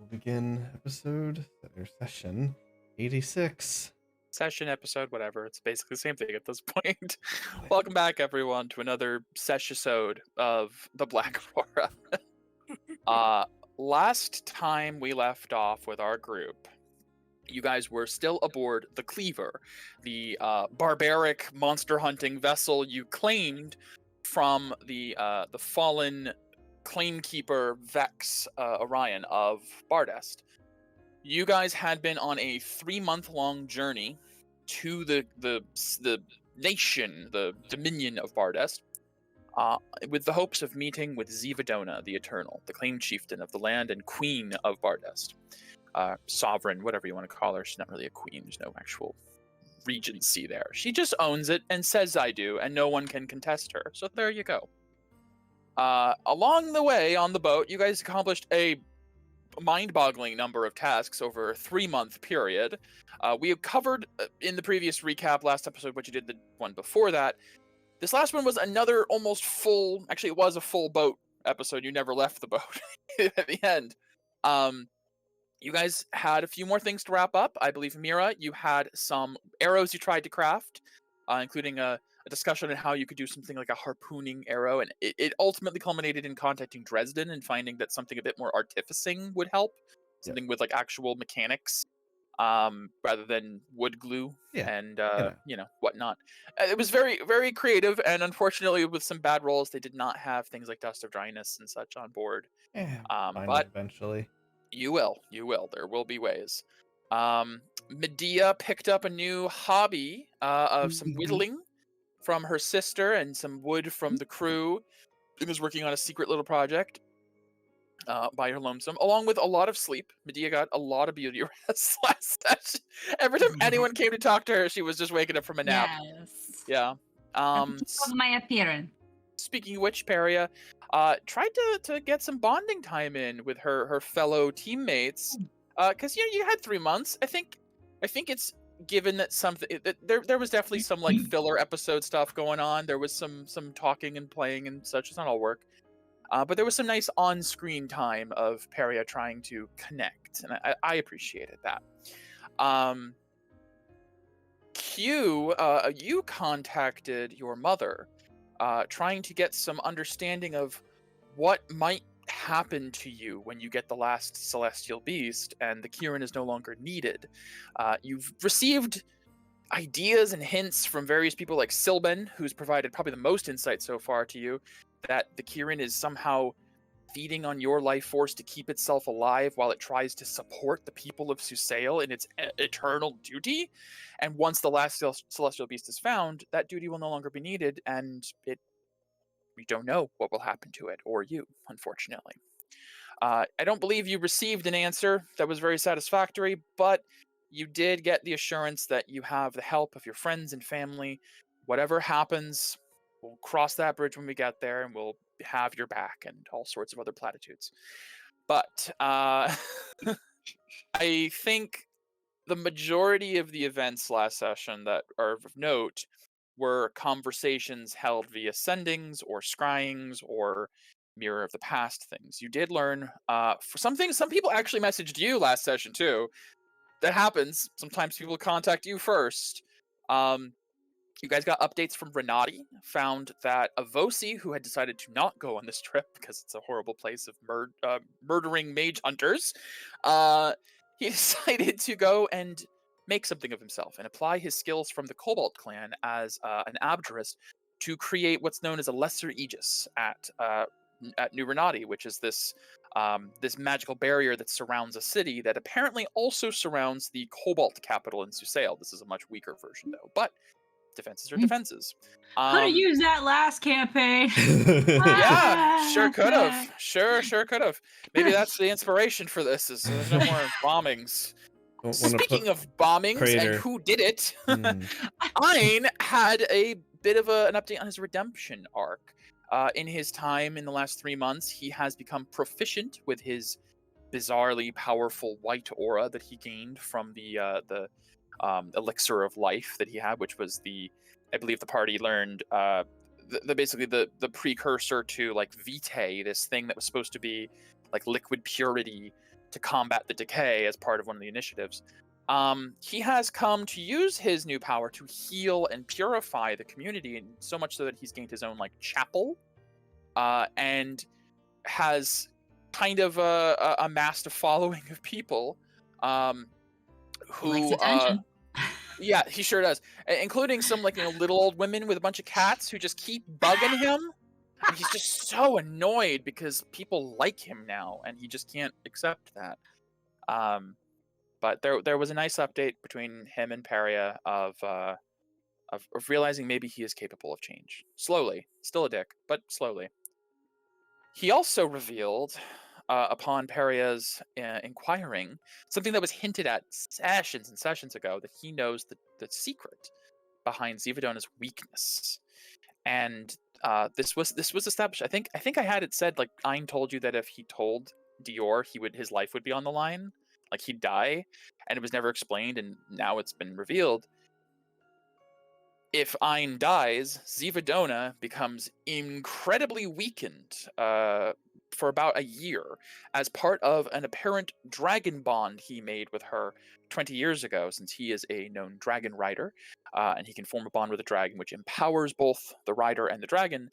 begin episode or session 86. Session, episode, whatever. It's basically the same thing at this point. Welcome back, everyone, to another session of the Black Aurora. Last time we left off with our group, you guys were still aboard the Cleaver, the barbaric monster hunting vessel you claimed from the fallen claimkeeper Vex Orion of Bardest. You guys had been on a 3-month-long journey to the nation, the dominion of Bardest, with the hopes of meeting with Zivadona the Eternal, the claimed chieftain of the land and queen of Bardest. Sovereign, whatever you want to call her. She's not really a queen. There's no actual regency there. She just owns it and says I do, and no one can contest her. So there you go. Along the way on the boat, you guys accomplished a mind-boggling number of tasks over a 3-month period. We have covered in the previous recap last episode what you did the one before that. This last one was another almost full, actually it was a full boat episode. You never left the boat at the end. You guys had a few more things to wrap up. I believe, Mira, you had some arrows you tried to craft, including a discussion on how you could do something like a harpooning arrow, and it ultimately culminated in contacting Dresden and finding that something a bit more artificing would help, something with like actual mechanics, rather than wood glue and whatnot. It was very, very creative, and unfortunately, with some bad rolls, they did not have things like Dust of Dryness and such on board. But Eventually. You will. There will be ways. Medea picked up a new hobby of some whittling from her sister and some wood from the crew. She was working on a secret little project by her lonesome, along with a lot of sleep. Medea got a lot of beauty rest last session. Every time anyone came to talk to her, she was just waking up from a nap. Yes. Yeah. Of my appearance. Speaking of which, Peria tried to get some bonding time in with her fellow teammates, because you had 3 months. I think it's given that there was definitely some like filler episode stuff going on. There was some talking and playing and such. It's not all work, but there was some nice on-screen time of Peria trying to connect, and I appreciated that. Q, you contacted your mother, trying to get some understanding of what might happen to you when you get the last celestial beast and the Kirin is no longer needed. You've received ideas and hints from various people like Silben, who's provided probably the most insight so far to you, that the Kirin is somehow feeding on your life force to keep itself alive while it tries to support the people of Susail in its eternal duty. And once the last celestial beast is found, that duty will no longer be needed, and we don't know what will happen to it or you, unfortunately. I don't believe you received an answer that was very satisfactory, but you did get the assurance that you have the help of your friends and family. Whatever happens, we'll cross that bridge when we get there, and we'll have your back, and all sorts of other platitudes. But I think the majority of the events last session that are of note were conversations held via sendings or scryings or mirror of the past things. You did learn for some things. Some people actually messaged you last session too. That happens. Sometimes people contact you first. You guys got updates from Renati, found that Avosi, who had decided to not go on this trip because it's a horrible place of murdering mage hunters, he decided to go and make something of himself and apply his skills from the Cobalt clan as an abjurist to create what's known as a lesser aegis at New Renati, which is this magical barrier that surrounds a city that apparently also surrounds the Cobalt capital in Susail. This is a much weaker version, though, but defenses are defenses. Could have used that last campaign. Yeah, sure could have. Sure could have. Maybe that's the inspiration for this, is there's no more bombings. Speaking of bombings and who did it, Ein had a bit of an update on his redemption arc. In his time in the last 3 months, he has become proficient with his bizarrely powerful white aura that he gained from the elixir of life that he had, which was I believe the party learned basically the precursor to like Vitae, this thing that was supposed to be like liquid purity to combat the decay as part of one of the initiatives. He has come to use his new power to heal and purify the community, and so much so that he's gained his own chapel, and has kind of amassed a following of people who Likes attention. yeah, he sure does, including some little old women with a bunch of cats who just keep bugging him. And he's just so annoyed because people like him now, and he just can't accept that. But there was a nice update between him and Peria of realizing maybe he is capable of change. Slowly. Still a dick, but slowly. He also revealed, upon Peria's inquiring, something that was hinted at sessions and sessions ago, that he knows the secret behind Zivadona's weakness. And this was established. I think I had it said, Ein told you that if he told Dior, his life would be on the line. He'd die, and it was never explained, and now it's been revealed. If Ein dies, Zivadona becomes incredibly weakened for about a year as part of an apparent dragon bond he made with her 20 years ago, since he is a known dragon rider, and he can form a bond with a dragon which empowers both the rider and the dragon,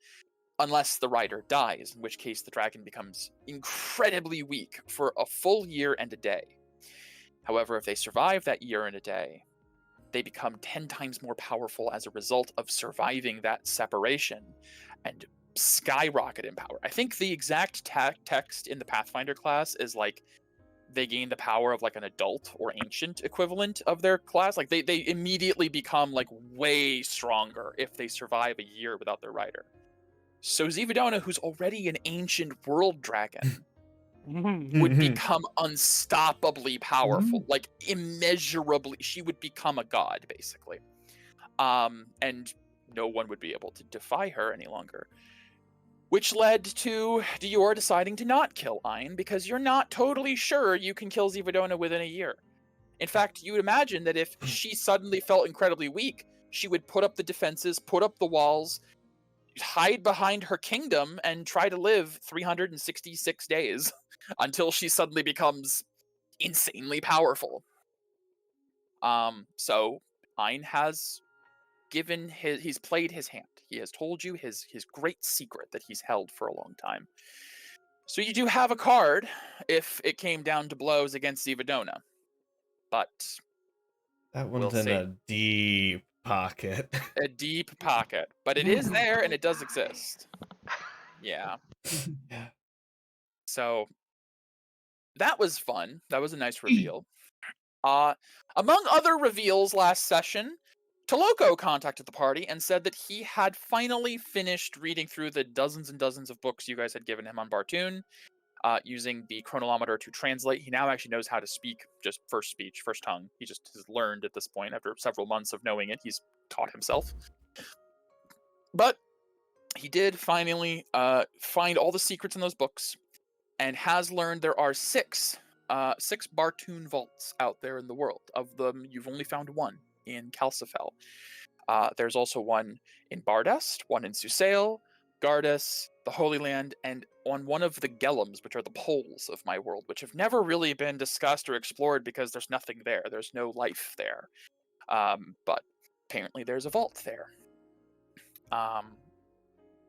unless the rider dies, in which case the dragon becomes incredibly weak for a full year and a day. However, if they survive that year and a day, they become 10 times more powerful as a result of surviving that separation and skyrocket in power. I think the exact text in the Pathfinder class is they gain the power of an adult or ancient equivalent of their class. They immediately become way stronger if they survive a year without their rider. So Zivadona, who's already an ancient world dragon, would become unstoppably powerful, immeasurably. She would become a god, basically. And no one would be able to defy her any longer. Which led to Dior deciding to not kill Ein, because you're not totally sure you can kill Zivadona within a year. In fact, you would imagine that if she suddenly felt incredibly weak, she would put up the defenses, put up the walls, hide behind her kingdom, and try to live 366 days until she suddenly becomes insanely powerful. So Ein has he's played his hand. He has told you his great secret that he's held for a long time. So you do have a card if it came down to blows against Zivadona. But that one's in a deep pocket. A deep pocket. But it is there, and it does exist. Yeah. Yeah. So that was fun. That was a nice reveal. Among other reveals last session, Toloco contacted the party and said that he had finally finished reading through the dozens and dozens of books you guys had given him on Bartoon, using the chronolometer to translate. He now actually knows how to speak, just first speech, first tongue. He just has learned at this point. After several months of knowing it, he's taught himself. But he did finally find all the secrets in those books, and has learned there are six Bartoon vaults out there in the world. Of them, you've only found one in Calcifel. There's also one in Bardest, one in Susail, Gardas, the Holy Land, and on one of the Gellums, which are the poles of my world, which have never really been discussed or explored because there's nothing there. There's no life there. But apparently there's a vault there.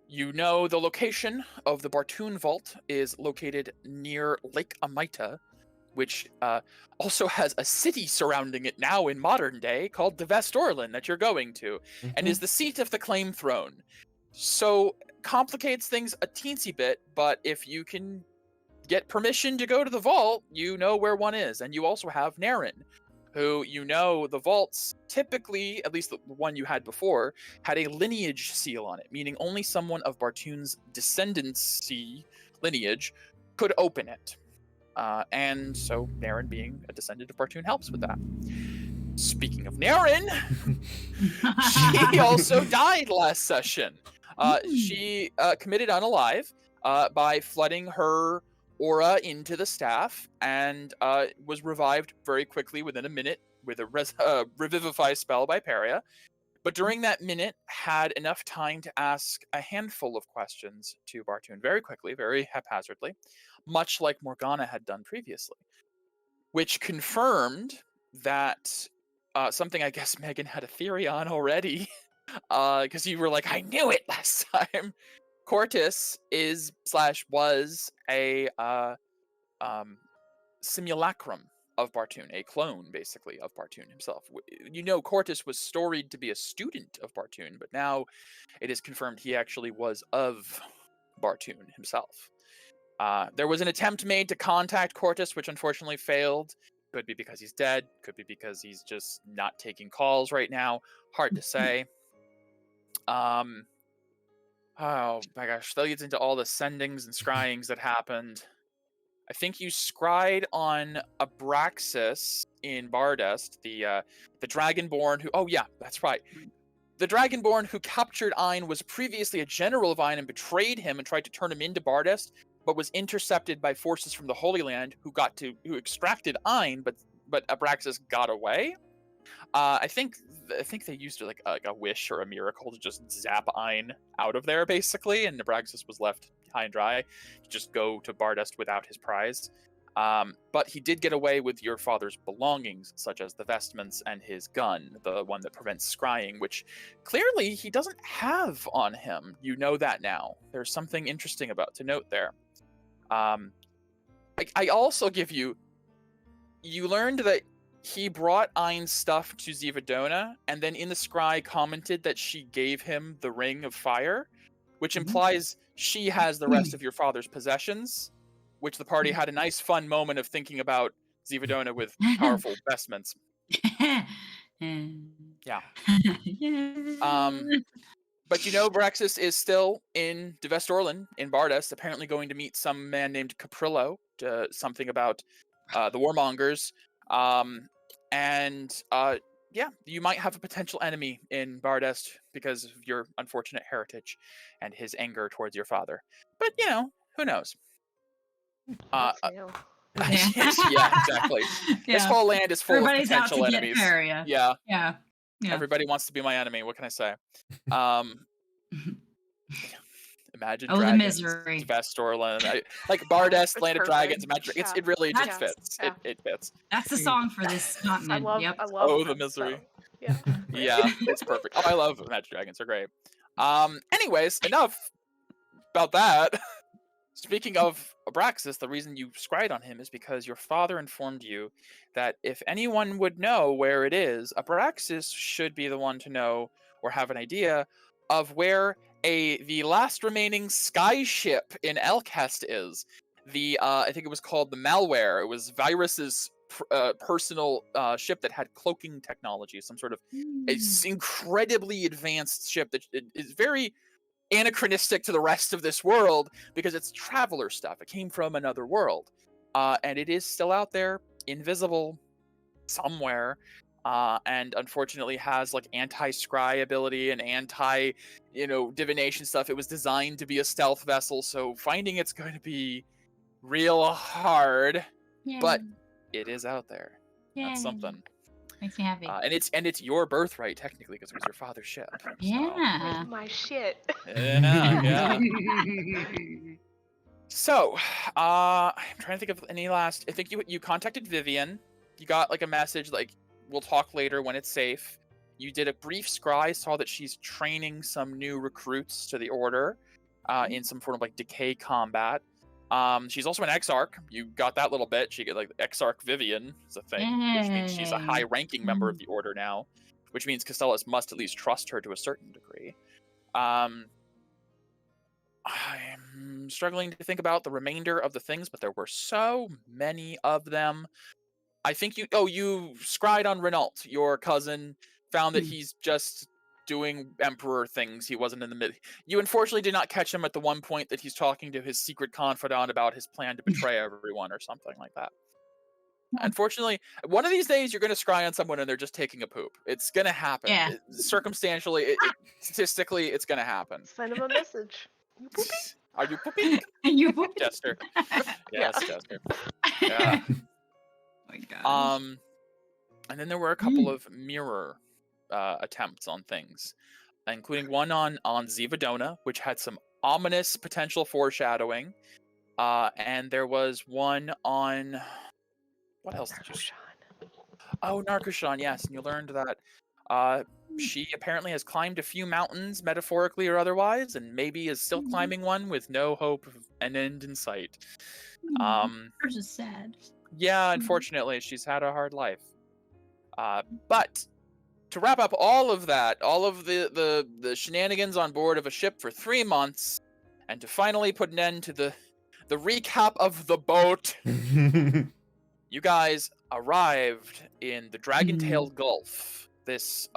You know the location of the Bartoon Vault is located near Lake Amita, which also has a city surrounding it now in modern day called the Vestorlin that you're going to, and is the seat of the Claim Throne. So complicates things a teensy bit, but if you can get permission to go to the vault, you know where one is. And you also have Naren, who, the vaults typically, at least the one you had before, had a lineage seal on it, meaning only someone of Bartoon's descendancy lineage could open it. And so Naren, being a descendant of Bartoon, helps with that. Speaking of Naren, she also died last session. She committed unalive by flooding her aura into the staff, and was revived very quickly within a minute with a revivify spell by Peria. but during that minute had enough time to ask a handful of questions to Bartoon very quickly, very haphazardly, much like Morgana had done previously, which confirmed that something I guess Megan had a theory on already, because you were like, I knew it last time. Cortus was a simulacrum of Bartoon, a clone, basically, of Bartoon himself. You know, Cortus was storied to be a student of Bartoon, but now it is confirmed he actually was of Bartoon himself. There was an attempt made to contact Cortus, which unfortunately failed. Could be because he's dead. Could be because he's just not taking calls right now. Hard to say. Oh my gosh, that leads into all the sendings and scryings that happened. I think you scryed on Abraxas in Bardest, the Dragonborn who... Oh yeah, that's right. The Dragonborn who captured Ein was previously a general of Ein and betrayed him and tried to turn him into Bardest, but was intercepted by forces from the Holy Land who extracted Ein, but Abraxas got away. I think they used like a wish or a miracle to just zap Ein out of there, basically, and Abraxas was left high and dry to just go to Bardest without his prize. But he did get away with your father's belongings, such as the vestments and his gun, the one that prevents scrying, which clearly he doesn't have on him. You know that now. There's something interesting about to note there. I also give you learned that he brought Ein's stuff to Zivadona, and then in the scry commented that she gave him the Ring of Fire, which implies she has the rest of your father's possessions, which the party had a nice fun moment of thinking about Zivadona with powerful vestments. Yeah. But you know, Braxis is still in Devestorlin, in Bardest, apparently going to meet some man named Caprillo, something about the Warmongers. Yeah, you might have a potential enemy in Bardest because of your unfortunate heritage and his anger towards your father. But, you know, who knows? Yeah, exactly. Yeah. This whole land is full of potential enemies. Yeah. Everybody wants to be my enemy. What can I say? Imagine Dragons, Vestorland, like Bardest, Land of Dragons. Imagine it really just fits. Yeah. It fits. That's the song for this continent. I love Oh, the misery. So, yeah, it's perfect. Oh, I love Imagine Dragons. They're great. Anyways, enough about that. Speaking of Abraxas, the reason you scryed on him is because your father informed you that if anyone would know where it is, Abraxas should be the one to know or have an idea of where the last remaining sky ship in Elcast is. I think it was called the Malware. It was Virus's personal ship that had cloaking technology, some sort of incredibly advanced ship that is very anachronistic to the rest of this world because it's traveler stuff. It came from another world, and it is still out there, invisible somewhere, and unfortunately has like anti-scry ability and divination stuff. It was designed to be a stealth vessel, so finding it's going to be real hard. But it is out there. That's something. Makes me happy. And it's your birthright technically because it was your father's ship. Yeah. So. My shit. Yeah. So, I'm trying to think of any last. I think you contacted Vivian. You got like a message like, we'll talk later when it's safe. You did a brief scry, saw that she's training some new recruits to the Order in some form of like decay combat. She's also an Exarch. You got that little bit. She get like Exarch Vivian is a thing, which means she's a high-ranking member of the Order now, which means Castellus must at least trust her to a certain degree. I'm struggling to think about the remainder of the things, but there were so many of them. I think you scryed on Renault, your cousin, found that he's just doing Emperor things. He wasn't in the mid. You unfortunately did not catch him at the one point that he's talking to his secret confidant about his plan to betray everyone or something like that. Unfortunately, one of these days you're going to scry on someone and they're just taking a poop. It's going to happen. Yeah. Circumstantially, statistically, it's going to happen. Send him a message. You poopy? Are you pooping? You poopy? Jester. Yes, Jester. Yeah. Oh my God. And then there were a couple of mirror attempts on things, including one on Zivadona, which had some ominous potential foreshadowing. And there was one on what else did you? Oh, Narcoshan, yes. And you learned that she apparently has climbed a few mountains, metaphorically or otherwise, and maybe is still climbing one with no hope of an end in sight. Hers is sad. Yeah, unfortunately, she's had a hard life. But to wrap up all of that, all of the shenanigans on board of a ship for 3 months, and to finally put an end to the recap of the boat, you guys arrived in the Dragon-tailed Gulf, this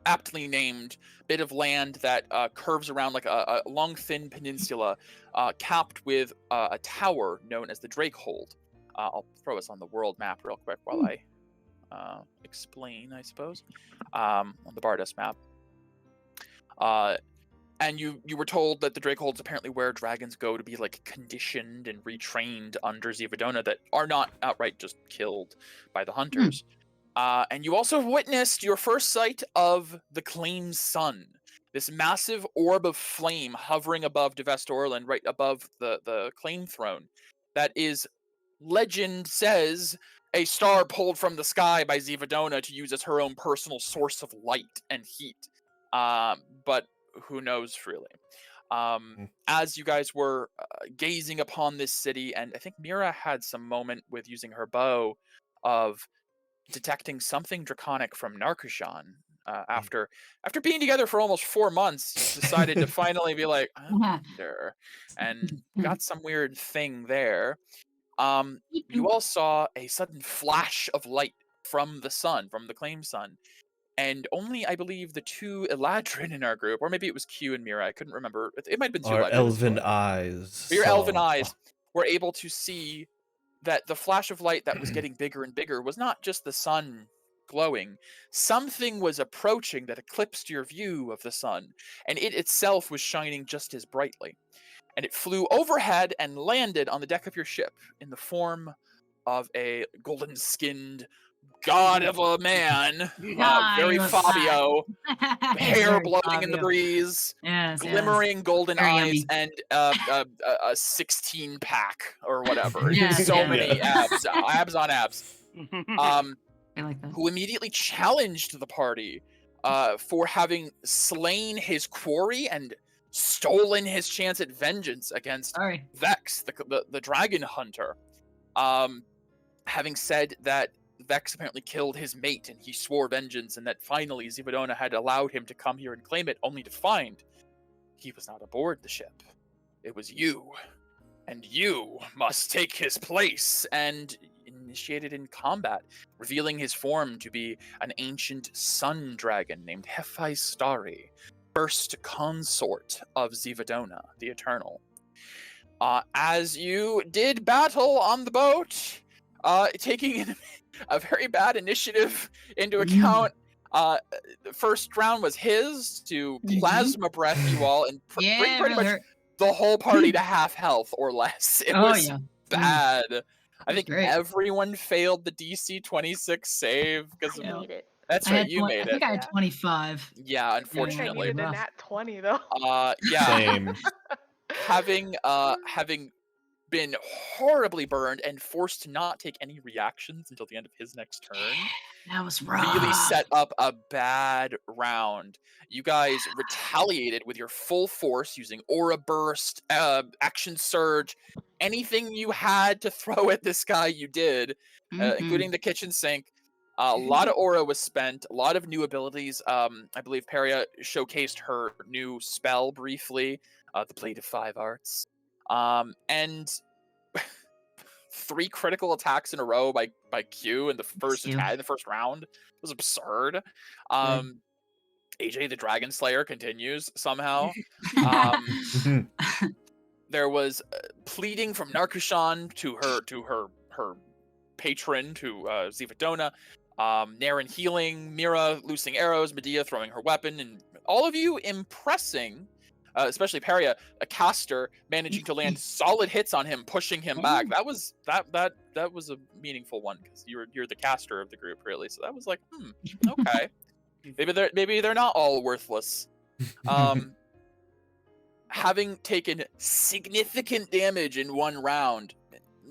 aptly named bit of land that curves around like a long, thin peninsula, capped with a tower known as the Drakehold. I'll throw us on the world map real quick while I explain, I suppose, on the Bardas map. And you were told that the Drakehold's apparently where dragons go to be like conditioned and retrained under Zivadona that are not outright just killed by the hunters. And you also witnessed your first sight of the Claim Sun, this massive orb of flame hovering above Devest Orland, right above the Claim Throne. That is, legend says, a star pulled from the sky by Zivadona to use as her own personal source of light and heat. But who knows, really. As you guys were gazing upon this city, and I think Mira had some moment with using her bow of detecting something draconic from Narcoshan. After being together for almost 4 months, decided to finally be like, there, and got some weird thing there. You all saw a sudden flash of light from the sun, from the Claim Sun. And only, I believe, the 2 Eladrin in our group, or maybe it was Q and Mira, I couldn't remember. It might have been 2 Our Eladrin. elven eyes. Your elven eyes were able to see that the flash of light that was getting bigger and bigger was not just the sun glowing. Something was approaching that eclipsed your view of the sun, and it itself was shining just as brightly. And it flew overhead and landed on the deck of your ship in the form of a golden-skinned god of a man, very Fabio, hair blowing in the breeze, glimmering golden eyes, and a 16-pack or whatever. Many abs on abs. I like that. Who immediately challenged the party for having slain his quarry and stolen his chance at vengeance against Vex, the dragon hunter. Having said that Vex apparently killed his mate and he swore vengeance, and that finally Zivadona had allowed him to come here and claim it, only to find he was not aboard the ship. It was you. And you must take his place, and initiated in combat, revealing his form to be an ancient sun dragon named Hephaistari, first consort of Zivadona, the Eternal. As you did battle on the boat, taking a very bad initiative into account, the first round was his to plasma breath you all and bring pretty much the whole party to half health or less. It was bad. I think everyone failed the DC 26 save because made it. That's right, you made it. I think I had 25. Yeah, unfortunately. I needed a nat 20 though. Yeah. Same. Having been horribly burned and forced to not take any reactions until the end of his next turn. That was rough. Really set up a bad round. You guys retaliated with your full force using Aura Burst, Action Surge, anything you had to throw at this guy you did, including the kitchen sink. A lot of Aura was spent, a lot of new abilities. I believe Peria showcased her new spell briefly, the Blade of 5 Arts. And 3 critical attacks in a row by Q in the first attack in the first round. It was absurd. AJ the Dragon Slayer continues somehow. There was pleading from Narcoshan to her patron, to Zivadona. Naren healing, Mira loosing arrows, Medea throwing her weapon, and all of you impressing. Especially Peria, a caster, managing to land solid hits on him, pushing him back. That was a meaningful one because you're the caster of the group, really. So that was like, okay. Maybe they're not all worthless. Having taken significant damage in one round,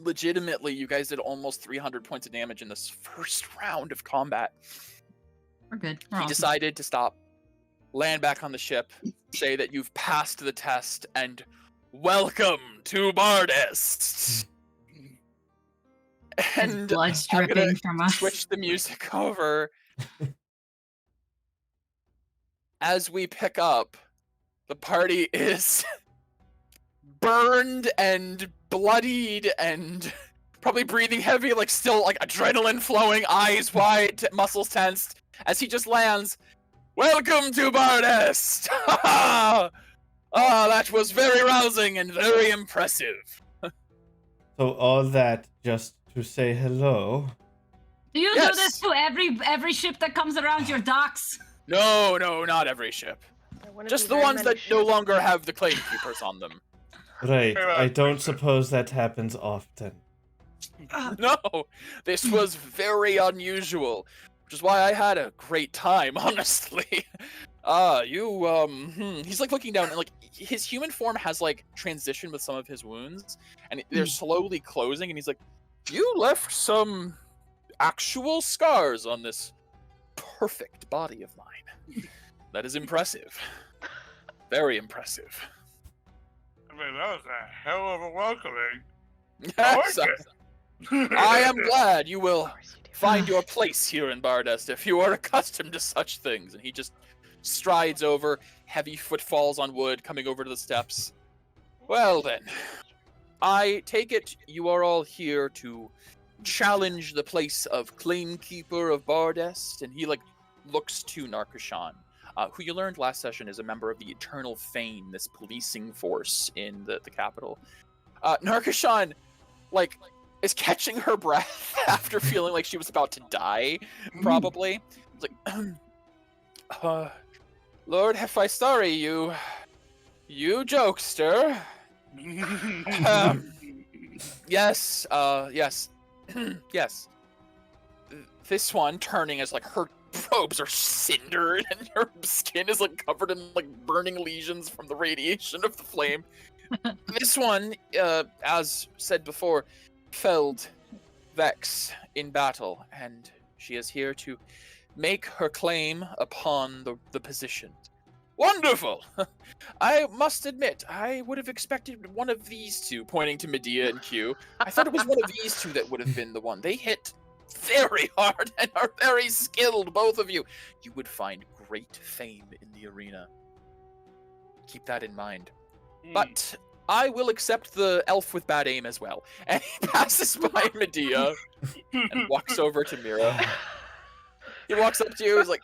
legitimately, you guys did almost 300 points of damage in this first round of combat. We're good. He decided to stop, land back on the ship, say that you've passed the test, and welcome to Bardest. And blood's I'm dripping gonna from us. switch the music over. As we pick up, the party is burned and bloodied and probably breathing heavy, like still like adrenaline flowing, eyes wide, muscles tensed, as he just lands. Welcome to Bardest! That was very rousing and very impressive. So all that just to say hello. Do you do this to every ship that comes around your docks? No, not every ship. Just the ones that no longer have the claim keepers on them. Right, I don't suppose that happens often. No, this was very unusual, which is why I had a great time, honestly. He's like looking down and like his human form has like transitioned with some of his wounds and they're slowly closing and he's like, you left some actual scars on this perfect body of mine. That is impressive. Very impressive. I mean, that was a hell of a welcoming. Yes, I am glad you will find your place here in Bardest if you are accustomed to such things. And he just strides over, heavy footfalls on wood, coming over to the steps. Well then, I take it you are all here to challenge the place of Claimkeeper of Bardest, and he like looks to Narkashan, who you learned last session is a member of the Eternal Fane, this policing force in the capital. Narkashan, like, is catching her breath after feeling like she was about to die, probably. It's like, Lord Hephaestus, you jokester. Yes, yes. This one turning as like her robes are cindered and her skin is like covered in like burning lesions from the radiation of the flame. This one, as said before, felled Vex in battle, and she is here to make her claim upon the position. Wonderful! I must admit, I would have expected one of these two, pointing to Medea and Q. I thought it was one of these two that would have been the one. They hit very hard and are very skilled, both of you. You would find great fame in the arena. Keep that in mind. But I will accept the elf with bad aim as well. And he passes by Medea and walks over to Mira. He walks up to you, he's like,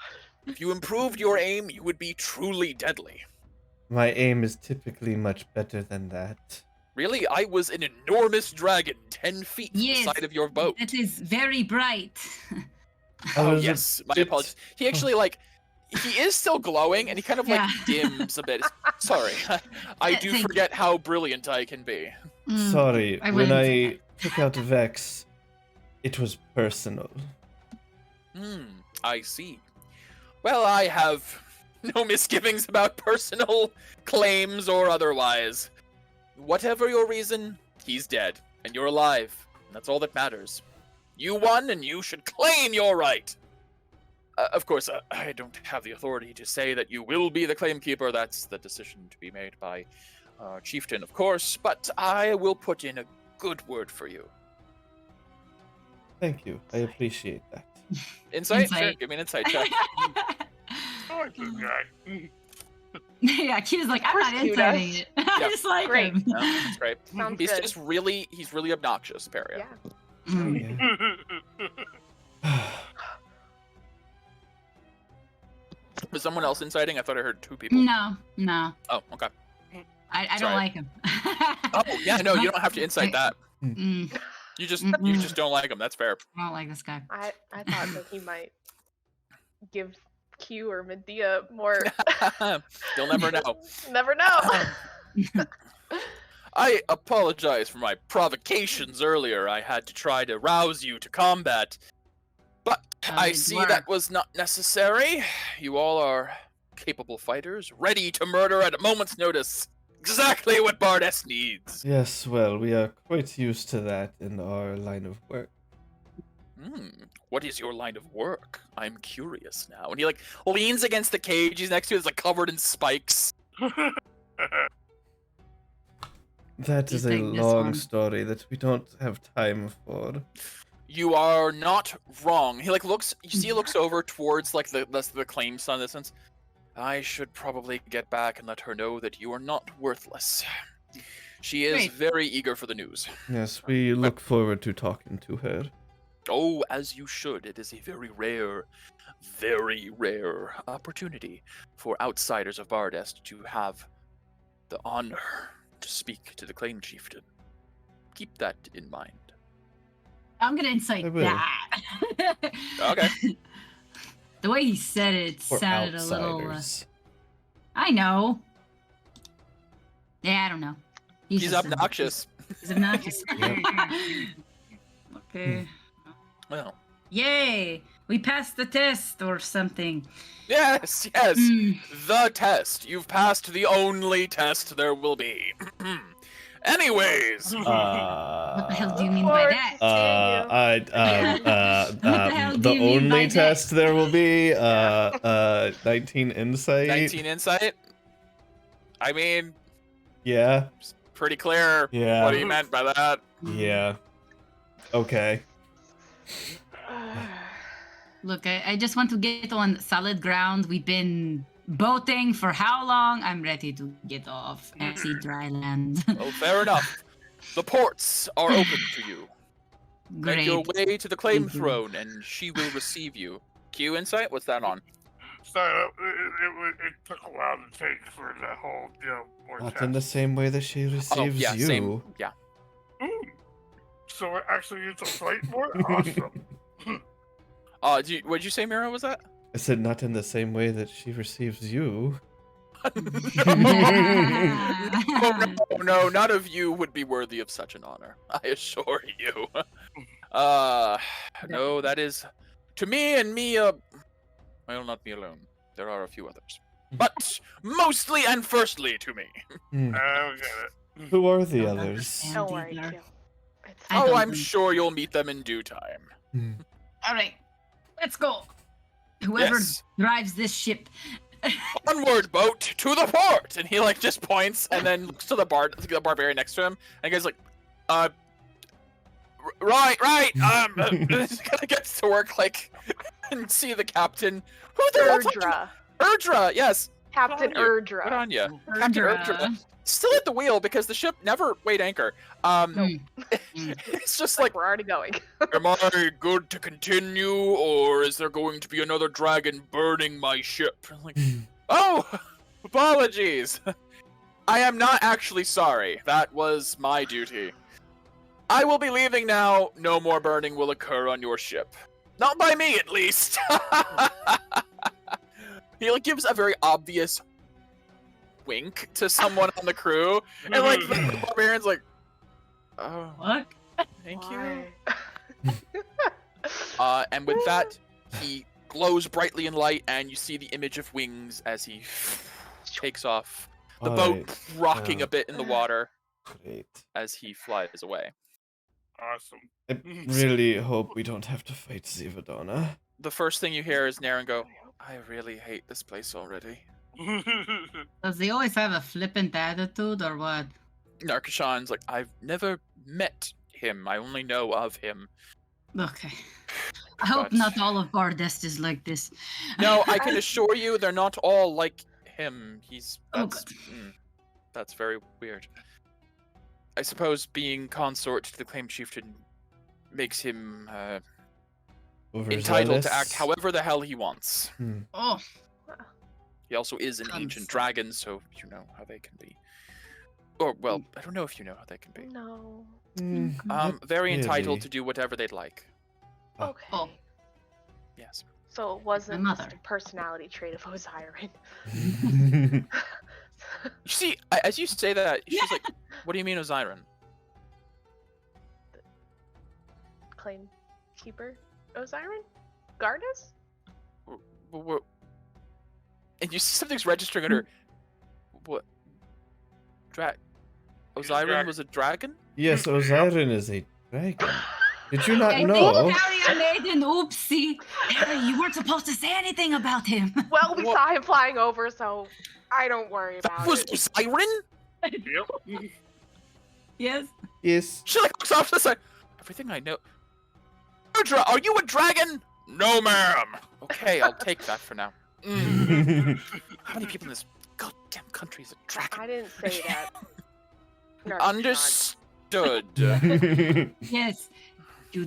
if you improved your aim, you would be truly deadly. My aim is typically much better than that. Really? I was an enormous dragon 10 feet from the side of your boat. It is very bright. Oh, yes. My apologies. He actually, like, he is still glowing, and he kind of, like, dims a bit. Sorry. I do forget how brilliant I can be. Sorry. When I took out Vex, it was personal. I see. Well, I have no misgivings about personal claims or otherwise. Whatever your reason, he's dead, and you're alive. And that's all that matters. You won, and you should claim your right. Of course, I don't have the authority to say that you will be the claimkeeper. That's the decision to be made by Chieftain, of course. But I will put in a good word for you. Thank you. I appreciate that. Insight? Sure, give me an insight check. Yeah, Q's like, I'm not inciting it. I just like him. No, that's great. He's good. just really, he's really obnoxious, Peria. Was someone else inciting? I thought I heard two people. No. Oh, okay. I don't like him. Oh, yeah, no, you don't have to incite that. You just don't like him. That's fair. I don't like this guy. I thought that he might give Q or Medea more. You'll never know. Never know. I apologize for my provocations earlier. I had to try to rouse you to combat. But I see that was not necessary. You all are capable fighters, ready to murder at a moment's notice. Exactly what Bardess needs. Yes, well, we are quite used to that in our line of work. What is your line of work? I'm curious now. And he like leans against the cage he's next to. Is like covered in spikes. That is a long story that we don't have time for. You are not wrong. He like looks. You see, he looks over towards like the claim sign in this sense. I should probably get back and let her know that you are not worthless. She is very eager for the news. Yes, we look forward to talking to her. Oh, as you should. It is a very rare opportunity for outsiders of Bardest to have the honor to speak to the claim chieftain. Keep that in mind. I'm gonna incite that. Okay. The way he said it For sounded outsiders. a little. I know. Yeah, I don't know. He's obnoxious. He's obnoxious. Okay. Well. Yay! We passed the test or something. Yes. The test. You've passed the only test there will be. Anyways. What the hell do you mean by that? The only test there will be, 19 insight. 19 insight? I mean... Yeah. It's pretty clear what he meant by that. Yeah. Okay. Look, I just want to get on solid ground. We've been boating for how long? I'm ready to get off and see dry land. Oh, fair enough. The ports are open to you. Great. Make your way to the claim throne, and she will receive you. Q insight? What's that on? So it took a while to take for the whole, more Not tests. in the same way that she receives you. Same. Yeah. So it actually is a fight more? Awesome. What'd you say, Mira, was that? I said not in the same way that she receives you. No, none of you would be worthy of such an honor. I assure you. No, that is to me and me. Well, not me alone. There are a few others, but mostly and firstly to me. I don't get it. Who are the others? Don't worry, Q. I'm sure you'll meet them in due time. All right, let's go. Whoever drives this ship. Onward, boat, to the port! And he like just points and then looks to the barbarian next to him and goes like, right. Kind gets to work like and see the captain. Who's the Urdra, yes. Captain Urdra. Good on you. Captain Urdra. Still at the wheel because the ship never weighed anchor. It's just like we're already going. Am I good to continue, or is there going to be another dragon burning my ship? I'm like, oh, apologies. I am not actually sorry. That was my duty. I will be leaving now. No more burning will occur on your ship. Not by me, at least. He like gives a very obvious wink to someone on the crew, and like the barbarian's like, oh, what? Thank you. And with that, he glows brightly in light, and you see the image of wings as he takes off. The boat rocking a bit in the water as he flies away. Awesome. I really hope we don't have to fight Zivadonna. The first thing you hear is Naren go, I really hate this place already. Does he always have a flippant attitude or what? Narkashan's like, I've never met him. I only know of him. Okay. I hope not all of Bardest is like this. No, I can assure you they're not all like him. That's very weird. I suppose being consort to the claim chieftain makes him entitled to act however the hell he wants. Oh. He also is an ancient dragon, so you know how they can be. Or, well, I don't know if you know how they can be. No. Very entitled to do whatever they'd like. Okay. Oh. Yes. So it wasn't My just mother. a personality trait of Osiris. You see, as you say that, she's like, what do you mean, Osiris? Claim keeper Osiris? guard us? And you see something's registering under. What? Osiren was a dragon? Yes, Osiren is a dragon. Did you not I know? think Harry made an oopsie. Harry, you weren't supposed to say anything about him. Well, we What? saw him flying over, so I don't worry That about was it. Osiren? Yep. Yes. Yes. She like looks off to the side. Everything I know. Are you a dragon? No, ma'am. Okay, I'll take that for now. How many people in this goddamn country is a dragon? I didn't say that. No, Understood. Yes.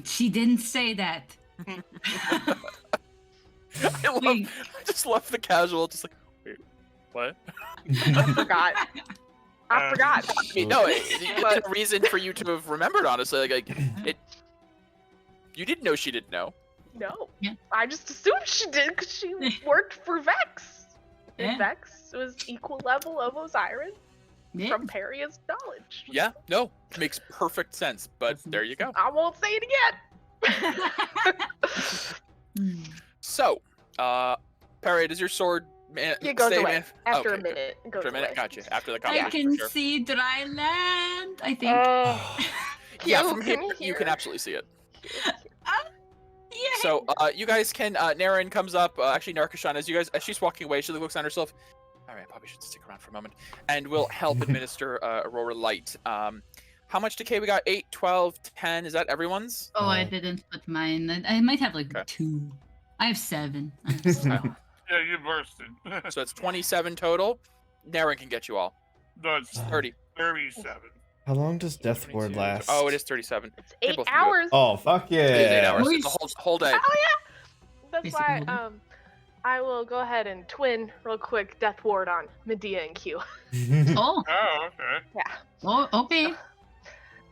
She didn't say that. I just love the casual, just like, wait, what? I forgot. I forgot. I mean, no, it's a reason for you to have remembered, honestly. Like it. You didn't know she didn't know. No. Yeah. I just assumed she did because she worked for Vex. Yeah. And Vex was equal level of Osiren Yeah. from Peria's knowledge. Yeah, no, makes perfect sense. But there you go. I won't say it again. So, Perry, does your sword It goes stay away man? after Okay, a minute. It goes After a minute, away. gotcha. After the I conversation, can for sure. see dry land, I think. Yeah, Q, from here can you you hear? can absolutely see it. Yeah. So, you guys can. Naren comes up. Actually, Narkashan, as she's walking away, she looks on herself. All right, probably should stick around for a moment, and we'll help administer Aurora Light. How much decay we got? 8, 12, 10. Is that everyone's? Oh, I didn't put mine. I might have like Okay. 2. I have 7. I have 7. Yeah, you bursted. So it's 27 total. Naren can get you all. No, it's 30. 37. How long does Death Ward 22. last? Oh, it is 37. It's They 8 both can do it. hours. Oh, fuck yeah. It is 8 hours. Nice. It's a whole day. Oh yeah. That's Basically, why I will go ahead and twin real quick Death Ward on Medea and Q. Oh, Oh, okay. Yeah. oh, okay.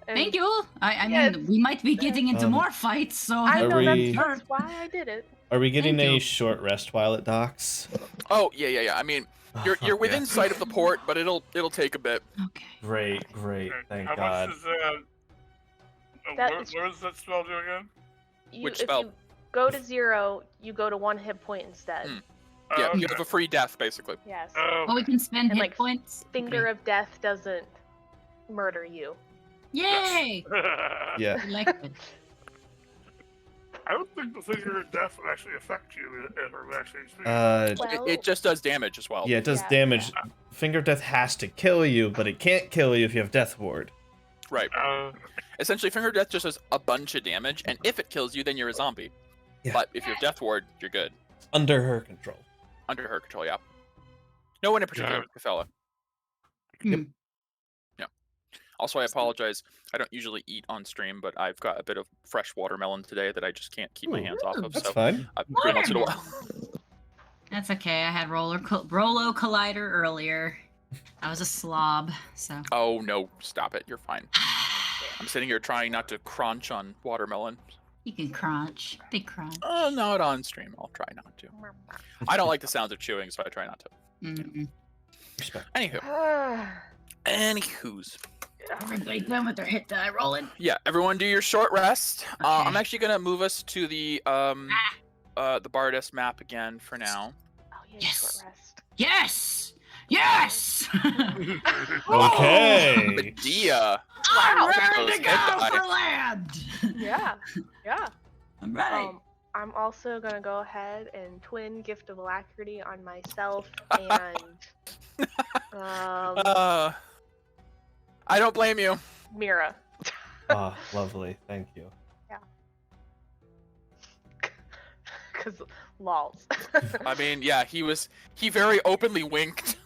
And Thank you. I Yes. mean, we might be getting into Um, more fights, so I know Are we- that's why I did it. Are we getting Thank a you. short rest while it docks? Oh, yeah. I mean, Oh, you're fuck within yeah. sight of the port, but it'll take a bit. Okay. Great, Okay. thank How God. much is That what is- does that spell do again? Which If spell? you go to 0, you go to 1 hit point instead. Hmm. Oh, Yeah, okay. you have a free death, basically. Yes. Oh, Oh, we can spend And, hit like, points. Finger of Death doesn't murder you. Yay! Yeah. I like it. I don't think the finger of death would actually affect you ever actually. Well, It just does damage as well. Yeah, it does Yeah. damage. Finger Death has to kill you, but it can't kill you if you have Death Ward. Right. Essentially, Finger Death just does a bunch of damage, and if it kills you, then you're a zombie. Yeah. But if you're Death Ward, you're good. Under her control. Under her control, yeah. No one in particular, Yeah. Cthulhu. Yep. Hmm. Also, I apologize. I don't usually eat on stream, but I've got a bit of fresh watermelon today that I just can't keep my Ooh, hands off of. That's So fine. every once in a while. That's okay. I had Rolo Collider earlier. I was a slob, so. Oh no, stop it. You're fine. I'm sitting here trying not to crunch on watermelon. You can crunch. Big crunch. Oh, not on stream. I'll try not to. I don't like the sounds of chewing, so I try not to. Mm-mm. Respect. Anywho's. Everybody done with their hit die rolling. Yeah, everyone do your short rest. I'm Okay. actually gonna move us to the Bardess map again for now. Oh, yeah, Yes. short rest. Yes! Yes! Okay. Medea. I'm Wow. ready Those to hit go die. for land! Yeah. Yeah. I'm ready. I'm also gonna go ahead and twin Gift of Alacrity on myself and I don't blame you. Mira. Ah, lovely. Thank you. Cause lols. I mean, yeah, he very openly winked.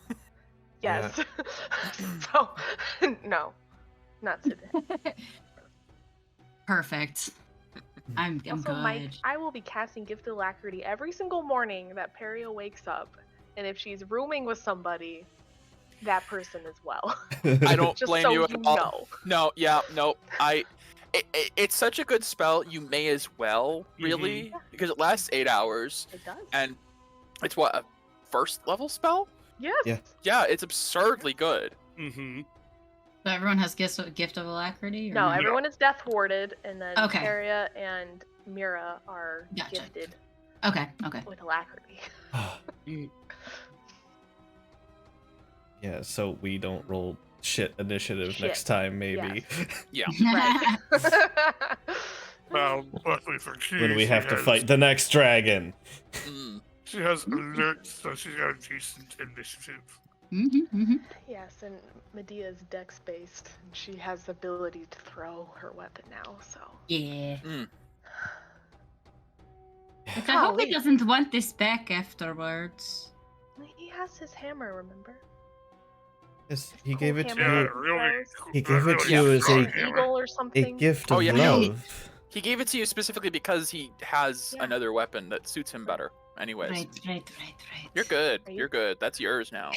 Yes. So no. Not today. Perfect. I'm Also, good. Mike, I will be casting Gift of Alacrity every single morning that Perio wakes up. And if she's rooming with somebody, that person as well. I don't Just blame so you you at all. know. No, yeah, no. It's such a good spell. You may as well, really, Mhm. because it lasts 8 hours, It does. and it's what, a first level spell? Yes. Yeah. Yeah, it's absurdly good. Mm-hmm. So everyone has gift of alacrity? Or No, not? everyone is death warded, and then Okay. Peria and Mira are Gotcha. gifted. Okay. with alacrity. Yeah, so we don't roll shit initiative Shit. next time, maybe. Yeah. Right. Luckily for Key, When we she have to has- fight the next dragon. Mm. She has alerts, so she's got a decent initiative. Yes, and Medea's dex based. She has the ability to throw her weapon now, so. Yeah. Mm. Like, I hope he Golly. doesn't want this back afterwards. He has his hammer, remember? Yes, he Cool gave it to hammer. Yeah, you. really. He gave it really to you as strong a- hammer. Eagle or A something. gift Oh, of yeah. love. He gave it to you specifically because he has Yeah. another weapon that suits him better. Anyways, Right. you're good. Are you- You're good. That's yours now.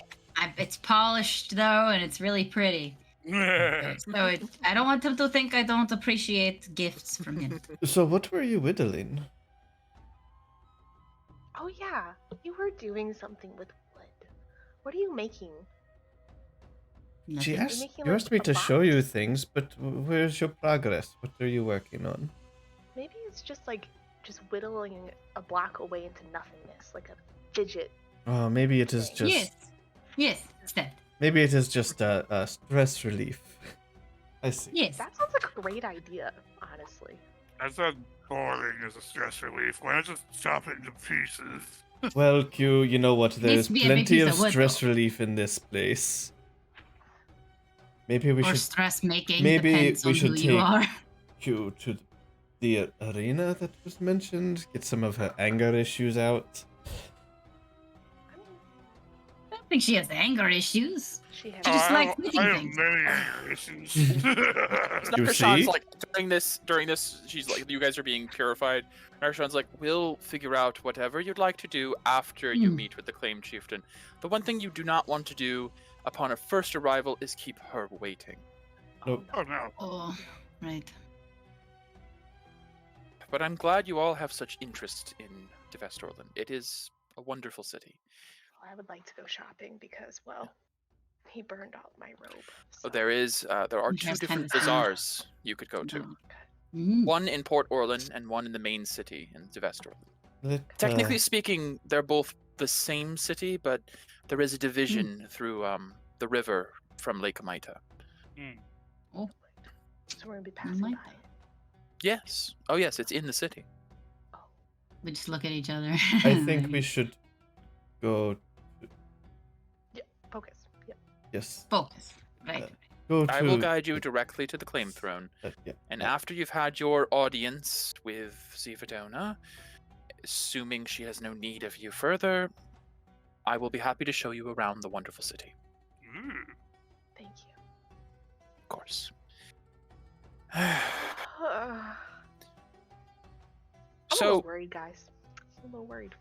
It's polished though, and it's really pretty. So I don't want him to think I don't appreciate gifts from him. So what were you whittling? Oh yeah, you were doing something with wood. What are you making? She Nothing. asked, making, you like, asked me a to show you box? things, but where's your progress? What are you working on? Maybe it's just whittling a block away into nothingness, like a fidget. Oh, maybe it is just. Yes, it's that. Maybe it is just a stress relief. I see. Yes. That sounds like a great idea, honestly. That's not boring as a stress relief. Why not just chop it into pieces? Well, Q, you know what? There's be a big plenty piece of of wood, stress though. relief in this place. Maybe we Or should stress making. maybe Depends we on should who you take- are. Q to the arena that was mentioned. Get some of her anger issues out. I mean, I don't think she has anger issues. she has. She just I likes have- eating I have things. many anger issues. You Narshan's see? like during this, she's like, you guys are being purified. Narshan's like, we'll figure out whatever you'd like to do after you Hmm. meet with the claimed chieftain. The one thing you do not want to do upon a first arrival is keep her waiting. Nope. Oh no. Oh, right. But I'm glad you all have such interest in Devestorland. It is a wonderful city. I would like to go shopping because, well, he burned out my robe. Oh, there are You two guys different kinda sound- bazaars you could go to. Mm. One in Port Orland and one in the main city in Devestorland. Let, Technically speaking, they're both the same city, but there is a division through the river from Lake Amaita. So we're gonna be passing Might- by. Yes. Oh, yes, it's in the city. We just look at each other. I think we should go. Focus. Yep. Yes. focus. Right. Go to. I will guide you directly to the claim throne, yeah. and after you've had your audience with Zivadona, assuming she has no need of you further, I will be happy to show you around the wonderful city. Thank you. Of course. I'm a So, little worried, guys. I'm a little worried.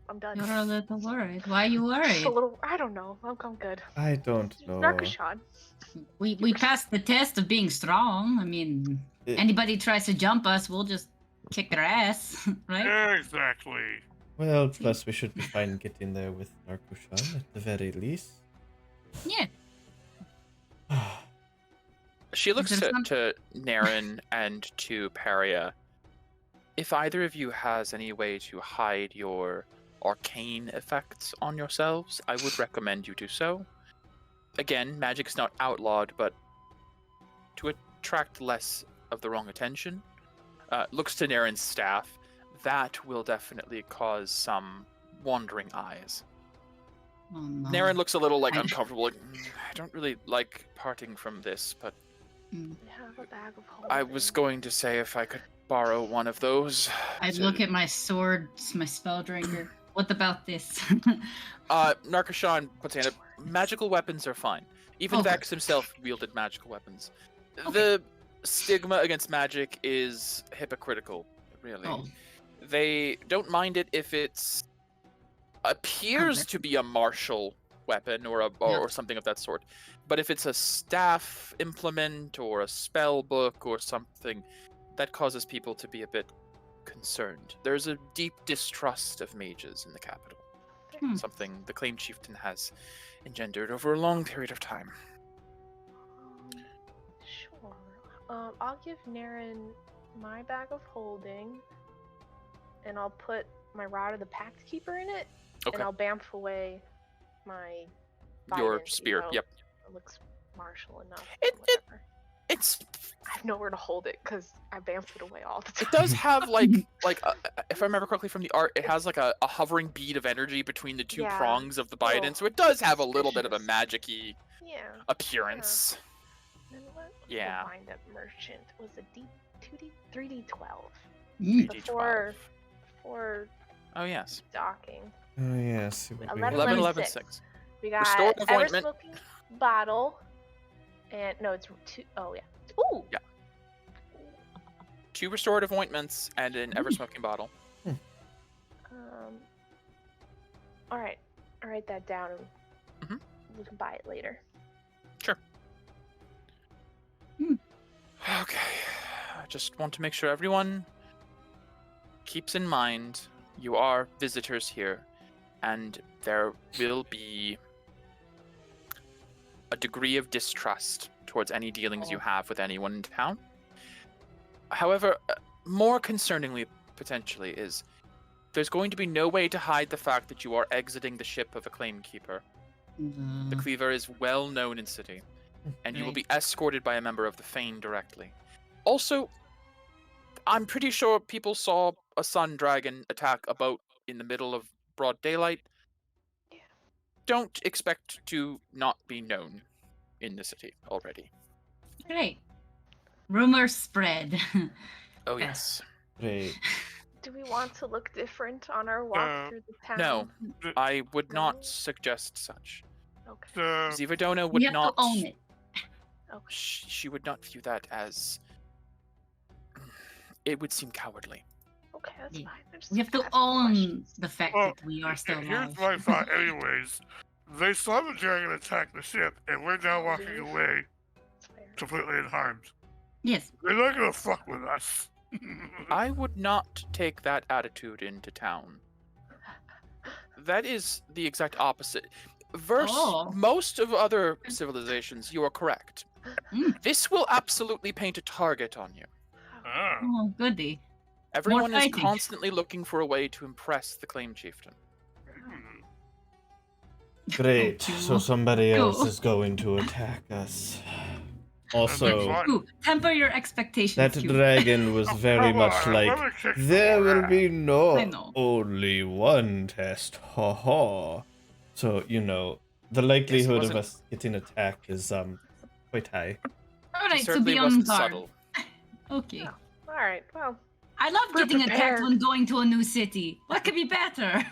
I'm done. You're a little worried. Why are you Just worried? a little. I don't know. I'm good. I don't know. Narcoshan. We passed the test of being strong. I mean, It- anybody tries to jump us, we'll just kick their ass, right? Exactly. Well, plus we should be fine getting there with Narcoshan at the very least. Yeah. she looks there to Naren and to Paria. If either of you has any way to hide your arcane effects on yourselves, I would recommend you do so. Again, magic's not outlawed, but to attract less of the wrong attention. Looks to Naren's staff. That will definitely cause some wandering eyes. Oh, no. Naren looks a little like I- uncomfortable. Like, I don't really like parting from this, but We have a bag of holding. I was going to say if I could borrow one of those. I'd to- look at my sword, my spell drinker. What about this? Narcoshan puts hand up. Magical weapons are fine. Even Okay. Vex himself wielded magical weapons. Okay. The stigma against magic is hypocritical, really. Oh, They don't mind it if it's appears Okay. to be a martial weapon or or something of that sort. But if it's a staff implement or a spell book or something, that causes people to be a bit concerned. There's a deep distrust of mages in the capital. Hmm. Something the claimed chieftain has engendered over a long period of time. Sure. I'll give Naren my bag of holding. and I'll put my Rod of the Pact Keeper in it, Okay. and I'll bamf away my Your Bident, spear. Yep. It looks martial enough. It- Whatever. It's I have nowhere to hold it because I bamfed it away all the time. It does have like if I remember correctly from the art, it has like a hovering bead of energy between the two Yeah. prongs of the Little Bident, so it does have a little bit of a suspicious. magic-y Yeah. appearance. And what was Yeah. the wind-up merchant? Was it 2D, 3D12? Mm. 3d12. For Oh yes. docking. Oh yes. It would be 11, 11, 11, 6. 6. We got Restorative ever ointment. smoking bottle, and no, it's 2. Oh yeah. Ooh. Yeah. 2 restorative ointments and an ever-smoking bottle. All right. I'll write that down, and Mhm. we can buy it later. Sure. Hmm. Okay. I just want to make sure everyone keeps in mind you are visitors here, and there will be a degree of distrust towards any dealings you have with anyone in town. However, more concerningly, potentially, is there's going to be no way to hide the fact that you are exiting the ship of a claim keeper. The Cleaver is well known in city, and you will be escorted by a member of the Fane directly. Also, I'm pretty sure people saw a sun dragon attack a boat in the middle of broad daylight. Yeah. Don't expect to not be known in the city already. Great. Rumors spread. Oh yes. Great. Do we want to look different on our walk through the town? No, I would No? not suggest such. Okay. Zivadona would We have not. to own it. Okay. She would not view that as. It would seem cowardly. Okay, that's Yeah. fine. I just We have to ask own questions. the fact Well, that we are still here's alive. my thought, anyways. They saw the dragon attack the ship, and we're now walking Leave. away That's fair. completely unharmed. Yes. They're not gonna fuck with us. I would not take that attitude into town. That is the exact opposite. Versus Oh. most of other civilizations, you are correct. Mm. This will absolutely paint a target on you. Ah. Oh, goody. Everyone is fighting. constantly looking for a way to impress the claim chieftain. Hmm. Great. So somebody Cool. else is going to attack us. That'd Also, be fun. Ooh, temper your expectations. that Q. dragon was Oh, very come much on, like, let me kick there some will ass." be I no know. only one test. Ha ha. So, the likelihood of wasn't- us getting attacked is quite high. All It right, so certainly be on wasn't guard. subtle. Okay. Yeah. All right. Well, I love We're getting attacked prepared. when going to a new city. What could be better?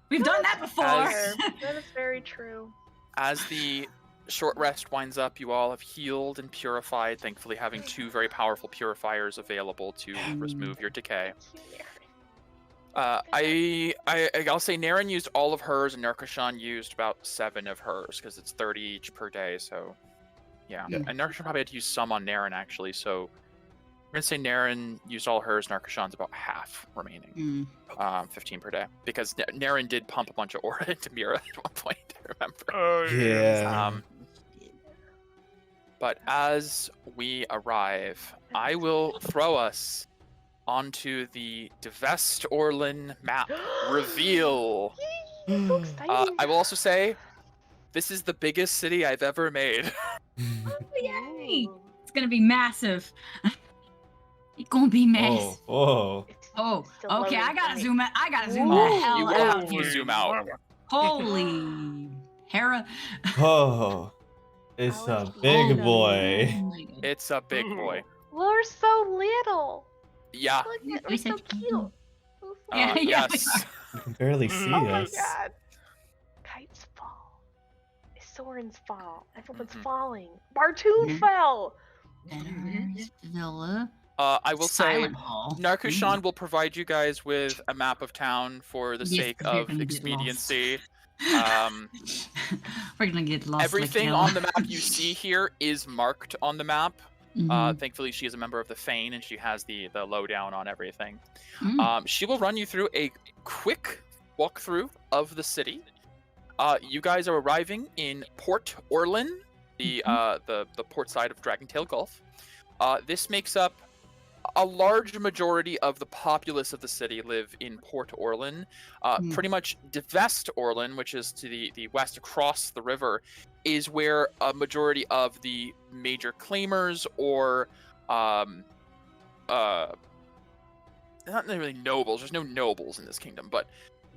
We've done that before. As- that is very true. As the short rest winds up, you all have healed and purified, thankfully having 2 very powerful purifiers available to remove your decay. Thank you, Mary. I'll say Naren used all of hers and Narkashan used about 7 of hers because it's 30 each per day. So, yeah. Yeah. And Narkashan probably had to use some on Naren actually. So, we're gonna say Naren used all hers. Narkashan's about half remaining, 15 per day because Naren did pump a bunch of aura into Mira at one point. I remember. Oh, Yeah. But as we arrive, I will throw us onto the Devest Orlin map reveal. Yay, so exciting. I will also say, this is the biggest city I've ever made. Yay! Ooh. It's gonna be massive. It's gonna be massive. Oh, It's- Oh, it's still okay. loading I for gotta me. zoom in. I gotta zoom Ooh, the hell you will out have to here. zoom out. Holy Hera. oh. It's a Alex, big oh, boy. Oh my God. It's a big boy. We're so little. Yeah. Look at We're we're so such cute. cute. So Yeah, fun. yeah, we Yes. You can barely see Oh my us. god. Kites fall. Soren's fall. Everyone's Mhm. falling. Bartoon Mhm. fell. There's Villa. I will say, Silent Hall. Narkushan will provide you guys with a map of town for the Yes, sake we're of gonna get expediency. We're gonna get lost. Everything like on the map you see here is marked on the map. Mhm. Thankfully, she is a member of the Fane, and she has the lowdown on everything. Mm. She will run you through a quick walkthrough of the city. You guys are arriving in Port Orlin, the port side of Dragontail Gulf. This makes up a large majority of the populace of the city live in Port Orlan. Pretty much Devest Orlan, which is to the west across the river, is where a majority of the major claimers or not really nobles. There's no nobles in this kingdom, but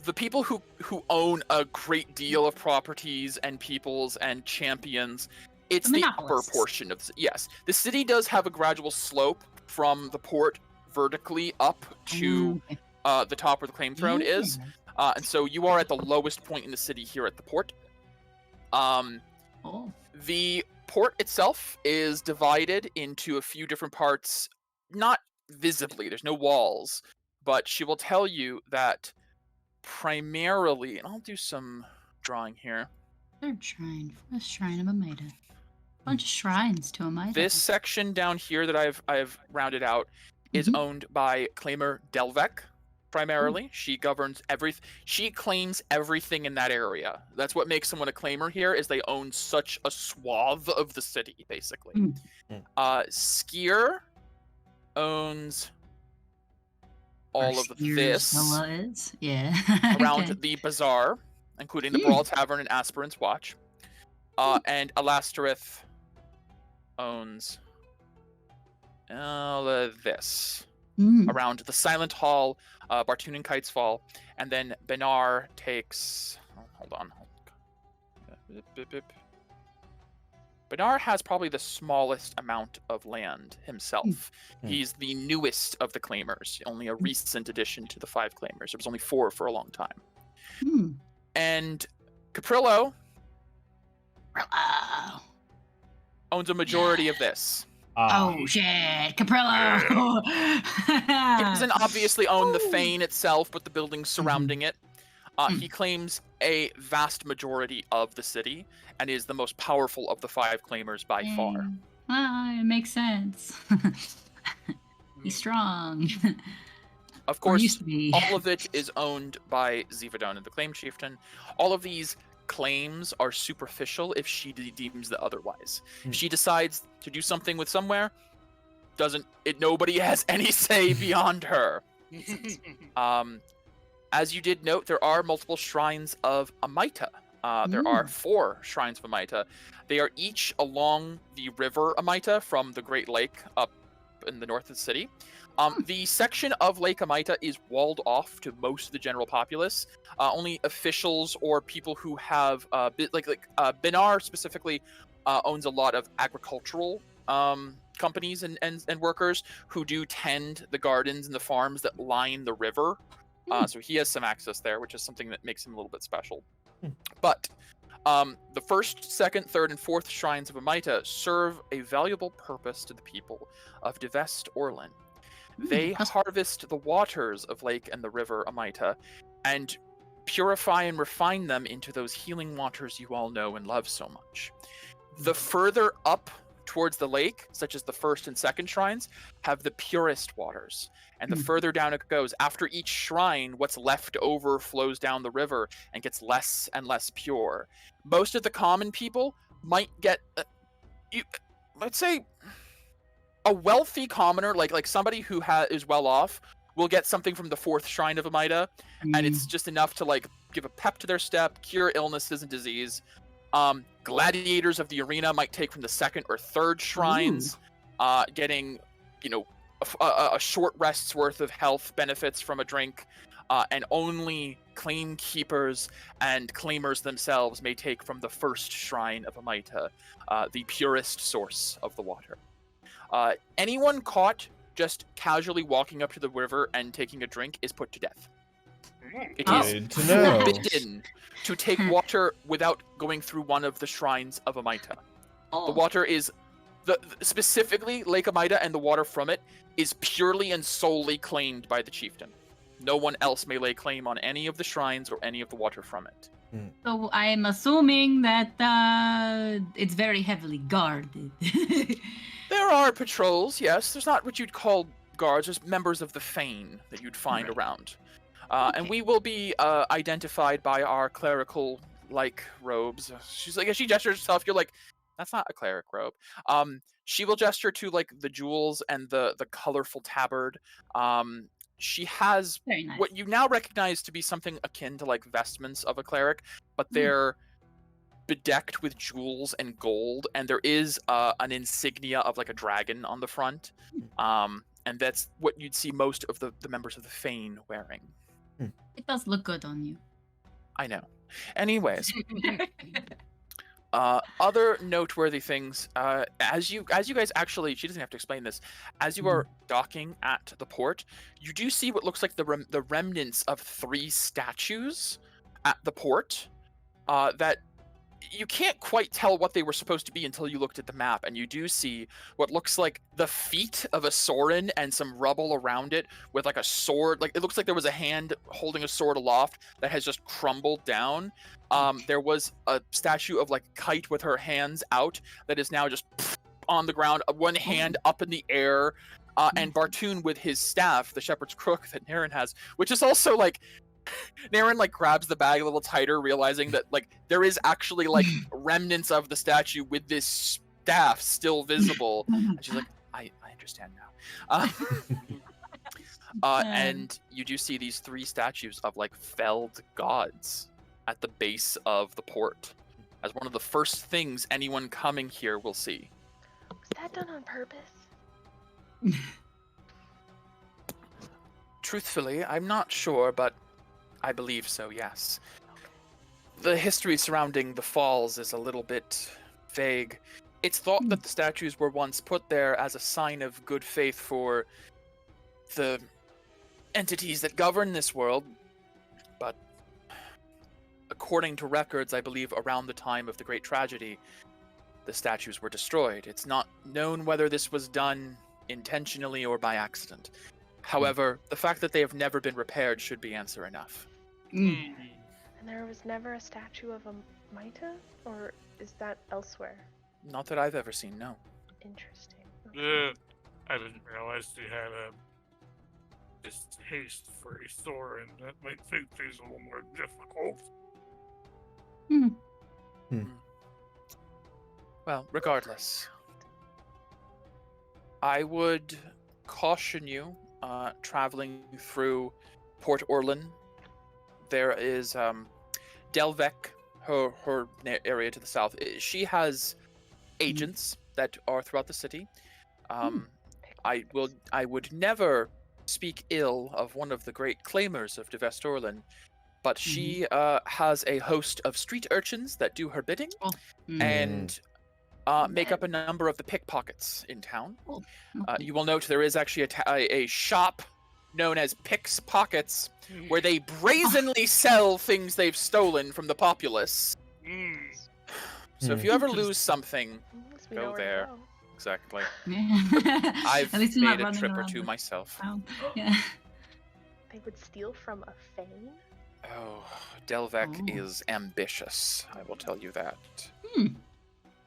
the people who own a great deal of properties and peoples and champions. It's the upper portion of yes. The city does have a gradual slope from the port vertically up to the top where the claim throne is, and so you are at the lowest point in the city here at the port. The port itself is divided into a few different parts, not visibly. There's no walls, but she will tell you that primarily, and I'll do some drawing here. Third shrine, first shrine of Amida. Bunch of shrines to Amida. This section down here that I've rounded out is owned by Claimer Delvec, primarily. She governs everything. She claims everything in that area. That's what makes someone a claimer here, is they own such a swath of the city, basically. Skier owns all of this around the bazaar, including the Brawl Tavern and Aspirant's Watch. And Alastorith owns all of this around the Silent Hall, Bartoon and Kite's Fall, and then Benar takes. Hold on. Benar has probably the smallest amount of land himself. He's the newest of the claimers, only a recent addition to the 5 claimers. There was only 4 for a long time. And Caprillo owns a majority of this. Oh shit, Caprillo! He doesn't obviously own the Fane itself, but the buildings surrounding it. He claims a vast majority of the city and is the most powerful of the 5 claimers by far. It makes sense. He's strong. Of course, all of it is owned by Zivadon, the claim chieftain. All of these claims are superficial if she deems that otherwise. If she decides to do something with somewhere, nobody has any say beyond her. As you did note, there are multiple shrines of Amita. There are 4 shrines of Amita. They are each along the river Amita from the Great Lake up in the north of the city. The section of Lake Amita is walled off to most of the general populace. Only officials or people who have Benar specifically owns a lot of agricultural companies and workers who do tend the gardens and the farms that line the river. So he has some access there, which is something that makes him a little bit special. But the 1st, 2nd, 3rd, and 4th shrines of Amita serve a valuable purpose to the people of Devest Orlan. They harvest the waters of Lake and the river Amita and purify and refine them into those healing waters you all know and love so much. The further up towards the lake, such as the 1st and 2nd shrines, have the purest waters. And the further down it goes, after each shrine, what's left over flows down the river and gets less and less pure. Most of the common people might get, let's say, a wealthy commoner, like somebody who is well off, will get something from the 4th shrine of Amida, and it's just enough to give a pep to their step, cure illnesses and disease. Gladiators of the arena might take from the 2nd or 3rd shrines, getting, a short rest's worth of health benefits from a drink, and only claim keepers and claimers themselves may take from the 1st shrine of Amita, the purest source of the water. Anyone caught just casually walking up to the river and taking a drink is put to death. It is forbidden to take water without going through one of the shrines of Amita. The water is specifically Lake Amida, and the water from it is purely and solely claimed by the chieftain. No one else may lay claim on any of the shrines or any of the water from it. So I'm assuming that it's very heavily guarded. There are patrols, yes. There's not what you'd call guards. There's members of the Fane that you'd find around. And we will be identified by our clerical-like robes. She's like, as she gestures herself, you're like, That's not a cleric robe. She will gesture to like the jewels and the colorful tabard. She has Very nice. what you now recognize to be something akin to like vestments of a cleric, but they're bedecked with jewels and gold, and there is an insignia of like a dragon on the front. And that's what you'd see most of the members of the Fane wearing. It does look good on you. I know. Anyways, other noteworthy things. As you guys actually, she doesn't have to explain this. As you are docking at the port, you do see what looks like the remnants of 3 statues at the port. That you can't quite tell what they were supposed to be until you looked at the map, and you do see what looks like the feet of a Sorin and some rubble around it with like a sword. Like it looks like there was a hand holding a sword aloft that has just crumbled down. There was a statue of like Kite with her hands out that is now just on the ground, one hand up in the air, and Bartoon with his staff, the shepherd's crook that Naren has, which is also like Naren like grabs the bag a little tighter, realizing that like there is actually like remnants of the statue with this staff still visible. And she's like, I understand now. And you do see these 3 statues of like felled gods at the base of the port as one of the first things anyone coming here will see. Was that done on purpose? Truthfully, I'm not sure, but I believe so, yes. The history surrounding the falls is a little bit vague. It's thought that the statues were once put there as a sign of good faith for the entities that govern this world, but according to records, I believe around the time of the Great Tragedy, the statues were destroyed. It's not known whether this was done intentionally or by accident. However, the fact that they have never been repaired should be answer enough. And there was never a statue of a Maita? Or is that elsewhere? Not that I've ever seen, no. Interesting. Yeah, I didn't realize they had a distaste for a Sorin. That might make things a little more difficult. Well, regardless, I would caution you traveling through Port Orlin. There is Delvec, her area to the south. She has agents that are throughout the city. I would never speak ill of one of the great claimers of Devest Orlin, but she has a host of street urchins that do her bidding and make up a number of the pickpockets in town. You will note there is actually a shop known as Pick's Pockets, where they brazenly sell things they've stolen from the populace. So if you ever lose something, go there. Exactly. I've At least you're not made a running trip or around two with- myself. Yeah. They would steal from a Fane? Oh, Delvec Oh. is ambitious, I will tell you that.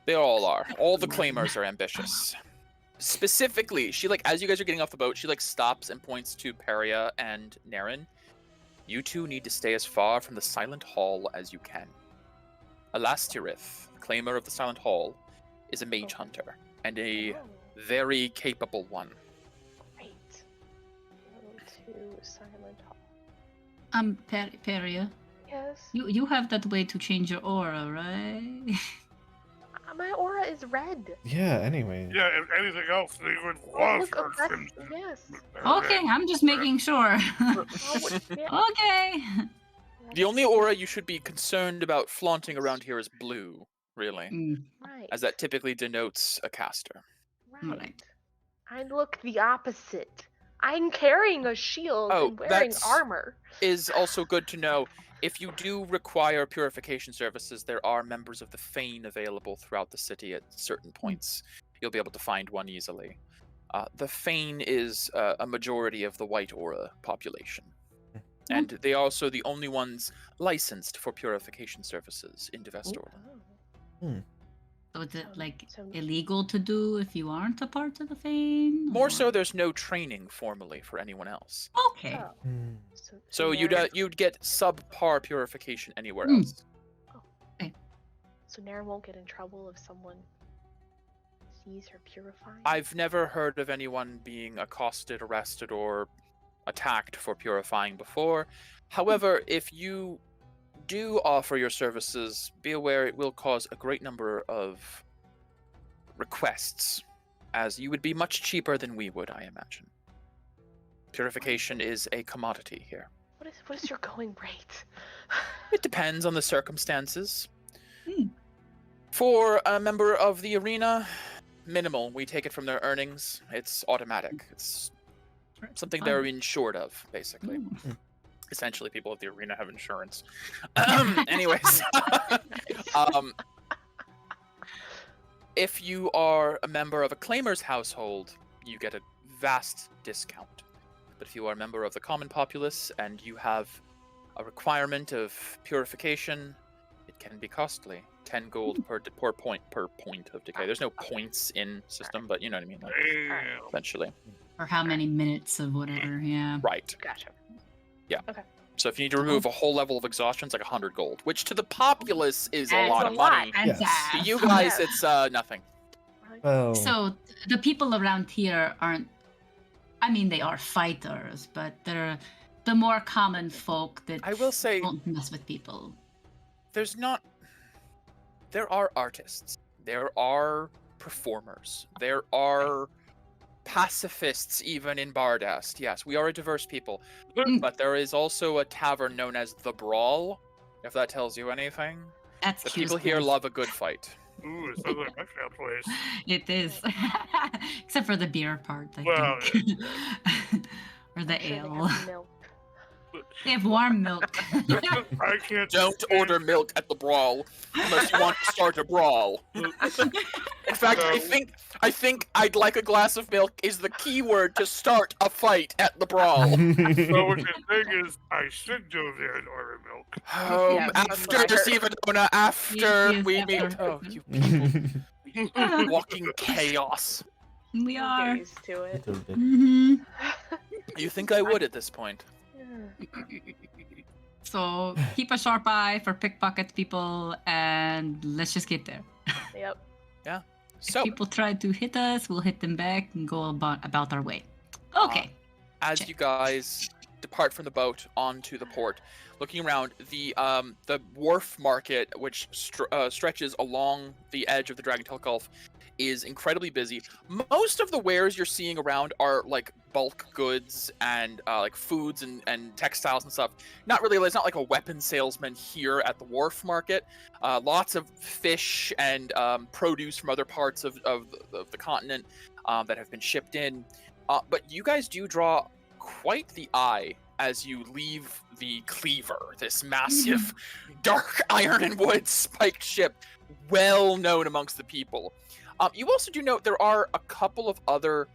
They all are. All the claimers are ambitious. Specifically, she like, as you guys are getting off the boat, she like stops and points to Peria and Naren. You two need to stay as far from the Silent Hall as you can. Alastirith, claimer of the Silent Hall, is a mage hunter, and a very capable one. Great. Go to Silent Hall. Peria, Yes. you have that way to change your aura, right? My aura is red. Yeah, anyway. Yeah, if anything else, they would Oh, love look, her that's, crimson. yes. Okay, I'm just making sure. Oh, yeah. Okay. The only aura you should be concerned about flaunting around here is blue, really, Right. as that typically denotes a caster. Right. I look the opposite. I'm carrying a shield Oh, and wearing that's- armor. Is also good to know. If you do require purification services, there are members of the Fane available throughout the city at certain points. You'll be able to find one easily. The Fane is a majority of the White Aura population. And they are also the only ones licensed for purification services in Devest Orlin. So is it like So- illegal to do if you aren't a part of the Fane? More or- so, there's no training formally for anyone else. Okay. Oh, Hmm. So you'd get subpar purification anywhere Hmm. else. So Naren won't get in trouble if someone sees her purifying? I've never heard of anyone being accosted, arrested, or attacked for purifying before. However, if you do offer your services, be aware it will cause a great number of requests, as you would be much cheaper than we would, I imagine. Purification is a commodity here. What is your going rate? It depends on the circumstances. For a member of the arena, minimal. We take it from their earnings. It's automatic. It's something they're insured of, basically. Essentially, people at the arena have insurance. Anyways, if you are a member of a claimer's household, you get a vast discount. But if you are a member of the common populace and you have a requirement of purification, it can be costly. 10 gold per point of decay. There's no points in system, but you know what I mean. Like, essentially. Or how many minutes of whatever, yeah. Right. Gotcha. Yeah. Okay. So if you need to remove a whole level of exhaustion, it's like 100 gold, which to the populace is a It's lot a of lot. money. And Yes. To you guys, it's nothing. Oh. So the people around here aren't, I mean, they are fighters, but they're the more common folk that I will say, don't mess with people. there are artists, there are performers, there are pacifists even in Bardast. Yes, we are a diverse people. But there is also a tavern known as The Brawl, if that tells you anything. That's The people here love a good fight. Ooh, it sounds like my kind of place. It is. Except for the beer part, I Well, think. Or the I'm sure ale. They have milk. They have warm milk. I can't. Don't order milk at The Brawl unless you want to start a brawl. In fact, I think I'd like a glass of milk is the key word to start a fight at The Brawl. So what you're saying is I should go there and order milk. Yeah, After that's Sivanona, after Yes, we after. meet. Oh, you people. Walking chaos. We I'll are. get used to it. hmm You think I would at this point? So keep a sharp eye for pickpocket people, and let's just get there. Yep. So, People try to hit us, we'll hit them back and go about our way. Okay. as check. you guys depart from the boat onto the port, looking around, the wharf market, which stretches along the edge of the Dragontail Gulf, is incredibly busy. Most of the wares you're seeing around are like bulk goods and like foods and textiles and stuff. Not really. It's not like a weapon salesman here at the wharf market. Lots of fish and produce from other parts of the continent that have been shipped in. But you guys do draw quite the eye as you leave the Cleaver, this massive dark iron and wood spiked ship, well known amongst the people. You also do note there are a couple of other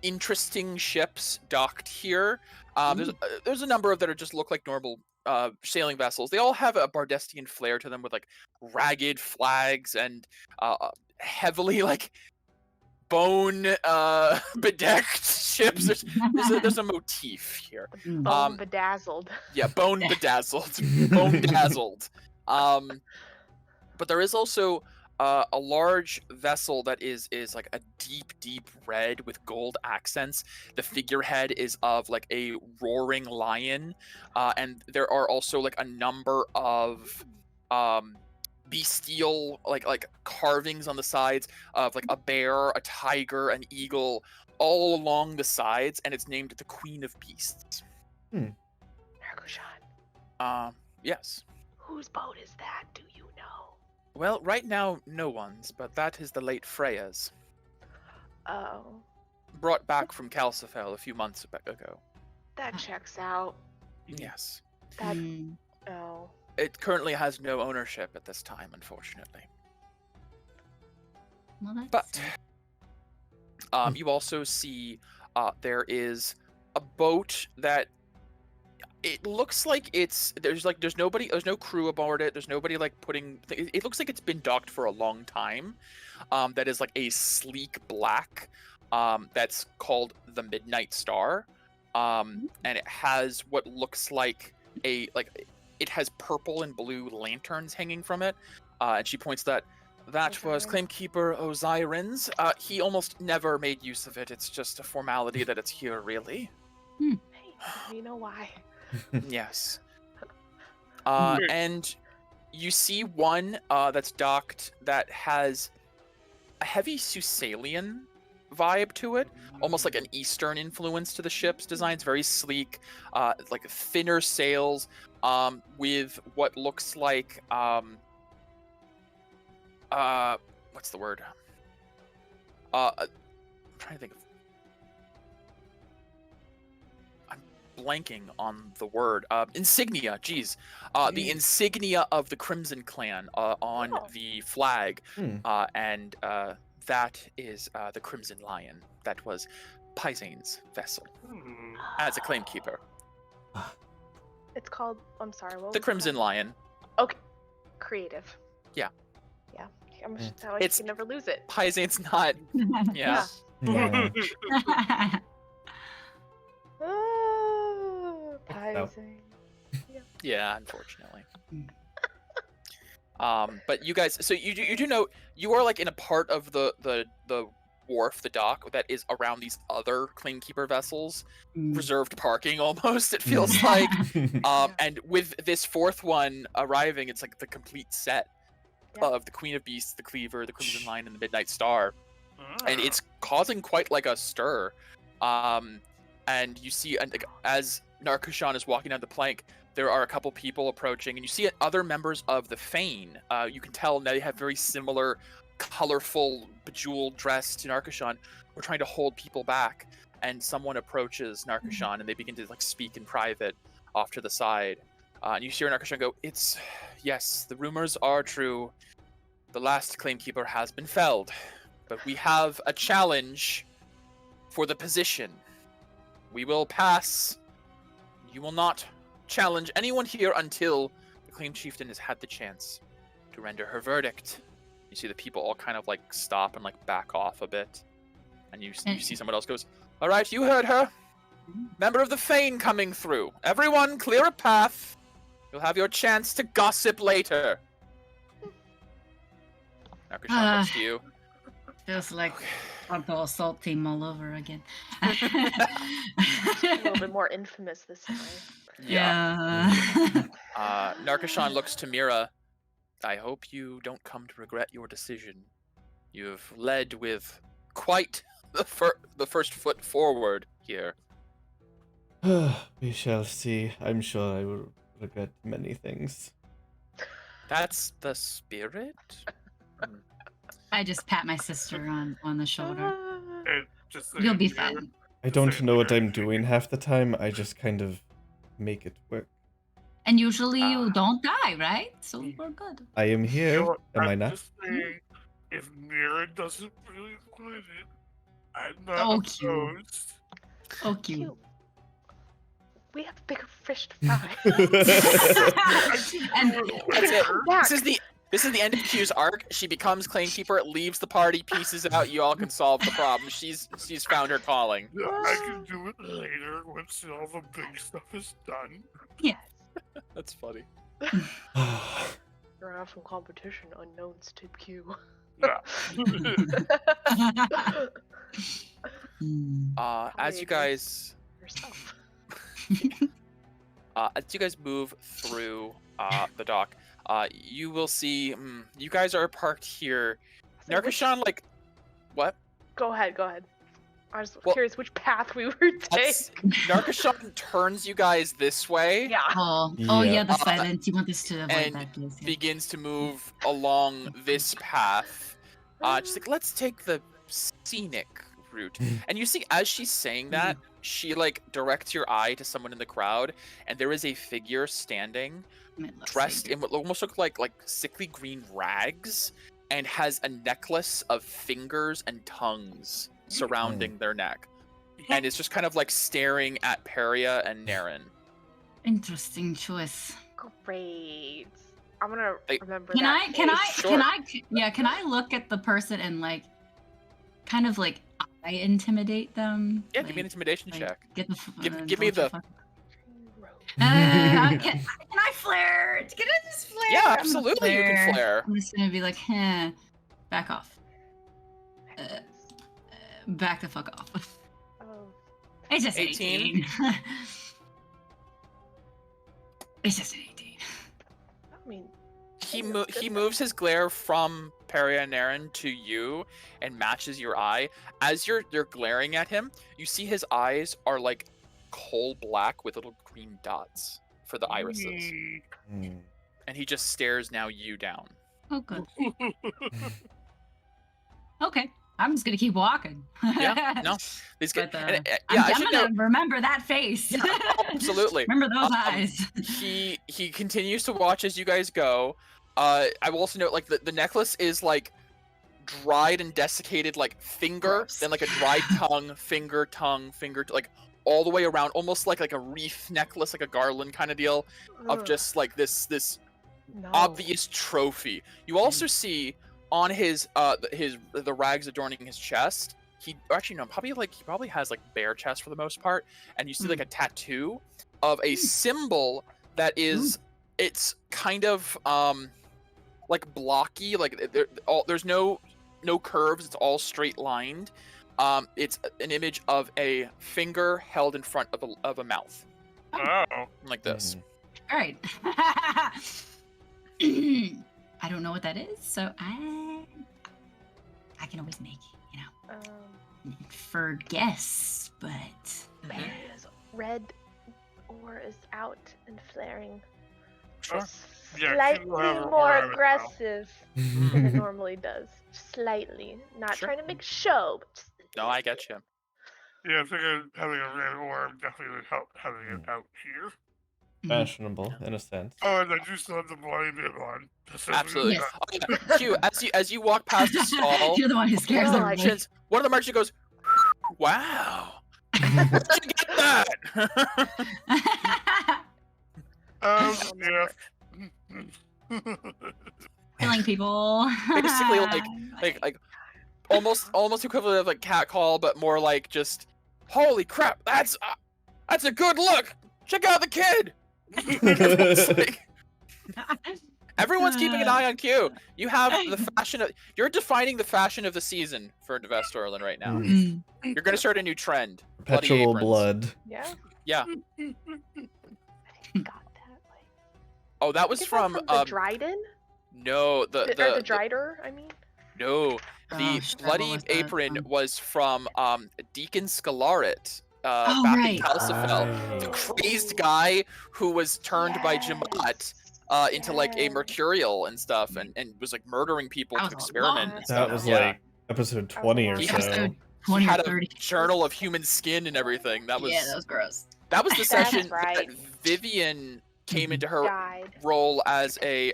interesting ships docked here. There's a number of that are just look like normal sailing vessels. They all have a Bardestian flair to them with like ragged flags and heavily like bone bedecked ships. There's a motif here. Bone bedazzled. Yeah, bone bedazzled, bone dazzled. But there is also a large vessel that is like a deep red with gold accents. The figurehead is of like a roaring lion, and there are also like a number of bestial like carvings on the sides of like a bear, a tiger, an eagle, all along the sides, and it's named the Queen of Beasts. Nargoshan. Yes. Whose boat is that? Do you know? Well, right now, no one's, but that is the late Freya's. Oh, Brought back from Calcifel a few months ago. that checks out. Yes. That. Hmm. Oh. It currently has no ownership at this time, unfortunately. Well, that's But sad. you also see there is a boat that it looks like there's no crew aboard it. There's nobody like putting. It looks like it's been docked for a long time. That is like a sleek black. That's called the Midnight Star, and it has what looks like it has purple and blue lanterns hanging from it. And she points that That was Osiren. Claimkeeper Osiren's. He almost never made use of it. It's just a formality that it's here, really. Hey, you know why? Yes. Hmm. And you see one that's docked that has a heavy Susalian vibe to it, almost like an Eastern influence to the ship's designs. Very sleek, like thinner sails, with what looks like what's the word? I'm trying to think of. I'm blanking on the word. Insignia. Geez, the insignia of the Crimson Clan on Oh. the flag, Hmm. and that is the Crimson Lion. That was Paisane's vessel Hmm. as a claimkeeper. It's called. I'm sorry. What was The it Crimson called? Lion. Okay. Creative. Yeah. Yeah. I'm Mm. how I It's- can never lose it. Paisane's not. Yeah. Yeah. Oh, It's out. Paisan. Yeah, unfortunately. Mm. But you guys, so you do know you are like in a part of the wharf, the dock that is around these other claimkeeper vessels, reserved parking almost. It feels like. And with this fourth one arriving, it's like the complete set Yeah. of the Queen of Beasts, the Cleaver, the Crimson Lion, and the Midnight Star, and Ah. it's causing quite like a stir. And you see, and like, as Narkushan is walking down the plank, there are a couple people approaching, and you see other members of the Fane. You can tell they have very similar, colorful, bejeweled dress to Narkushan. We're trying to hold people back, and someone approaches Narkushan, and they begin to like speak in private off to the side. And you hear Narkushan go, yes, the rumors are true. The last claimkeeper has been felled, but we have a challenge for the position. We will pass. You will not challenge anyone here until the claim chieftain has had the chance to render her verdict. You see the people all kind of like stop and like back off a bit. And you see someone else goes, all right, you heard her. Member of the Fane coming through. Everyone clear a path. You'll have your chance to gossip later. Narkushan looks to you. Feels like frontal assault team all over again. A little bit more infamous this time. Yeah. Narkushan looks to Mira. I hope you don't come to regret your decision. You've led with quite the first foot forward here. We shall see. I'm sure I will regret many things. That's the spirit? I just pat my sister on the shoulder. And just so You'll you be know, fine. I don't know what I'm doing half the time. I just kind of make it work. And usually Ah. you don't die, right? So we're good. I am you here. know what, Am I I'm not? just saying, if Mira doesn't really want it, I'm not Oh, cute. opposed. Oh, cute. Cute. We have bigger fish to fry. And That's it. Come back. This is the end of Q's arc. She becomes claimkeeper, leaves the party, pieces out. You all can solve the problem. She's found her calling. Yeah, I can do it later once all the big stuff is done. yes. That's funny. You're out from competition unknowns to Q. Yeah. Hmm. As you guys Yourself. as you guys move through the dock, you will see you guys are parked here. So which- Narkushan, like, what? Go ahead. I was Well, curious which path we were That's- taking. Narkushan turns you guys this way. Yeah. Oh Yeah. yeah, the Uh, silence. You want us to avoid and that place. Yeah. Begins to move along this path. Just like, let's take the scenic route. And you see, as she's saying that, she like directs your eye to someone in the crowd, and there is a figure standing, dressed in what almost look like sickly green rags, and has a necklace of fingers and tongues surrounding their neck, and it's just kind of like staring at Peria and Naren. Interesting choice. Great. I'm gonna Hey, remember Can that. I? Can I? face. Sure. Can I? Yeah. Can I look at the person and like, kind of like, I intimidate them? Yeah, give me an intimidation like, check. Get the. Give me the- Can I flirt? Can I just flare? Yeah, I'm gonna absolutely, you can flare. I'm just gonna be like, Back off. Back the fuck off. Oh, It's just 18. 18. It's just an 18. I mean, He moves his glare from Peria and Naren to you and matches your eye. As you're glaring at him, you see his eyes are like coal black with little green dots for the irises. And he just stares now you down. Oh, good. Okay. I'm just gonna keep walking. Yeah, no. These But, guys, I'm gonna remember that face. Yeah, absolutely. Remember those eyes. He continues to watch as you guys go. I will also note, like, the necklace is like dried and desiccated, like finger, Gross. then like a dried tongue, finger, like all the way around, almost like a wreath necklace, like a garland kind of deal, of ugh, just like this no. obvious trophy. You also see on his the rags adorning his chest. He probably has like bare chest for the most part, and you see like a tattoo of a symbol that is it's kind of like blocky, like there's no curves, it's all straight lined. It's an image of a finger held in front of a mouth, Oh. like this. All right. I don't know what that is, so I can always make it, for guess, but His red ore is out and flaring. Sure. Yeah, Slightly people have more aura now. aggressive than it normally does. Slightly. Not Sure. trying to make show, but just No, I get you. Yeah, I think having a red orb definitely would help having it out here. Fashionable, in a sense. Oh, and I do still have the bloody bib on. Absolutely. Yes. Oh, yeah. Q, as you walk past the stall, You're the one who scares Oh, everybody. merchants, one of the merchants goes, "Wow, where'd you get that?" Yeah. Killing people. Basically, like almost equivalent of like cat call, but more like just, "Holy crap, that's a good look. Check out the kid." It's like, everyone's keeping an eye on Q. You have the fashion of, you're defining the fashion of the season for Vestorlin right now. You're gonna start a new trend. Bloody Perpetual aprons. blood. yeah. Yeah. I think got that. Like, Oh, that was is that from the Dryden? no, Or the Drider, I mean. no, the Oh, shit, what bloody was that apron from? was from Deacon Scalaret. Oh, Back right. in Calcifel, the Right. crazed guy who was turned by Jamat into like a Yes. mercurial and stuff, and was like murdering people That to was a experiment long and time. stuff. That was Yeah. like episode 20 or He so. has Episode He 20 or had a 30. journal of human skin and everything. That was Yeah, that was gross. the That's session right. that Vivian came Mhm. into her Died. role as a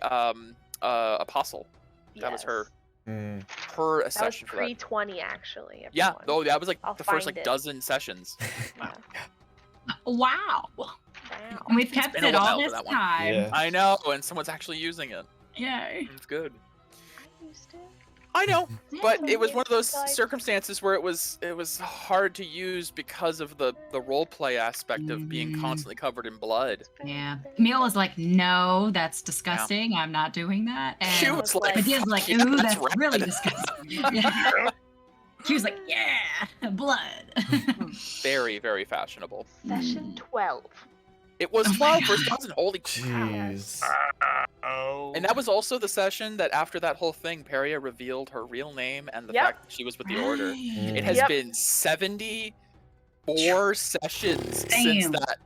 apostle. That was her Mm. her That was session for that. pre-20, actually. Yeah, everyone. oh, that was like I'll the first find like it. dozen sessions. Yeah. Wow. Wow. And we've kept been a it all while for this that one. time. Yeah. I know, and someone's actually using it. Yay. It's good. I used it. I know, but Yeah. it was one of those Like- circumstances where it was hard to use because of the role play aspect of being Mhm. constantly covered in blood. Yeah. Camille was like, no, that's disgusting. I'm not doing that. She And was like, Medea's "Fuck like, yeah, ooh, that's that's really rad." disgusting. Yeah. She was like, yeah, blood. Very, very fashionable. Session 12. It was Oh my 12 versus God. 1,000. Holy crap. Jeez. Oh. And that was also the session that after that whole thing, Peria revealed her real name and the Yep. fact that she was with the Order. It has Yep. been 74 sessions since Damn. that.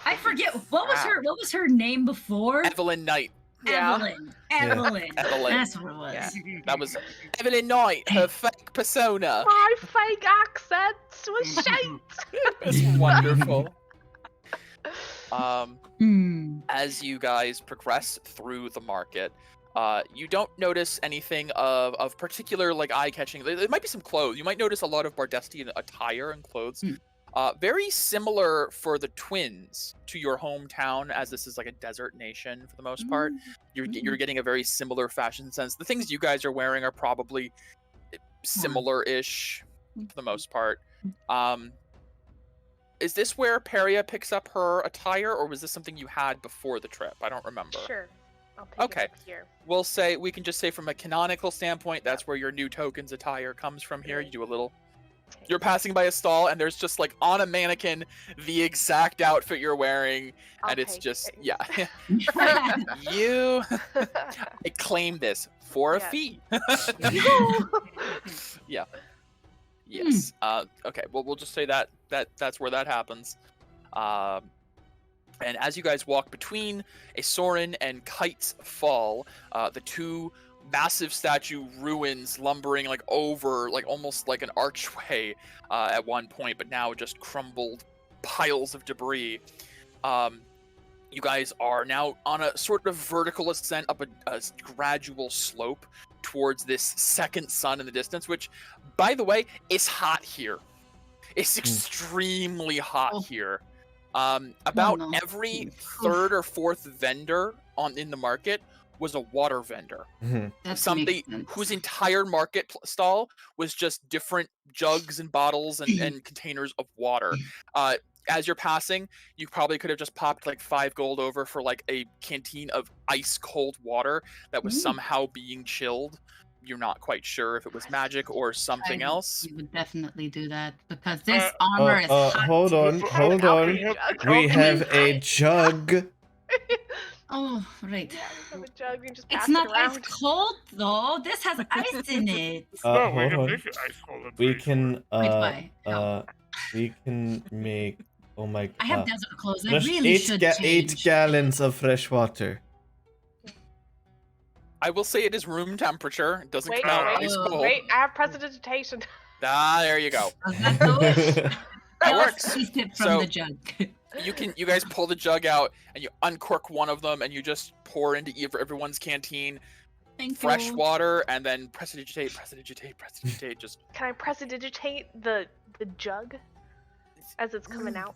I forget what was Crap. her name before? Evelyn Knight. Yeah. Evelyn. Evelyn. Evelyn. That's what it was. Yeah. That was Evelyn Knight, her fake persona. My fake accents was shite. It's wonderful. Hmm. As you guys progress through the market, you don't notice anything of particular like eye-catching. There might be some clothes. You might notice a lot of Bardestian attire and clothes. Very similar for the twins to your hometown, as this is like a desert nation for the most part. You're getting a very similar fashion sense. The things you guys are wearing are probably similar-ish for the most part. Is this where Peria picks up her attire, or was this something you had before the trip? I don't remember. Sure. I'll take Okay. it from here. We'll say, we can just say from a canonical standpoint, that's where your new tokens attire comes from here. You do a little... You're passing by a stall, and there's just, like, on a mannequin, the exact outfit you're wearing, I'll and it's take just... it. Yeah. You... I claim this for a Yeah. fee. Yeah. Hmm. Yes. Okay. Well, we'll just say that's where that happens. And as you guys walk between a Soren and Kite's Fall, the two massive statue ruins lumbering like over, like almost like an archway at one point, but now just crumbled piles of debris. You guys are now on a sort of vertical ascent up a gradual slope towards this second sun in the distance, which, by the way, is hot here. It's extremely hot here. About no. every third or fourth vendor in the market was a water vendor. That Somebody makes sense. whose entire market stall was just different jugs and bottles and containers of water. As you're passing, you probably could have just popped like 5 gold over for like a canteen of ice cold water that was somehow being chilled. You're not quite sure if it was magic or something else. You would definitely do that because this armor is hot. Hold on, hold on. We have a jug. Oh, right. Yeah, we have a jug. We just pass It's it not ice around. cold though. This has ice in it. No, we Hold can on. make it ice cold. I'm We pretty sure. can, Wait, why? How? we can make. Oh my god. I have desert clothes. I There's really should change. 8 gallons of fresh water. I will say it is room temperature. It doesn't Wait, come out wait, ice cold. Wait, I have prestidigitation. Ah, there you go. Does that do it? That I works. also taste it from So- the jug. You guys pull the jug out and you uncork one of them and you just pour into everyone's canteen Thank fresh you. water and then prestidigitate. Just Can I prestidigitate the jug as it's coming out?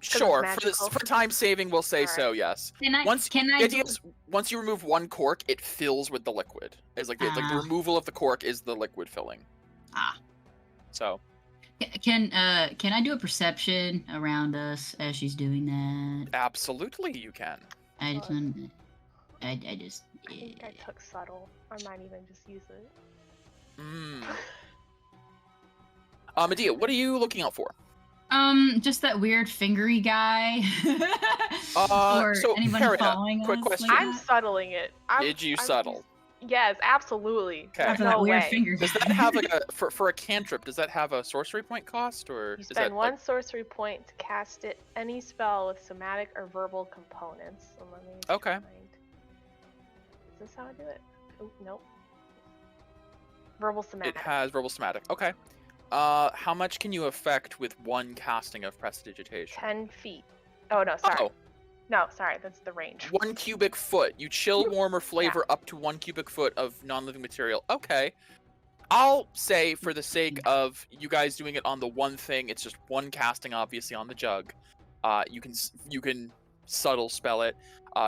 sure. magical. For time saving, we'll say Alright. so. Yes. Can I? Once Can the I? idea is once you remove one cork, it fills with the liquid. It's like the Ah. removal of the cork is the liquid filling. Ah. So Can I do a perception around us as she's doing that? absolutely, you can. I just want. I just. I think I took subtle. I might even just use it. Mm. Medea, what are you looking out for? Just that weird fingery guy. Or so, anybody Harriet, following quick us question. like I'm that? subtling it. Did you subtle? Yes, absolutely. Okay. After No that weird way. finger Does guy. that have like a for a cantrip? Does that have a sorcery point cost, or You is that spend one like, sorcery point to cast it any spell with somatic or verbal components. So let me just Okay. find- Is this how I do it? Oh, nope. Verbal somatic. it has verbal somatic? Okay. How much can you affect with one casting of prestidigitation? 10 feet. Oh, no, sorry. Oh, No, sorry, that's the range. 1 cubic foot. You chill, warm, or flavor up to 1 cubic foot of non-living material. Okay. I'll say, for the sake of you guys doing it on the one thing, it's just one casting, obviously, on the jug. You can subtle spell it.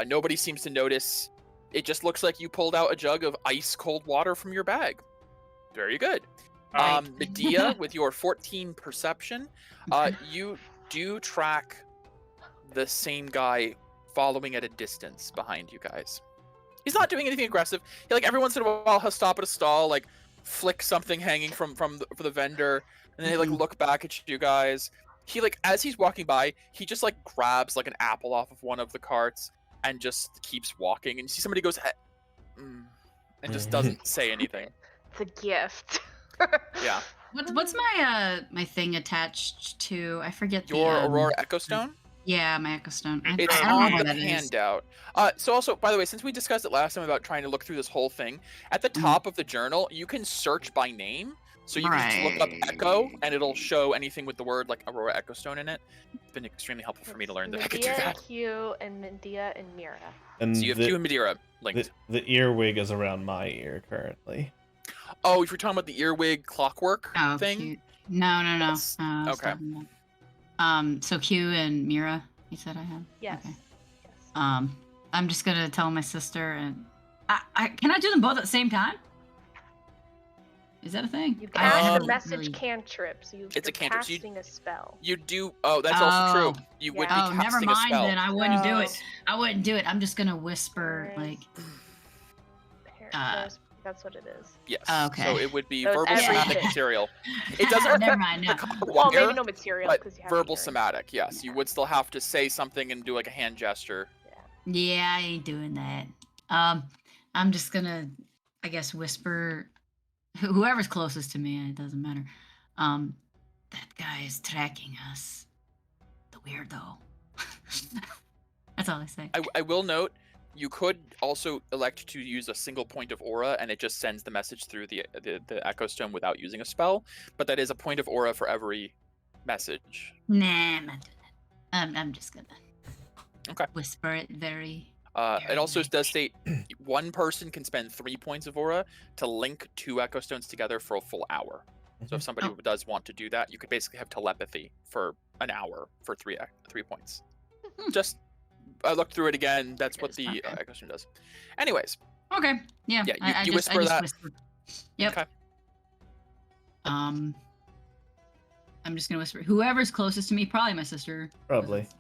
Nobody seems to notice. It just looks like you pulled out a jug of ice cold water from your bag. Very good. Medea, with your 14 perception, you do track the same guy following at a distance behind you guys. He's not doing anything aggressive. He, like, every once in a while he'll stop at a stall, like flick something hanging from the vendor, and then he like look back at you guys. He, like, as he's walking by, he just like grabs like an apple off of one of the carts and just keeps walking. And you see somebody goes, and just doesn't say anything. It's a gift. Yeah. What's my my thing attached to? I forget the Your Aurora Echo Stone? Yeah, my Echo Stone. It's I don't know on what the that is. handout. So also, by the way, since we discussed it last time about trying to look through this whole thing, at the top of the journal, you can search by name. So you can just look up Echo, and it'll show anything with the word like Aurora Echo Stone in it. It's been extremely helpful for me to learn that I could do Medea, that. Q, and Medea and Mira. And So you have Q and Madeira linked. the earwig is around my ear currently. Oh, if you're talking about the earwig clockwork Oh, thing, cute. No. That's- I was okay. talking about- So Q and Mira, you said I had. Yes. Okay. Yes. I'm just gonna tell my sister, and I can I do them both at the same time? Is that a thing? You I cast haven't a message really- cantrip, so It's a you're cantrip, so casting a spell. You do. Oh, that's also true. You would be Yeah. Oh, casting never a mind spell. then. I wouldn't do it. Yes. I wouldn't do it. I'm just gonna whisper Whereas- like. Uh, That's what it is. Yes. Okay. So it would be So it's verbal somatic everything. material. It doesn't Never require mind. No. the copper Well, wire, maybe no material but because you have verbal hearing. somatic. Yes, you would still have to say something and do like a hand gesture. Yeah, I ain't doing that. I'm just gonna, I guess, whisper. Whoever's closest to me, it doesn't matter. That guy is tracking us. The weirdo. That's all I say. I will note, you could also elect to use a single point of aura, and it just sends the message through the Echo Stone without using a spell. But that is a point of aura for every message. Nah, I'm not doing that. I'm just gonna. Okay. Whisper it very. It also does state one person can spend 3 points of aura to link 2 Echo Stones together for a full hour. So if somebody Oh. does want to do that, you could basically have telepathy for an hour for 3 points. Just I looked through it again. That's what the Okay. Echo Stone does. Anyways, Okay. Yeah. Yeah, I you just whisper that. whispered. Yep. Okay. I'm just gonna whisper. Whoever's closest to me, probably my sister. 'cause Probably. It's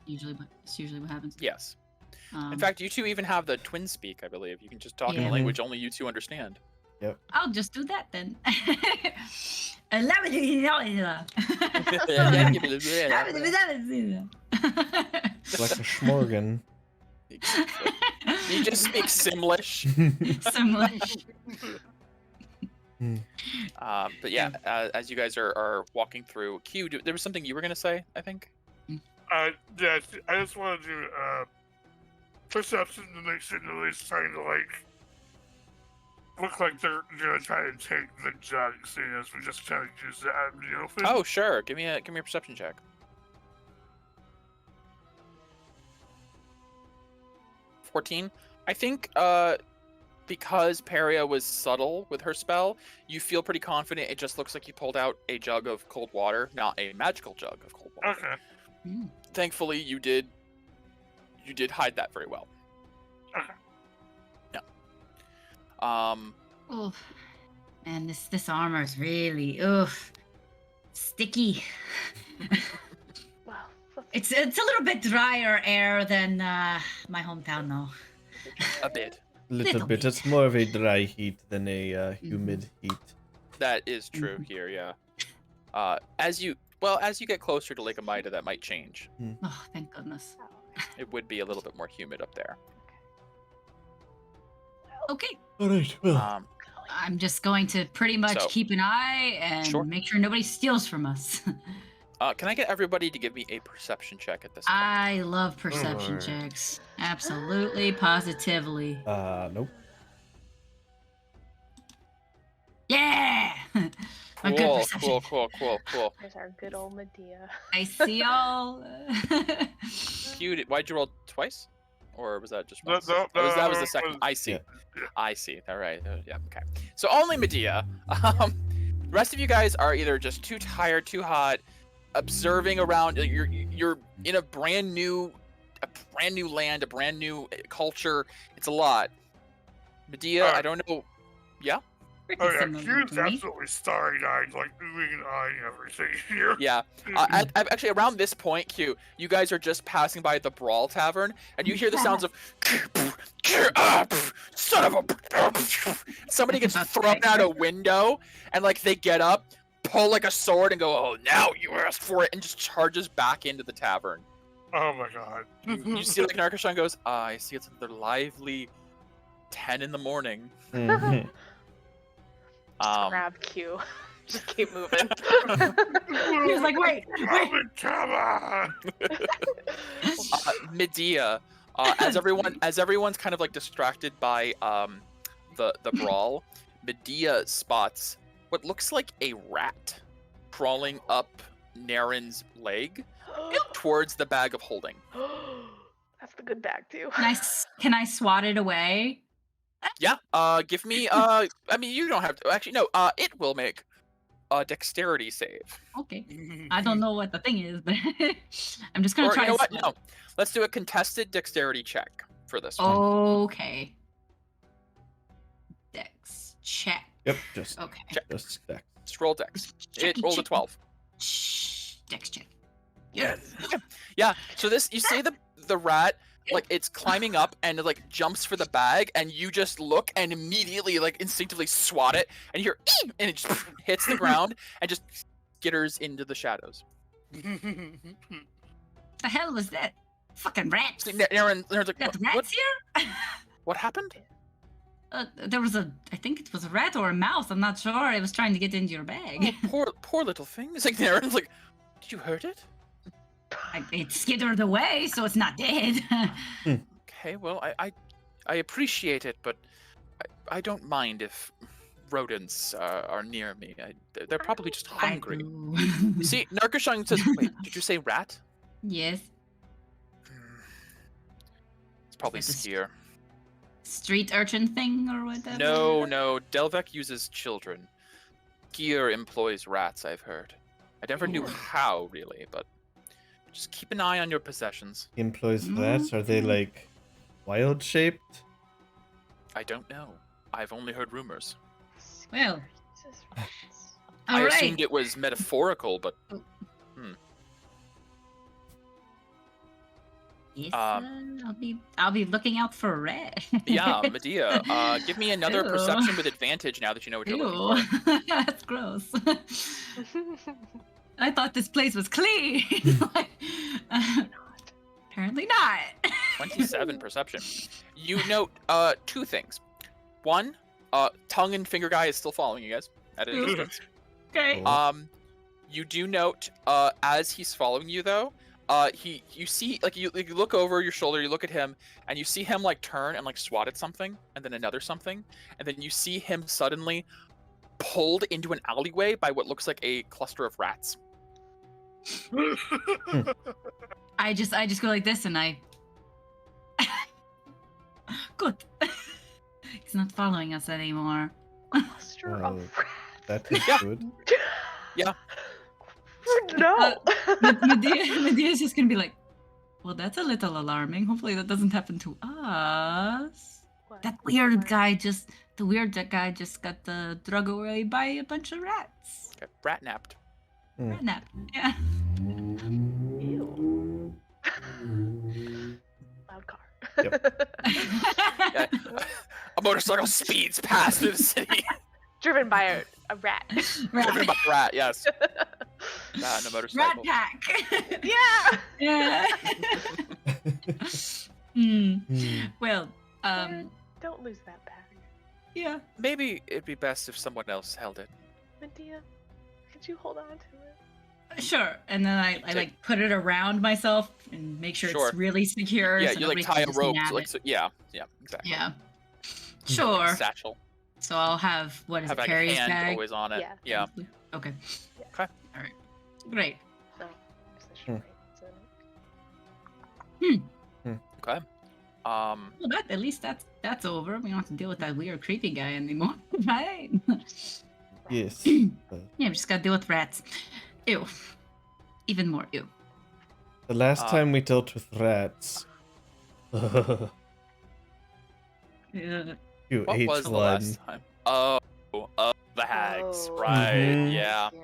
usually what happens. Yes. Um, In fact, you two even have the twin speak, I believe. You can just talk in Yeah. a language only you two understand. I'll just do that then. Like a schmorgan. You just speak Simlish. Simlish. But yeah, as you guys are walking through, Q, there was something you were going to say, I think? Yeah, I just want to do perception to make sure nobody's trying to look like they're gonna try to take the jug, seeing as we're just trying to use the out in the open. Oh, sure. Give me a perception check. 14. I think because Peria was subtle with her spell, you feel pretty confident. It just looks like you pulled out a jug of cold water, not a magical jug of cold water. Okay. Thankfully, you did hide that very well. Okay. Yeah. Oof. Man, this armor is really sticky. Well, It's a little bit drier air than my hometown though. A bit. Little bit. It's more of a dry heat than a humid heat. That is true here, yeah. As you get closer to Lake Amida, that might change. Oh, thank goodness. It would be a little bit more humid up there. Okay. All right. Well, I'm just going to pretty much So- keep an eye and Sure. make sure nobody steals from us. Can I get everybody to give me a perception check at this point? I love perception Alright. checks. Absolutely, positively. nope. Yeah! A good Cool, perception. cool. there's our good old Medea. I see y'all. Cute. Why'd you roll twice? Or was that just No, once? no, Oh, that was no, the second. was- I see. Yeah. I see. All right. Yeah. Okay. So only Medea. The rest of you guys are either just too tired, too hot, observing around. You're in a brand new land, a brand new culture. It's a lot. Medea, I don't know. Oh yeah, Similar Q's to me. absolutely starry-eyed, like oohing and eyeing everything here. Yeah. Actually, around this point, Q, you guys are just passing by the Brawl Tavern, and you hear the sounds of son of a. Somebody gets That's thrown right. out a window, and like they get up, pull like a sword, and go, "Oh, now you asked for it," and just charges back into the tavern. Oh my god. You see, like Narkashan goes, "I see it's another lively 10 in the morning." Mhm. Grab Q. Just keep moving. He was like, wait. Come on! Medea, as everyone's kind of like distracted by the brawl, Medea spots what looks like a rat crawling up Naren's leg towards the bag of holding. That's the good bag too. Can I swat it away? Yeah. Give me. I mean, you don't have to. Actually, no. It will make a dexterity save. Okay. I don't know what the thing is, but I'm just gonna Or try you know to what? swat No. Let's do a contested dexterity check for this one. Okay. Dex check. Yep, just Okay. just Dex. Just roll Dex. It rolled a 12. Shh. Dex check. Yes. Yeah. So you see the rat, like it's climbing up and it like jumps for the bag, and you just look and immediately like instinctively swat it, and you hear "Eep!" and it just hits the ground and just skitters into the shadows. The hell was that? Fucking rats. So Aaron's like, Got what, rats here? what happened? There was I think it was a rat or a mouse. I'm not sure. It was trying to get into your bag. Oh, poor little thing. It's like Aaron's like, did you hurt it? It skittered away, so it's not dead. Okay, well, I appreciate it, but I don't mind if rodents are near me. They're probably just hungry. do. See, Narkashang says, wait, did you say rat? Yes. It's probably Like a skier. Street urchin thing or whatever? No, Delvec uses children. Skier employs rats, I've heard. I never knew Ooh. how, really, but just keep an eye on your possessions. He employs rats. Are they like wild shaped? I don't know. I've only heard rumors. Well. Jesus Christ. I All right. assumed it was metaphorical, but Yes, Um, I'll be looking out for a rat. yeah, Medea, give me another Ew. perception with advantage now that you know what you're looking for. Ew, that's gross. I thought this place was clean. Apparently not. 27 perception. You note two things. One, tongue and finger guy is still following you guys at a Ooh. distance. Okay. You do note as he's following you though, you see like you look over your shoulder, you look at him, and you see him like turn and like swat at something, and then another something, and then you see him suddenly pulled into an alleyway by what looks like a cluster of rats. I just go like this and I good. He's not following us anymore. Cluster Well, of rats. That is Yeah. good. No. Medea's just gonna be like, well, that's a little alarming. Hopefully that doesn't happen to us. What? The weird guy just got drug away by a bunch of rats. Okay, rat napped. Rat nap. Yeah. Ew. Loud car. Yeah. A motorcycle speeds past through the city. Driven by a rat. Driven by a rat, yes. Rat and a motorcycle. Rat pack. Yeah. Yeah. Hmm. Hmm. Well, Don't lose that bag. yeah. Maybe it'd be best if someone else held it. Medea, could you hold on to it? Sure. And then I Okay. like put it around myself and make sure Sure. it's really secure. Yeah, so you like nobody tie can a just rope. nab Like it. so, yeah, exactly. Yeah. Like Sure. a satchel. So I'll have what is Have it? like a Carrie's hand bag. always on it. Yeah. Yeah. Okay. Okay. All right. Great. No. Position right, isn't Okay. Well, at least that's over. We don't have to deal with that weird creepy guy anymore, right? Yes. Yeah, we just gotta deal with rats. Ew. Even more ew. The last time we dealt with rats, Yeah. you What ate was the one. last time? Oh, the hags. Oh. Right. Mhm. Yeah. Yeah.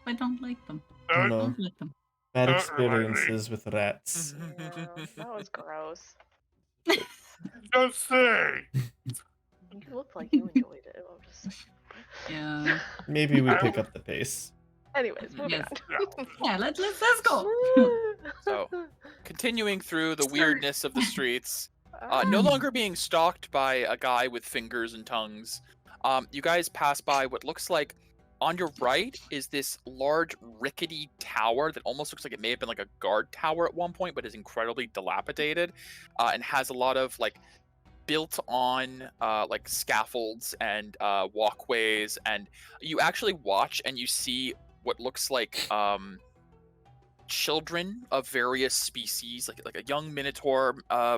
I don't like them. Oh, I no. don't like them. Bad That reminded me. experiences with rats. Yeah, that was gross. Don't say. You looked like you enjoyed it. I'm just Yeah. Maybe we pick up the pace. Anyways, moving Yes. on. Yeah. Let's go. So, Continuing through the weirdness of the streets, Ah, no longer being stalked by a guy with fingers and tongues, you guys pass by what looks like on your right is this large rickety tower that almost looks like it may have been like a guard tower at one point, but is incredibly dilapidated, and has a lot of like built on like scaffolds and walkways, and you actually watch and you see what looks like children of various species, like a young minotaur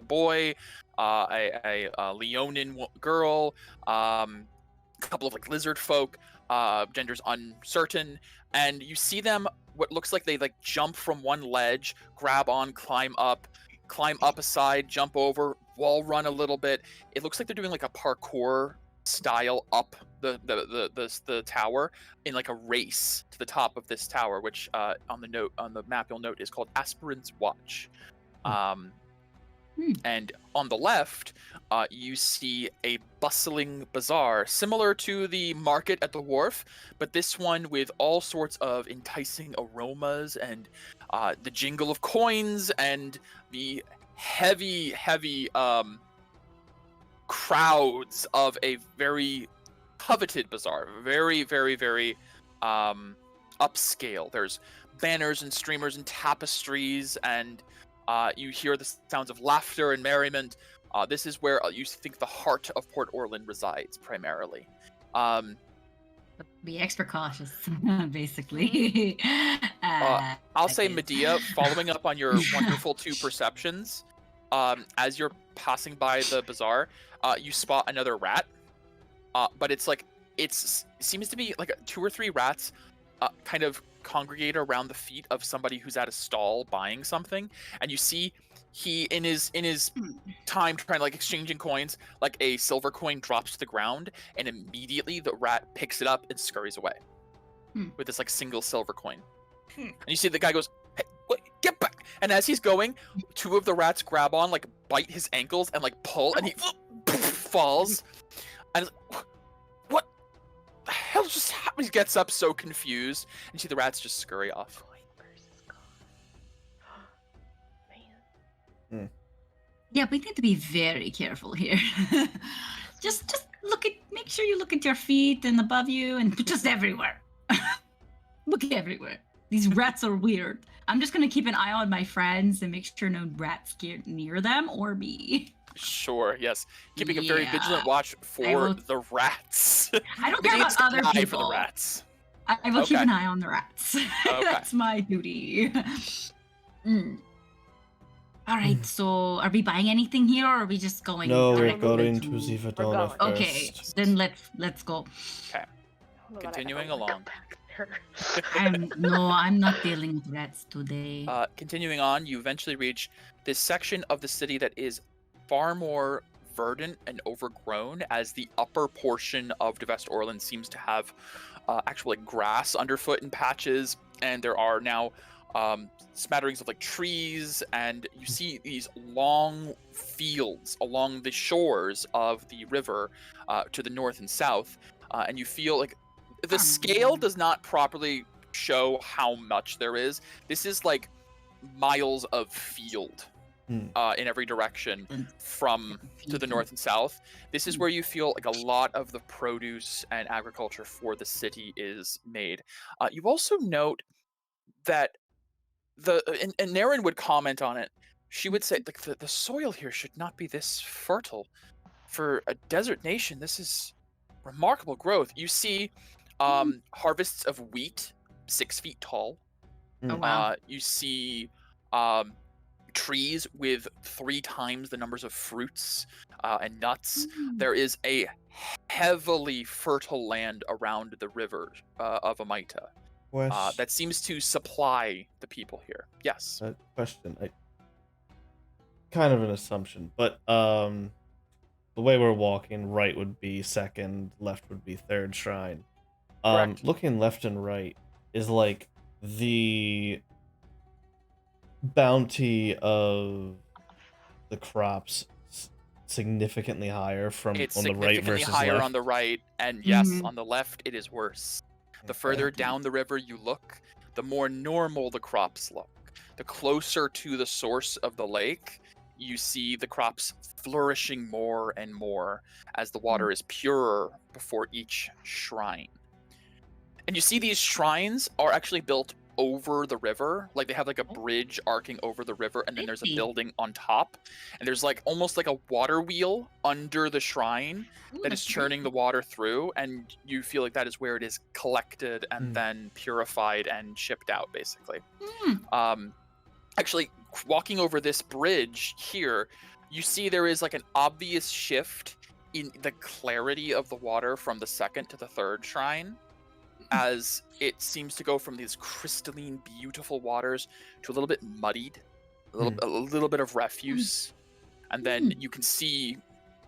boy, a leonin girl, a couple of like lizard folk, genders uncertain, and you see them what looks like they like jump from one ledge, grab on, climb up a side, jump over, wall run a little bit. It looks like they're doing like a parkour style up the tower in like a race to the top of this tower, which on the map you'll note is called Aspirant's Watch. And on the left, you see a bustling bazaar, similar to the market at the wharf, but this one with all sorts of enticing aromas and the jingle of coins and the heavy crowds of a very coveted bazaar, very upscale. There's banners and streamers and tapestries, and you hear the sounds of laughter and merriment. This is where you think the heart of Port Orland resides primarily. Be extra cautious, basically. I'll say, Medea, following up on your wonderful 2 perceptions, as you're passing by the bazaar, you spot another rat, but it seems to be like 2 or 3 rats kind of congregate around the feet of somebody who's at a stall buying something, and you see he in his time trying to like exchanging coins, like a silver coin drops to the ground, and immediately the rat picks it up and scurries away with this like single silver coin. And you see the guy goes, "Hey, wait, get back!" And as he's going, 2 of the rats grab on, like bite his ankles and like pull, and he falls. And what the hell just happened? He gets up so confused, and you see the rats just scurry off. Yeah, we need to be very careful here. just make sure you look at your feet and above you and just everywhere. Look everywhere. These rats are weird. I'm just gonna keep an eye on my friends and make sure no rats get near them or me. Sure, yes. Keeping a very vigilant watch for the rats. I don't care about other people. For the rats. I will keep an eye on the rats. Okay. That's my duty. All right, so are we buying anything here, or are we just going? No, we're directly going to to Zivadona first. Okay, then let's go. Okay. Continuing along. I'm not dealing with rats today. Continuing on, you eventually reach this section of the city that is far more verdant and overgrown, as the upper portion of Devest Orland seems to have actual like grass underfoot in patches, and there are now smatterings of like trees, and you see these long fields along the shores of the river to the north and south, and you feel like the scale does not properly show how much there is. This is like miles of field in every direction from to the north and south. This is where you feel like a lot of the produce and agriculture for the city is made. You also note that and Naren would comment on it. She would say like the soil here should not be this fertile for a desert nation. This is remarkable growth. You see harvests of wheat 6 feet tall. Oh, wow. You see trees with 3 times the numbers of fruits and nuts. There is a heavily fertile land around the river of Amita. That seems to supply the people here. Yes. Question. Kind of an assumption, but the way we're walking, right would be second, left would be third shrine. Looking left and right is like the bounty of the crops significantly higher from it's on the right versus significantly higher left. on the right, and yes, on the left it is worse. The further down the river you look, the more normal the crops look. The closer to the source of the lake, you see the crops flourishing more and more as the water is purer before each shrine. And you see these shrines are actually built over the river. Like they have like a bridge arcing over the river, and then there's a building on top. And there's like almost like a water wheel under the shrine that is churning the water through. And you feel like that is where it is collected and then purified and shipped out, basically. Actually, walking over this bridge here, you see there is like an obvious shift in the clarity of the water from the second to the third shrine, as it seems to go from these crystalline, beautiful waters to a little bit muddied, a little bit of refuse, and then you can see,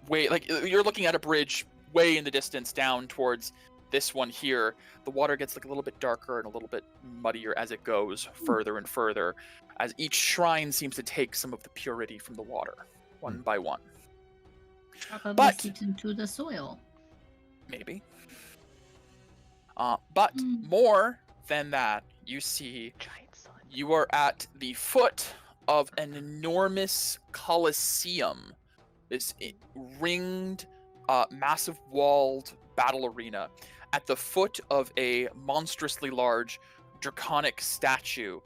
like you're looking at a bridge way in the distance down towards this one here, the water gets like a little bit darker and a little bit muddier as it goes further and further, as each shrine seems to take some of the purity from the water, one by one. Probably But- seeps into the soil. Maybe. But more than that, you see Giant sun. you are at the foot of an enormous coliseum. This ringed, massive walled battle arena at the foot of a monstrously large draconic statue.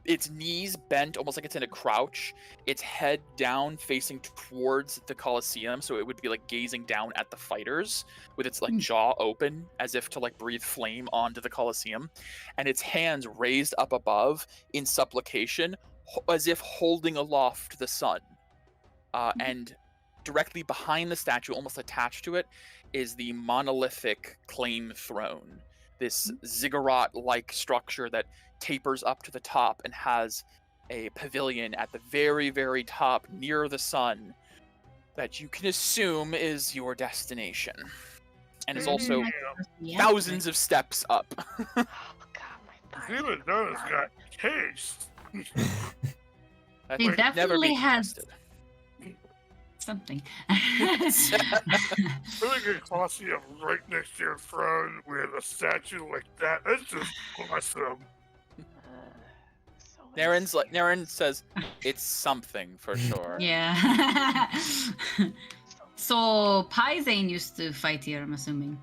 Its knees bent almost like it's in a crouch, its head down facing towards the Colosseum, so it would be like gazing down at the fighters with its like jaw open as if to like breathe flame onto the Colosseum, and its hands raised up above in supplication as if holding aloft the sun. And directly behind the statue, almost attached to it, is the monolithic claim throne, this ziggurat-like structure that tapers up to the top and has a pavilion at the very, very top near the sun that you can assume is your destination. And is also thousands of steps up. Oh god, my thighs. Even those got taste. That It would never definitely be has contested. something. Really good Colosseum right next to your throne with a statue like that. That's just awesome. So Naren says it's something for sure. Yeah. So Paizane used to fight here, I'm assuming.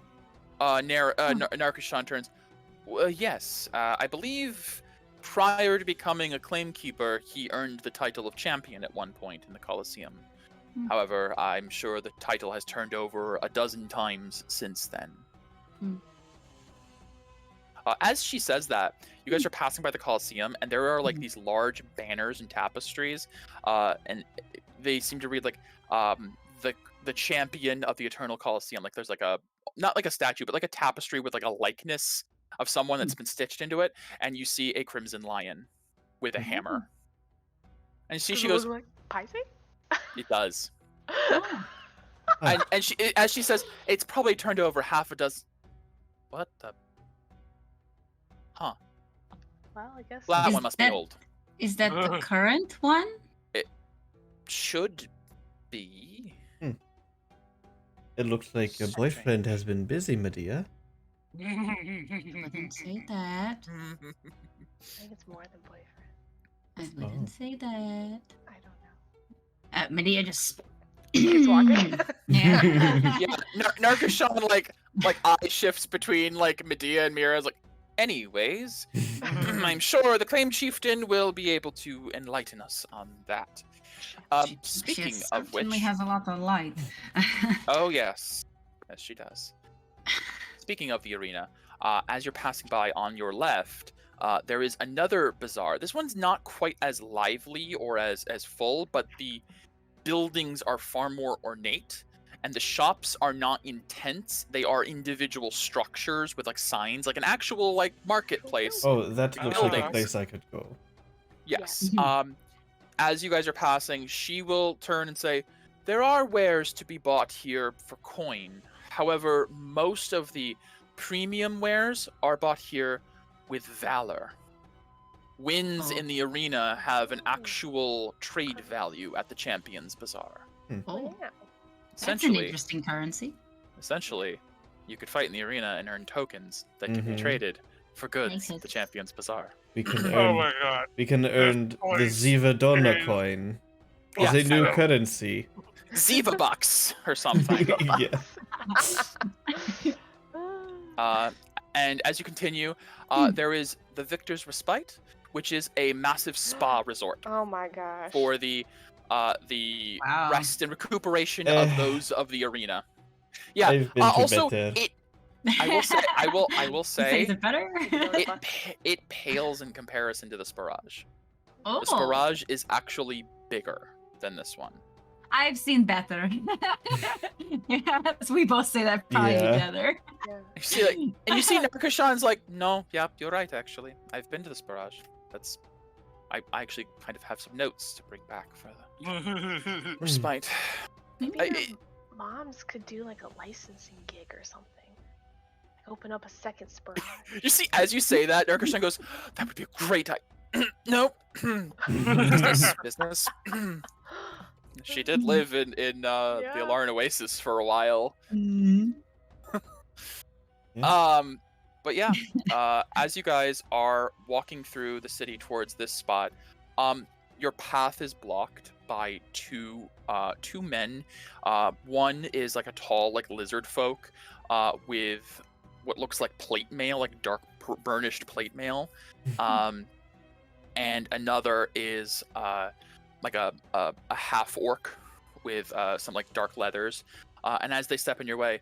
Narkishan turns. Well, yes, I believe prior to becoming a claimkeeper, he earned the title of champion at one point in the Colosseum. Hmm. However, I'm sure the title has turned over a dozen times since then. Hmm. As she says that, you guys are passing by the Colosseum, and there are like these large banners and tapestries, and they seem to read like the champion of the Eternal Colosseum. Like there's like a not like a statue, but like a tapestry with like a likeness of someone that's been stitched into it, and you see a crimson lion with a hammer. And she goes, like Pisces? "It does." Oh. And she, as she says, it's probably turned over half a dozen. What the? Huh. Well, I guess. Well, that Is one must be that- old. Is that the current one? Should be. It looks like your boyfriend has been busy, Medea. I wouldn't say that. I think it's more than boyfriend. I wouldn't say that. I don't know. Medea just Keeps walking. Yeah. Yeah, Narkishan like eye shifts between like Medea and Mira's like. Anyways, I'm sure the claim chieftain will be able to enlighten us on that. Speaking of which, certainly has a lot of light. oh yes, she does. Speaking of the arena, as you're passing by on your left, there is another bazaar. This one's not quite as lively or as full, but the buildings are far more ornate. And the shops are not in tents; they are individual structures with like signs, like an actual like marketplace. Oh, that looks like a Buildings. place I could go. Yes. Yeah. As you guys are passing, she will turn and say, "There are wares to be bought here for coin. However, most of the premium wares are bought here with valor. Wins Oh. in the arena have an actual trade value at the Champions Bazaar. Oh, Yeah. that's an Essentially, interesting currency. you could fight in the arena and earn tokens that can be Mhm. traded for goods Makes at the sense. Champions Bazaar. We can Oh earn. my god. We can earn the place Zivadonna is- coin. Yes, It's a I new know. currency. Ziva bucks or something. Yeah. And as you continue, there is the Victor's Respite, which is a massive spa resort Oh my gosh. for the Wow. rest and recuperation Eh. of those of the arena. Yeah. I've been to Also, better. I will say, Is it better? it pales in comparison to the Sparage. Oh, The Sparage is actually bigger than this one. I've seen better. Yes, we both say that probably Yeah. together. Yeah. You see, like, and you see Narkishan's like, no, yeah, you're right. Actually, I've been to the Sparage. I actually kind of have some notes to bring back for the respite. Maybe I- not it- moms could do like a licensing gig or something. Like open up a second Sparage. You see, as you say that, Narkashan goes, "That would be a great idea." Nope. Business. She did live in the Alaran Oasis for a while. But yeah, as you guys are walking through the city towards this spot, your path is blocked by two men. One is like a tall, like lizard folk, with what looks like plate mail, like dark burnished plate mail, and another is like a half orc with some like dark leathers. And as they step in your way,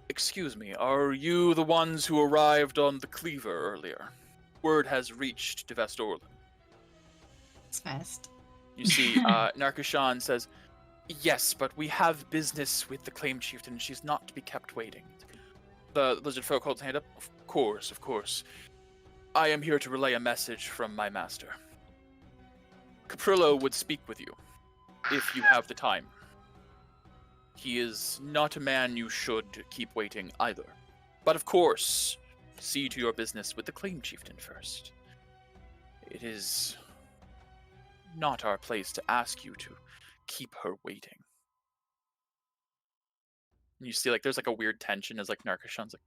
excuse me, are you the ones who arrived on the Cleaver earlier? Word has reached to Vestorlin. It's fast. You see, Narkashan says, yes, but we have business with the Claim Chieftain. She's not to be kept waiting. The lizard folk holds a hand up. Of course. I am here to relay a message from my master. Caprillo would speak with you, if you have the time. He is not a man you should keep waiting either. But of course, see to your business with the Claim Chieftain first. It is not our place to ask you to keep her waiting. And you see, like, there's like a weird tension as like Narkashan's like,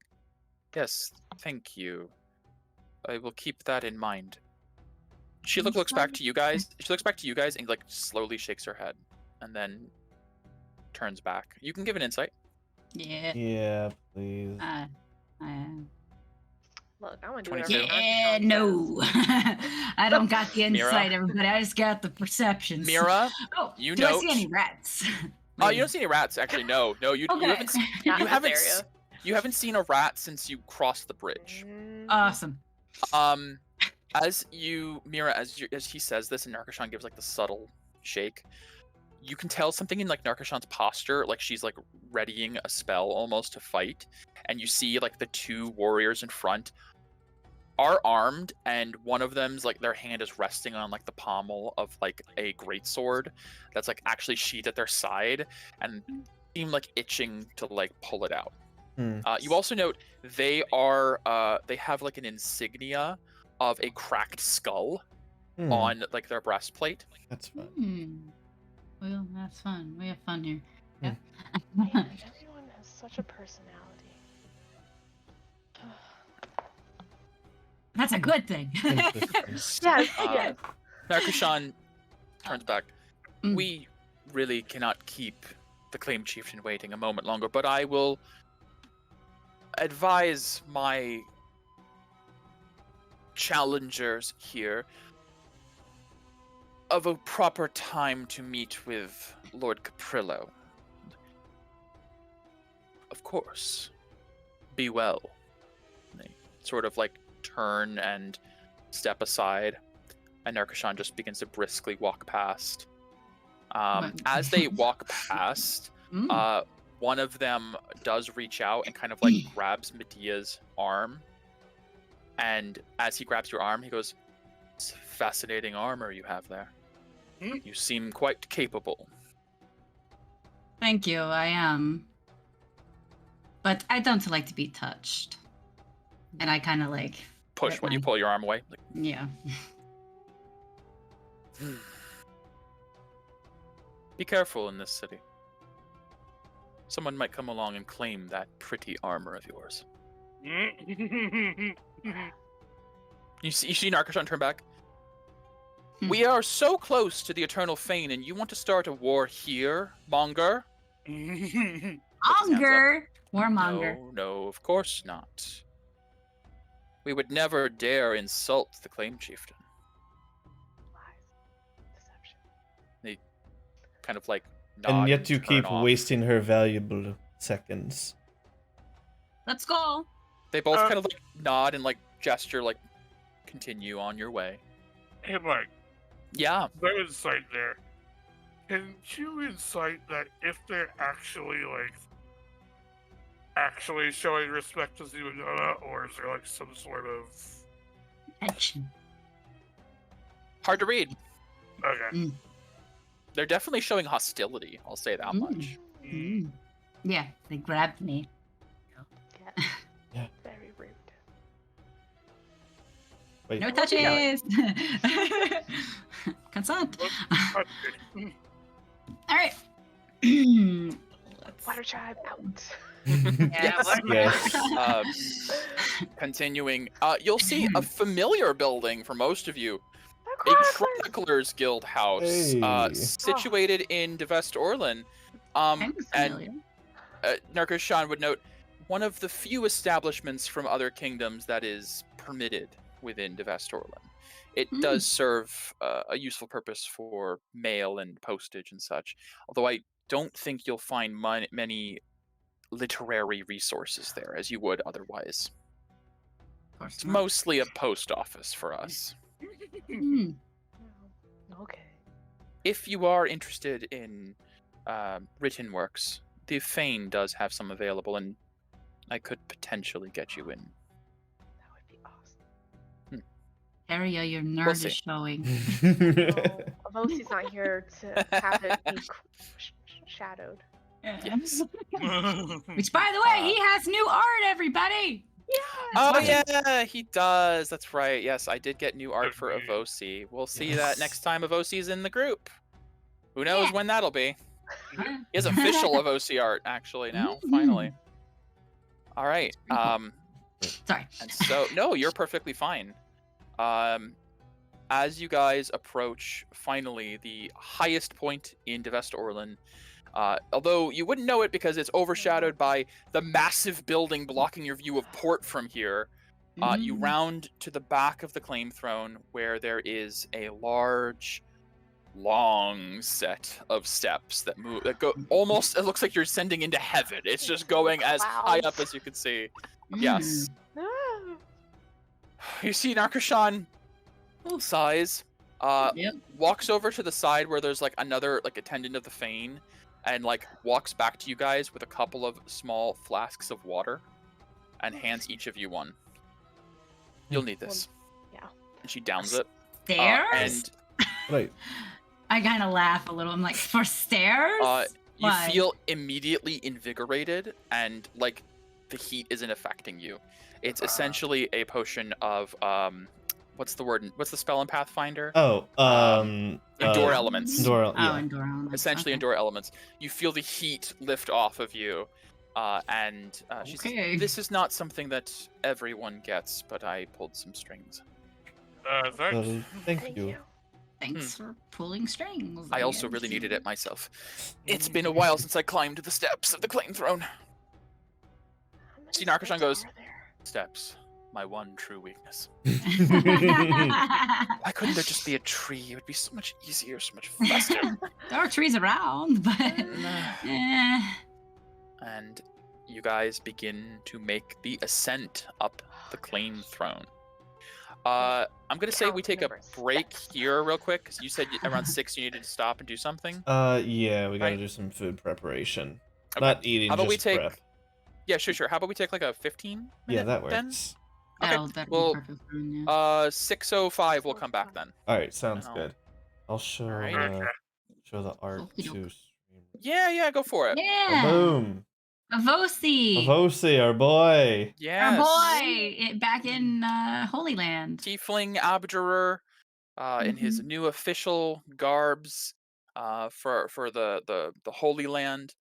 yes, thank you. I will keep that in mind. She looks back to you guys. She looks back to you guys and like slowly shakes her head, and then turns back. You can give an insight. Yeah. Yeah, please. Look, I'm gonna do 22. whatever. Yeah, no. I don't got the insight, everybody. I just got the perceptions. Mira, oh, you do I note- see any rats? Oh, you don't see any rats. Actually, no. You Okay. haven't. Not You in haven't. this area. You haven't seen a rat since you crossed the bridge. Awesome. As he says this, and Narkashan gives like the subtle shake, you can tell something in like Narkashan's posture, like she's like readying a spell almost to fight, and you see like the two warriors in front are armed, and one of them's like their hand is resting on like the pommel of like a greatsword that's like actually sheathed at their side, and seem like itching to like pull it out. You also note they have like an insignia of a cracked skull on like their breastplate. That's fun. Well, that's fun. We have fun here. Hmm. Yeah. Everyone has such a personality. That's a good thing. Yes. Narkashan turns back. Mm. We really cannot keep the Claim Chieftain waiting a moment longer, but I will advise my challengers here of a proper time to meet with Lord Caprillo. Of course. Be well. They sort of like turn and step aside, and Narkashan just begins to briskly walk past. As they walk past, one of them does reach out and kind of like grabs Medea's arm. And as he grabs your arm, he goes, "It's fascinating armor you have there. You seem quite capable." Thank you, I am. But I don't like to be touched. And I kind of like... Push when you pull your arm away. Like, Yeah. be careful in this city. Someone might come along and claim that pretty armor of yours. You see Narkashan turn back. We are so close to the Eternal Fane, and you want to start a war here, Monger? Monger? Warmonger. No, of course not. We would never dare insult the Claim Chieftain. Deception. They kind of like nod And yet you turn keep off. wasting her valuable seconds. Let's go. They both kind of like nod and like gesture, like continue on your way. Hey, Mike, Yeah. no insight there. Can you insight that if they're actually showing respect to Zibanana, or is there like some sort of Action. Hard to read. okay? They're definitely showing hostility. I'll say that much. Mm. Yeah, they grabbed me. Yes. Yeah. Very rude. Wait. No Where's he going? touches. Consent. Okay. All right. Let's- Water tribe out. Yeah, Yes. Yes. Continuing, you'll see a familiar building for most of you. The A Chroniclers! Chronicler's Guild house, Hey. situated in Devest Orlin. kind of And familiar. Narcoshan would note, one of the few establishments from other kingdoms that is permitted within Devest Orlin. It Hmm. does serve a useful purpose for mail and postage and such, although I don't think you'll find many literary resources there as you would otherwise. Of course It's not. mostly a post office for us. Hmm. Okay. If you are interested in written works, the Fane does have some available, and I could potentially get you in. That would be awesome. Aria, your nerd We'll is see. showing. No, Avosi's not here to have it be shadowed. Yes. Which, by the way, he has new art, everybody. Yeah. Oh Watch it. yeah, he does. That's right. Yes, I did get new art for Agreed. Avosi. We'll see Yes. that next time Avosi's in the group. Who knows Yeah. when that'll be? He has official Avosi art actually now. Finally. All right. Pretty cool. Sorry. And so, no, you're perfectly fine. As you guys approach, finally, the highest point in Devest Orlin, although you wouldn't know it because it's overshadowed by the massive building blocking your view of port from here, you round to the back of the claim throne where there is a large, long set of steps that move, that go almost, it looks like you're ascending into heaven. It's just going as high up as you can see. Yes. Ah. You see Narcoshan sighs, Yep. walks over to the side where there's like another like attendant of the Fane, and like walks back to you guys with a couple of small flasks of water, and hands each of you one. You'll need this. Yeah. And she downs it. Stairs? And Right. I kind of laugh a little. I'm like, for stairs? you Why? feel immediately invigorated, and like the heat isn't affecting you. It's essentially a potion of what's the word? What's the spell in Pathfinder? Oh, Endure elements. Endure, Oh, yeah. endure elements. Essentially, okay. endure elements. You feel the heat lift off of you, and she says, Okay. "This is not something that everyone gets, but I pulled some strings. Thanks. Thank you. Thanks for pulling strings. I also really needed it myself. It's been a while since I climbed the steps of the claim throne. How many See, Narcoshan steps goes- are there? Steps, my one true weakness. there Why couldn't there just be a tree? It would be so much easier, so much faster." are trees around, but And you guys begin to make the ascent up the claim throne. I'm gonna say we Count take a number of break steps. here real quick, because you said around 6 you needed to stop and do something. Yeah, we gotta Right. do some food preparation. Okay. Not eating, How about we just take- prep. Yeah, sure. How about we take like a 15 Yeah, minute that then? works. that'll well, be perfect. For me, yeah. 6:05 we'll come back then. Alright, sounds No. good. I'll show Alright. show the art Okey-doke. to stream. Yeah, go for it. Yeah. Boom! Avosi. Avosi, our boy! Our Yes. boy back in Holy Land. Tiefling Abjurer, in his new official garbs, for the Holy Land.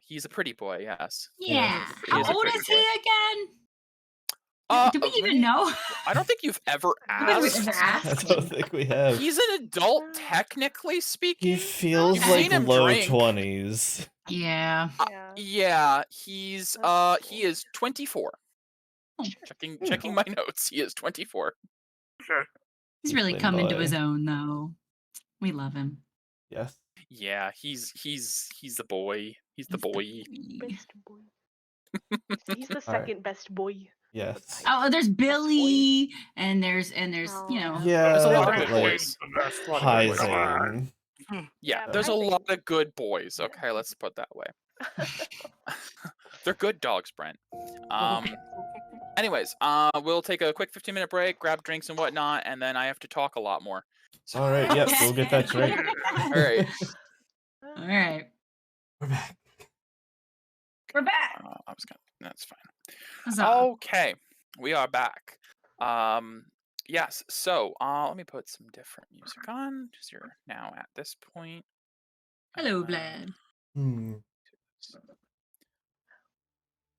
He's a pretty boy, yes. Yeah. He How is a old pretty is he boy. again? Do we let even me- know? I don't think you've ever Have we asked. ever I asked? don't think we have. He's an adult, technically He speaking. feels You've like seen him low drink. 20s. Yeah. Yeah. Yeah, he's That's he cool. is 24. Oh. Checking my notes. He is 24. Okay. He's really Tiefling come into boy. his own, though. We love him. Yes. Yeah, he's the boy. He's the boy. Best boy. He's the Alright. second best boy. Yes. Oh, there's Billy, and there's Oh, you know. Yeah, There's a lot of but, good like, boys. High Come Zane. Yeah, Yeah, there's a but I lot think- of good boys. Okay, let's put it that way. They're good dogs, Brent. Anyways, we'll take a quick 15-minute break, grab drinks and whatnot, and then I have to talk a lot more. So, Alright, yep, we'll get that straight. all right. All right. We're back. We're back. That's fine. Huzzah. Okay, we are back. Yes. So, let me put some different music on because you're now at this point. Hello, Vlad.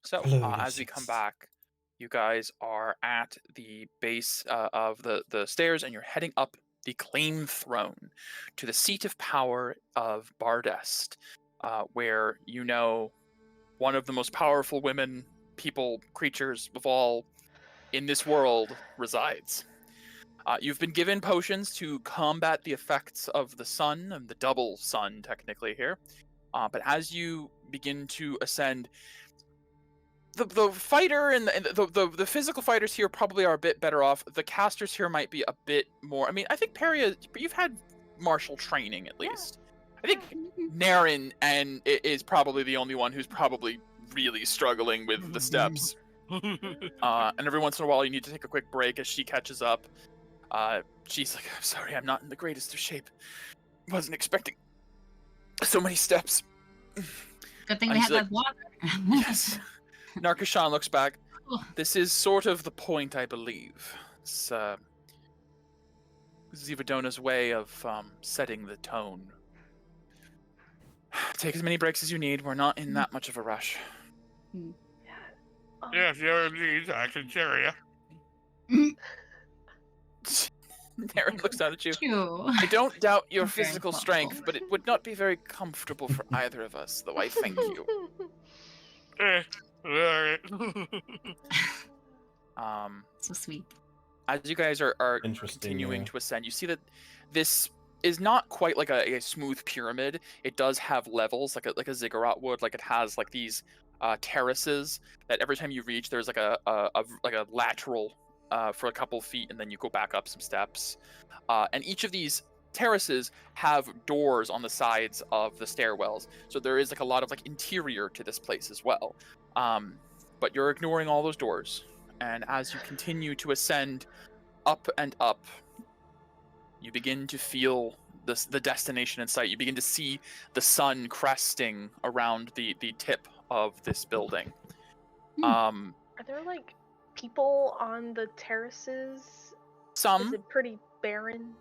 So, Hello, as we come Lucius. back, you guys are at the base of the stairs, and you're heading up the claim throne to the seat of power of Bardest, where you know one of the most powerful women, people, creatures of all in this world resides. You've been given potions to combat the effects of the sun, and the double sun, technically, here. But as you begin to ascend, the fighter and the physical fighters here probably are a bit better off. The casters here might be a bit more. I mean, I think Peria, you've had martial training at least. I think Naren is probably the only one who's probably really struggling with the steps. And every once in a while, you need to take a quick break as she catches up. She's like, "I'm sorry, I'm not in the greatest of shape. Wasn't expecting so many steps." Good thing we have that water. Yes. Narkashan looks back. Cool. This is sort of the point, I believe. It's Zivadona's way of setting the tone. Take as many breaks as you need. We're not in that much of a rush. Yeah, if you ever need, I can carry you. Naren looks down at you. Ew. I don't doubt your Very physical thoughtful. strength, but it would not be very comfortable for either of us, though I thank you. Alright. So sweet. As you guys are Interesting, continuing yeah. to ascend, you see that this is not quite like a smooth pyramid. It does have levels, like a ziggurat would. Like it has like these terraces that every time you reach, there's like a lateral for a couple feet, and then you go back up some steps. And each of these terraces have doors on the sides of the stairwells, so there is like a lot of like interior to this place as well. But you're ignoring all those doors, and as you continue to ascend up and up, you begin to feel the destination in sight. You begin to see the sun cresting around the tip of this building. Are there like people on the terraces? Is Some, it pretty barren?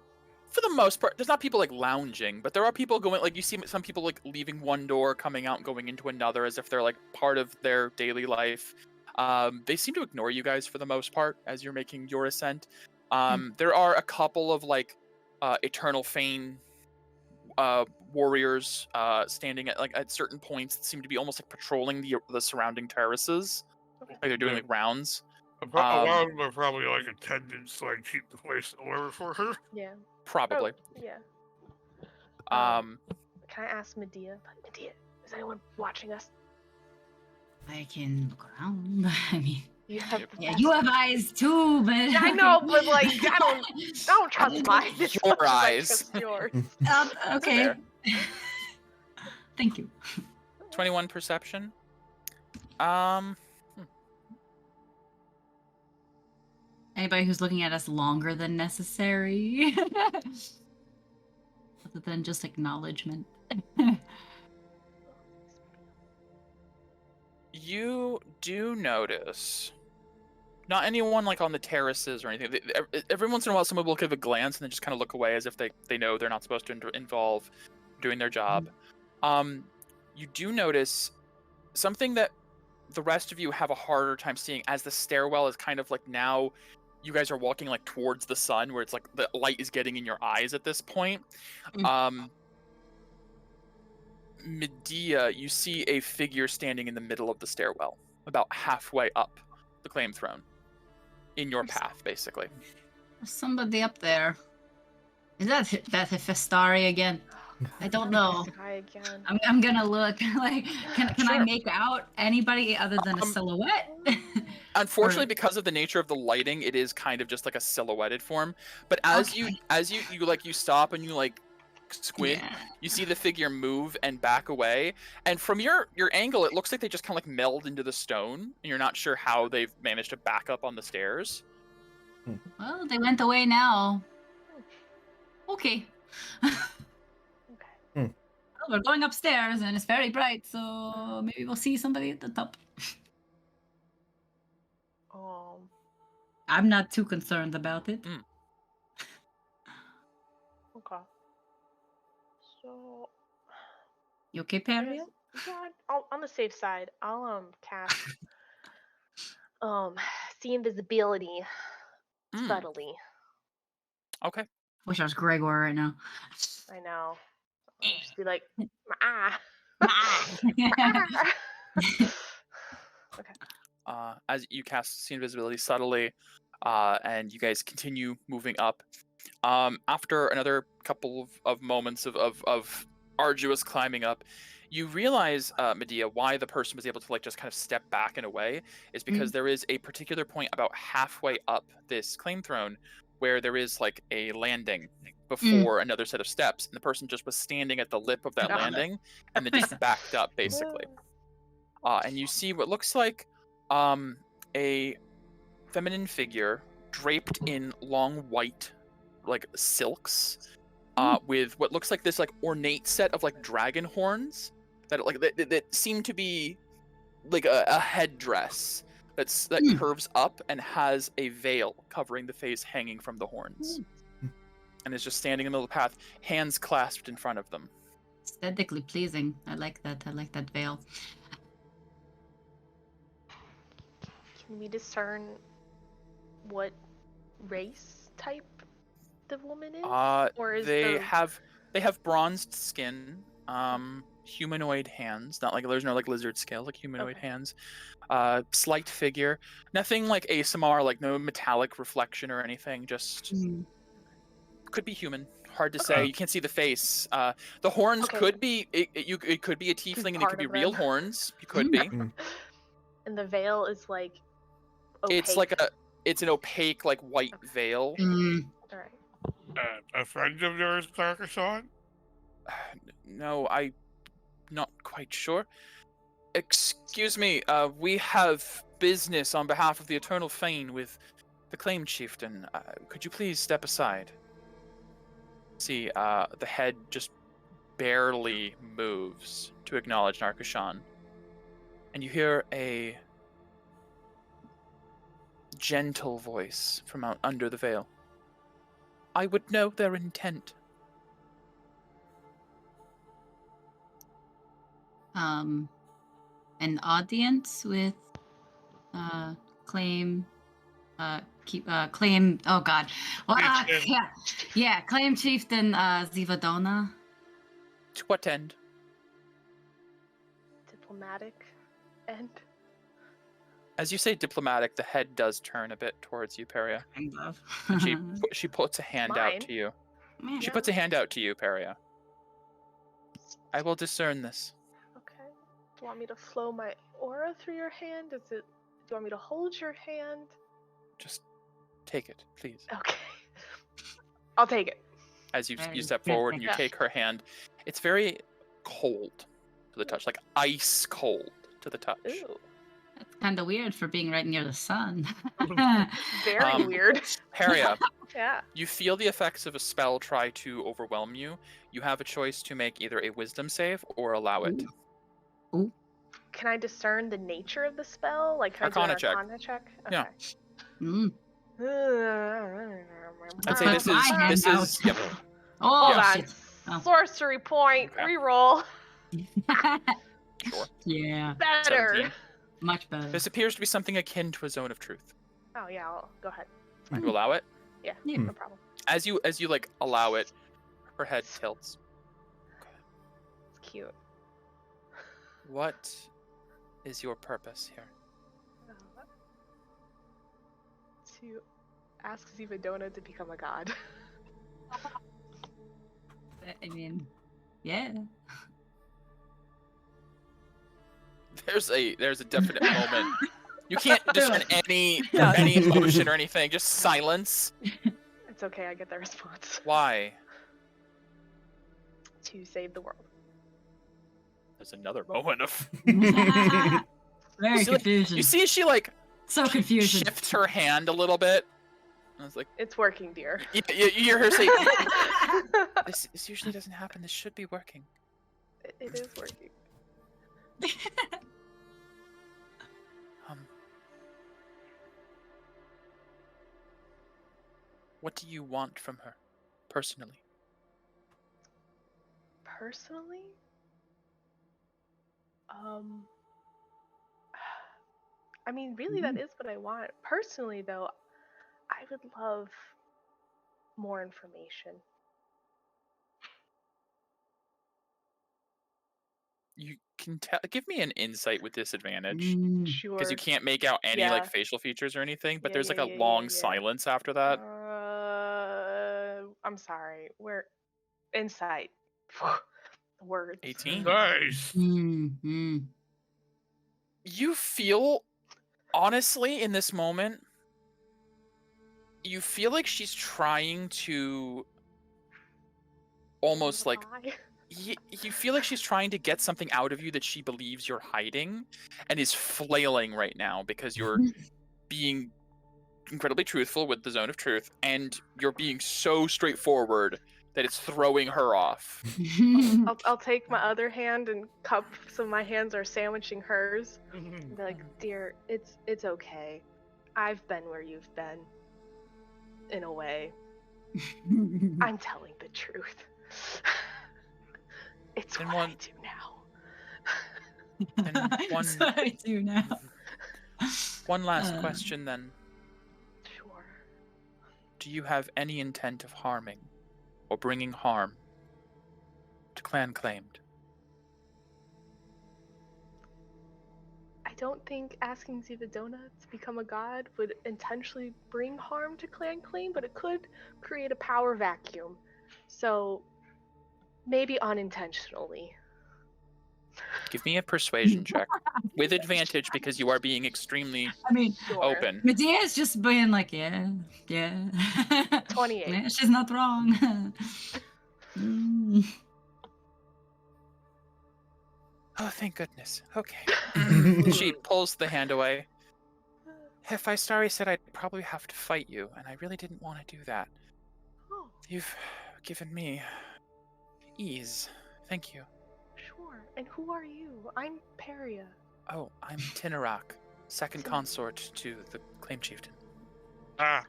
for the most part, there's not people like lounging, but there are people going, like you see some people like leaving one door, coming out and going into another as if they're like part of their daily life. They seem to ignore you guys for the most part as you're making your ascent. There are a couple of like Eternal Fane warriors standing at certain points that seem to be almost like patrolling the surrounding terraces. Like they're doing like rounds. A lot of them are probably like attendants to like keep the place in order for her. Yeah. Probably. Oh, yeah. Can I ask Medea? Medea, is anyone watching us? I can look around. I mean, You have yeah, you have eyes too, but I know, but like I don't trust mine. Your eyes. Trust yours. Okay. Thank you. 21 perception. Anybody who's looking at us longer than necessary, other than just acknowledgement. You do notice, not anyone like on the terraces or anything. Every once in a while, someone will give a glance and then just kind of look away as if they know they're not supposed to involve doing their job. You do notice something that the rest of you have a harder time seeing, as the stairwell is kind of like, now you guys are walking like towards the sun, where it's like the light is getting in your eyes at this point. Medea, you see a figure standing in the middle of the stairwell, about halfway up the claim throne, in your path, basically. There's somebody up there. Is that Hephaestus again? I don't know. Try again. I'm gonna look. Like, can I Sure. make out anybody other than a silhouette? Unfortunately, Or- because of the nature of the lighting, it is kind of just like a silhouetted form. But as you stop and you like squint, Yeah. you see the figure move and back away. And from your angle, it looks like they just kind of like meld into the stone, and you're not sure how they've managed to back up on the stairs. Well, they went away now. Okay. we're going upstairs and it's very bright, so maybe we'll see somebody at the top. I'm not too concerned about it. Okay. So. You okay, Perry? Yeah, on the safe side, I'll cast see invisibility subtly. Okay. Wish I was Gregor right now. I know. I'll just be like, okay. As you cast see invisibility subtly, and you guys continue moving up. After another couple of moments of arduous climbing up, you realize, Medea, why the person was able to like just kind of step back and away is because there is a particular point about halfway up this claim throne where there is like a landing before another set of steps, and the person just was standing at the lip of that landing and then just backed up basically. And you see what looks like a feminine figure draped in long white like silks, with what looks like this like ornate set of like dragon horns that seem to be like a headdress that curves up and has a veil covering the face hanging from the horns, and is just standing in the middle of the path, hands clasped in front of them. Aesthetically pleasing. I like that. I like that veil. Can we discern what race type the woman is? Or is they have bronzed skin, humanoid hands, not like there's no like lizard scale, like humanoid hands, slight figure, nothing like ASMR, like no metallic reflection or anything, just could be human. Hard to say. You can't see the face. The horns could be it could be a tiefling and it could be real horns. It could be. And the veil is like opaque. It's like it's an opaque like white veil. All right. A friend of yours, Darkashawn? No, I'm not quite sure. Excuse me, we have business on behalf of the Eternal Fane with the Claim Chieftain. Could you please step aside? See, the head just barely moves to acknowledge Narkashan. And you hear a gentle voice from out under the veil. I would know their intent. An audience with claim claim oh god. Well, claim chieftain Zivadona. To what end? Diplomatic end. As you say diplomatic, the head does turn a bit towards you, Peria. Kind of. She puts a hand out to you. She puts a hand out to you, Peria. I will discern this. Okay. Do you want me to flow my aura through your hand? Do you want me to hold your hand? Just take it, please. Okay. I'll take it. As you step forward and you take her hand, it's very cold to the touch, like ice cold to the touch. Ooh. That's kind of weird for being right near the sun. Very weird. Peria, Yeah. you feel the effects of a spell try to overwhelm you. You have a choice to make either a wisdom save or allow it. Ooh. Can I discern the nature of the spell? Like, can Arcana I do an Arcana check? Okay. Yeah. I'd say Put this my is hand out. yep. Oh, Hold on. shit. Oh. Sorcery point. Okay. Reroll. Sure. Yeah. Better. 17. Much better. This appears to be something akin to a zone of truth. Oh yeah. Go ahead. You allow it? Yeah. Yeah. No problem. As you like allow it, her head tilts. It's cute. What is your purpose here? To ask Zivadona to become a god. I mean, yeah. There's a definite moment. You can't discern any emotion or anything. Just silence. It's okay. I get that response. Why? To save the world. There's another moment of. Very confusion. You see, she like so confusion. shifts her hand a little bit. I was like, It's working, dear. you hear her say, "This usually doesn't happen. This should be working." It is working. What do you want from her, personally? Personally? I mean, really, that is what I want. Personally, though, I would love more information. You can tell. Give me an insight with disadvantage, Sure. because you can't make out any Yeah. like facial features or anything. But Yeah, there's yeah, like a yeah, long yeah. silence after that. I'm sorry. We're insight. Words. 18. Nice. Mm-hmm. You feel, honestly, in this moment, you feel like she's trying to almost like Lie. you feel like she's trying to get something out of you that she believes you're hiding, and is flailing right now because you're being incredibly truthful with the zone of truth, and you're being so straightforward that it's throwing her off. I'll take my other hand and cup, so my hands are sandwiching hers. And be like, dear, it's okay. I've been where you've been. In a way. I'm telling the truth. It's Then what one- I do now. Then one- That's what I do now. One last question then. Sure. Do you have any intent of harming or bringing harm to Clan Claimed? I don't think asking Zivadona to become a god would intentionally bring harm to Clan Claim, but it could create a power vacuum. So maybe unintentionally. Give me a persuasion check with advantage because you are being extremely I mean, Sure. open. Medea's just being like, yeah. 28. Yeah, she's not wrong. Mm. Oh, thank goodness. Okay. She pulls the hand away. If Istari said I'd probably have to fight you, and I really didn't want to do that. Oh, You've given me ease. Thank you. sure. And who are you? I'm Peria. Oh, I'm Tinarak, second consort to the Claim Chieftain. Ah.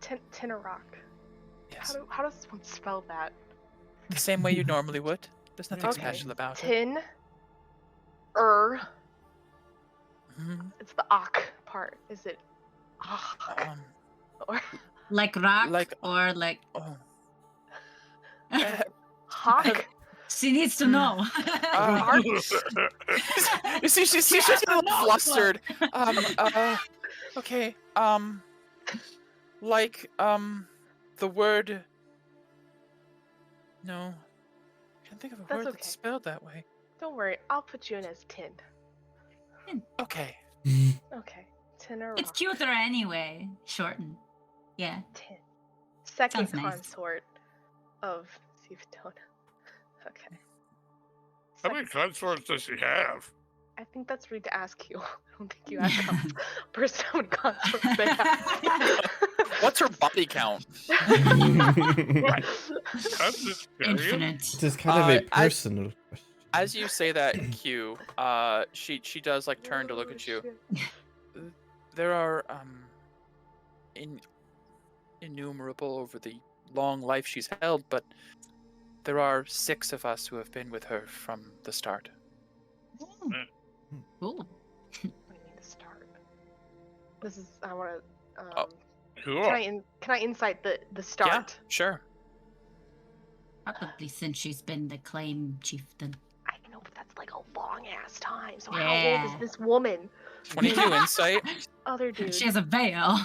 Tinarok. Yes. How does one spell that? The same way you normally would. There's nothing Okay. special about it. Tin. Mhm. It's the ak part. Is it ak? Or Like rock Like- or like. Oh. hawk? She needs to know. You see, she's She just has a to little know, flustered. Okay. Like, the word. No. Can't think of a That's word okay. that's spelled that way. Don't worry, I'll put you in as tin. Okay. Okay. Tinarok. It's cuter anyway. Shorten. Yeah. Tin. Second Sounds nice. consort of Zivadona. Okay. How many consorts does she have? I think that's rude to ask you. I don't think you ask how person how many consorts they have. What's her body count? I'm just curious. Infinite. This is kind of a as- personal question. As you say that, Q, she does like turn to look Oh, at you. shit. There are innumerable over the long life she's held, but there are 6 of us who have been with her from the start. Cool. What do you mean to start? This is I want to. Oh. Cool. Can I insight the start? Yeah, sure. Probably since she's been the claim chieftain. I know, but that's like a long ass time. So Yeah. how old is this woman? 22 insight. Other dude. She has a veil.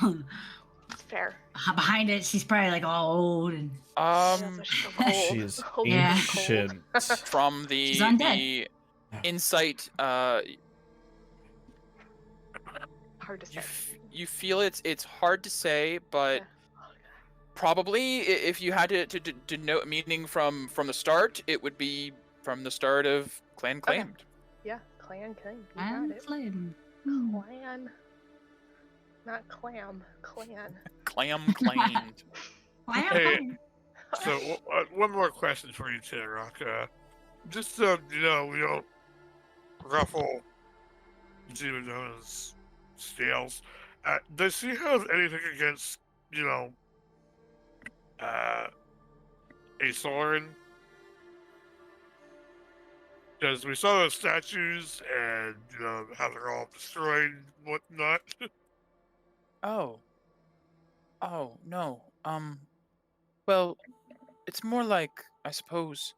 It's fair. Behind it, she's probably like all old and. Yeah, so she's so cold. She is Cold Yeah. and cold. ancient. From the She's undead. insight, Hard to say. you feel it's hard to say, but Yeah. probably if you had to know meaning from the start, it would be from the start of Clan Claimed. Yeah, clan. You got And it. flame. Clan. Not clam. Clan. Clam claimed. Clam. Hey. So one more question for you, Rock. Just so you know, we don't ruffle Zeno's scales. Does she have anything against, you know, a Soren? Because we saw those statues and, you know, how they're all destroyed and whatnot. Oh. Oh, no. Well, it's more like, I suppose,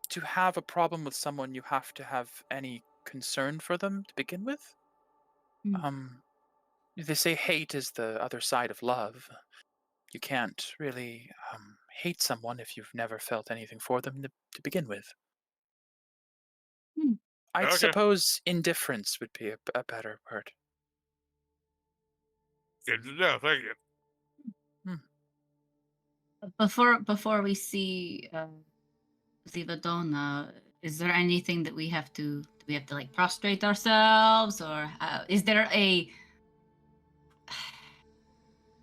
to have a problem with someone, you have to have any concern for them to begin with. Hmm. They say hate is the other side of love. You can't really hate someone if you've never felt anything for them to begin with. Hmm. I Okay. suppose indifference would be a better word. Good to know. Thank you. Before we see Zivadona, is there anything that we have to like prostrate ourselves, or is there a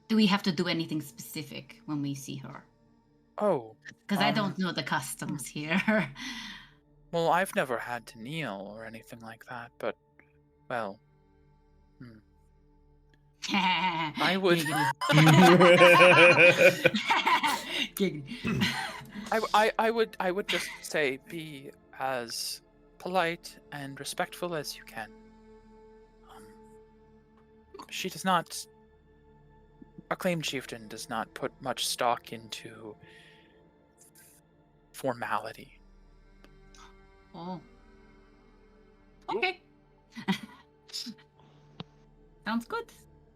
do we have to do anything specific when we see her? Oh, Because I don't know the customs here. well, I've never had to kneel or anything like that, but, well, I would. Giggity. I would just say be as polite and respectful as you can. She does not. Acclaimed chieftain does not put much stock into formality. Oh. Okay. Sounds good.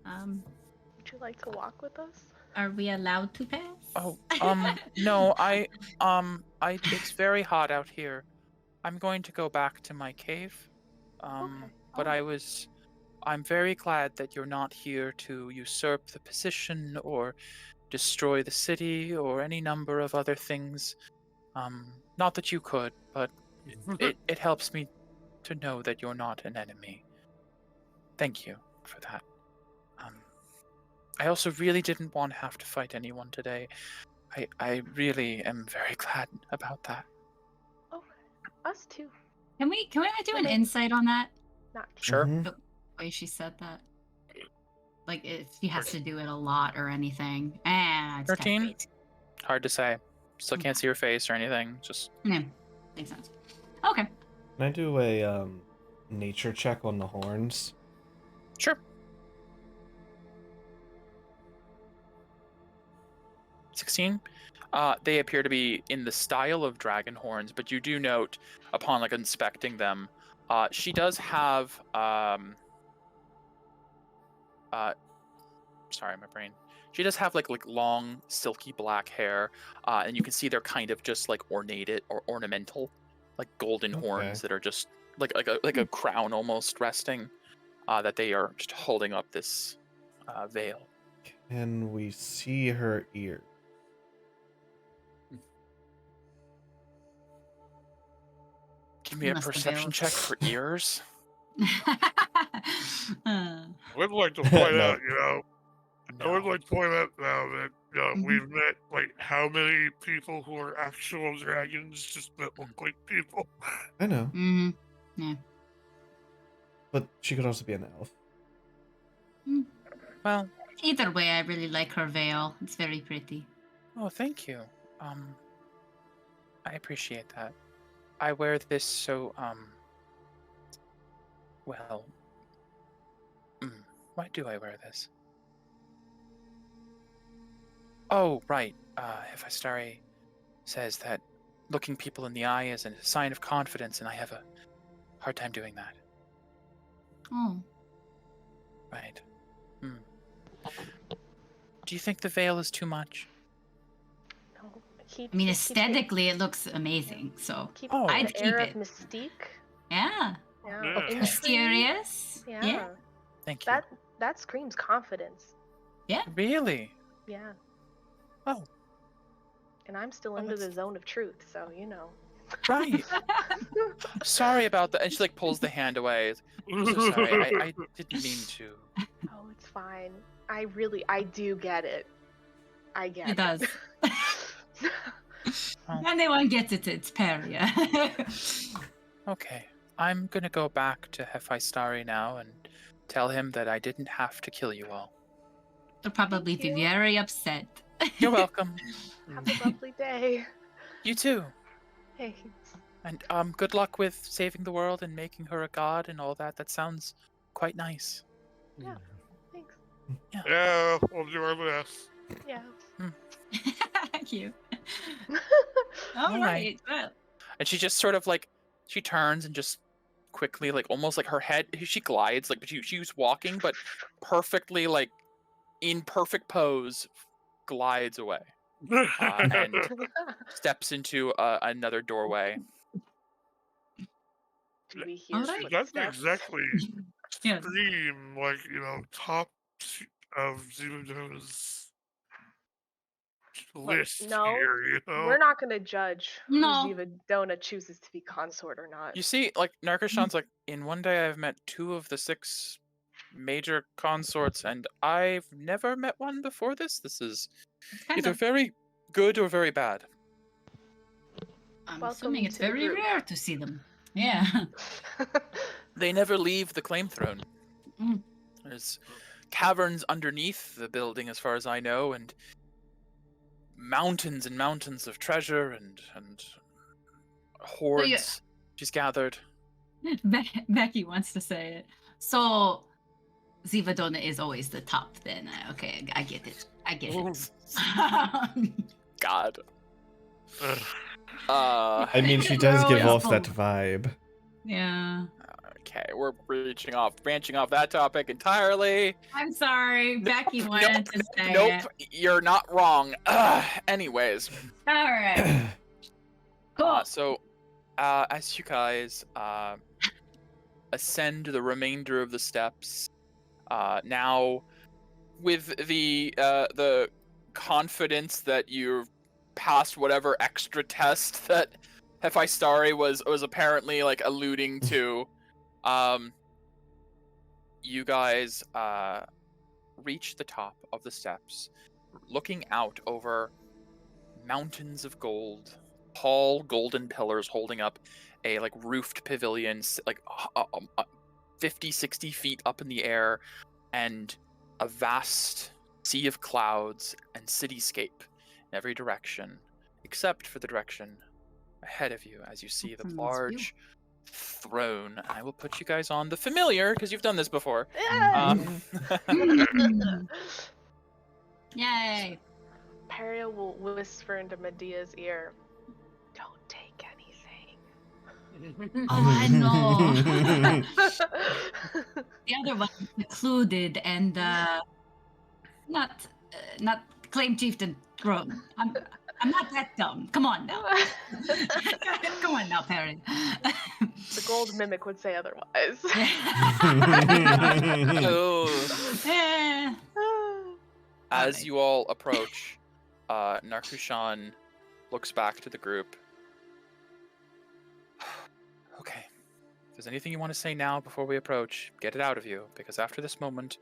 Would you like to walk with us? Are we allowed to pass? Oh, no, it's very hot out here. I'm going to go back to my cave. But Oh. I'm very glad that you're not here to usurp the position or destroy the city or any number of other things. Not that you could, but it helps me to know that you're not an enemy. Thank you for that. I also really didn't want to have to fight anyone today. I really am very glad about that. Oh, us too. Can we do an Maybe. insight on that? Not too. Sure. Mhm. The way she said that. Like if she has to do it a lot or anything. It's 13? kind of Hard to say. Still can't see your face or anything. Just yeah, makes sense. Okay. Can I do a nature check on the horns? sure. 16. They appear to be in the style of dragon horns, but you do note upon like inspecting them, she does have sorry, my brain. She does have like long, silky black hair, and you can see they're kind of just like ornated or ornamental, like golden horns that are just like a crown almost resting. That they are just holding up this veil. Can we see her ear? Give me a Must have perception veiled. check for ears. I would like to point No. out, you know, I would like to point out now that, you know, we've met, like, how many people who are actual dragons just that look like people. I know, Mm-hmm. Yeah. but she could also be an elf. Well, Either way, I really like her veil. It's very pretty. oh, thank you. I appreciate that. I wear this so, well, why do I wear this? Oh, right. Hephaestus says that looking people in the eye is a sign of confidence, and I have a hard time doing that. Oh. Right. Do you think the veil is too much? No, I mean, aesthetically, it looks amazing. So keep Oh. I'd the keep air it. of mystique. Yeah. Yeah. Yeah. Okay. Mysterious. Yeah. Thank you. That screams confidence. Yeah. Really? Yeah. Oh, And I'm still Oh, into the that's- zone of truth, so you know. right. Sorry about that. And she like pulls the hand away. I'm so sorry. I didn't mean to. Oh, it's fine. I do get it. I get It does. Oh. Anyone gets it, it's Peria. Okay, I'm gonna go back to Hephaestus now and tell him that I didn't have to kill you all. They'll probably Thank be you. very upset. You're welcome. Have a lovely day. You too. Thanks. And good luck with saving the world and making her a god and all that. That sounds quite nice. Yeah. Thanks. Yeah, we'll do our best. Yeah. Thank you. All All right. right. Well, And she just sort of like, she turns and just quickly, like almost like her head, she glides, like she was walking, but perfectly, like in perfect pose, glides away and steps into another doorway. Do we hear Alright. She doesn't footsteps? exactly yeah. scream like, top of Zivadona's list no, here, We're not going to judge No. who Zivadona chooses to be consort or not. You see, like Narkashan's like, in one day I've met 2 of the 6 major consorts, and I've never met one before this. This is It's kind either of, very good or very bad. I'm Welcome assuming it's to the very group. rare to see them. Yeah. They never leave the claim throne. Mm. There's caverns underneath the building, as far as I know, and mountains and mountains of treasure and hordes she's gathered. Becky wants to say it. So, Zivadona is always the top then. Okay, I get it. I get it. God. Ugh. I mean, she does give off that vibe. Yeah. Okay, we're branching off that topic entirely. I'm sorry. Becky wanted to say Nope, it. you're not wrong. Anyways, All right. Cool. so as you guys ascend the remainder of the steps, now with the confidence that you've passed whatever extra test that Hephaestus was apparently like alluding to, you guys reach the top of the steps, looking out over mountains of gold, tall golden pillars holding up a like roofed pavilion, like 50, 60 feet up in the air, and a vast sea of clouds and cityscape in every direction, except for the direction ahead of you as you see the From this view. large throne. I will put you guys on the familiar because you've done this before. Yay. Peria will whisper into Medea's ear, "Don't take anything." Oh, I know. The other one included and not claim chieftain throne. I'm not that dumb. Come on now. Come on now, Perry. The gold mimic would say otherwise. Eh. As you all approach, Narkushan looks back to the group. Okay. If there's anything you want to say now before we approach, get it out of you, because after this moment,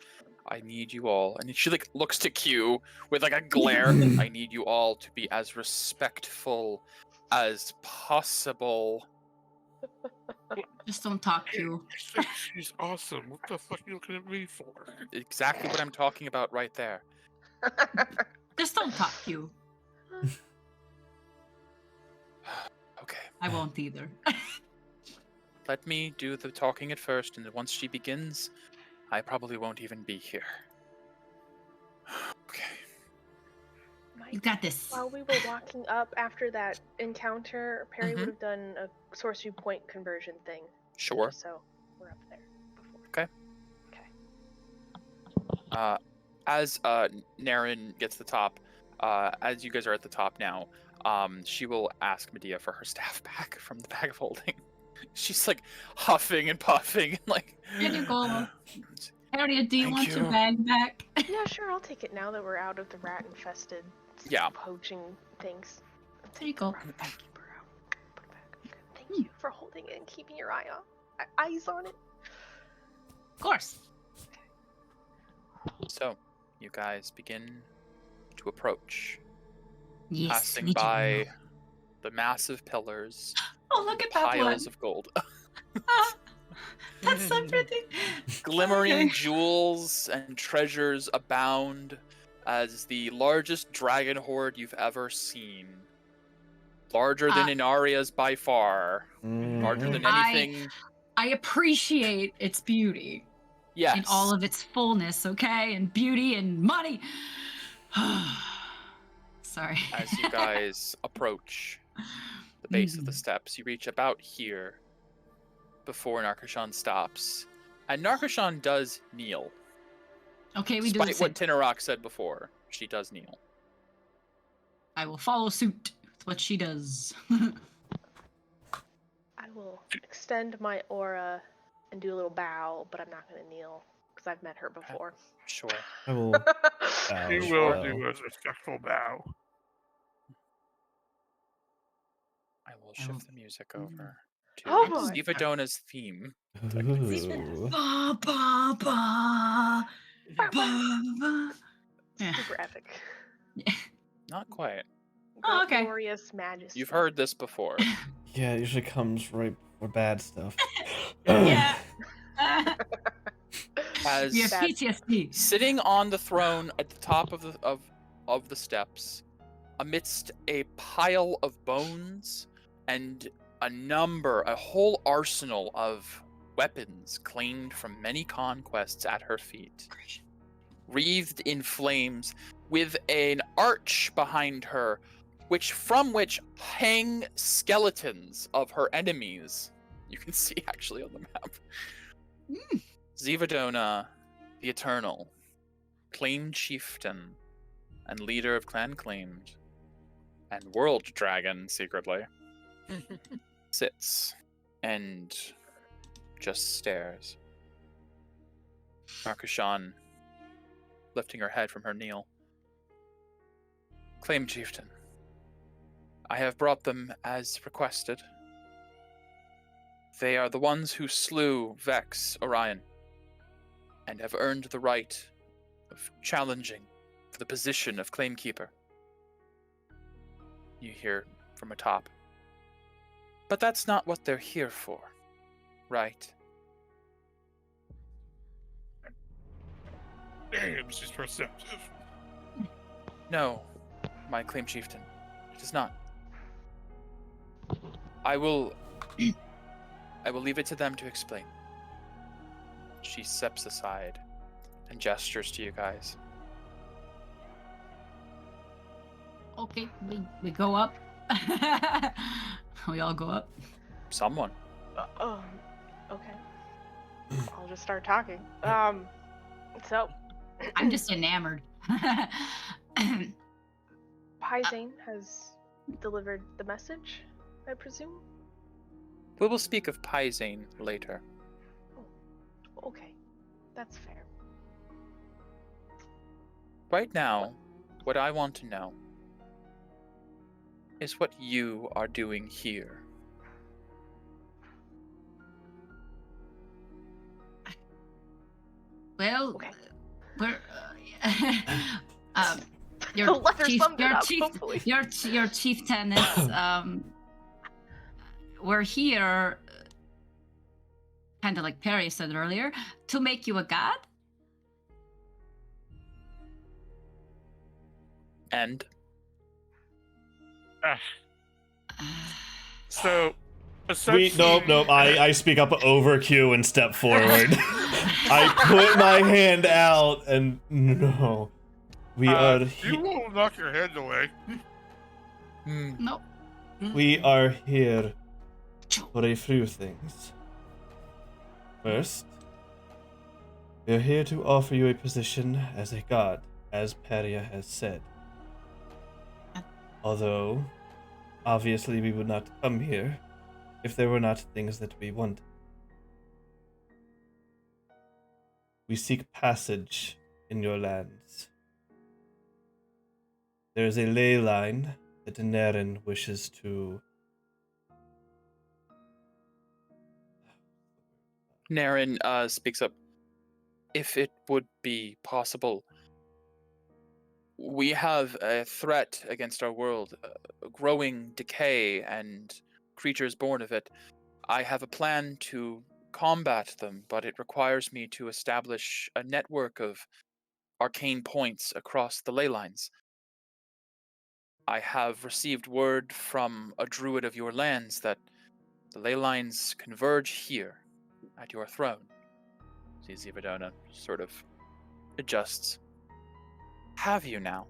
I need you all. And she like looks to Q with like a glare. I need you all to be as respectful as possible. Just don't talk to. She's awesome. What the fuck are you looking at me for? Exactly what I'm talking about right there. Just don't talk to. Okay. I won't either. Let me do the talking at first, and then once she begins, I probably won't even be here. Okay. You got this. While we were walking up after that encounter, Perry Mhm. would have done a sorcery point conversion thing. Sure. just So we're up there before. Okay. Okay. As Naren gets the top, as you guys are at the top now, she will ask Medea for her staff back from the bag of holding. She's like huffing and puffing and like. Here you go. Harriet, do you Thank want your you. bag back? Yeah, sure. I'll take it now that we're out of the rat-infested, Yeah. poaching things. There you go. Keep her out. Put it back. Okay. Thank you for holding it and keeping your eyes on it. Of course. So, you guys begin to approach. Yes, passing we by do. the massive pillars, Oh, look at that one. piles of gold, Ah, that's so pretty. glimmering Okay. jewels and treasures abound as the largest dragon horde you've ever seen. Larger than Inaria's by far. Larger than anything. I appreciate its beauty. Yes. In all of its fullness, okay? And beauty and money. Sorry. As you guys approach the base of the steps, you reach about here before Narkashan stops. And Narkashan does kneel. Okay, we do the Despite same. what Tinarok said before, she does kneel. I will follow suit with what she does. I will extend my aura and do a little bow, but I'm not going to kneel because I've met her before. Sure. I will bow You as will well. do a respectful bow. I will shift the music over to Oh, boy. Zivadona's theme. Ooh. Ba, ba, ba, ba, ba. Yeah. Super epic. Not quite. Oh, okay. Glorious majesty. You've heard this before. Yeah, it usually comes right before bad stuff. Yeah. As We have PTSD. sitting on the throne at the top of the steps, amidst a pile of bones and a whole arsenal of weapons claimed from many conquests at her feet, wreathed in flames, with an arch behind her, from which hang skeletons of her enemies. You can see actually on the map. Zivadona, the Eternal, claimed chieftain and leader of Clan Claimed, and World Dragon secretly, sits and just stares. Narkashan, lifting her head from her kneel. Claimed chieftain, I have brought them as requested. They are the ones who slew Vex Orion, and have earned the right of challenging for the position of Claimkeeper. You hear from atop. But that's not what they're here for, right? Damn, she's perceptive. No, my Claim Chieftain. It is not. I will leave it to them to explain. She steps aside and gestures to you guys. Okay, we go up. We all go up. Someone. Okay. I'll just start talking. So I'm just enamored. Pyzane has delivered the message, I presume? We will speak of Pyzane later. Okay. That's fair. Right now, what I want to know is what you are doing here. Well, Okay. we're The letter summed it up, hopefully. your chieftain is we're here, kind of like Perry said earlier, to make you a god. And So, Nope. essentially, I speak up over Q and step forward. I put my hand out and no. We are you will knock your head away. Nope. we are here for a few things. First, we are here to offer you a position as a god, as Peria has said. Although, obviously we would not come here if there were not things that we want. We seek passage in your lands. There is a ley line that Naren wishes to... Naren speaks up. If it would be possible, We have a threat against our world, growing decay and creatures born of it. I have a plan to combat them, but it requires me to establish a network of arcane points across the ley lines. I have received word from a druid of your lands that the ley lines converge here at your throne. Zizi Verdona sort of adjusts. Have you now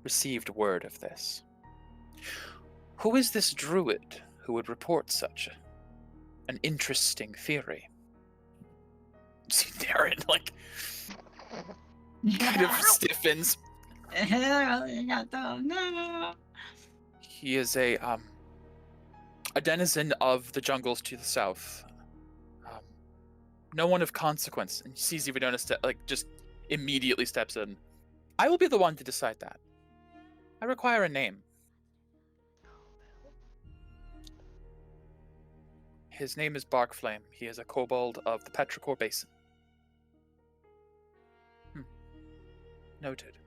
received word of this? Who is this druid who would report such an interesting theory? See Darren, like, kind of stiffens. No. He is a denizen of the jungles to the south. No one of consequence. And sees Ivadona just immediately steps in. I will be the one to decide that. I require a name. His name is Barkflame. He is a kobold of the Petrichor Basin. Noted.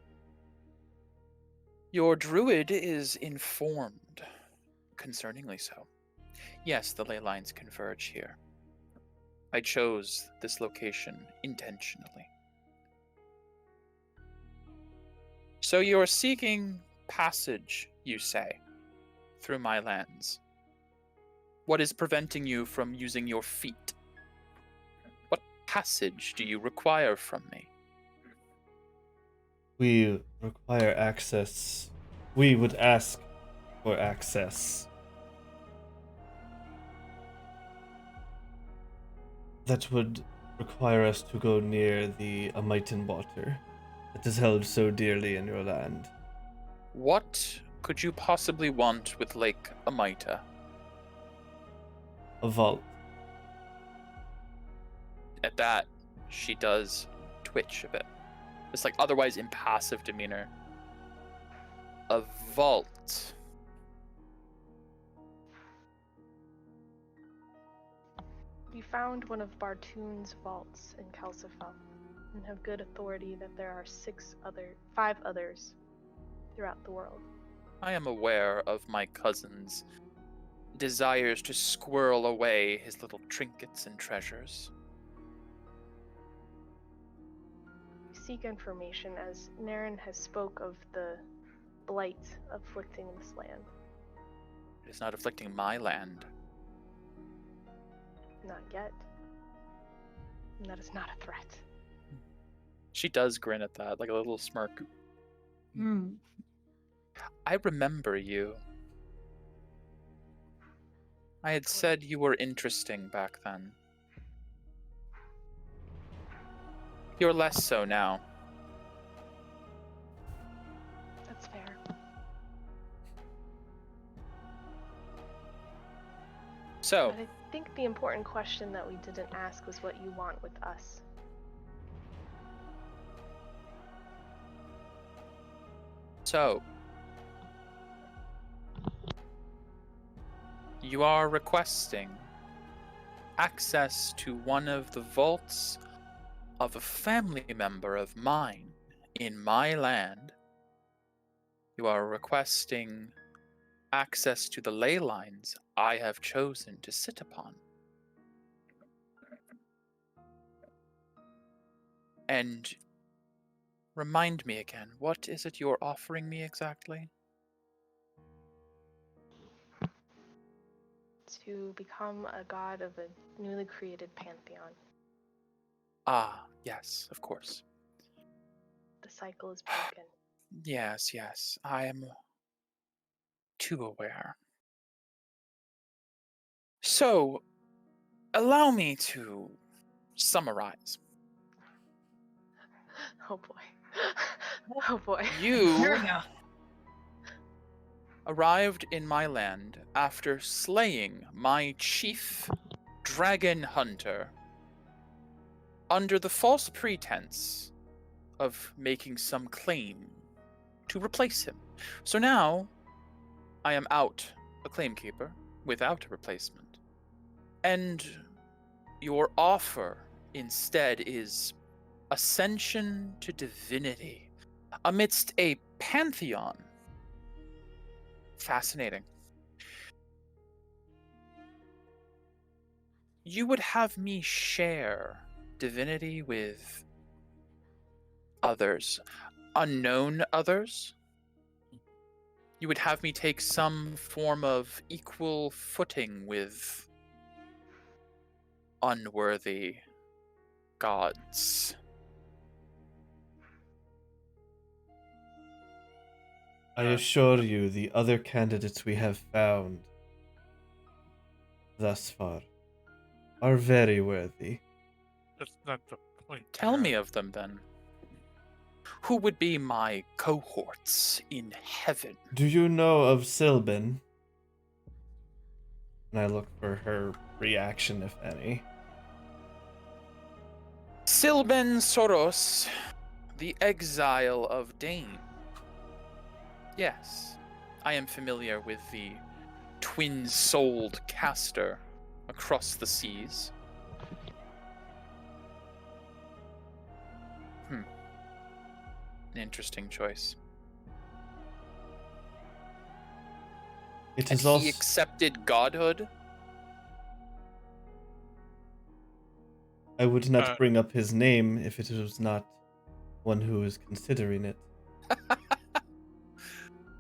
Your druid is informed, concerningly so. Yes, the ley lines converge here. I chose this location intentionally. So you're seeking passage, you say, through my lands. What is preventing you from using your feet? What passage do you require from me? We require access. We would ask for access. That would require us to go near the Amaitan water that is held so dearly in your land. What could you possibly want with Lake Amaita? A vault. At that, she does twitch a bit. It's like otherwise impassive demeanor. A vault. We found one of Bartoon's vaults in Calcifa and have good authority that there are 5 others throughout the world. I am aware of my cousin's desires to squirrel away his little trinkets and treasures. We seek information as Naren has spoke of the blight afflicting this land. It is not afflicting my land. Not yet. And that is not a threat. She does grin at that, like a little smirk. Mm. I remember you. I had said you were interesting back then. You're less so now. That's fair. So, But I think the important question that we didn't ask was what you want with us. You are requesting access to one of the vaults of a family member of mine in my land. You are requesting access to the ley lines I have chosen to sit upon. And remind me again, what is it you're offering me exactly? To become a god of a newly created pantheon. Ah, yes, of course. The cycle is broken. Yes, I am too aware. So, allow me to summarize. Oh boy. Oh boy. You There we go. arrived in my land after slaying my chief dragon hunter under the false pretense of making some claim to replace him. So now I am out a claim keeper without a replacement. And your offer instead is ascension to divinity amidst a pantheon. Fascinating. You would have me share divinity with others, unknown others? You would have me take some form of equal footing with unworthy gods. I assure you, the other candidates we have found thus far are very worthy. That's not the point. Tell me of them then. Who would be my cohorts in heaven? Do you know of Sylban? And I look for her reaction, if any. Sylban Soros, the exile of Dane. Yes, I am familiar with the twin-souled caster across the seas. An interesting choice. It And is also he accepted godhood? I would not bring up his name if it was not one who is considering it.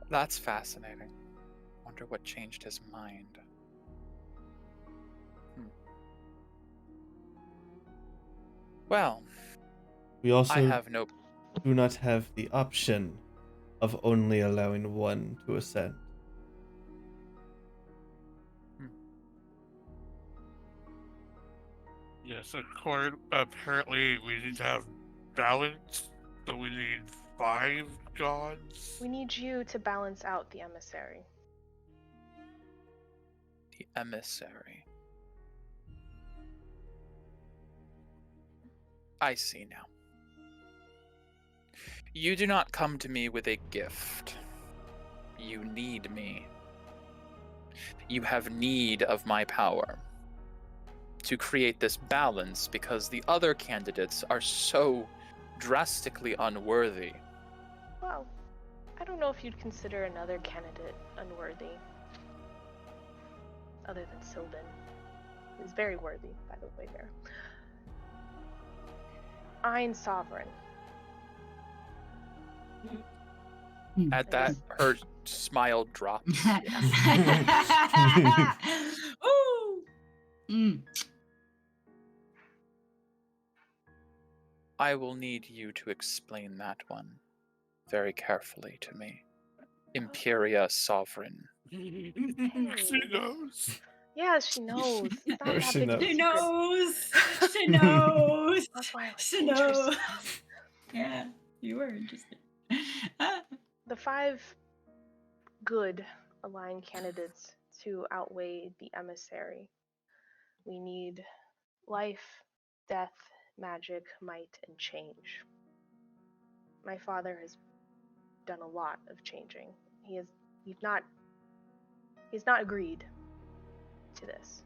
That's fascinating. Wonder what changed his mind. Well, We also I have no... do not have the option of only allowing one to ascend. Yes, apparently we need to have balance, so we need 5 gods. We need you to balance out the emissary. The emissary. I see now. You do not come to me with a gift. You need me. You have need of my power to create this balance because the other candidates are so drastically unworthy. Well, I don't know if you'd consider another candidate unworthy. Other than Sylvan. He's very worthy, by the way, there. Ein Sovereign. At that, her smile drops. Ooh. I will need you to explain that one very carefully to me. Imperia Sovereign. She knows. Yeah, she knows. It's not course that she big of a knows. She secret. knows. She knows. That's why I like She to interest knows. you. Yeah, you were interested. The 5 good aligned candidates to outweigh the emissary. We need life, death, magic, might, and change. My father has done a lot of changing. He's not agreed to this.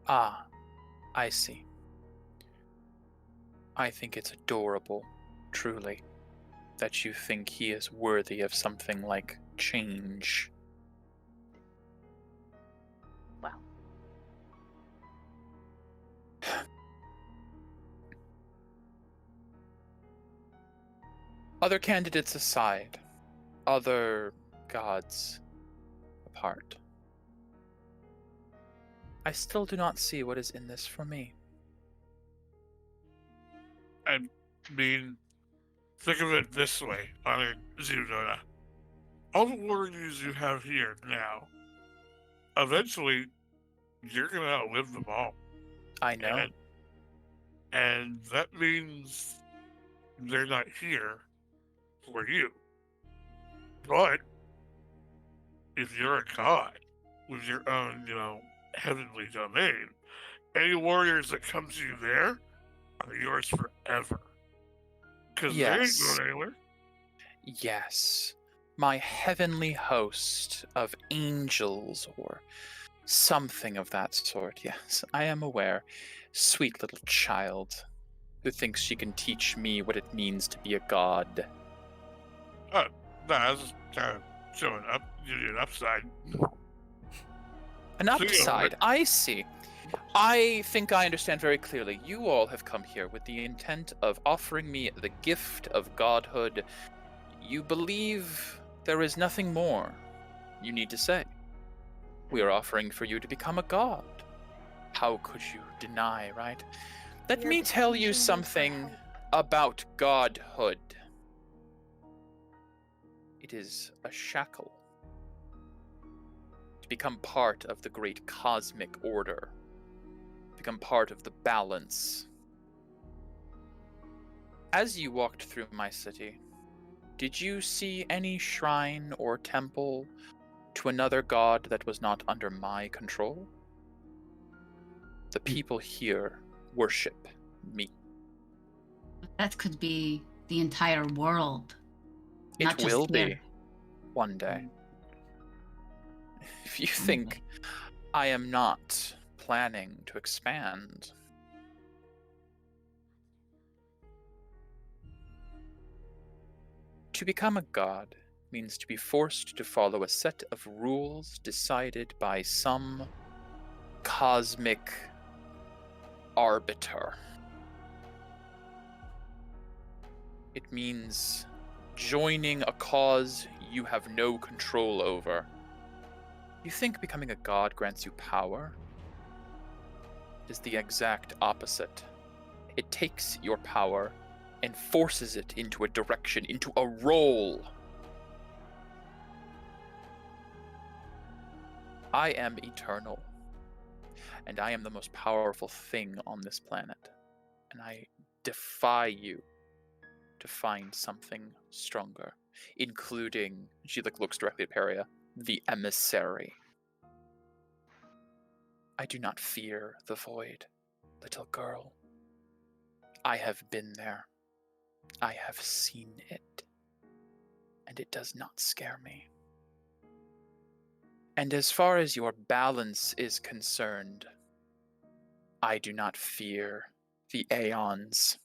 Ah, I see. I think it's adorable, truly, that you think he is worthy of something like change. Well, Other candidates aside, other gods apart, I still do not see what is in this for me. I mean, think of it this way, Honor Zunona. All the warriors you have here now, eventually, you're gonna outlive them all. I know. And that means they're not here for you. But if you're a god with your own, heavenly domain, any warriors that come to you there are yours forever. Because they ain't Yes. going anywhere. Yes. My heavenly host of angels or something of that sort. Yes, I am aware. Sweet little child who thinks she can teach me what it means to be a god. No, I was just kind of showing up, giving you an upside. An So, yeah, upside. I see. I think I understand very clearly. You all have come here with the intent of offering me the gift of godhood. You believe there is nothing more you need to say. We are offering for you to become a god. How could you deny, right? Let You're me tell you beseeching me for something help. about godhood. It is a shackle to become part of the great cosmic order, become part of the balance. As you walked through my city, did you see any shrine or temple to another god that was not under my control? The people here worship me. That could be the entire world. Not It just will here. be one day. If you think I am not planning to expand, to become a god means to be forced to follow a set of rules decided by some cosmic arbiter. It means joining a cause you have no control over. You think becoming a god grants you power? It is the exact opposite. It takes your power and forces it into a direction, into a role. I am eternal, and I am the most powerful thing on this planet, and I defy you to find something stronger, including, she looks directly at Peria, the emissary. I do not fear the void, little girl. I have been there. I have seen it, and it does not scare me. And as far as your balance is concerned, I do not fear the aeons.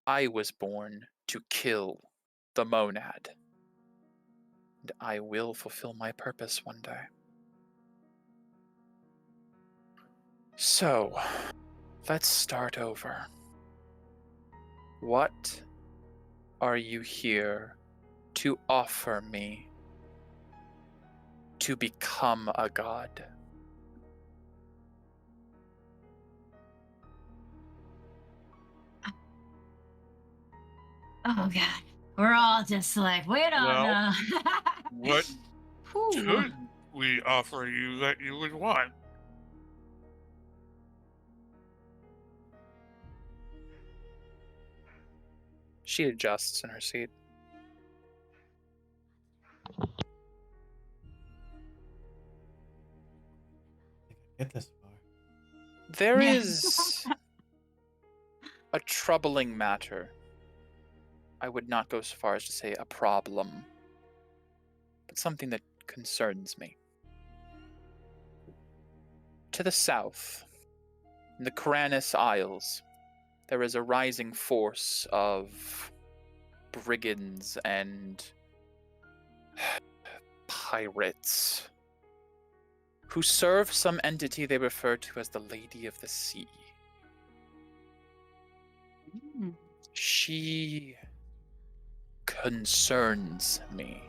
I was born to kill the monad, and I will fulfill my purpose one day. So, let's start over. What are you here to offer me to become a god? Oh god. We're all just like, wait on Well, what Whew. could we offer you that you would want? She adjusts in her seat. Get this far. There Yeah. is a troubling matter. I would not go so far as to say a problem, but something that concerns me. To the south, in the Karanis Isles, there is a rising force of brigands and pirates who serve some entity they refer to as the Lady of the Sea. Mm. She concerns me.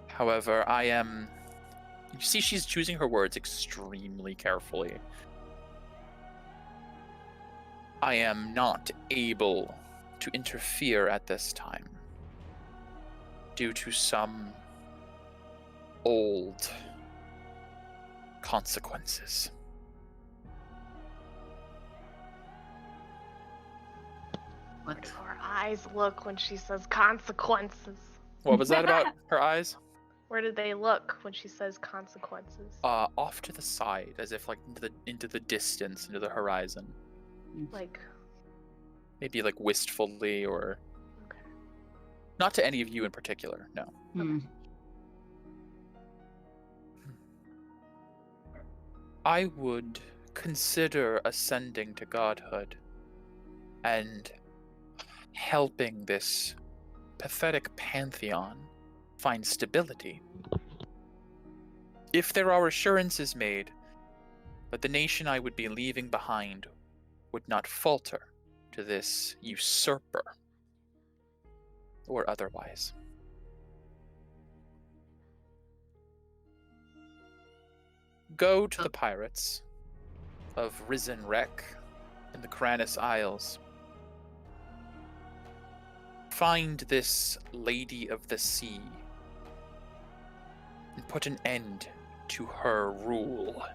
However, you see, she's choosing her words extremely carefully. I am not able to interfere at this time due to some old consequences. What? So her eyes look when she says consequences. What was that about her eyes? Where did they look when she says consequences? Off to the side, as if like into the distance, into the horizon. Like, Maybe like wistfully, or okay. not to any of you in particular. No. Hmm. I would consider ascending to godhood, and helping this pathetic pantheon find stability. If there are assurances made, but the nation I would be leaving behind would not falter to this usurper, or otherwise. Go to the pirates of Risen Wreck in the Kranis Isles. Find this Lady of the Sea and put an end to her rule.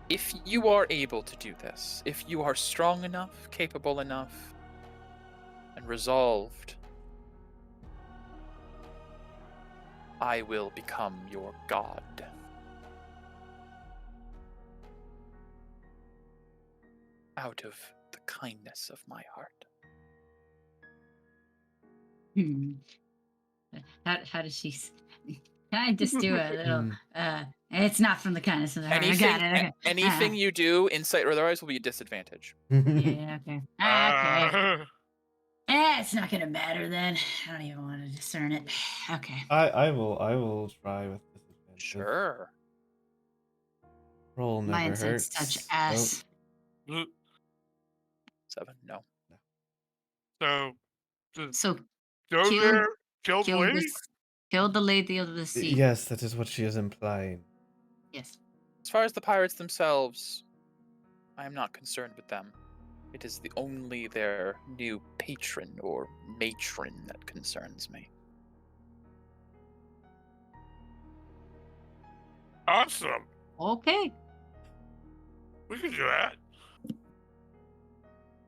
If you are able to do this, if you are strong enough, capable enough, and resolved, I will become your god. Out of the kindness of my heart. How does she? Can I just do a little? It's not from the kindness of the heart. I got it. Okay. Anything you do, insight or otherwise, will be a disadvantage. Yeah. Okay. Okay. It's not gonna matter then. I don't even want to discern it. Okay. I will try with disadvantage. Sure. Roll never My insights hurts. touch ass. Nope. 7, no. So go kill- there, kill the lady. Kill the Lady of the Sea. Yes, that is what she is implying. Yes. As far as the pirates themselves, I am not concerned with them. It is only their new patron or matron that concerns me. Awesome. Okay. We can do that.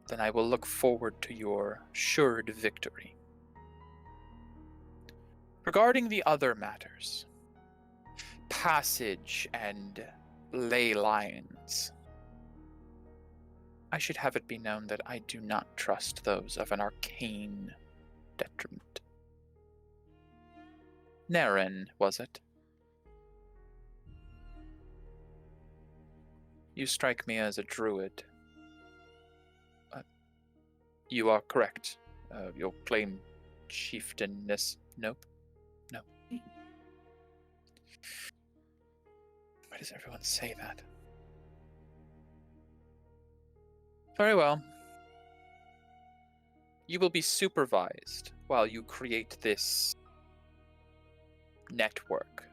Then I will look forward to your assured victory. Regarding the other matters, passage and ley lines, I should have it be known that I do not trust those of an arcane detriment. Naren, was it? You strike me as a druid. You are correct. Your claim chieftainness. Nope. No. Why does everyone say that? Very well. You will be supervised while you create this network.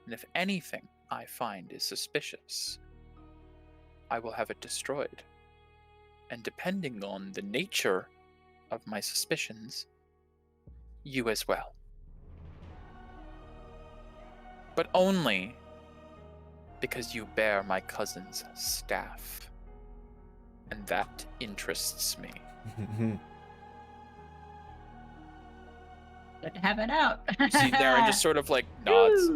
And if anything I find is suspicious, I will have it destroyed. And depending on the nature of my suspicions, you as well. But only because you bear my cousin's staff. And that interests me. Good to have it out. See, Naren just sort of like nods.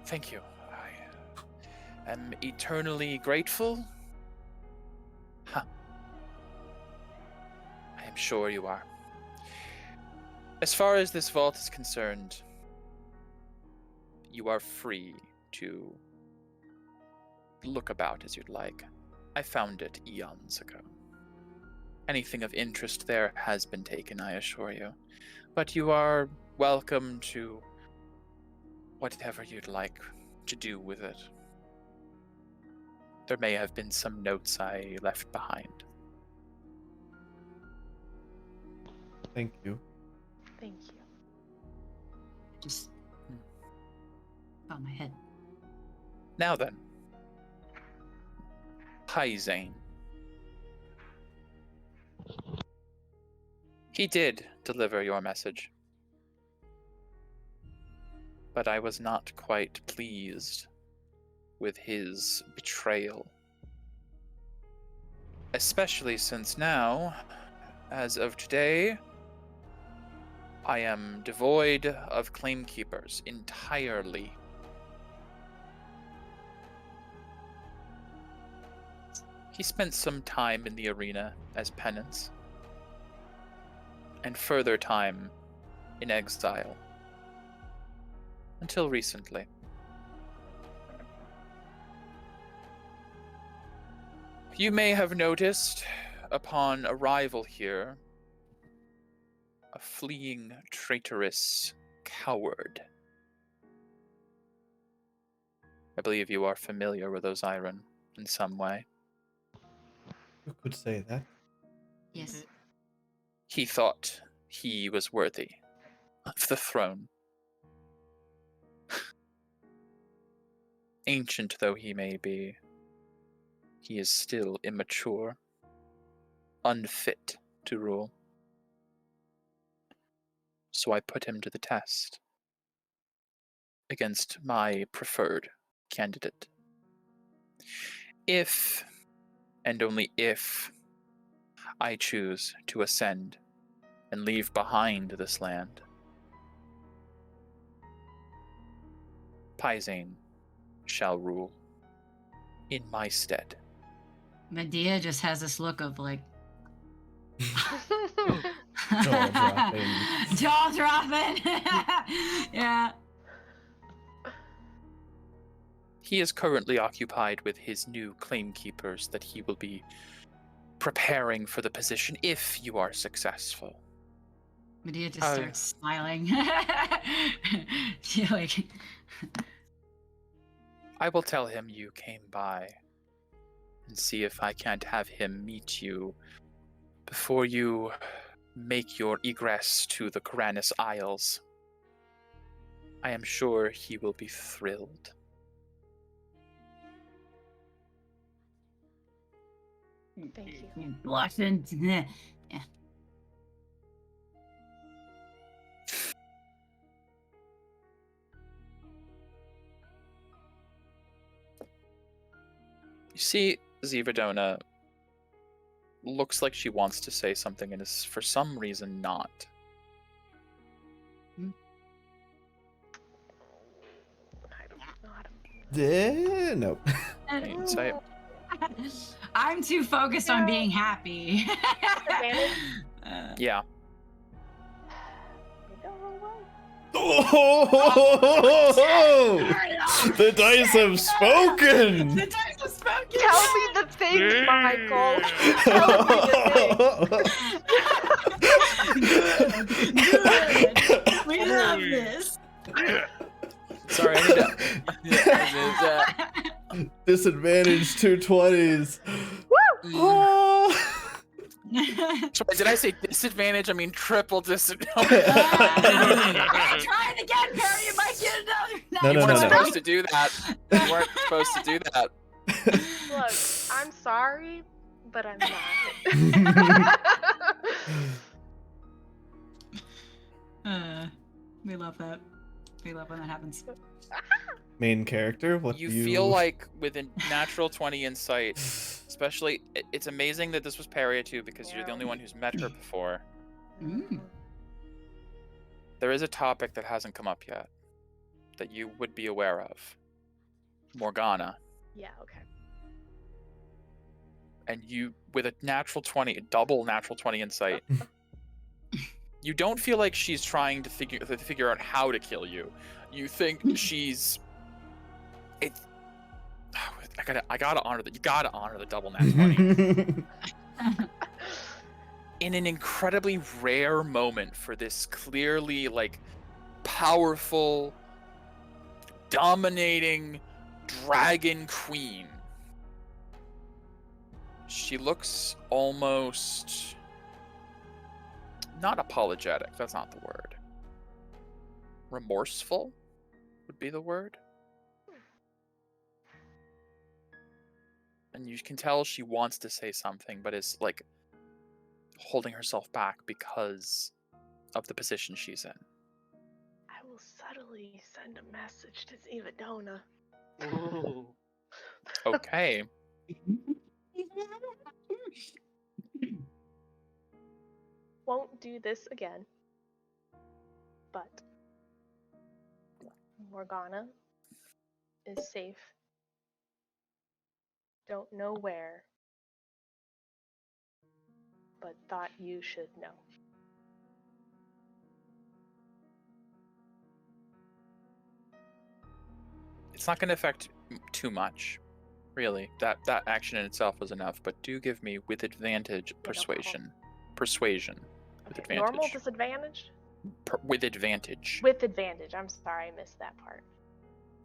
Thank you. I am eternally grateful. Huh. I am sure you are. As far as this vault is concerned, you are free to look about as you'd like. I found it eons ago. Anything of interest there has been taken, I assure you. But you are welcome to whatever you'd like to do with it. There may have been some notes I left behind. Thank you. Thank you. Just on my head. Now then. Hi, Zane. He did deliver your message. But I was not quite pleased with his betrayal. Especially since now, as of today, I am devoid of claimkeepers entirely. He spent some time in the arena as penance, and further time in exile, until recently. You may have noticed, upon arrival here, a fleeing, traitorous coward. I believe you are familiar with Osiron in some way. Who could say that? Yes. He thought he was worthy of the throne. Ancient though he may be, he is still immature, unfit to rule. So I put him to the test against my preferred candidate. If, and only if, I choose to ascend and leave behind this land, Paisane shall rule in my stead. Medea just has this look of like Jaw dropping. Jaw dropping. Yeah. He is currently occupied with his new claim keepers that he will be preparing for the position if you are successful. Medea just starts smiling. She like I will tell him you came by and see if I can't have him meet you before you make your egress to the Koranis Isles. I am sure he will be thrilled. Thank you. Blushing. Yeah. You see, Zivadona looks like she wants to say something and is for some reason not. I don't know how to. Nope. Insight. I'm too focused on being happy. Yeah. I don't know why. Oh! The dice have spoken. The dice have spoken. Tell me the thing, Michael. Tell me the Good. We love this. Sorry, I need to. Disadvantage 220s. Woo! Sorry, did I say disadvantage? I mean triple disadvantage. Try it again, Perry. You might get another. No, You no, weren't no. supposed to do that. You weren't supposed to do that. Look, I'm sorry, but I'm not. We love that. We love when that happens. Main character, what You do you feel like with a natural 20 insight, especially, it's amazing that this was Peria too, because you're the only one who's met her before. Mm. There is a topic that hasn't come up yet that you would be aware of. Morgana. Yeah, okay. And you, with a natural 20, a double natural 20 insight, you don't feel like she's trying to figure out how to kill you. You think she's... I gotta honor that. You gotta honor the double nat 20. In an incredibly rare moment for this clearly, like, powerful, dominating dragon queen, she looks almost not apologetic. That's not the word. Remorseful would be the word. And you can tell she wants to say something, but is like holding herself back because of the position she's in. I will subtly send a message to Zivadona. Ooh. Okay. Won't do this again. But Morgana is safe. Don't know where, but thought you should know. It's not going to affect too much. really. That action in itself was enough, but do give me with advantage no persuasion. Persuasion with Okay, normal advantage. disadvantage? With advantage. With advantage. I'm sorry, I missed that part.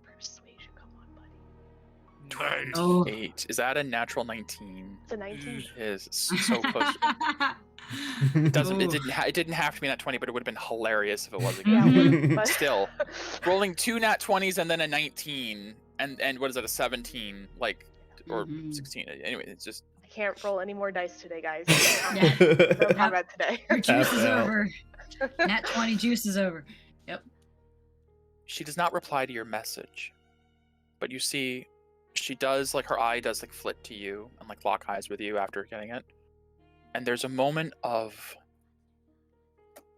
Persuasion, come on, buddy. Nice. Oh. 8. Is that a natural 19? It's a 19. It is so close. It didn't have to be nat 20, but it would have been hilarious if it was Yeah, again. it would've, but- Still, rolling 2 nat 20s and then a 19 and what is it, a 17, like, or Mhm. 16. Anyway, it's just I can't roll any more dice today, guys. Yeah. No combat today. Your juice is Tap out. over. Nat 20 juice is over. Yep. she does not reply to your message, but you see, she does, like, her eye does like flit to you and like lock eyes with you after getting it, and there's a moment of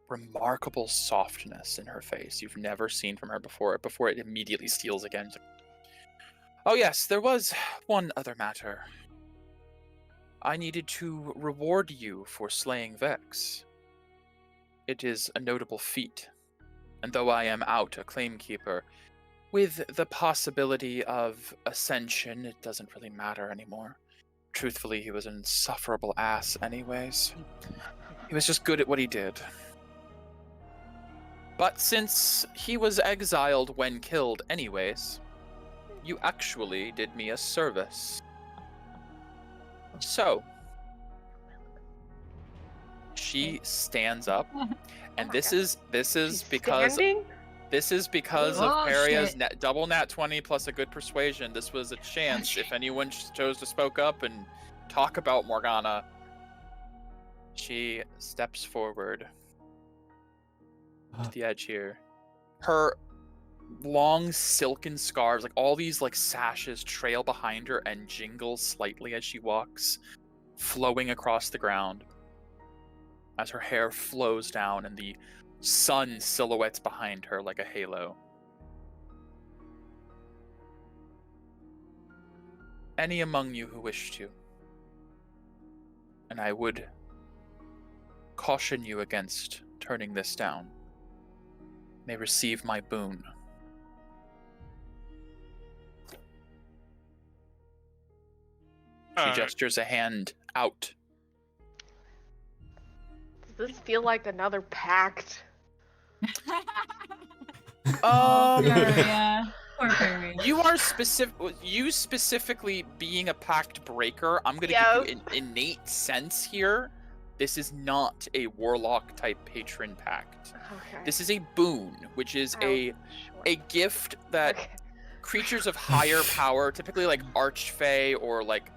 remarkable softness in her face you've never seen from her before it immediately steals again. She's like, oh yes, there was one other matter. I needed to reward you for slaying Vex. It is a notable feat, and though I am out a claimkeeper, with the possibility of ascension, it doesn't really matter anymore. Truthfully, he was an insufferable ass anyways. He was just good at what he did. But since he was exiled when killed anyways, you actually did me a service. So, she stands up, and my this God. is She's because standing? this is because Oh, of Peria's shit. double nat 20 plus a good persuasion. This was a chance shit. if anyone chose to spoke up and talk about Morgana. She steps forward to the edge here. Her long silken scarves, like all these like sashes, trail behind her and jingle slightly as she walks, flowing across the ground as her hair flows down and the sun silhouettes behind her like a halo. Any among you who wish to, and I would caution you against turning this down, may receive my boon. She gestures a hand out. Does this feel like another pact? Peria. Poor Peria. You specifically being a pact breaker, I'm gonna give you an innate sense here. This is not a warlock type patron pact. Okay. This is a boon, which is a Sure. gift that Okay. creatures of higher power, typically like archfey or like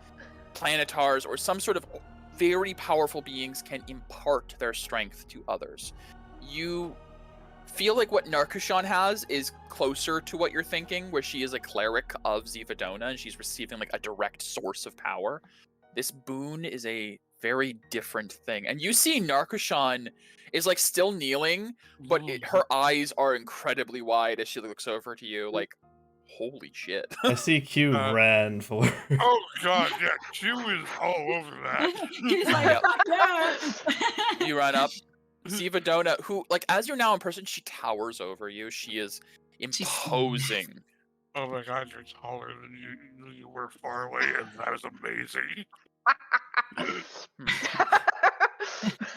planetars or some sort of very powerful beings, can impart their strength to others. You feel like what Narkushan has is closer to what you're thinking, where she is a cleric of Zivadona and she's receiving like a direct source of power. This boon is a very different thing. And you see Narkushan is like still kneeling, but her eyes are incredibly wide as she looks over to you like, holy shit. I see Q ran for. Oh god, yeah, Q is all over that. He's like, Yep. fuck yeah. You run up. Zivadona, who, like, as you're now in person, she towers over you. She is imposing. Oh my god, you're taller than you were far away, and that is amazing.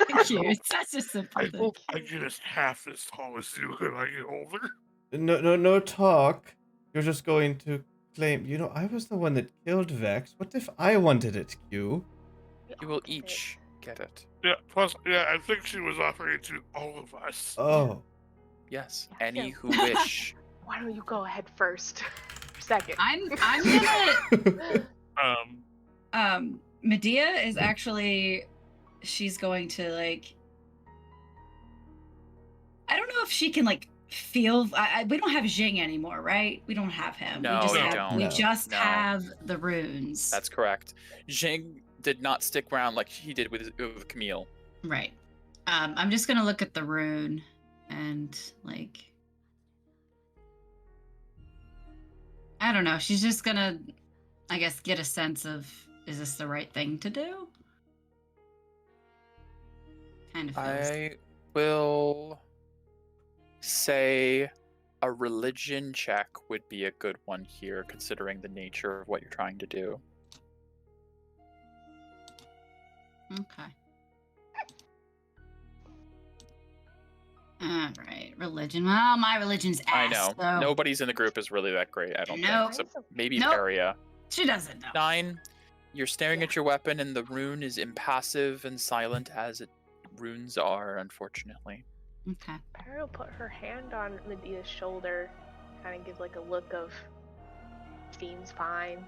Thank you. It's such a simple I thing. hope I get as half as tall as you when I get older. No talk. You're just going to claim. You know, I was the one that killed Vex. What if I wanted it, Q? You will each get it. Yeah, plus, yeah, I think she was offering it to all of us. Oh. Yes, Yeah, any yeah. who wish. Why don't you go ahead first? Second. I'm gonna Medea is actually, she's going to like, I don't know if she can like feel, we don't have Jing anymore, right? We don't have him. No, we just you have, don't. We No. just No. have the runes. That's correct. Jing did not stick around like he did with Camille. right. I'm just gonna look at the rune and like, I don't know. She's just gonna, I guess, get a sense of, is this the right thing to do? Kind of feels. I will say A religion check would be a good one here, considering the nature of what you're trying to do. Okay. All right, religion. Well, my religion's ass. I know. So... Nobody's in the group is really that great, I don't Nope. think. Except maybe Nope. Peria. She doesn't know. 9. You're staring at your weapon, and the rune is impassive and silent as runes are, unfortunately. Okay. Perry will put her hand on Medea's shoulder, kind of give like a look of seems fine.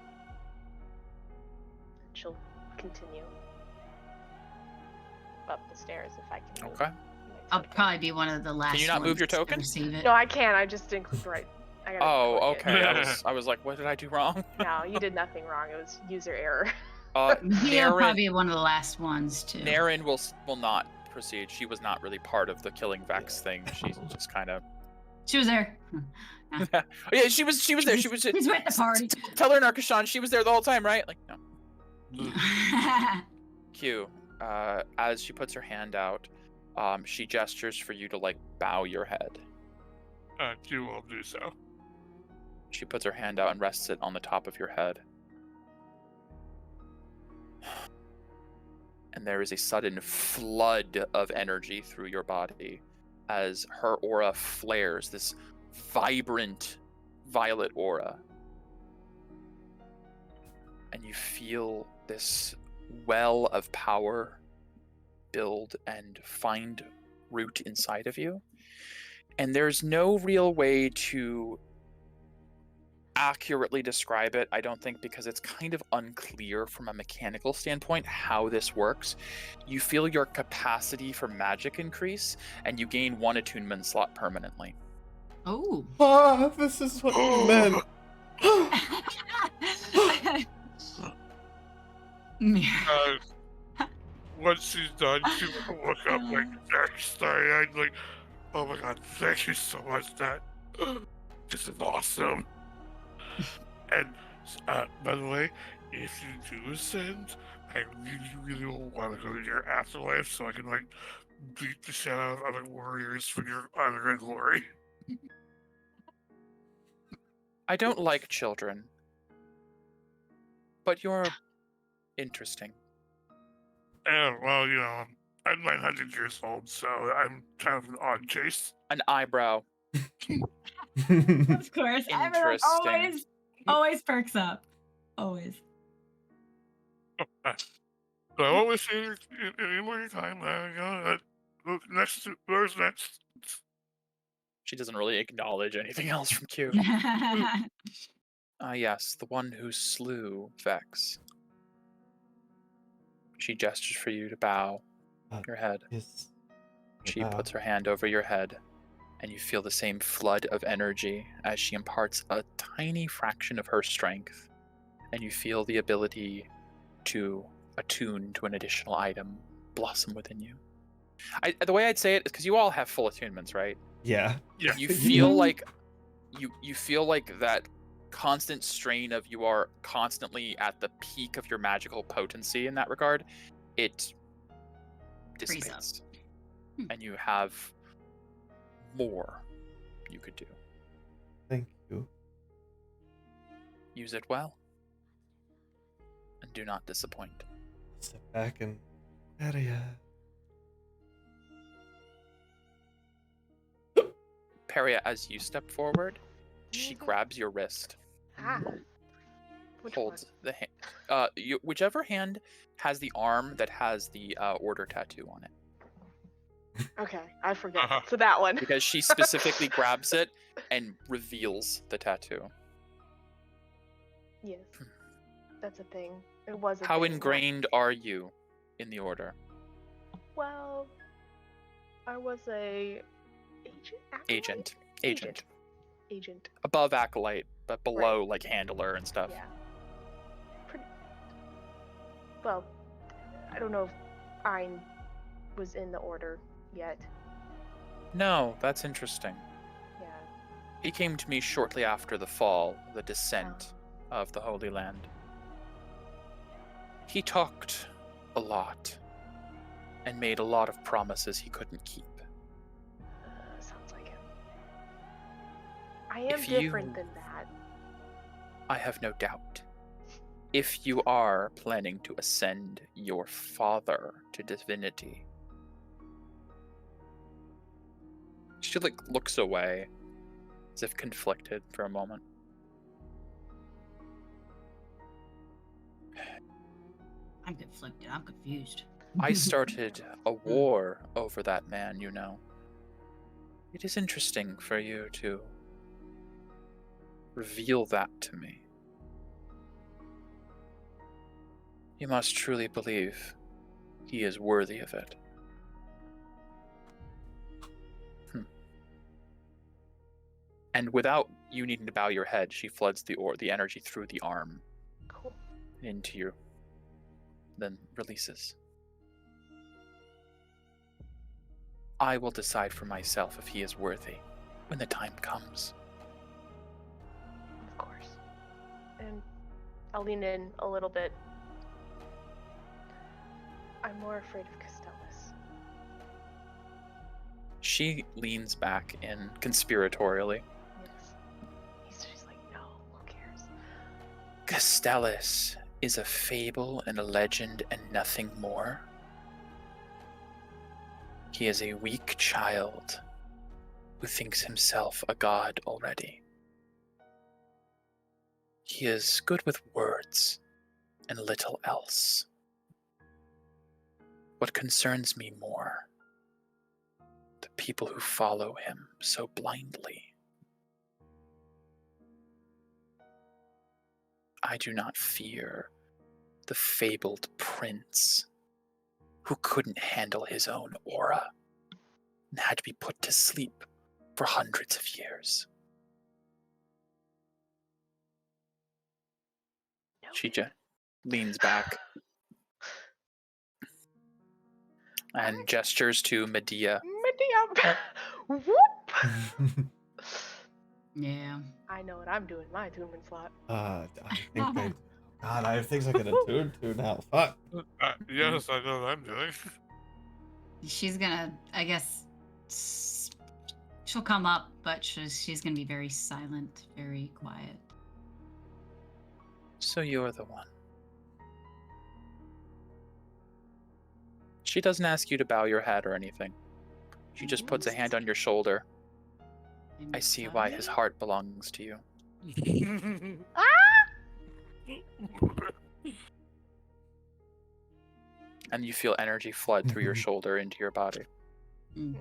She'll continue up the stairs if I can. Okay. I'll probably be one of the last. Can you not move your ones to token? receive it. No, I can't. I just didn't click the right. I gotta Oh, click it. okay. I was like, what did I do wrong? No, you did nothing wrong. It was user error. He'll Naren, probably be one of the last ones too. Naren will not proceed. She was not really part of the killing Vex thing. She's just kind of. She was there. Yeah, she was there. She was. He's with the party. Tell her, Narkashan, she was there the whole time, right? Like, no. Q. As she puts her hand out, she gestures for you to like bow your head. Q will do so. She puts her hand out and rests it on the top of your head. And there is a sudden flood of energy through your body as her aura flares, this vibrant violet aura. And you feel this well of power build and find root inside of you. And there's no real way to accurately describe it, I don't think, because it's kind of unclear from a mechanical standpoint how this works. You feel your capacity for magic increase, and you gain 1 attunement slot permanently. Oh. This is what you meant. Once she's done, she will look up like very starry-eyed, like, oh my god, thank you so much, Dad. This is awesome. And by the way, if you do ascend, I really want to go to your afterlife so I can like beat the shit out of other warriors for your honor and glory. I don't like children, but you're interesting. Yeah, well, you know, I'm 900 years old, so I'm kind of an odd case. An eyebrow. Of course. Everyone Interesting. always perks up. Always. So I won't waste any more of your time. Next, where's next? She doesn't really acknowledge anything else from Q. Yes, the one who slew Vex. She gestures for you to bow your head. Yes. She puts her hand over your head, and you feel the same flood of energy as she imparts a tiny fraction of her strength, and you feel the ability to attune to an additional item blossom within you. The way I'd say it is because you all have full attunements, right? Yeah. Yeah. You feel like you feel like that constant strain of you are constantly at the peak of your magical potency in that regard. It dissipates, and you have more you could do. Thank you. Use it well, and do not disappoint. Step back and area. Peria, as you step forward, she grabs your wrist, Which holds one? the hand. Whichever hand has the arm that has the order tattoo on it. Okay, I forget. Uh-huh. So that one. Because she specifically grabs it and reveals the tattoo. Yes, that's a thing. It was a How thing. ingrained are you in the order? Well, I was a agent. Agent. Above acolyte, but below like handler and stuff. Yeah. Pretty. Well, I don't know if Ein was in the order yet. No, that's interesting. Yeah. He came to me shortly after the fall, the descent of the Holy Land. He talked a lot and made a lot of promises he couldn't keep. Sounds like him. am different than that. I have no doubt. If you are planning to ascend your father to divinity, she looks away, as if conflicted for a moment. I'm conflicted. I'm confused. I started a war over that man, you know. It is interesting for you to reveal that to me. You must truly believe he is worthy of it. And without you needing to bow your head, she floods the energy through the arm Cool. into you, then releases. I will decide for myself if he is worthy when the time comes. Of course. And I'll lean in a little bit. I'm more afraid of Castellus. She leans back in conspiratorially. Yes. She's like, no, who cares? Castellus is a fable and a legend and nothing more. He is a weak child who thinks himself a god already. He is good with words and little else. What concerns me more, the people who follow him so blindly. I do not fear the fabled prince who couldn't handle his own aura and had to be put to sleep for hundreds of years. She leans back and gestures to Medea. Medea! Whoop! Yeah. I know what I'm doing my attunement slot. I think I do. God, I have things I can attune to now. Fuck. Yes, I know what I'm doing. She's gonna, I guess, she'll come up, but she's gonna be very silent, very quiet. So you're the one. She doesn't ask you to bow your head or anything. She just puts a hand on your shoulder. I see why his heart belongs to you. Ah! And you feel energy flood through your shoulder into your body. Mm.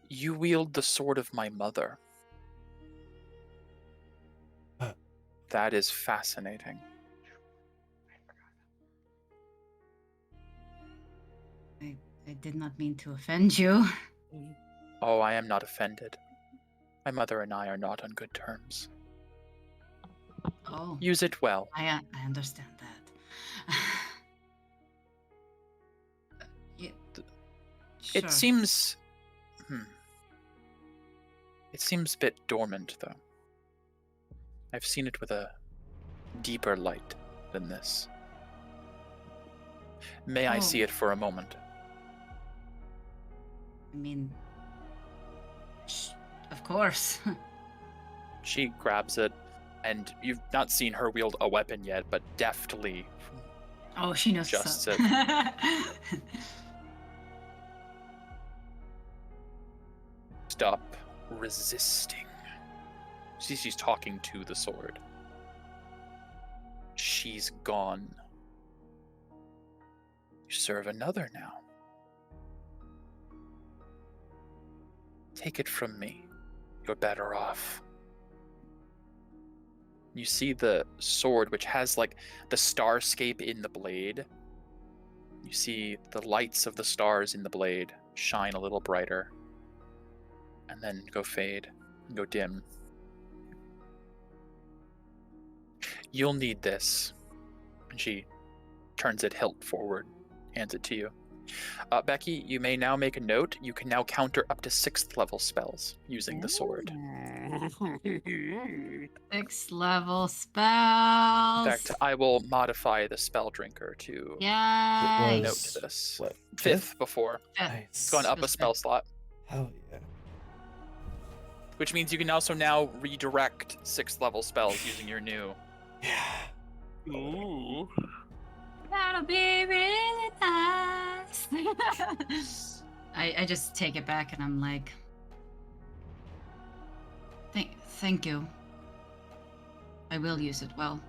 You wield the sword of my mother. That is fascinating. I did not mean to offend you. Oh, I am not offended. My mother and I are not on good terms. Oh, Use it well. I understand that. Yeah, sure. It seems... It seems a bit dormant, though. I've seen it with a deeper light than this. May I see it for a moment? I mean, of course. She grabs it, and you've not seen her wield a weapon yet, but deftly Oh, she knows Just what's up. stop resisting. She's talking to the sword. She's gone. You serve another now. Take it from me. You're better off. You see the sword, which has like the starscape in the blade. You see the lights of the stars in the blade shine a little brighter and then go fade and go dim. You'll need this. And she turns it hilt forward, hands it to you. Becky, you may now make a note. You can now counter up to 6th level spells using the sword. 6 level In spells. fact, I will modify the spell drinker to Yay. note Was this. what? Fifth before. Nice. It's going up a Was spell fifth. slot. Hell yeah. Which means you can also now redirect 6th level spells using your new. Yeah. Ooh. That'll be really nice. I just take it back and I'm like, thank you. I will use it well.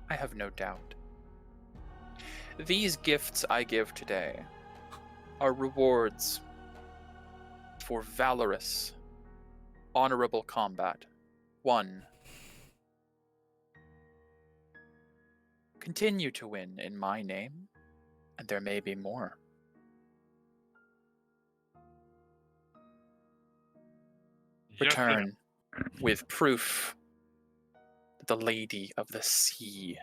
I have no doubt. These gifts I give today are rewards for valorous, honorable combat. 1. Continue to win in my name, and there may be more. Return with proof that the Lady of the Sea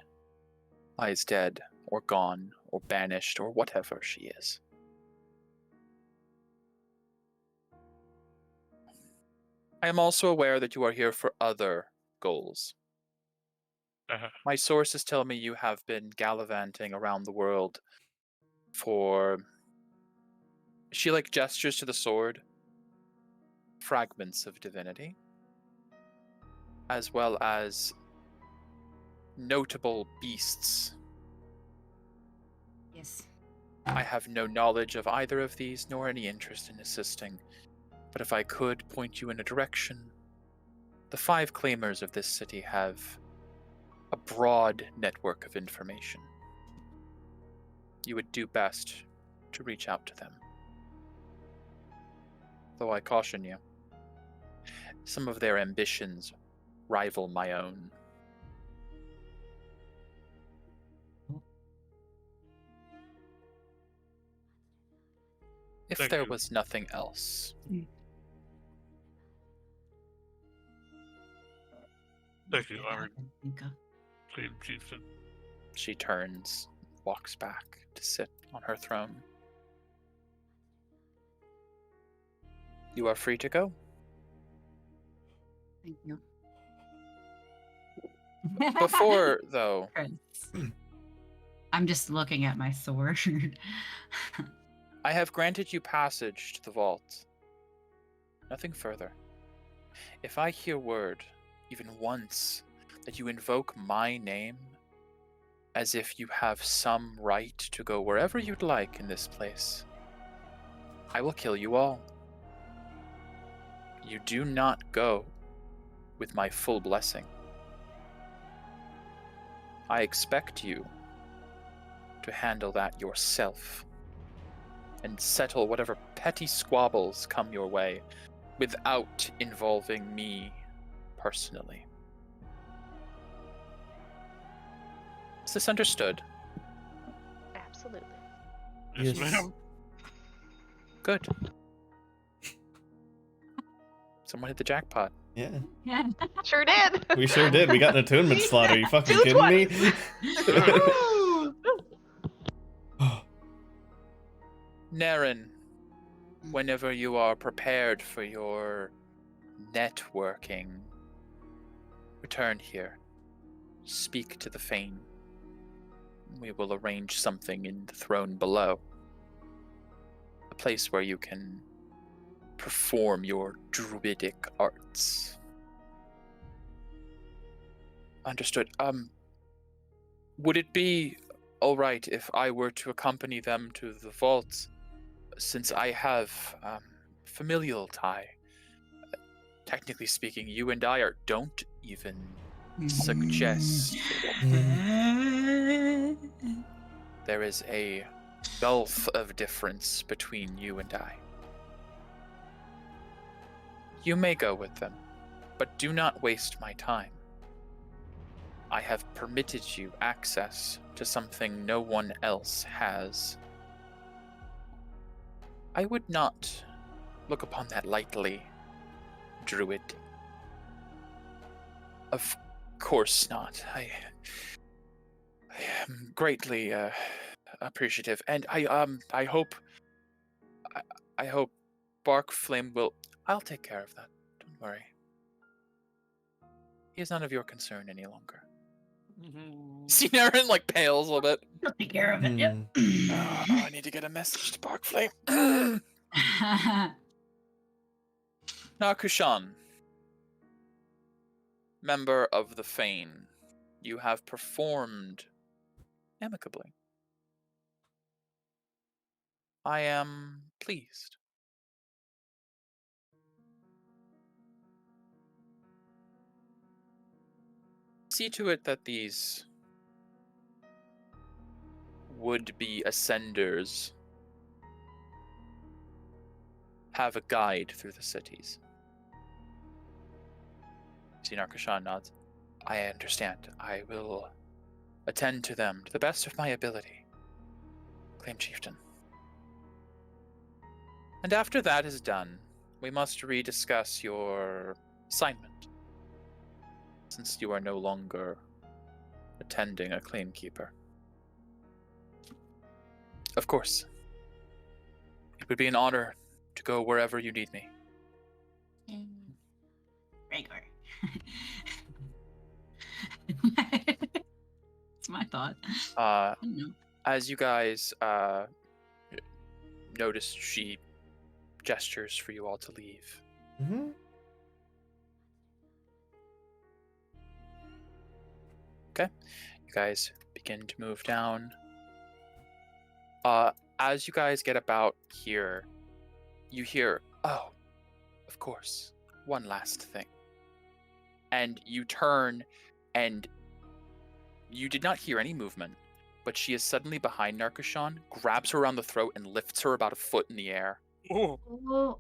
lies dead, or gone, or banished, or whatever she is. I am also aware that you are here for other goals. My sources tell me you have been gallivanting around the world for... She gestures to the sword. Fragments of divinity, as well as notable beasts. Yes. I have no knowledge of either of these, nor any interest in assisting, but if I could point you in a direction, the 5 claimers of this city have a broad network of information. You would do best to reach out to them. Though I caution you, some of their ambitions rival my own. If Thank there you. was nothing else, Thank you, Iron Okay. Queen Chieftain. she turns, walks back to sit on her throne. You are free to go. Thank you. Before, though, I'm just looking at my sword. I have granted you passage to the vault. Nothing further. If I hear word, even once, that you invoke my name, as if you have some right to go wherever you'd like in this place, I will kill you all. You do not go with my full blessing. I expect you to handle that yourself and settle whatever petty squabbles come your way without involving me personally. Is this understood? Absolutely. Yes, Yes. ma'am. Good. Someone hit the jackpot. Yeah. Yeah. Sure did. We sure did. We got an attunement slot. Are you fucking kidding me? 220s. Naren, whenever you are prepared for your networking, return here. Speak to the Fane. We will arrange something in the throne below. A place where you can perform your druidic arts. Understood. Would it be alright if I were to accompany them to the vault, since I have familial tie? Technically speaking, you and I don't even suggest. There is a gulf of difference between you and I. You may go with them, but do not waste my time. I have permitted you access to something no one else has. I would not look upon that lightly, Druid. Of course not. I am greatly appreciative, and I hope Bark Flame will. I'll take care of that. Don't worry. He is none of your concern any longer. See, Naren like pales a little bit. I'll take care of it. Yep. I need to get a message to Barkflame. Nakushan, member of the Fane, you have performed amicably. I am pleased. See to it that these would-be ascenders have a guide through the cities. See, Narkashan nods. I understand. I will attend to them to the best of my ability. Claim Chieftain. And after that is done, we must rediscuss your assignment, since you are no longer attending a claim keeper. Of course. It would be an honor to go wherever you need me. Regular. It's my thought. I don't know. As you guys notice, she gestures for you all to leave. Mm-hmm. Okay, you guys begin to move down. As you guys get about here, you hear, oh, of course, one last thing. And you turn, and you did not hear any movement, but she is suddenly behind Narkashan, grabs her around the throat, and lifts her about a foot in the air. Oh, Oh,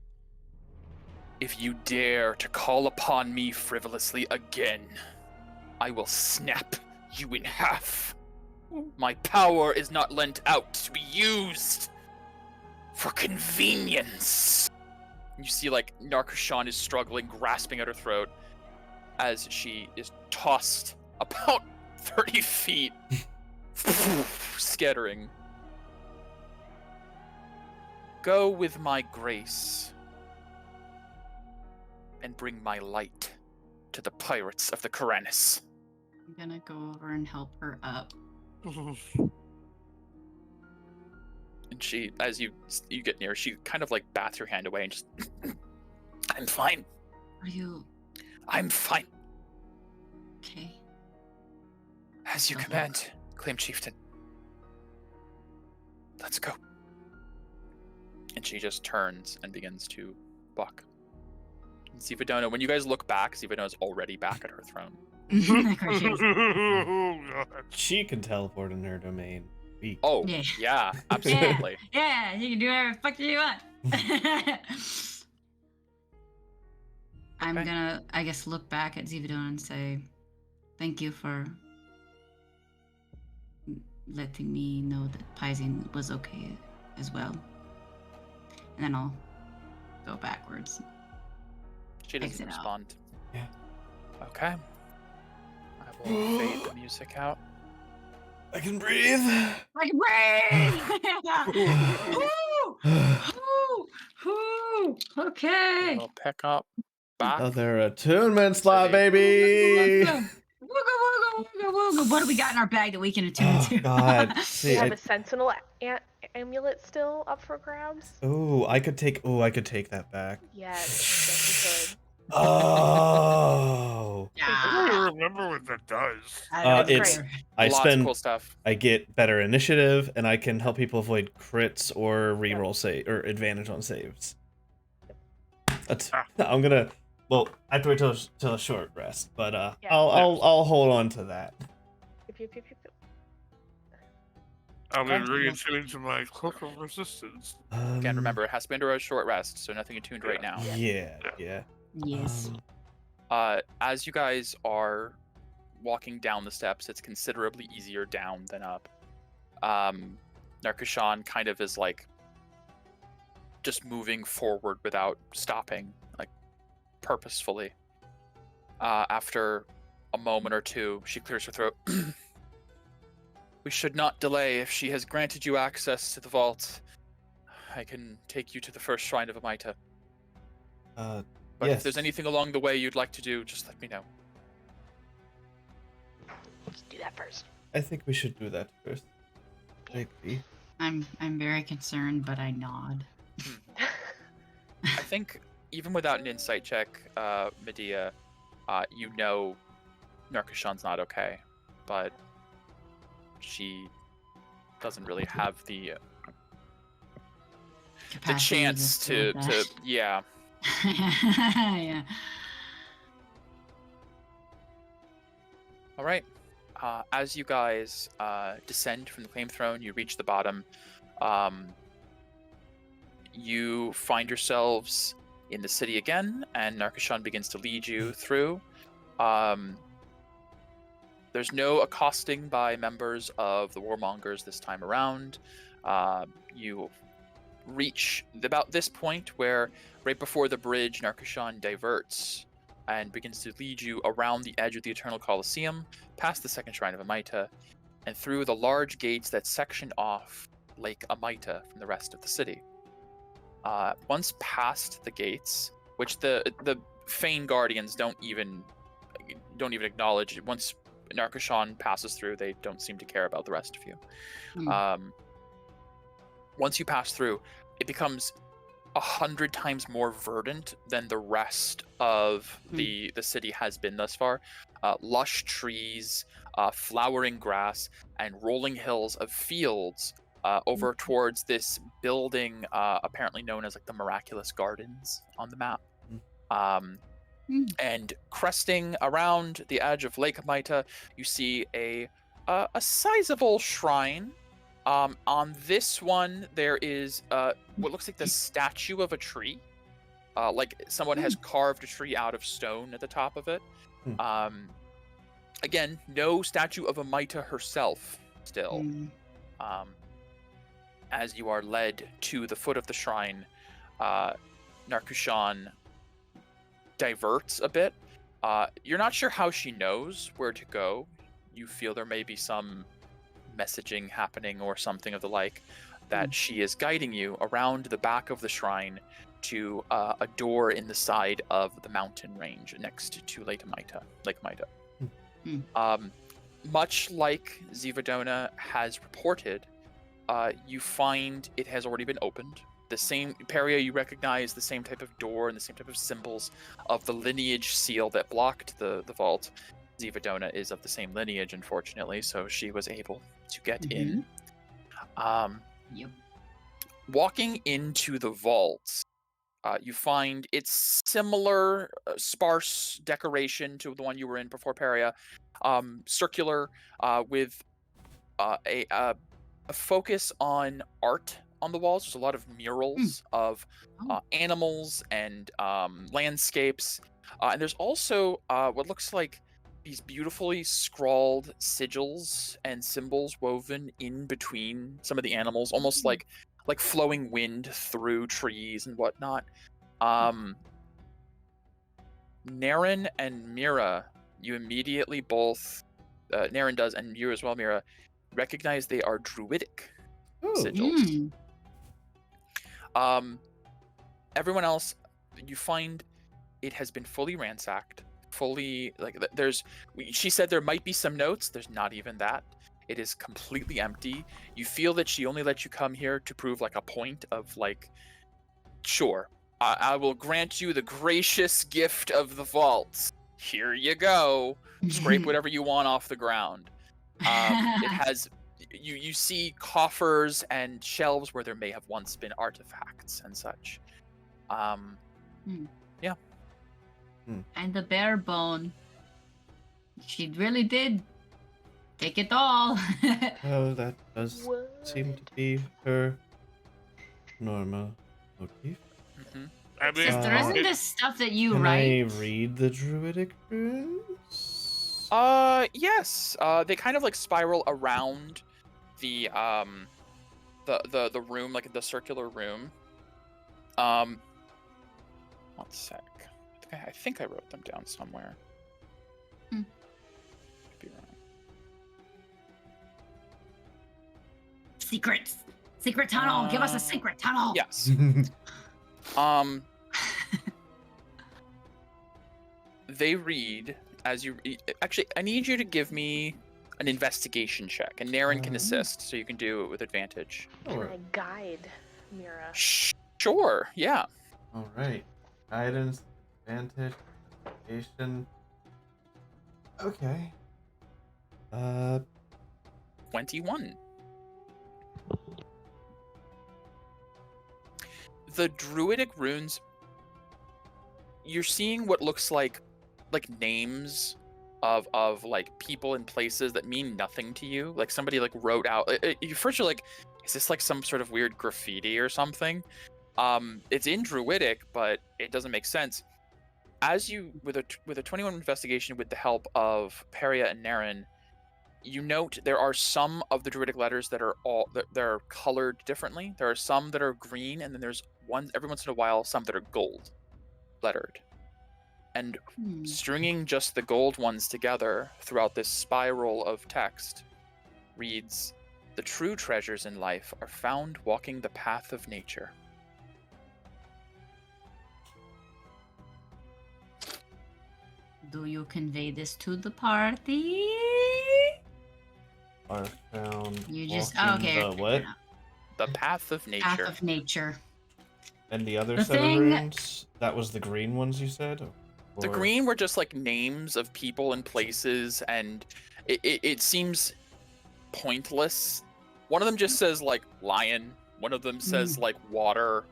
If you dare to call upon me frivolously again, I will snap you in half. My power is not lent out to be used for convenience. You see, like, Narkashan is struggling, grasping at her throat, as she is tossed about 30 feet, scattering. Go with my grace and bring my light to the pirates of the Karanis. I'm gonna go over and help her up. And she, as you get near, she kind of like bats her hand away and just, I'm fine. Are you I'm fine. okay? As you Okay. command, Claim Chieftain. Let's go. And she just turns and begins to walk. And Sivadona, when you guys look back, Sivadona is already back at her throne. Of course she is. oh God. She can teleport in her domain. We- Oh, Yeah. yeah, absolutely. Yeah, you can do whatever the fuck you want. I'm Okay. gonna, I guess, look back at Zividon and say, thank you for letting me know that Paisin was okay as well. And then I'll go backwards. She doesn't Exit out. respond. Yeah. Okay. I will fade the music out. I can breathe. Like breathe! Okay. We'll pick up back. Another attunement slot, baby. Wooga, wooga, wooga, wooga. What do we got in our bag that we can attune Oh, to? God. we See, have a sentinel amulet still up for grabs. I could take that back. Yes, you Oh. I Yeah. don't remember what that does. It's great. I Lots spend of cool stuff. I get better initiative and I can help people avoid crits or reroll save or advantage on saves. That's I'm gonna I have to wait till a short rest, but Yeah. I'll hold on to that. Pew, pew, pew, pew, pew. I'll be Okay. re-attuning to my cloak of resistance. Again, remember, it has to be under a short rest, so nothing attuned right now. Yeah. Yes. As you guys are walking down the steps, it's considerably easier down than up. Narkashan kind of is like just moving forward without stopping, like purposefully. After a moment or two, she clears her throat. We should not delay. If she has granted you access to the vault, I can take you to the first shrine of Amita. But Yes. if there's anything along the way you'd like to do, just let me know. Let's do that first. I think we should do that first. I agree. I'm very concerned, but I nod. I think even without an insight check, Medea, you know Narkishan's not okay, but she doesn't really have the Capacity chance to afford that. yeah. Yeah. All right. As you guys descend from the claim throne, you reach the bottom. You find yourselves in the city again, and Narkishan begins to lead you through. There's no accosting by members of the Warmongers this time around. You reach about this point where, right before the bridge, Narkishan diverts and begins to lead you around the edge of the Eternal Colosseum, past the second shrine of Amita, and through the large gates that section off Lake Amita from the rest of the city. Once past the gates, which the Fane Guardians don't even acknowledge, once Narkishan passes through, they don't seem to care about the rest of you. Once you pass through, it becomes 100 times more verdant than the rest of the city has been thus far. Lush trees, flowering grass, and rolling hills of fields over towards this building apparently known as like the Miraculous Gardens on the map. And cresting around the edge of Lake Amita, you see a sizable shrine. On this one, there is what looks like the statue of a tree. Like someone has carved a tree out of stone at the top of it. Again, no statue of Amita herself still. As you are led to the foot of the shrine, Narkishan diverts a bit. You're not sure how she knows where to go. You feel there may be some messaging happening or something of the like, that she is guiding you around the back of the shrine to a door in the side of the mountain range next to Lake Amita. Much like Zivadona has reported, you find it has already been opened. The same, Peria, you recognize the same type of door and the same type of symbols of the lineage seal that blocked the vault. Zivadona is of the same lineage, unfortunately, so she was able to get in. Yep. Walking into the vault, you find it's similar, sparse decoration to the one you were in before, Peria. Circular, with a focus on art on the walls. There's a lot of murals of animals and landscapes. And there's also what looks like these beautifully scrawled sigils and symbols woven in between some of the animals, almost like flowing wind through trees and whatnot. Naren and Mira, you immediately both, Naren does, and you as well, Mira, recognize they are druidic sigils. Everyone else, you find it has been fully ransacked. She said there might be some notes. There's not even that. It is completely empty. You feel that she only let you come here to prove like a point of like, sure, I will grant you the gracious gift of the vault. Here you go. Scrape whatever you want off the ground. It has, you see coffers and shelves where there may have once been artifacts and such. Yeah. And the bare bone. She really did take it all. Oh, that does seem to be her normal motif. I mean, Sister, isn't this stuff that you Can write? I read the druidic runes? Yes. They kind of like spiral around the room, like the circular room. One sec. I think I wrote them down somewhere. Could be wrong. Secret tunnel. Give us a secret tunnel. Yes. they read as you. Actually, I need you to give me an investigation check, and Naren can assist, so you can do it with advantage. Can I guide Mira? Sure. Yeah. All right. Guidance, advantage, investigation. Okay. 21. The druidic runes, you're seeing what looks like names of like people and places that mean nothing to you. Like somebody like wrote out. You first you're like, is this like some sort of weird graffiti or something? It's in druidic, but it doesn't make sense. As you with a 21 investigation with the help of Peria and Naren, you note there are some of the druidic letters that are they're colored differently. There are some that are green, and then there's every once in a while some that are gold lettered. And stringing just the gold ones together throughout this spiral of text reads, "The true treasures in life are found walking the path of nature." Do you convey this to the party? Are found. You just walking okay. The what? The path of nature. Path of nature. And the other The set thing- of runes? That was the green ones you said? The Or- green were just like names of people and places, and it seems pointless. One of them just says like lion. One of them says like water.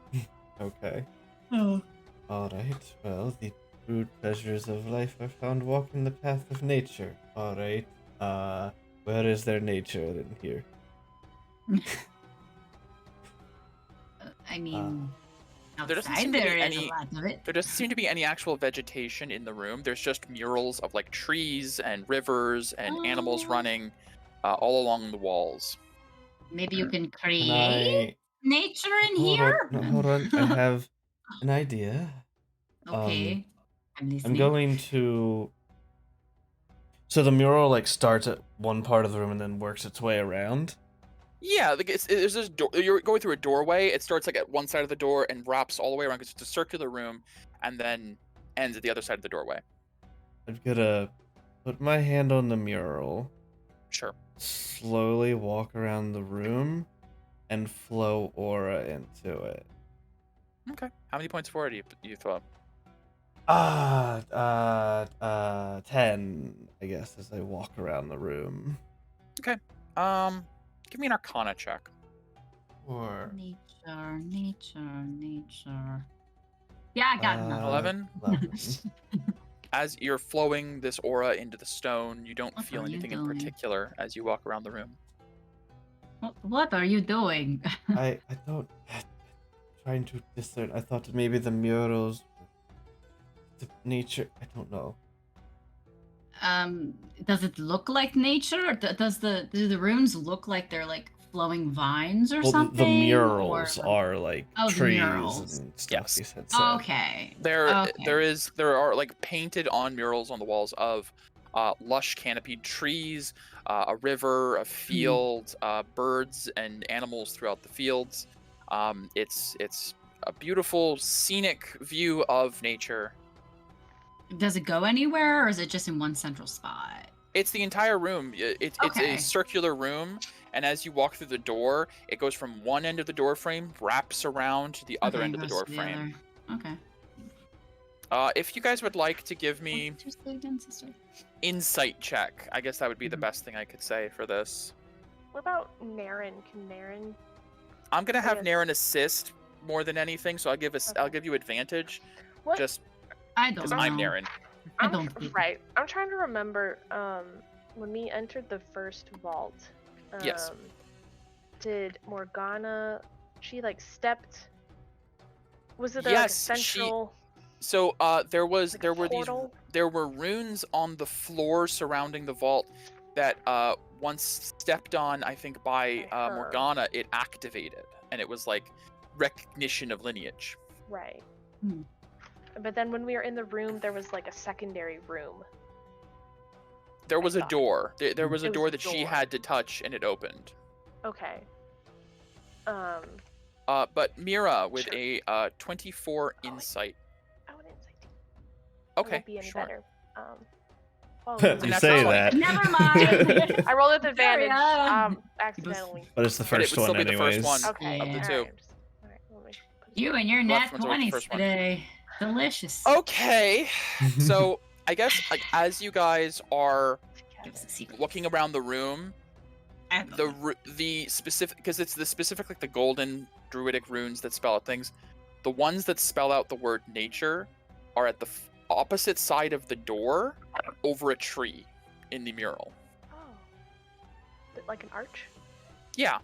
Okay. Oh. Alright. Well, the true treasures of life are found walking the path of nature. Alright. Where is their nature in here? I mean, there doesn't outside seem to be there is any- a lot of it. There doesn't seem to be any actual vegetation in the room. There's just murals of like trees and rivers and animals Oh. running all along the walls. Maybe you can Can create nature in Hold here. on. No, hold on. I have an idea. Okay, I'm listening. I'm going to. So the mural like starts at one part of the room and then works its way around. Yeah, like there's this door. You're going through a doorway. It starts like at one side of the door and wraps all the way around because it's a circular room, and then ends at the other side of the doorway. I'm gonna put my hand on the mural, Sure. slowly walk around the room, and flow aura into it. Okay. How many points forward do you throw up? 10, I guess, as I walk around the room. Give me an Arcana check. Or Nature. Yeah, I got enough. 11? 11. As you're flowing this aura into the stone, you don't What feel are you anything in doing? particular as you walk around the room. What are you doing? I don't. Trying to discern. I thought maybe the murals. The nature. I don't know. Does it look like nature? Or do the runes look like they're like flowing vines or Well, something? the murals or... are like Oh, the trees murals. and stuff. Yes. You had said. Okay. There Okay. are like painted on murals on the walls of lush canopied trees, a river, a field, birds and animals throughout the fields. It's a beautiful scenic view of nature. Does it go anywhere, or is it just in one central spot? It's the entire room. It's Okay. a circular room, and as you walk through the door, it goes from one end of the door frame, wraps around to the other Okay, end of the goes door to the frame. other. Okay. If you guys would like to give me What did you say again, sister? insight check, I guess that would be the best thing I could say for this. What about Naren? Can Naren? I'm gonna have guess- Naren assist more than anything, so I'll give you advantage, What? just I don't because know. I'm Naren. I I'm don't think- right. I'm trying to remember. When we entered the first vault. Yes. Did Morgana? She like stepped. Was it Yes, like a she- central? So there were portal? there were runes on the floor surrounding the vault that once stepped on, I think by By her. Morgana, it activated, and it was like recognition of lineage. Right. Hmm. But then when we were in the room, there was like a secondary room. There was a thought. door. There was a It was door a that she door. had to touch, and it opened. Okay. But Mira with Sure. a 24 Oh, insight. I want insight. Okay, won't be any sure. better. Oh, You natural say 20. that. Never mind. I rolled with advantage. Sorry, Accidentally. But it's the But it first would still one be the first anyways. one. Okay. Of the Yeah. two. Alright, let me put You and your Left nat one's always the 20s first one. today. Delicious. Okay. So I guess like as you guys are Give us a secret. looking around the room, I don't know. the specific, because it's the specific like the golden druidic runes that spell out things. The ones that spell out the word nature are at the opposite side of the door, over a tree, in the mural. Oh. Like an arch? Yeah.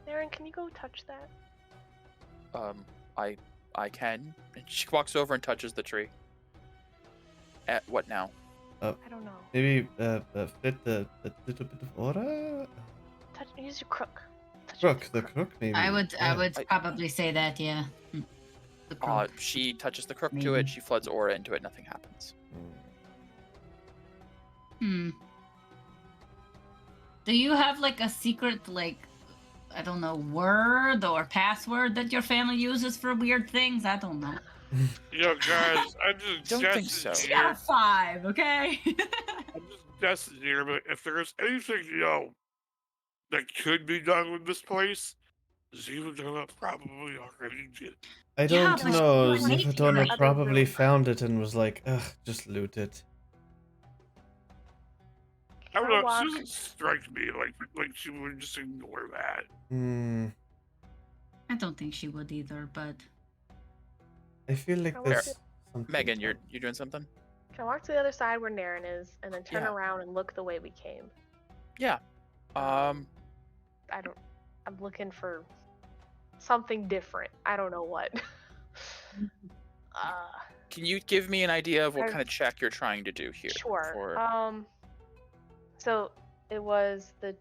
Aaron, can you go touch that? I can. And she walks over and touches the tree. At what now? I don't know. Maybe fit the little bit of aura. Use your crook. Touch Crook, with the your crook maybe. I would I- probably say that, yeah. The crook. She touches the crook to Maybe. it. She floods aura into it. Nothing happens. Hmm. Do you have like a secret, like, I don't know, word or password that your family uses for weird things? I don't know. Yo, guys, I just Don't think guessing so. She got a here. 5, okay? I'm just guessing here, but if there's anything, that could be done with this place, Zivadona probably already did. I Yeah, don't but she know. went way Zivadona deeper. probably Other found it and was like, ugh, just loot it. I don't know. walk. She doesn't strike me like she would just ignore that. Hmm. I don't think she would either, but I feel like Can I there's walk something. Megan, you're doing something? Can I walk to the other side where Naren is, and then turn Yeah. around and look the way we came? Yeah. I'm looking for something different. I don't know what. Can you give me an idea of what I've- kind of check you're trying to do here? Sure. For... So it was the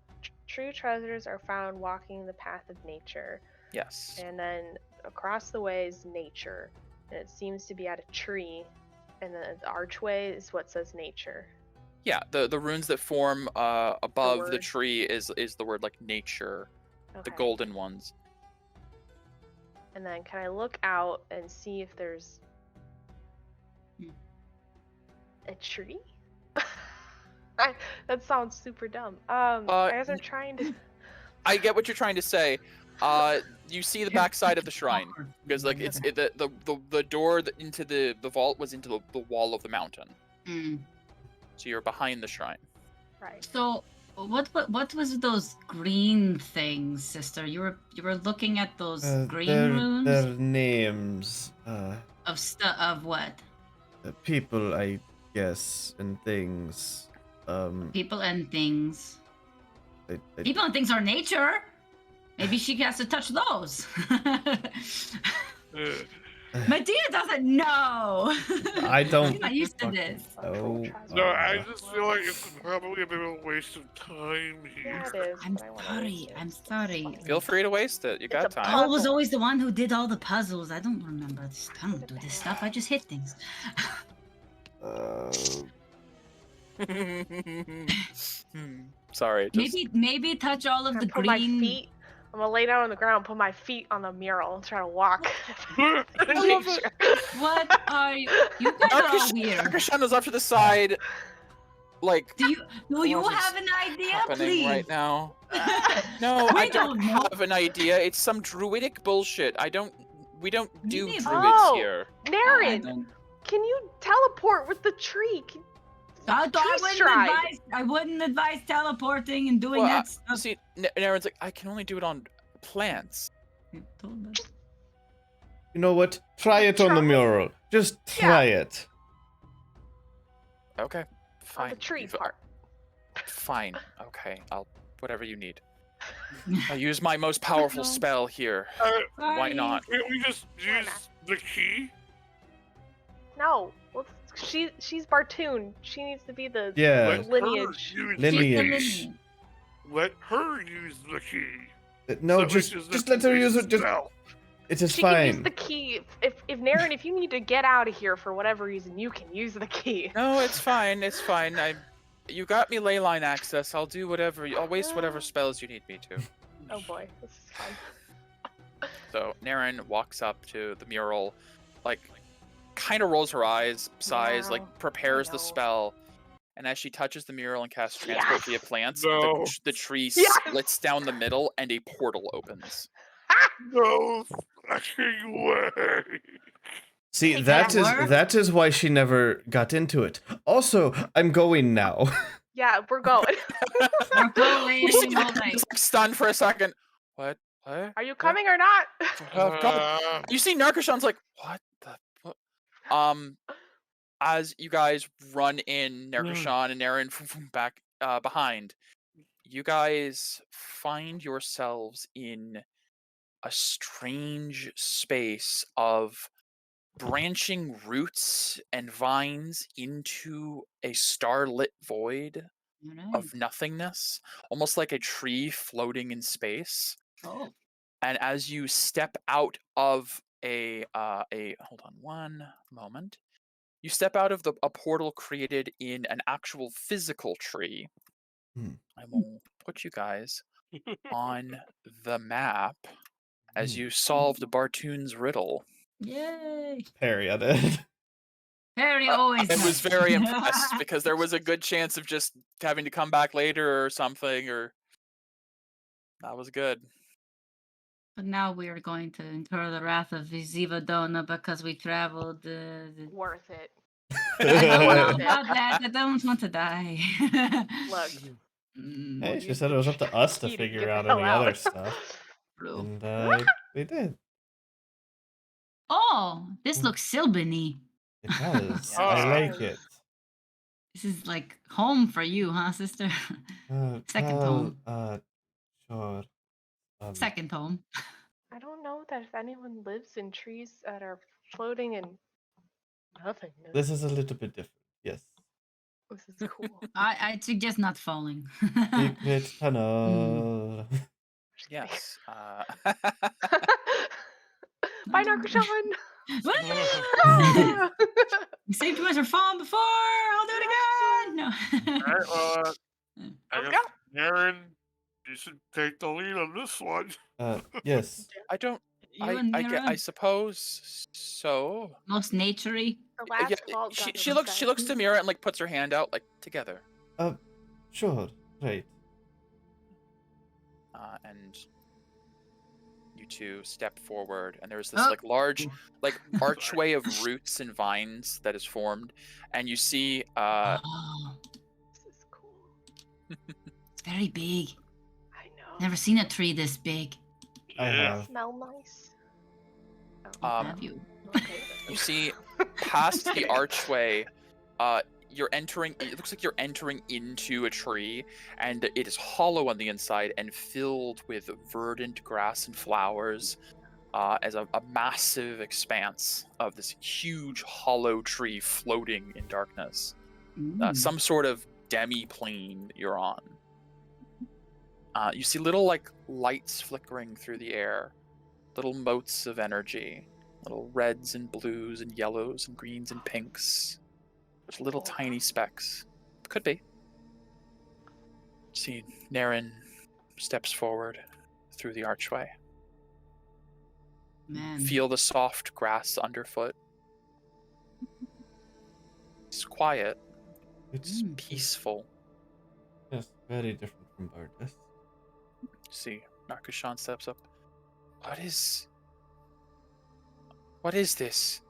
true treasures are found walking the path of nature, Yes. and then across the way is nature, and it seems to be at a tree, and then the archway is what says nature. Yeah. The runes that form above the word. tree is the word like nature, the Okay. golden ones. And then can I look out and see if there's Hmm. a tree? That sounds super dumb. I guess I'm trying to. I get what you're trying to say. You see the backside of the shrine because like it's the door into the vault was into the wall of the mountain. Mm. So you're behind the shrine. Right. So what was those green things, sister? You were looking at those green runes Their names. of what? People, I guess, and things. People and things. I- People and things are nature. Maybe she has to touch those. Medea doesn't know. I don't She's not used to fucking this. know. No, I just feel like it's probably a bit of a waste of time Yeah, here. it is. I'm but I wanna sorry. waste it. I'm sorry. Feel free to waste it. You got It's a time. Paul was puzzle. always the one who did all the puzzles. I don't remember this. I don't do this stuff. I just hit things. Sorry. Just... Maybe touch all of Can I the put green. my feet. I'm gonna lay down on the ground, put my feet on the mural, and try to walk. love it. What are you? You guys are all weird. Krishanda's off to the side. Like, Do you What have is an idea, happening please? right now? No, We I don't don't know. have an idea. It's some druidic bullshit. We don't do neither. druids Oh. here. Naren, can you teleport with the tree? I wouldn't advise teleporting and doing that stuff. See, Naren's like, I can only do it on plants. You told us. You know what? Try it on the mural. Just try it. Okay, On fine. the tree You've- part. Fine. Okay, I'll whatever you need. I use my most powerful spell here. Why Sorry. not? Can't we just Why use not? the key? No. She's Bartoon. She needs to be the Yeah. Let her lineage. use Lineage. Let her use the key. No, So it just reaches just the let her use it. Just spell. it is She can use fine. the key. If Naren, if you need to get out of here for whatever reason, you can use the key. No, it's fine. It's fine. You got me ley line access. I'll do whatever. I'll waste whatever spells you need me to. Oh boy, this is fun. So Naren walks up to the mural, like kind of rolls her eyes, sighs, No, prepares I the know. spell, and as she touches the mural and casts transport via plants, No. the tree Yes! splits down the middle and a portal opens. No fucking way. See, Take that that. is that is why she never got into it. Also, I'm going now. Yeah, we're going. We're going. You see, All right. he's stunned for a second. What? What? Are you coming or not? God. You see Narkashan's like, what the fuck? As you guys run in, Narkashan and Aaron back behind, you guys find yourselves in a strange space of branching roots and vines into a starlit void All right. of nothingness, almost like a tree floating in space. Oh. And as you step out of a hold on one moment, you step out of a portal created in an actual physical tree. I will put you guys on the map as you solved Bartoon's riddle. Yay. Perry, I did. Harry always I does. was very impressed because there was a good chance of just having to come back later or something, or that was good. But now we are going to incur the wrath of Zivadona because we traveled. Worth it. I don't know Worth it. about that. I don't want to die. Look. Hey, she said it was up to us to Edie, figure get the out hell any out. other stuff, True. and we did. Oh, this looks Sylvany. It does. Yeah. I like it. This is like home for you, huh, sister? Second home. Sure. Second home. I don't know that if anyone lives in trees that are floating in nothingness. This is a little bit different. Yes. This is cool. I'd suggest not falling. Secret tunnel. Yes. Bye, Narkashan! You saved us from falling before. I'll do it again. No. Alright, I Let's guess, go. Aaron, you should take the lead on this one. Yes. I don't. You and Mira, I suppose so. most naturey. The last Yeah, vault got she us looks back. to Mira and puts her hand out together. Sure. Right. And you two step forward, and there's this Oh. large archway of roots and vines that is formed, and you see Oh, This is cool. it's very big. I know. Never seen a tree this big. I Yeah. have. Smell nice. Have you? Okay. you see past the archway, you're entering. It looks like you're entering into a tree, and it is hollow on the inside and filled with verdant grass and flowers, as a massive expanse of this huge hollow tree floating in darkness. Some sort of demi-plane you're on. You see little lights flickering through the air, little motes of energy, little reds and blues and yellows and greens and pinks. There's little tiny specks. Could be. See, Naren steps forward through the archway. Man. Feel the soft grass underfoot. It's quiet. It's peaceful. Yes, very different from Bardus. See, Narkashan steps up. What is this?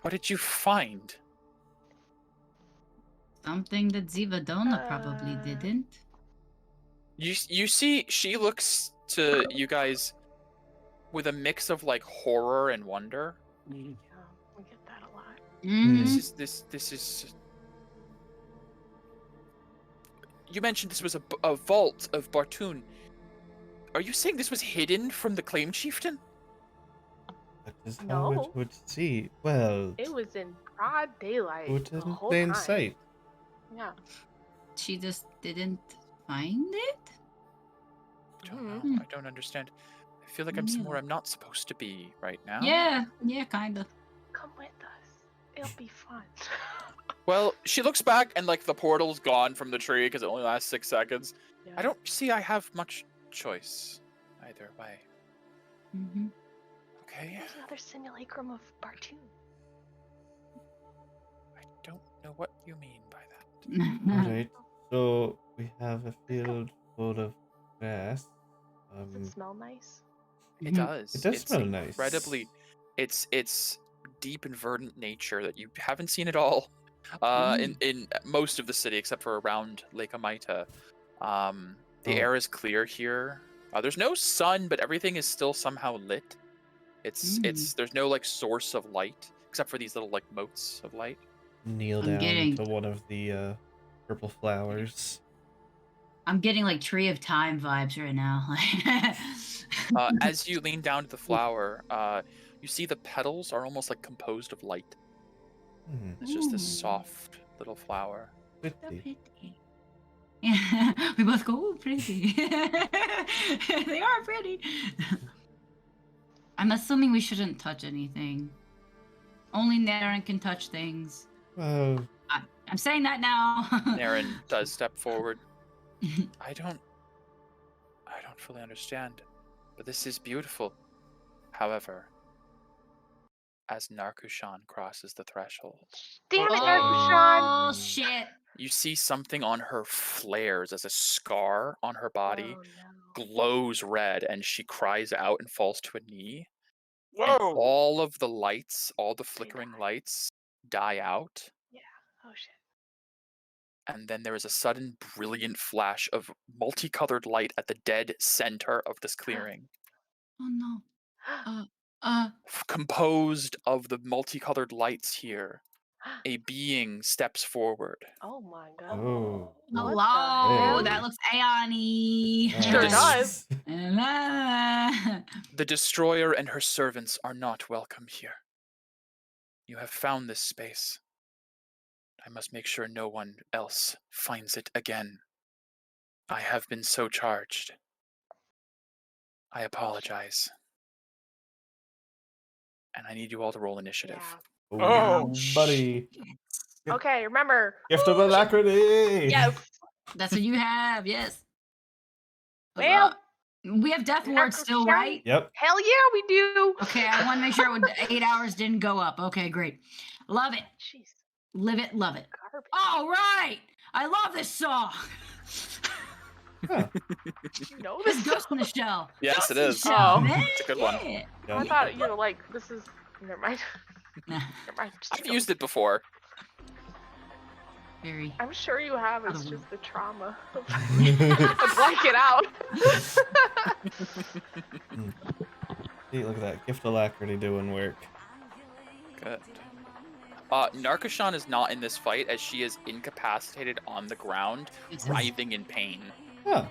What did you find? Something that Zivadona probably didn't. You see, she looks to you guys with a mix of horror and wonder. Yeah, we get that a lot. This is. You mentioned this was a vault of Bartoon. Are you saying this was hidden from the Claim Chieftain? That is how No. it would see. Well, It was in broad daylight. put the it in whole plain time. sight. Yeah. She just didn't find it? I don't know. I don't understand. I feel like I'm somewhere I'm not supposed to be right now. Yeah, kinda. Come with us. It'll be fun. Well, she looks back and the portal's gone from the tree because it only lasts 6 seconds. Yeah. I don't see I have much choice either way. Mm-hmm. Okay. There's another simulacrum of Bartoon. know what you mean by that. Alright, so we have a field full of grass. Does it smell nice? It does. It does It's smell nice. incredibly. It's deep and verdant nature that you haven't seen at all in most of the city except for around Lake Amaita. The air is clear here. There's no sun, but everything is still somehow lit. It's there's no like source of light except for these little like motes of light. Kneel I'm down getting- to one of the purple flowers. I'm getting like Tree of Time vibes right now. As you lean down to the flower, you see the petals are almost like composed of light. It's just this Ooh. soft little flower. So Pretty. pretty. Yeah, we both go, "Ooh, pretty." They are pretty. I'm assuming we shouldn't touch anything. Only Naren can touch things. Well, I'm saying that now. Naren does step forward. I don't fully understand, but this is beautiful. However, as Narkushan crosses the threshold, Damn it, Narkushan! Oh shit! you see something on her flares as a scar on her body Oh no. glows red, and she cries out and falls to a knee. And Whoa! all of the lights, all the flickering lights, die out. Yeah. Oh shit. And then there is a sudden brilliant flash of multicolored light at the dead center of this clearing. Oh no. Composed of the multicolored lights here, a being steps forward. Oh my god. oh. What the Hello, hell? that looks Aeon-y. Sure does. The destroyer and her servants are not welcome here. You have found this space. I must make sure no one else finds it again. I have been so charged. I apologize. And I need you all to roll initiative. Yeah. Oh, buddy. Okay, remember. Gift of alacrity. Yes. That's what you have, yes. Well, we have Death Ward still, Narkushan? right? Yep. Hell yeah, we do. Okay, I want to make sure 8 hours didn't go up. Okay, great. Love it. Jeez. Live it, love it. Garbage. All right. I love this song. Huh. You know It's this. Ghost in the Shell. Yes, Ghost it in the is. Shell, Oh. man. It's a good one. Yeah. Yeah. I thought like this is. Never mind. Nah, Never mind. Just I've go. used it before. very. I'm sure you have. It's Other just the trauma. Good. I blank it out. See, look at that. Gift alacrity doing work. Good. Narkushan is not in this fight as she is incapacitated on the ground, Makes sense. writhing in pain. Huh.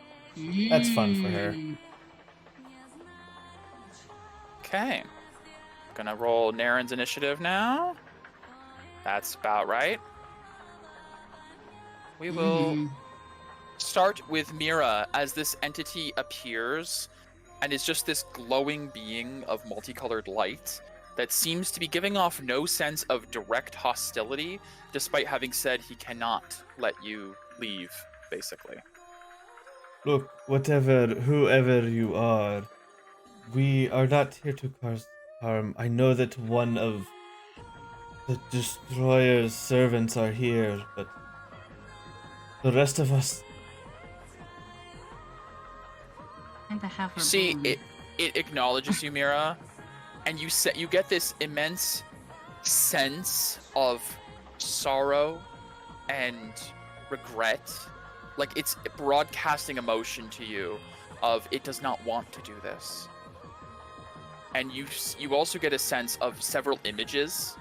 That's fun for her. Mm. Okay. Gonna roll Naren's initiative now. That's about right. We will Mm. start with Mira as this entity appears and is just this glowing being of multicolored light that seems to be giving off no sense of direct hostility, despite having said he cannot let you leave, basically. Look, whoever you are, we are not here to cause harm. I know that one of the Destroyer's servants are here, but the rest of us... Kinda have her See, bone. it acknowledges you, Mira, and you get this immense sense of sorrow and regret. Like it's broadcasting emotion to you of it does not want to do this. And you also get a sense of several images,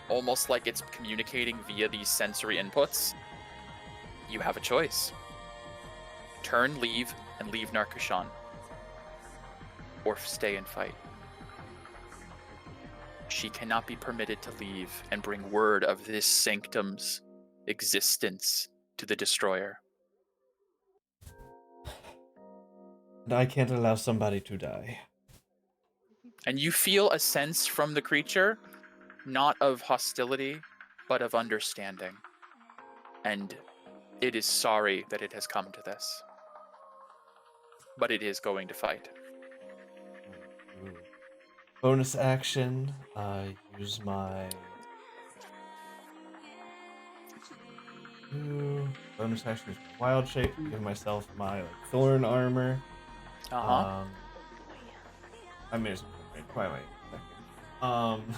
almost like it's communicating via these sensory inputs. You have a choice. Turn, leave, and leave Narkushan. Or stay and fight. She cannot be permitted to leave and bring word of this sanctum's existence to the Destroyer. And I can't allow somebody to die. And you feel a sense from the creature, not of hostility, but of understanding. And it is sorry that it has come to this. But it is going to fight. Ooh. Bonus action, I use my Bonus action is wild shape. Give myself my thorn armor. I mean, it's quite wait a second.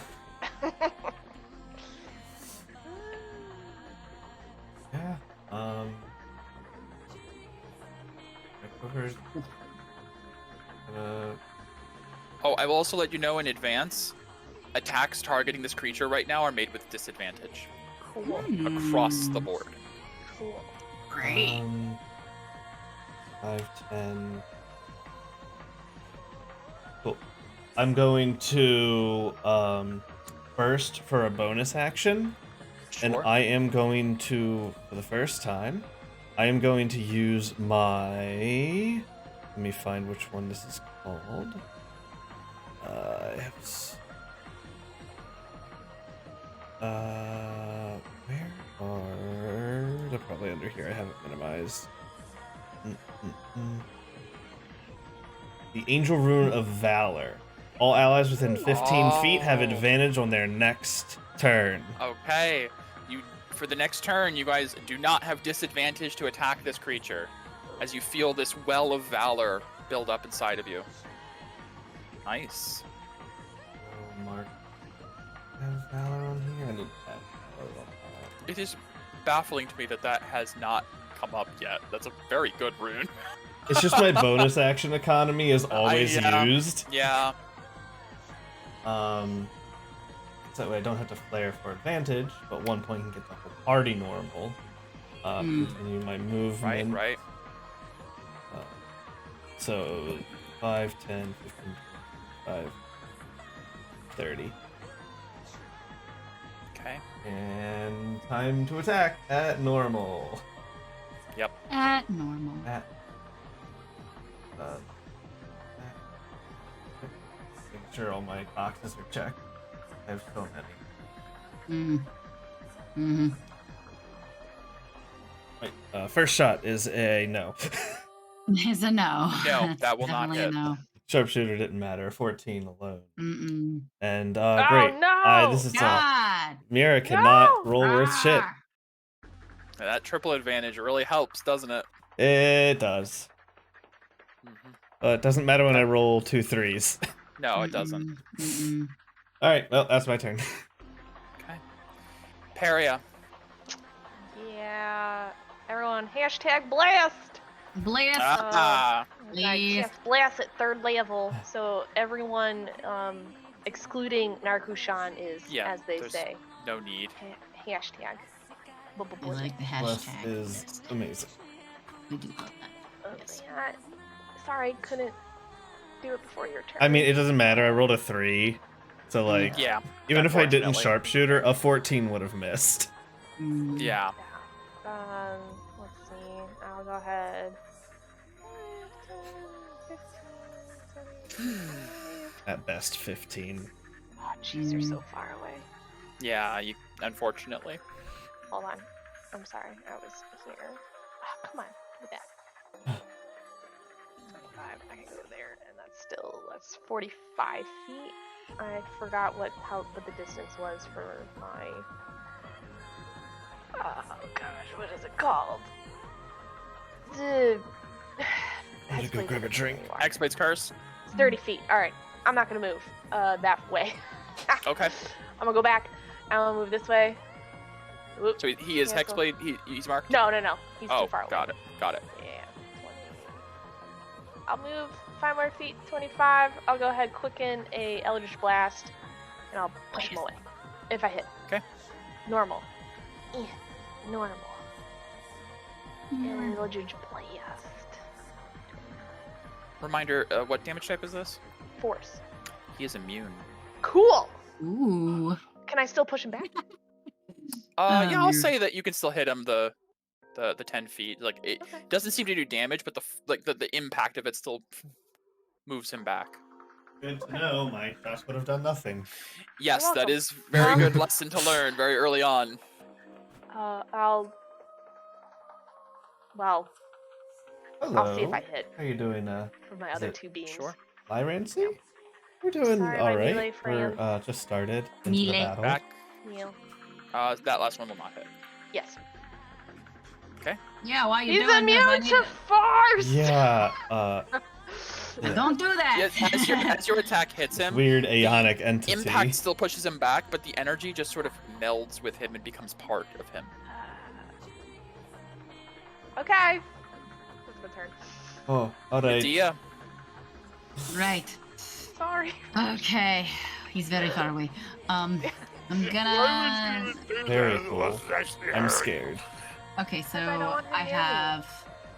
Yeah. Oh, I will also let you know in advance. Attacks targeting this creature right now are made with disadvantage. Cool. Across the board. Cool. Great. 5, 10. Cool. I'm going to burst for a bonus action. And Sure. I am going to, for the first time, I am going to use my... Let me find which one this is called. Where are... They're probably under here. I haven't minimized. The Angel Rune of Valor. All allies within 15 feet have advantage on their next turn. Okay. For the next turn, you guys do not have disadvantage to attack this creature, as you feel this well of valor build up inside of you. Nice. Oh, Mark. Have Valor on here? I need to have Valor on that. It is baffling to me that has not come up yet. That's a very good rune. It's just my bonus action economy is always used. Yeah. So that way I don't have to flare for advantage, but 1 point can get the whole party normal. Continue my movement. Right. So 5, 10, 15, 5, 30. Okay. And time to attack at normal. Yep. At normal. Making sure all my boxes are checked. I have so many. Wait, first shot is a no. Is a no. No, That's that will not definitely a hit. No. Sharpshooter didn't matter. 14 alone. And Oh, great. no! This is God. Mira cannot No! roll worth shit. Ah. That triple advantage really helps, doesn't it? It does. But it doesn't matter when I roll 2 threes. No, it doesn't. All right, well, that's my turn. Okay. Peria. Yeah. Everyone, hashtag blast! Blast. Ah. I cast blast at 3rd level, so everyone, excluding Narkushan, is, Yeah, as they there's say, no need. hashtag. I like the Bless hashtag. is amazing. We do love that. Yes. Yeah, sorry, couldn't do it before your turn. I mean, it doesn't matter. I rolled a 3. So, like, Yeah. even if I didn't unfortunately. sharpshooter, a 14 would have missed. Yeah. Let's see. I'll go ahead. At best, 15. Oh, jeez, you're so far away. Yeah, unfortunately. Hold on. I'm sorry. I was here. Oh, come on. Look at that. 25. I can go there, and that's 45 feet. I forgot what the distance was for my. Oh gosh, what is it called? I'm just gonna grab a drink. X-Blade's Curse. It's 30 feet. All right, I'm not gonna move that way. Okay. I'm gonna go back. I'm gonna move this way. Whoop. So he is Cancel. Hexblade. He's marked. No. He's Oh, too far away. got it. Yeah. 20. I'll move 5 more feet. 25. I'll go ahead, quicken a Eldritch Blast, and I'll push him away. If I hit. Okay. Normal. Normal. Eldritch Blast. Reminder, what damage type is this? Force. He is immune. Cool. Ooh. Can I still push him back? Yeah, I'll you're- say that you can still hit him the 10 feet. Like, it Okay. doesn't seem to do damage, but the impact of it still moves him back. Good to know. My shots would have done nothing. Yes, that welcome. is very good lesson to learn very early on. Well, Hello. I'll see if I hit How you doing, for my Is other it- 2 beams. Sure. Lyrancy? We're doing Sorry, my melee alright. friend. We're just started into the Melee. battle. Back. Neil. That last one will not hit. Yes. Yeah, why you He's doing this? I immune need to force. Yeah. Yeah. Don't do that. As your attack hits him, Weird aeonic entity. impact still pushes him back, but the energy just sort of melds with him and becomes part of him. Okay. That's my turn. Oh, alright. Medea, Right. Sorry. Okay. He's very far away. I'm gonna. Why would you do Very that? It cool. wasn't actually I'm hurt. scared. Okay, so I don't want him I near me. have.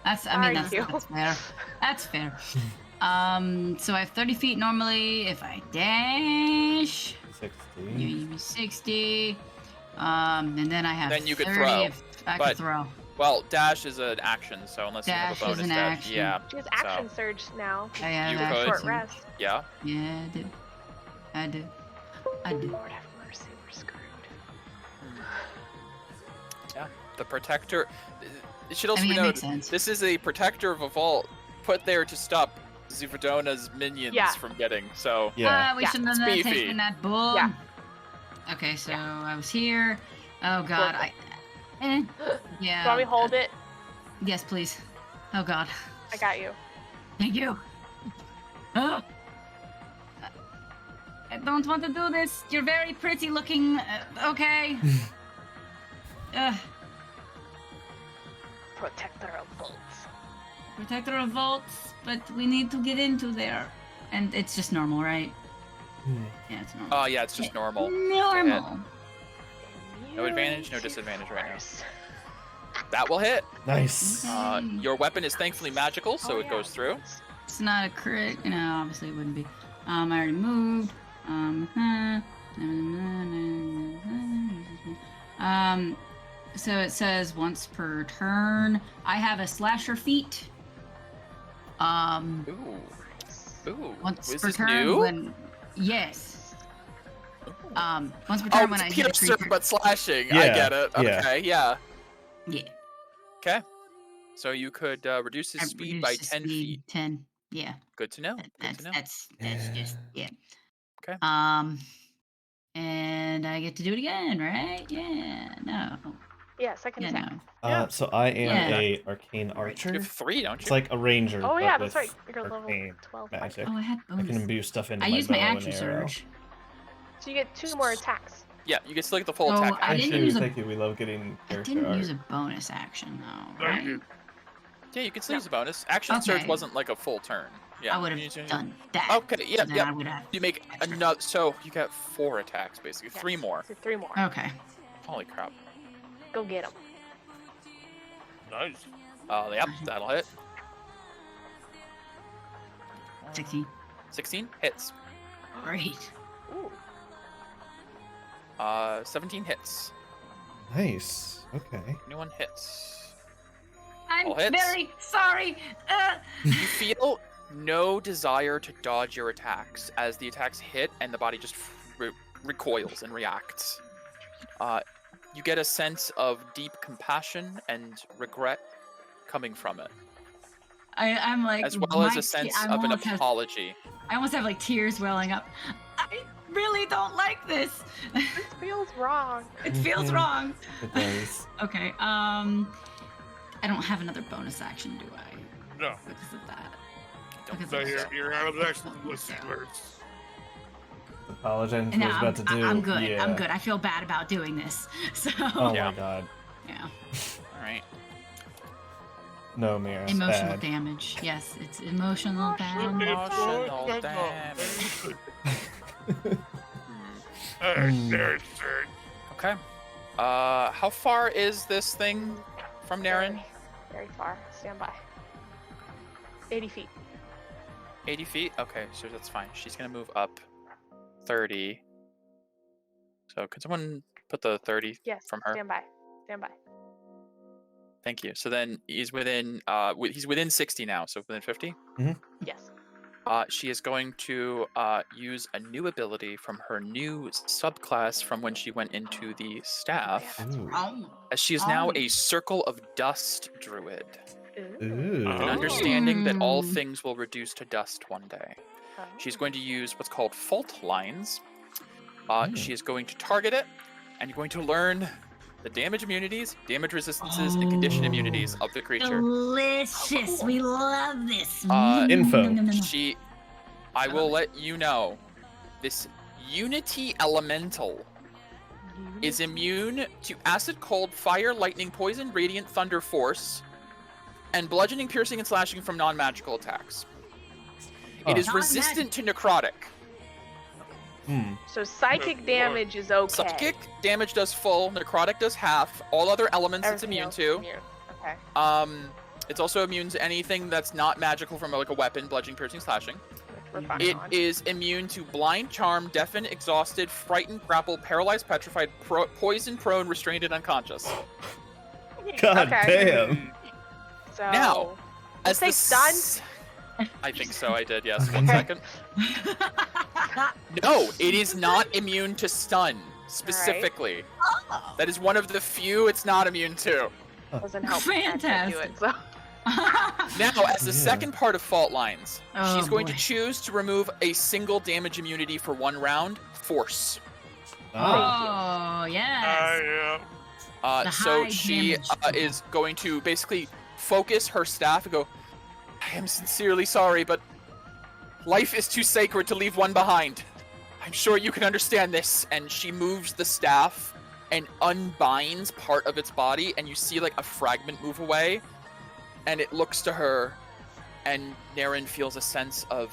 I mean, Sorry, that's fair. That's fair. So I have 30 feet normally. If I dash, 60. you give me 60. And then I have. Then you could 30 throw, if I but- could throw. well, dash is an action, so unless Dash you is have a bonus an dash, action. yeah, She has action surge now. I have You action could. Short surge. rest. yeah. Yeah, I do. I do. Lord have mercy, we're screwed. The protector. It should also I mean, be it makes noted, sense. this is a protector of a vault put there to stop Zuvadona's minions Yeah. from getting. So Yeah. We Yeah. shouldn't have It's beefy. taken that bull. Yeah. Okay, so I was here. Oh God, yeah. Do you want me to hold it? Yes, please. Oh God. I got you. Thank you. Oh. I don't want to do this. You're very pretty looking. Okay. Protector of bolts. Protector of vaults, but we need to get into there. And it's just normal, right? Yeah, it's normal. oh yeah, it's just normal. Normal. No advantage, no disadvantage right now. Force. That will hit. Nice. Your weapon is thankfully magical, so Oh, it yeah. so through. It's not a crit. No, obviously it wouldn't be. I already moved. So it says once per turn. I have a slasher feat. Ooh. Ooh. Once Is per this turn new? when. Yes. Once per Oh, turn when I it's hit a piercer, creature. but slashing. I Yeah, get it. yeah. Okay, yeah. Yeah. Okay. So you could reduce his I speed by reduced 10 the speed feet. 10. Yeah. Good to know. Good to know. That's just yeah. Okay. And I get to do it again, right? Yeah. No. Yeah, second Yeah. attack. No. Yeah. So I am Yeah. a arcane archer. You have 3, don't It's you? like a ranger. Oh but yeah, that's with right. You're level arcane 12. magic. Oh, I had I can bonus. imbue stuff into I my used bow my and action arrow. surge. So you get 2 more attacks. Yeah, you can still get the full Oh, attack. I action. didn't Actually, use a- thank you. We love getting I character didn't art. use a bonus action though, No, right? you Yeah, you can still use a bonus. Action surge Okay. wasn't like a full turn. Yeah. I would you have use- done that. Okay, yeah, So then yeah. I would have. You make another. So you got 4 attacks basically. 3 Yes. more. So 3 more. Okay. Holy crap. Go get them. nice. Yep, that'll hit. 16. 16 hits. Great. Ooh. 17 hits. Nice. Okay. 21 hits. I'm All hits. very sorry. You feel no desire to dodge your attacks as the attacks hit and the body just recoils and reacts. You get a sense of deep compassion and regret coming from it, I'm like. as well as my a sense I of an almost have- apology. I almost have like tears welling up. I really don't like this. This feels wrong. It feels Mhm. wrong. It does. Okay. I don't have another bonus action, do I? No. Because of that. Don't Because So of that. you're out of the action list words. Apologize for No, what I was about to do. I'm good. Yeah. I'm good. I feel bad about doing this. So Oh Yeah. my god. yeah. All right. No, Mira. Emotional Bad. damage. Yes, it's emotional damage. Emotional damage. There, sir. Okay. How far is this thing from Naren? Very far. Stand by. 80 feet. 80 feet? Okay, so that's fine. She's gonna move up 30. So could someone put the 30 Yes. from her? Stand by. Stand by. Thank you. So then he's within he's within 60 now, so within 50. Yes. She is going to use a new ability from her new subclass from when she went into the staff, Ooh. Oh. as she is now a Circle of Dust druid. Ooh. Ooh. An Oh. understanding that all Mm. things will reduce to dust one day. Oh. She's going to use what's called fault lines. Hmm. She is going to target it, and you're going to learn the damage immunities, damage resistances, and condition immunities of the creature. Delicious. We love this. Info. I will let you know, this Unity Elemental is immune to acid, cold, fire, lightning, poison, radiant, thunder, force, and bludgeoning, piercing, and slashing from non-magical attacks. It is resistant to necrotic. So psychic damage is okay. Psychic damage does full, necrotic does half. All other elements Everything it's immune else to. Okay. It's also immune to anything that's not magical from like a weapon, bludgeoning, piercing, slashing. We're fine It on. is immune to blind, charm, deafen, exhausted, frightened, grappled, paralyzed, petrified, poison, prone, restrained, and unconscious. God Okay. damn. So Now, as say the stun? I think so. I did. Yes. 1 second. No, it is not immune to stun specifically. Oh. That is one of the few it's not immune to. Doesn't help. I can't do it. So. Now, as the Yeah. second part of Fault Lines, Oh, she's going boy. to choose to remove a single damage immunity for 1 round. Force. Ah. Oh, yes. Yeah. The So high she damage. is going to basically focus her staff and go, I am sincerely sorry, but life is too sacred to leave one behind. I'm sure you can understand this. And she moves the staff and unbinds part of its body, and you see like a fragment move away, and it looks to her, and Naren feels a sense of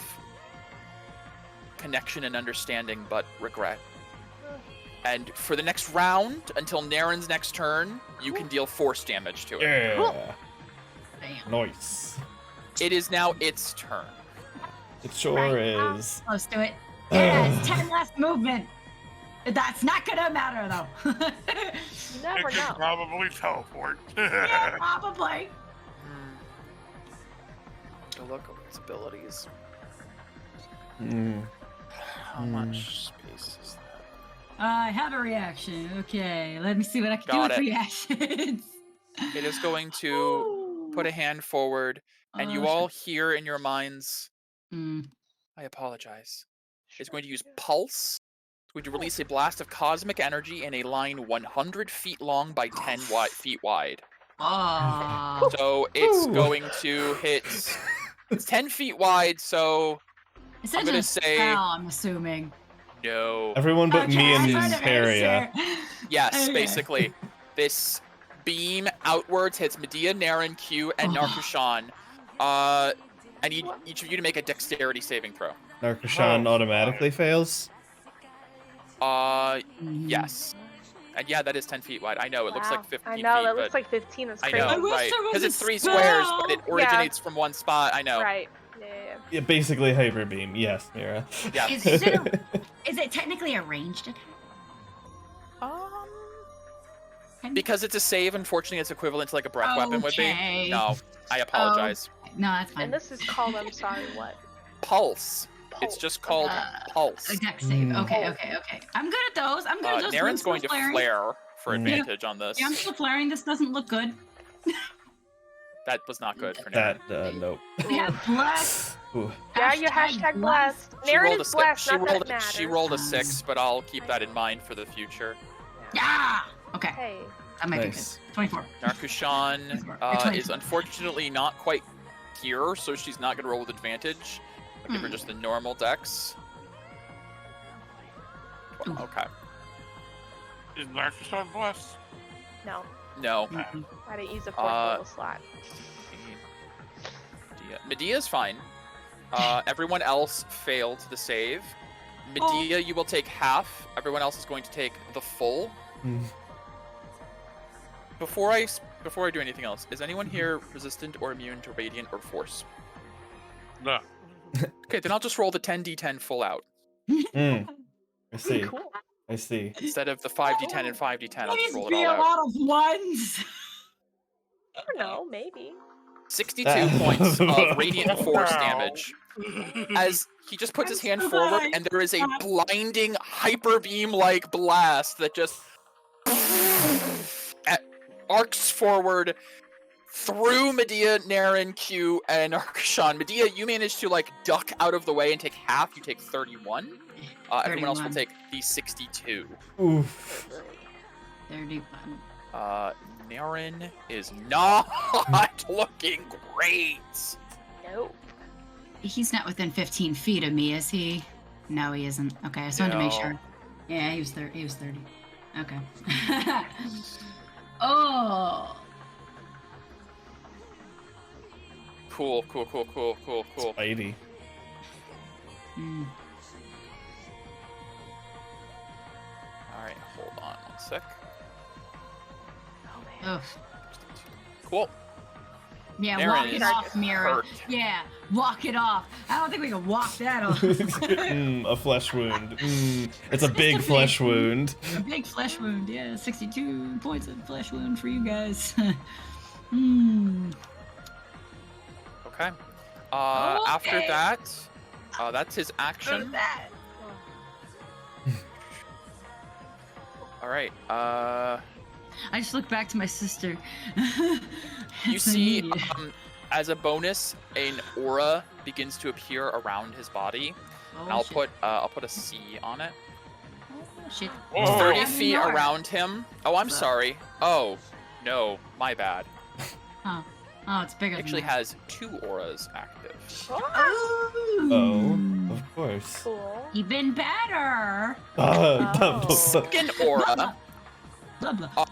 connection and understanding, but regret. And for the next round, until Naren's next turn, you can deal force damage to it. Yeah. Bam. Nice. It is now its turn. It sure Right. is. Close to it. Yeah, it's 10 less movement. That's not gonna matter though. You never It can know. probably teleport. Yeah, probably. To look at its abilities. Mm. How much space is that? I have a reaction. Okay, let me see what I can Got do with it. reactions. It is going to put a hand forward, and you Oh, all hear in your minds, Mm. I apologize. It's going to use Pulse. It's going to release a blast of cosmic energy in a line 100 feet long by 10 feet wide. Oh. So it's Ooh. going to hit. It's 10 feet wide, so It's I'm gonna just a say- spell, I'm assuming. no. Everyone but Okay, me I and tried to make Peria. sure. Yes, Okay. basically. This beam outwards hits Medea, Naren, Q, and Oh. Narkushan. I need each of you to make a dexterity saving throw. Narkushan automatically fails. Mhm. Yes. And yeah, that is 10 feet wide. I know, it looks like Wow. 15 I know, feet, that looks but like 15. That's I crazy. I know, wish right? there was Because a it's 3 squares, but it spell. originates from one spot. I know. Right. Yeah. Yeah, basically hyper beam. Yes, Mira. Yeah. Is it technically a ranged attack? Because it's a save, unfortunately, it's equivalent to like a breath weapon would Okay. be. No, I apologize. No, that's fine. And this is called, I'm sorry, what? Pulse. It's just called Pulse. A dex save. Mm. Okay. I'm good at those. I'm good at those. Naren's I'm going to still flaring. flare for Mm. advantage on this. Yeah, I'm still flaring. This doesn't look good. That was not good for Naren. That nope. Yeah, bless. Ooh. Yeah, your hashtag blessed. She Naren rolled a is six. blessed, She not that rolled, it matters. she rolled a 6, but I'll keep that in mind for the future. Yeah. Okay. Hey. That might Nice. be good. 24. Narkushan 24. is unfortunately not quite here, so she's not going to roll with advantage. I'll give her just the normal dex. Ooh. Okay. Is Narcissus blessed? No. No. Mhm. I didn't use a fourth level slot. Medea's fine. Everyone else failed the save. Oh. Medea, you will take half. Everyone else is going to take the full. Mm. Before I do anything else, is anyone here resistant or immune to radiant or force? No. Okay, then I'll just roll the 10d10 full out Mm. I see. Cool. I see. instead of the 5d10 and 5d10. I'll just Please roll it be all a out. lot of ones. I don't know, maybe. 62 points of radiant force damage. As he just puts I'm his hand so forward, glad I and there is a stopped. blinding hyper beam-like blast that just arcs forward through Medea, Naren, Q, and Narkushan. Medea, you manage to like duck out of the way and take half. You take 31. Everyone else will 31. take the 62. Oof. 31. Naren is not looking great. Nope. He's not within 15 feet of me, is he? No, he isn't. Okay, I just wanted to make No. sure. Yeah, he was 30. He was 30. Okay. Oh. Cool. Spidey. Mm. All right, hold on 1 sec. Oh man. Oh. Cool. Yeah, Naren walk it is off, Mira. hurt. Yeah, walk it off. I don't think we can walk that off. A flesh wound. It's a big big flesh wound. A big flesh wound, yeah. 62 points of flesh wound for you guys. Okay. After Okay. that, that's his Go to action. that. All right. I just look back to my sister. You It's see, immediate. as a bonus, an aura begins to appear around his body. Oh, And I'll shit. put a C on it. Oh, shit. Oh. 30 Yeah, feet Nora. around him. Oh, I'm So- sorry. Oh, no, my bad. Oh, it's bigger It actually than that. has 2 auras active. Oh, of course. Cool. Even better. Oh. Second aura. Blah, blah.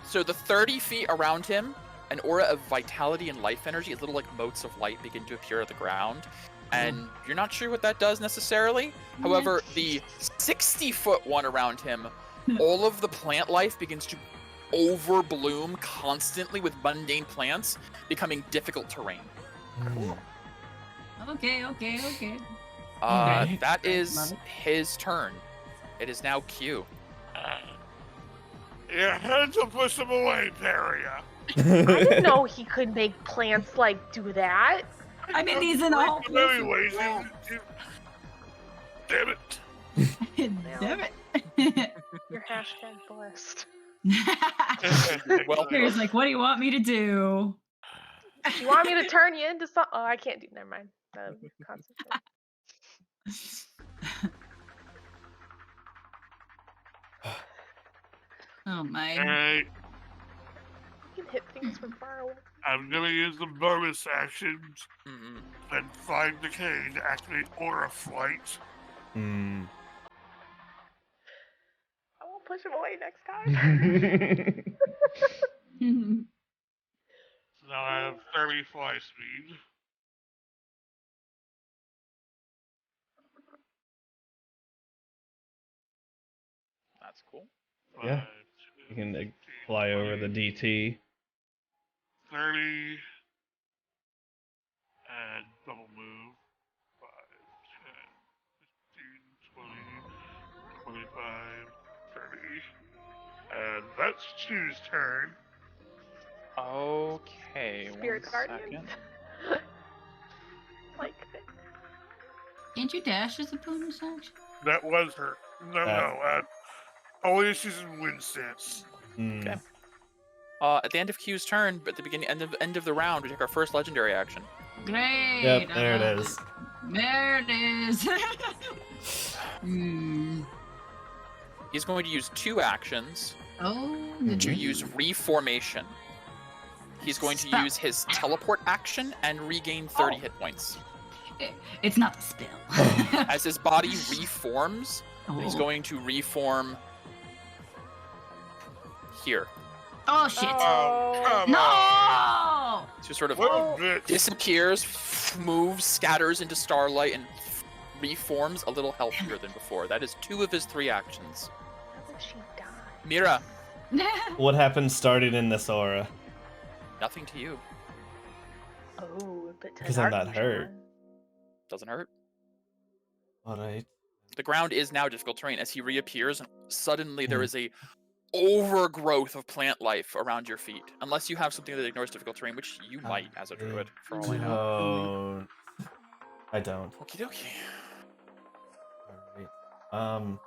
So the 30 feet around him, an aura of vitality and life energy, little like motes of light begin to appear at the ground. And you're not sure what that does necessarily. However, the 60-foot one around him, all of the plant life begins to overbloom constantly with mundane plants, becoming difficult terrain. Okay. Alright. That Love is it. his turn. It is now Q. You had to push him away, Peria. I didn't know he could make plants like do that. I mean, he's in a whole place. Anyways, damn it. Damn it. Your hashtag blessed. Well, He's like, what do you want me to do? You want me to turn you into something? Oh, I can't do. Never mind. Concentrate. Oh my. Alright, You can hit things from far away. I'm gonna use the bonus action mhm. and find the cane to activate Aura Flight. Hmm. I won't push him away next time. So now I have 30 fly speed. That's cool. Yeah. 5, You can 10, fly over 20, the DT. 30, and double move. 5, 10, 15, 20, 25, 30. And that's Chu's turn. Okay. Spirit one guardians. second. Like this. Can't you dash as a bonus action? That was her. No. Only if she's in wind sense. Okay. At the end of Q's turn, but at the beginning, end of the round, we take our first legendary action. Great. Yep, I there it love is. There it is. He's going to use 2 actions Oh, to use reformation. He's going to Stop. use his teleport action and regain 30 hit points. It's not the spell. As his body reforms, he's Oh. going to reform here. Oh shit! Oh, come on. No! So sort of What a bitch. disappears, moves, scatters into starlight, and reforms a little healthier than before. That is 2 of his 3 actions. How did she die? Mira, What happened started in this aura? nothing to you. Oh, but to 'Cause I'm not Dark hurt. John. Doesn't hurt. Alright. The ground is now difficult terrain. As he reappears, suddenly there Hmm. is a overgrowth of plant life around your feet. Unless you have something that ignores difficult terrain, which you might as a druid, for all I know. I don't. Okie dokie. Alright.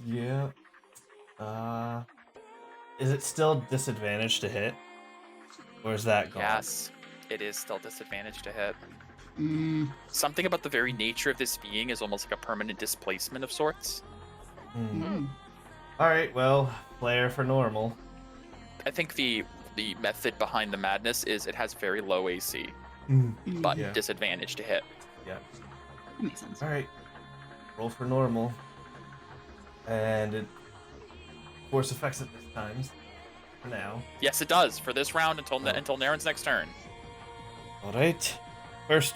Yeah. Is it still disadvantage to hit? Or is that gone? Yes, it is still disadvantage to hit. Mm, Something about the very nature of this being is almost like a permanent displacement of sorts. Mm. All right, well, flare for normal. I think the method behind the madness is it has very low AC, but Yeah. disadvantage to hit. Yeah. That makes sense. All right, roll for normal, and it force affects it this time. For now. Yes, it does for this round until Naren's next turn. All right, first.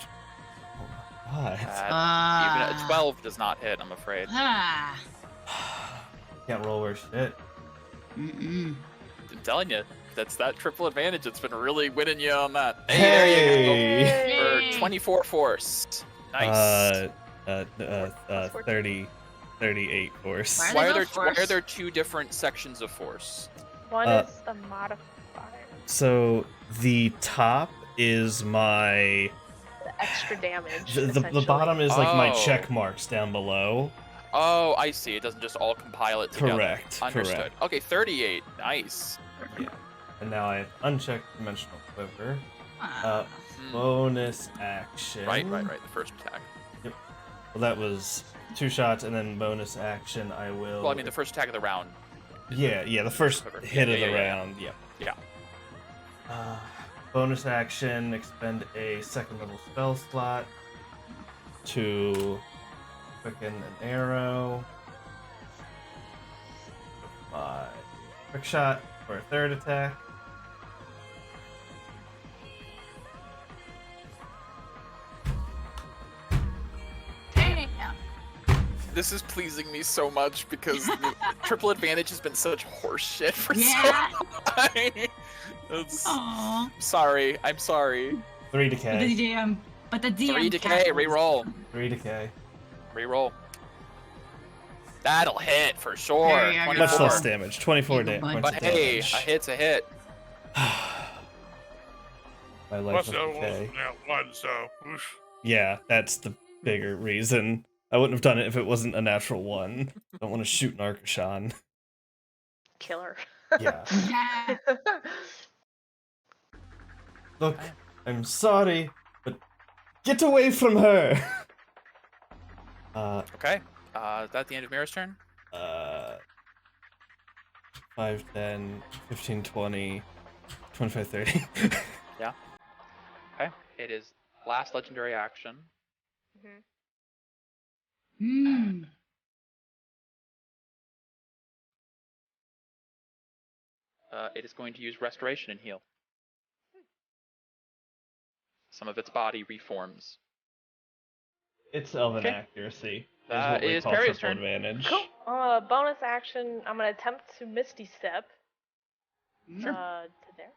Oh my God. Even a 12 does not hit, I'm afraid. Can't roll worse shit. Mm-mm. I'm telling you, that's that triple advantage. It's been really winning you on that. Hey! There you go. Yay! For 24 force. Nice. 38 force. Why Why are are they there both why are force? there two different sections of force? One is a modifier. So the top is my The extra damage. the essentially. bottom is like my Oh. check marks down below. Oh, I see. It doesn't just all compile it together. Correct. Understood. Correct. Okay, 38. Nice. Yeah. And now I have unchecked dimensional quiver. Ah. Bonus action. Right. The first attack. Well, that was 2 shots, and then bonus action. I will. Well, I mean, the first attack of the round. Yeah, the first Quiver. hit of the Yeah. round. Yeah. Yeah. Bonus action, expend a second level spell slot to quicken an arrow. My quick shot for a third attack. Damn. This is pleasing me so much because the triple advantage has been such horseshit for Yeah. so long. It's- Aw. I'm sorry. 3 But the decay. DM. But the DM. 3 decay, tackles. reroll. 3 decay. Reroll. That'll hit for sure. There you go. Much 24. less damage. 24 Eagle bud. points But of hey, damage. a hit's a hit. My life Plus, of the other one was decay. now 1, so. Oof. Yeah, that's the bigger reason. I wouldn't have done it if it wasn't a natural 1. I don't want to shoot an Arcashan. Killer. Yeah. Yeah. Look, I'm sorry, but get away from her! Okay. Is that the end of Mira's turn? 5, 10, 15, 20, 25, 30. Okay. It is last legendary action. Hmm. It is going to use restoration and heal. Some of its body reforms. It's elven Okay. accuracy. That is call Perry's triple turn. advantage. Cool. Bonus action. I'm gonna attempt to Misty Step. Sure. To there.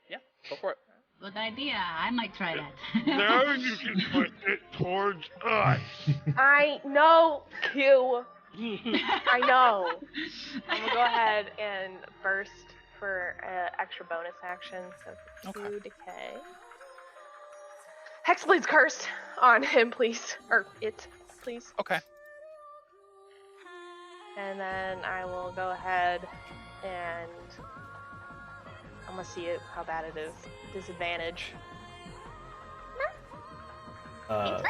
Yeah, go for it. Good idea. I might try that. Now you can put it towards us. I know, Q. I know. I'm gonna go ahead and burst for extra bonus action. So 2 Okay. decay. Hexblade's cursed on him, please. Or it, please. Okay. And then I will go ahead and I'm gonna see how bad it is. Disadvantage. Eighteen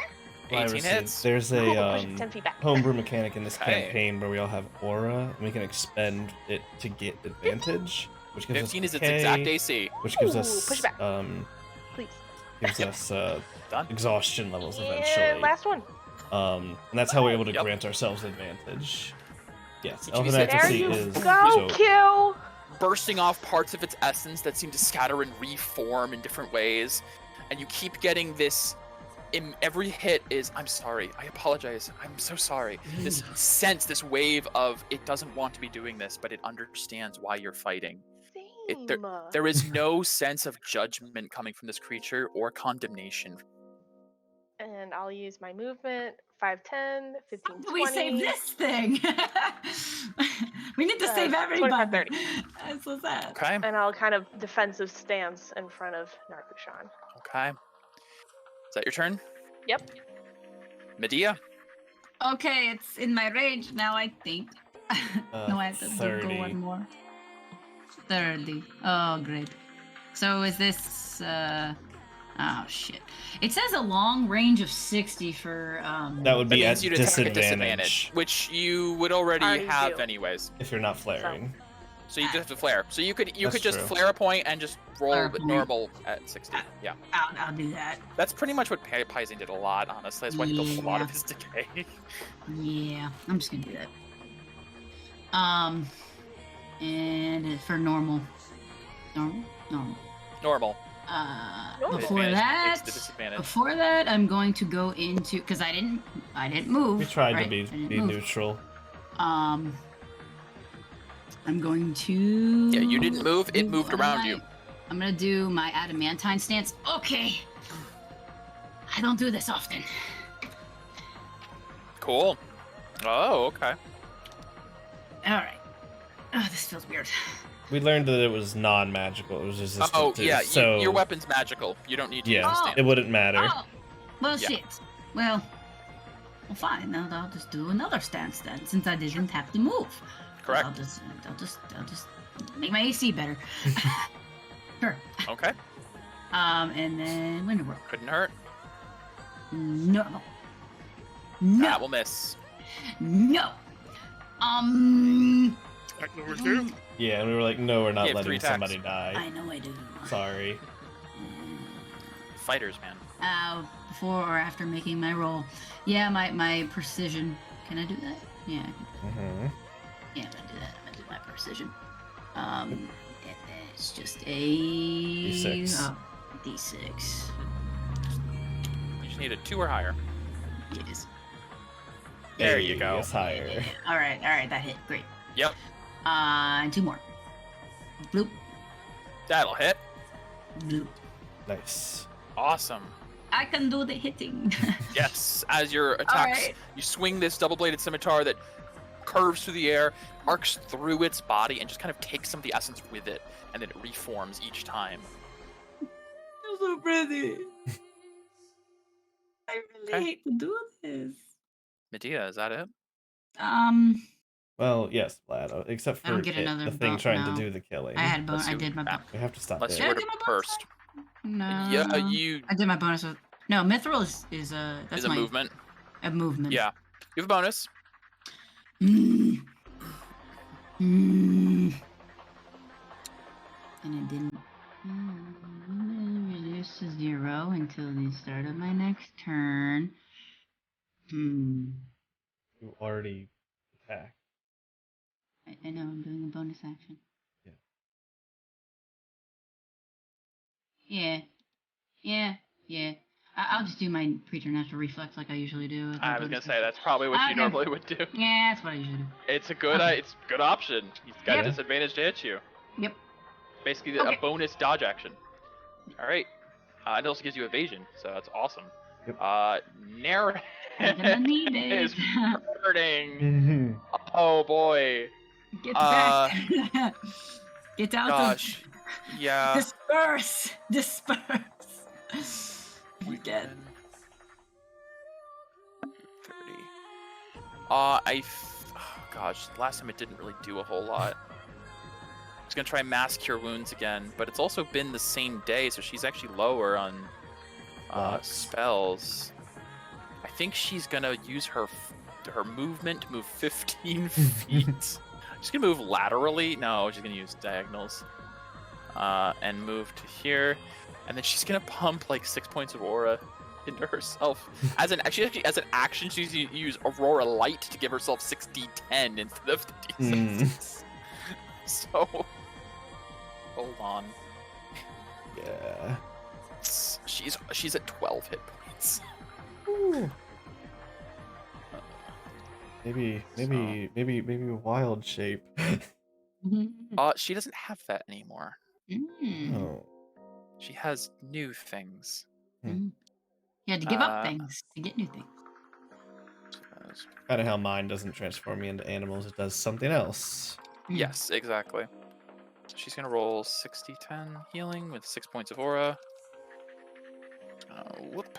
Lyracy, hits. There's Cool, push a it 10 feet back. homebrew mechanic in this Okay. campaign where we all have aura, and we can expend it to get advantage, which gives 15 us is its decay, exact AC. which gives Ooh, us push back. Please. gives us Done. exhaustion levels And eventually. last one. And that's how we're able to Yep. grant ourselves advantage. Yes, Did you elven say- There accuracy you is go, so Q. Bursting off parts of its essence that seem to scatter and reform in different ways, and you keep getting this. In every hit is I'm sorry, I apologize, I'm so sorry. This sense, this wave of it doesn't want to be doing this, but it understands why you're fighting. Same. There is no sense of judgment coming from this creature or condemnation. And I'll use my movement. 5, 10, 15, How do 20. we save this thing? We need to save 25, everybody. 30. That's so sad. Okay, And I'll kind of defensive stance in front of Narkushan. okay. Is that your turn? Yep. Medea? Okay, it's in my range now, I think. No, I have to go 30. one more. 30. Oh, great. So is this Oh shit! It says a long range of 60 for. That would That be at means you'd attack at disadvantage which you would already Already have do. anyways. if you're not flaring. So you just have to flare. So you could That's just true. flare a point and just roll Flare a with point. normal at 60. Yeah, I'll do that. that's pretty much what Paizen did a lot. Honestly, that's why he built a lot of Yeah. his decay. Yeah, I'm just gonna do that. And for normal. Normal. Before Advantage that, takes the disadvantage. I'm going to go into because I didn't move. We tried right? to be I didn't be move. neutral. I'm going to. Yeah, you didn't move. It do moved around you. I'm gonna do my adamantine stance. Okay. I don't do this often. Cool. Oh, okay. All right. Oh, this feels weird. We learned that it was non-magical. It was resistant Oh, to, yeah. so Your weapon's magical. You don't need to use yeah, the Oh. stand. it wouldn't matter. Oh, well, Yeah. shit. Well, fine. Now I'll just do another stance then, since I didn't have to move. Correct. I'll just make my AC better. Sure. Okay. And then winter roll. Couldn't hurt. No. That will miss. No. Attack number 2. Yeah, and we were like, no, we're not You have 3 letting attacks. somebody die. I know I do. Sorry. Fighters, man. Before or after making my roll. Yeah, my precision. Can I do that? Yeah. Mm-hmm. Yeah, I'm gonna do that. I'm gonna do my precision. And it's just a D6. D6. You just need a 2 or higher. Yes. There you go. It's higher. All right, that hit. Great. Yep. And 2 more. Bloop, That'll hit. bloop. Nice. Awesome. I can do the hitting. Yes. As your attacks, right. you swing this double-bladed scimitar that curves through the air, arcs through its body, and just kind of takes some of the essence with it, and then it reforms each time. You're so pretty. I really Okay. hate to do this. Medea, is that it? Well, yes, Vlad, except I don't for get it, another the thing bo- trying no. to do the killing. I had Let's I see did my what- bonus. We have to stop Unless you there. were Did I do my to burst. No. Yeah, you I did my bonus with. No, mithril is that's is a my movement. a movement. Yeah. You have a bonus. Mm. Mm. And it didn't. Reduce to 0 until the start of my next turn. You already attacked. I know I'm doing a bonus action. Yeah. I'll just do my preternatural reflex like I usually do. I was gonna say that's probably what you Okay. normally would do. Yeah, that's what I usually do. It's a good, Okay. it's a good option. He's got Yep. disadvantage to hit you. Yep. Basically, Okay. a bonus dodge action. All right. It also gives you evasion, so that's awesome. Yep. Nair I'm gonna need is it. hurting. Oh boy. Get back. Get out Gosh. Yeah. of. Disperse. You dead. 30. Gosh, last time it didn't really do a whole lot. I was gonna try mass cure wounds again, but it's also been the same day, so she's actually lower on Blocks. spells. I think she's gonna use her movement to move 15 feet. She's gonna move laterally. No, she's gonna use diagonals. And move to here, and then she's gonna pump like 6 points of aura into herself. As an action, she's gonna use Aurora Light to give herself 6d10 instead of the d6. So, hold on. Yeah. She's at 12 hit points. Maybe wild shape. She doesn't have that anymore. Oh. She has new things. You had to give up things to get new things. Kind of how mine doesn't transform me into animals, it does something else. Yes, exactly. So she's gonna roll 60-10 healing with 6 points of aura. Whoop.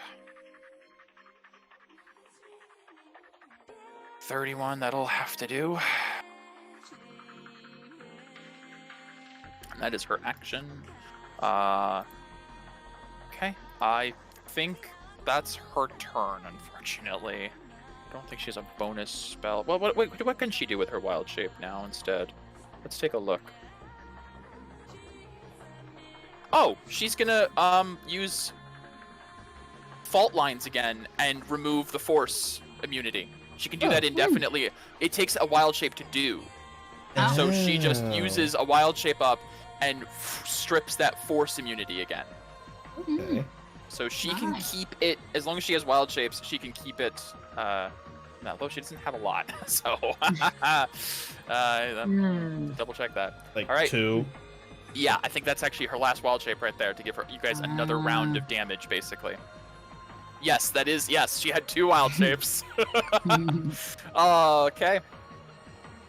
31, that'll have to do. And that is her action. Okay. I think that's her turn, unfortunately. I don't think she has a bonus spell. Well, what can she do with her wild shape now instead? Let's take a look. Oh, she's gonna use fault lines again and remove the force immunity. She can do that indefinitely. It takes a wild shape to do. So she just uses a wild shape up and strips that force immunity again. Okay. So she can keep it, as long as she has wild shapes, she can keep it, although she doesn't have a lot, so, double check that. Like All right. 2. Yeah, I think that's actually her last wild shape right there, to give you guys another round of damage, basically. Yes, that is, yes, she had 2 wild shapes. Okay.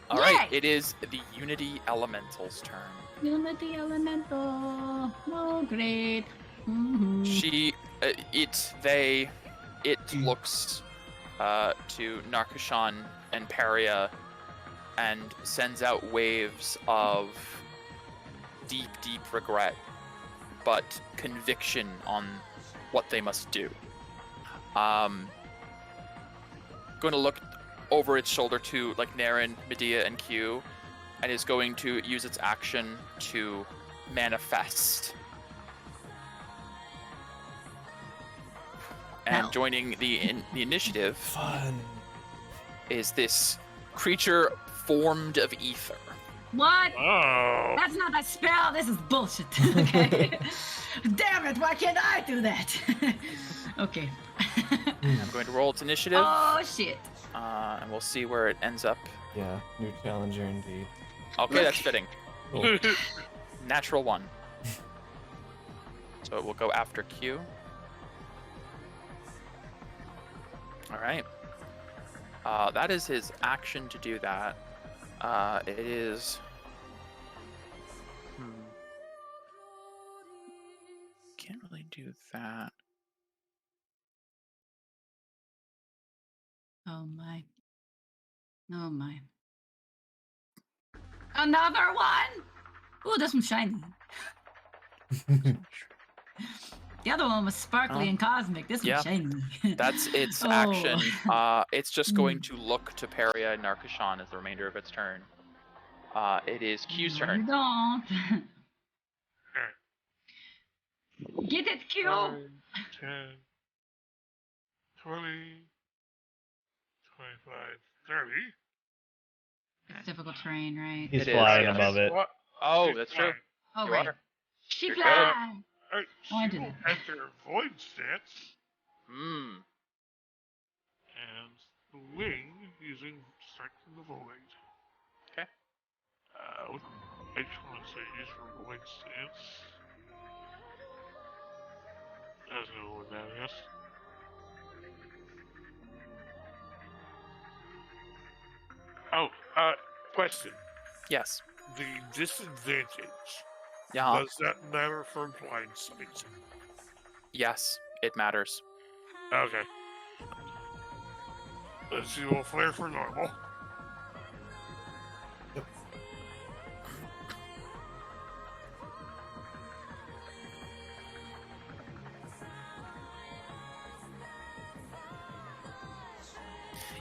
All right, it is the Unity Elemental's turn. Unity Elemental. Oh, great. It looks to Narkashan and Paria and sends out waves of deep, deep regret, but conviction on what they must do. Going to look over its shoulder to like Naren, Medea, and Q, and is going to use its action to manifest. And joining the initiative is this creature formed of ether. What? Oh. That's not a spell. This is bullshit. Okay. Damn it! Why can't I do that? Okay. I'm going to roll its initiative. Oh shit. And we'll see where it ends up. Yeah, new challenger indeed. Okay, that's fitting. Cool. Natural 1. So it will go after Q. All right. That is his action to do that. It is... Can't really do that. Oh my. Oh my. Another one? Ooh, this one's shiny. The other one was sparkly and cosmic. This one's shiny. That's its action. It's just going to look to Paria and Narkashan as the remainder of its turn. It is Q's turn. You don't. Get it, Q! 9, 10, 20, 25, 30. It's difficult terrain, right? He's It is, flying yes. above it. Oh, She's that's true. flying. Oh, You right. are. She You're fly! Alright, Oh, I she did will it. enter Void Stance Hmm. and swing using Strength in the Void. Okay. What H1 say use for Void Stance? I don't know what that is. Oh, question. Yes. The disadvantage, Yeah. does that matter for blind sight? Yes, it matters. Okay. Let's do a flare for normal.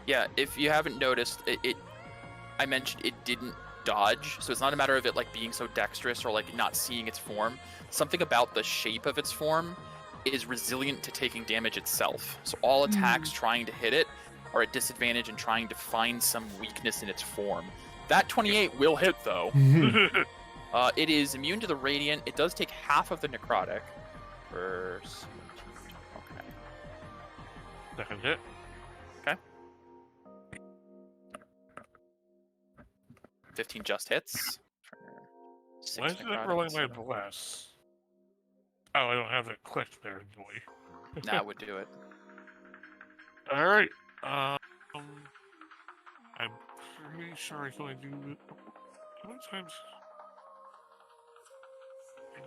Yeah, if you haven't noticed, I mentioned it didn't dodge, so it's not a matter of it like being so dexterous or like not seeing its form. Something about the shape of its form is resilient to taking damage itself. So all attacks trying to hit it are at disadvantage and trying to find some weakness in its form. That 28 will hit though. It is immune to the radiant. It does take half of the necrotic. Okay. Second hit. Okay. 15 just hits. Why is it not rolling my bless? Oh, I don't have it clicked there, boy. That would do it. Alright. I'm pretty sure I can only do it. How many times?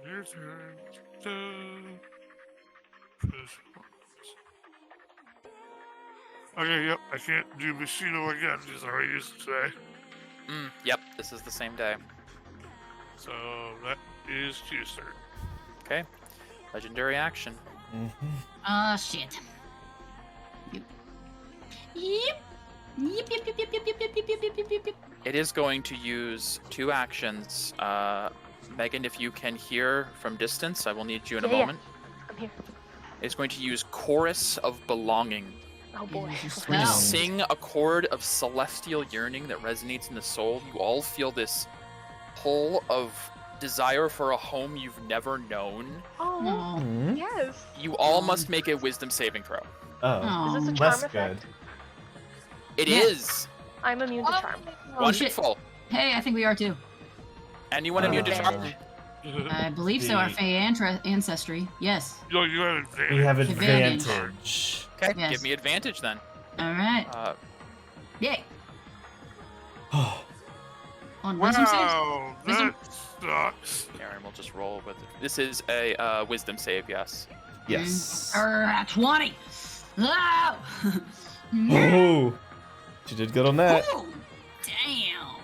Your turn. Okay, yep, I can't do Machino again because I already used it today. Yep, this is the same day. So that is Q's turn. Okay. Legendary action. Oh, shit. Yep. Yep. Yep, yep, yep, yep, yep, yep, yep, yep, yep, yep, yep, yep. It is going to use 2 actions. Megan, if you can hear from distance, I will need you in a Yeah, yeah. moment. I'm here. It's going to use Chorus of Belonging. Oh boy. Use your Oh. spell. Sing a chord of celestial yearning that resonates in the soul. You all feel this pull of desire for a home you've never known. Oh, Oh. yes. You all Aw. must make a wisdom saving throw. Oh, Is this a Oh. charm less effect? good. It Yeah. is I'm immune to charm. Oh, shit. wonderful. Hey, I think we are too. Anyone immune to charm? Advantage. I believe so. Our The- Fey ancestry. Yes. No, you have advantage. We have Advantage. advantage. Okay, Yes. give me advantage then. All right. Yeah. Yay. On wisdom saves. Wow, Wisdom- that sucks. Aaron, we'll just roll with it. This is a wisdom save, yes. Yes. 20. Oh. Oh, she did good on that. Ooh, damn. I'm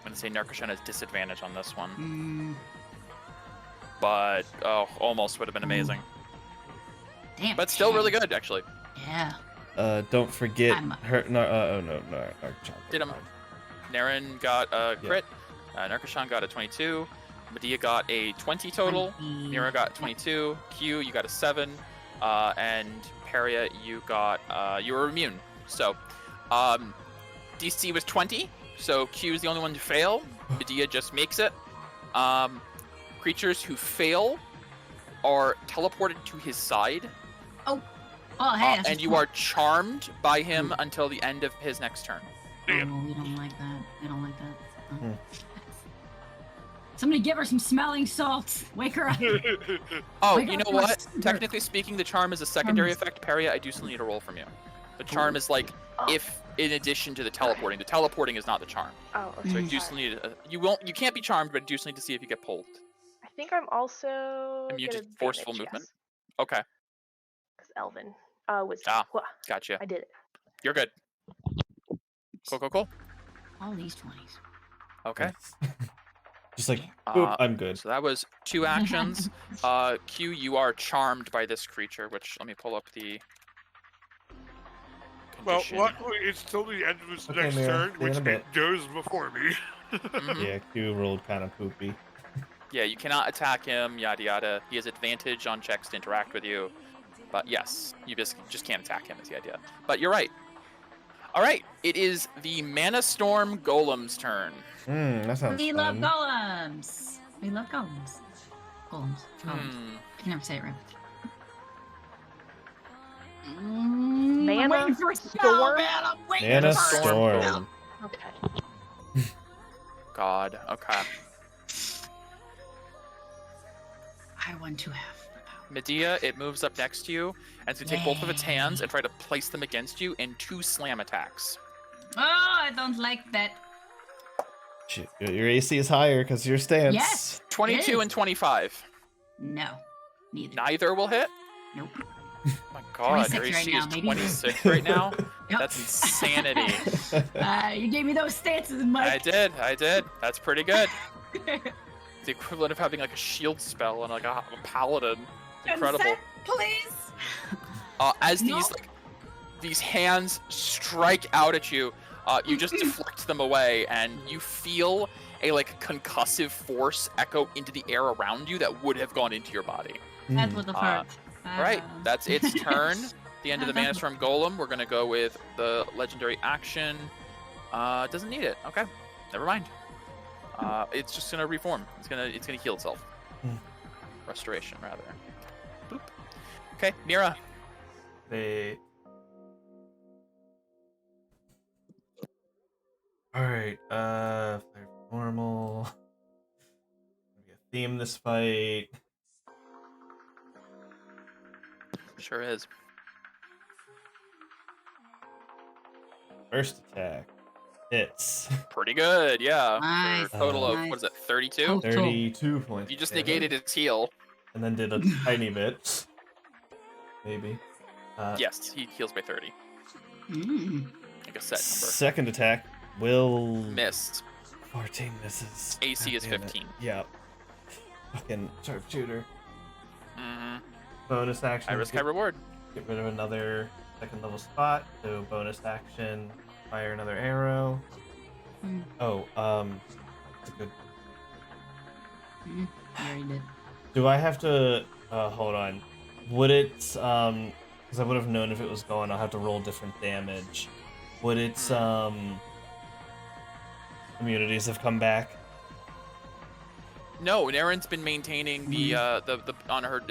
going to say Narkashan has disadvantage on this one. Mm, But, almost would have been amazing. damn. But still really good, actually. Yeah. Don't forget I'm- her. No, oh no, no. Did him. Naren got a crit. Narkashan got a 22. Medea got a 20 total. Mira got 22. Q, you got a 7. And Peria, you got, you were immune. So, DC was 20. So Q is the only one to fail. Medea just makes it. Creatures who fail are teleported to his side. Oh, hey. that's And you smart. are charmed by him until the end of his next turn. Oh, we don't like that. We don't like that. Hmm. Somebody give her some smelling salts. Wake her up. Oh, Wake you up know my what? sister. Technically speaking, the charm is a secondary Charm is- effect. Peria, I do still need a roll from you. The charm is like Oh. if in addition to the teleporting. The teleporting is not the charm. Oh, So I okay. do still need you can't be charmed, but I do still need to see if you get pulled. I think I'm also Immune get to forceful advantage, movement? yes. Okay, 'Cause Elven. Wisdom. Ah. Wha- gotcha. I did it. You're good. Cool. All these 20s. Okay. Just like, Uh, boop, I'm good. So that was 2 actions. Q, you are charmed by this creature, which let me pull up the Well, condition. luckily it's till the end of his Okay, next Mira, turn, see you in which a bit. it goes before me. Mhm. Yeah, Q rolled kind of poopy. Yeah, you cannot attack him, yada yada. He has advantage on checks to interact with you. But yes, you just can't attack him is the idea. But you're right. Alright, it is the Mana Storm Golem's turn. That sounds We love fun. golems. We love golems. Golems. Hmm. I can never say it right. Mana I'm waiting for a spell, storm? man. I'm waiting Mana for a Storm. spell. Okay. God, okay. I want to have the power. Medea, it moves up next to you, and so take both of its hands and try to place them against you in 2 slam attacks. Oh, I don't like that. Shit, your AC is higher because your stance. Yes. 22 is. and 25. No. Neither. Neither will hit? Nope. Oh my god, your 26 right AC now, is baby. 26 right now? Yep. That's insanity. You gave me those stances, Mike. I did. That's pretty good. It's the equivalent of having like a shield spell and like a paladin. It's incredible. Consent, please. As No. these hands strike out at you, you just deflect them away, and you feel a like concussive force echo into the air around you that would have gone into your body. That would have hurt. Right, that's its turn. The end of the Mana Storm Golem. We're gonna go with the legendary action. Doesn't need it. Okay, never mind. It's just gonna reform. It's gonna heal itself. Restoration, rather. Boop. Okay, Mira. They. Alright, fire normal. Maybe a theme this fight. Sure is. First attack. Hits. Pretty good, yeah. Nice, For a total of, nice. what is it, 32? Cool. 32 points. You just damage. negated its heal. And then did a tiny bit. Maybe. Yes, he heals by 30. Like a set number. Second attack will. Missed. 14 misses. AC God is damn it. 15. Yeah. Fucking sharpshooter. Mm-hmm. bonus action. High risk, high reward. Get rid of another second level spot. So bonus action, fire another arrow. Mm. Oh, that's a good. You already did. Do I have to? Hold on. Would it? Because I would have known if it was going. I'll have to roll different damage. Would its immunities have come back? No, Erin's been maintaining the on her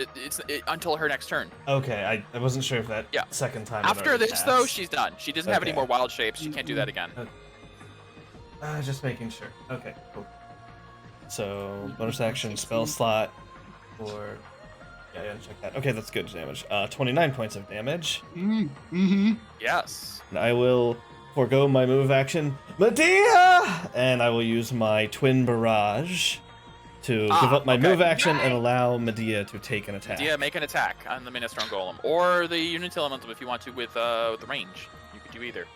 until her next turn. Okay, I wasn't sure if that second time. After this though, she's done. She doesn't have any Okay. more wild shapes. She can't do that again. Just making sure. Okay, cool. So bonus action spell slot, or yeah, check that. Okay, that's good damage. 29 points of damage. Mm-hmm. Yes. And I will forego my move action, Medea, and I will use my twin barrage to give up my move action and allow Medea to take an attack. Medea, make an attack on the Ministron Golem or the Unity Elemental if you want to with the range. You could do either.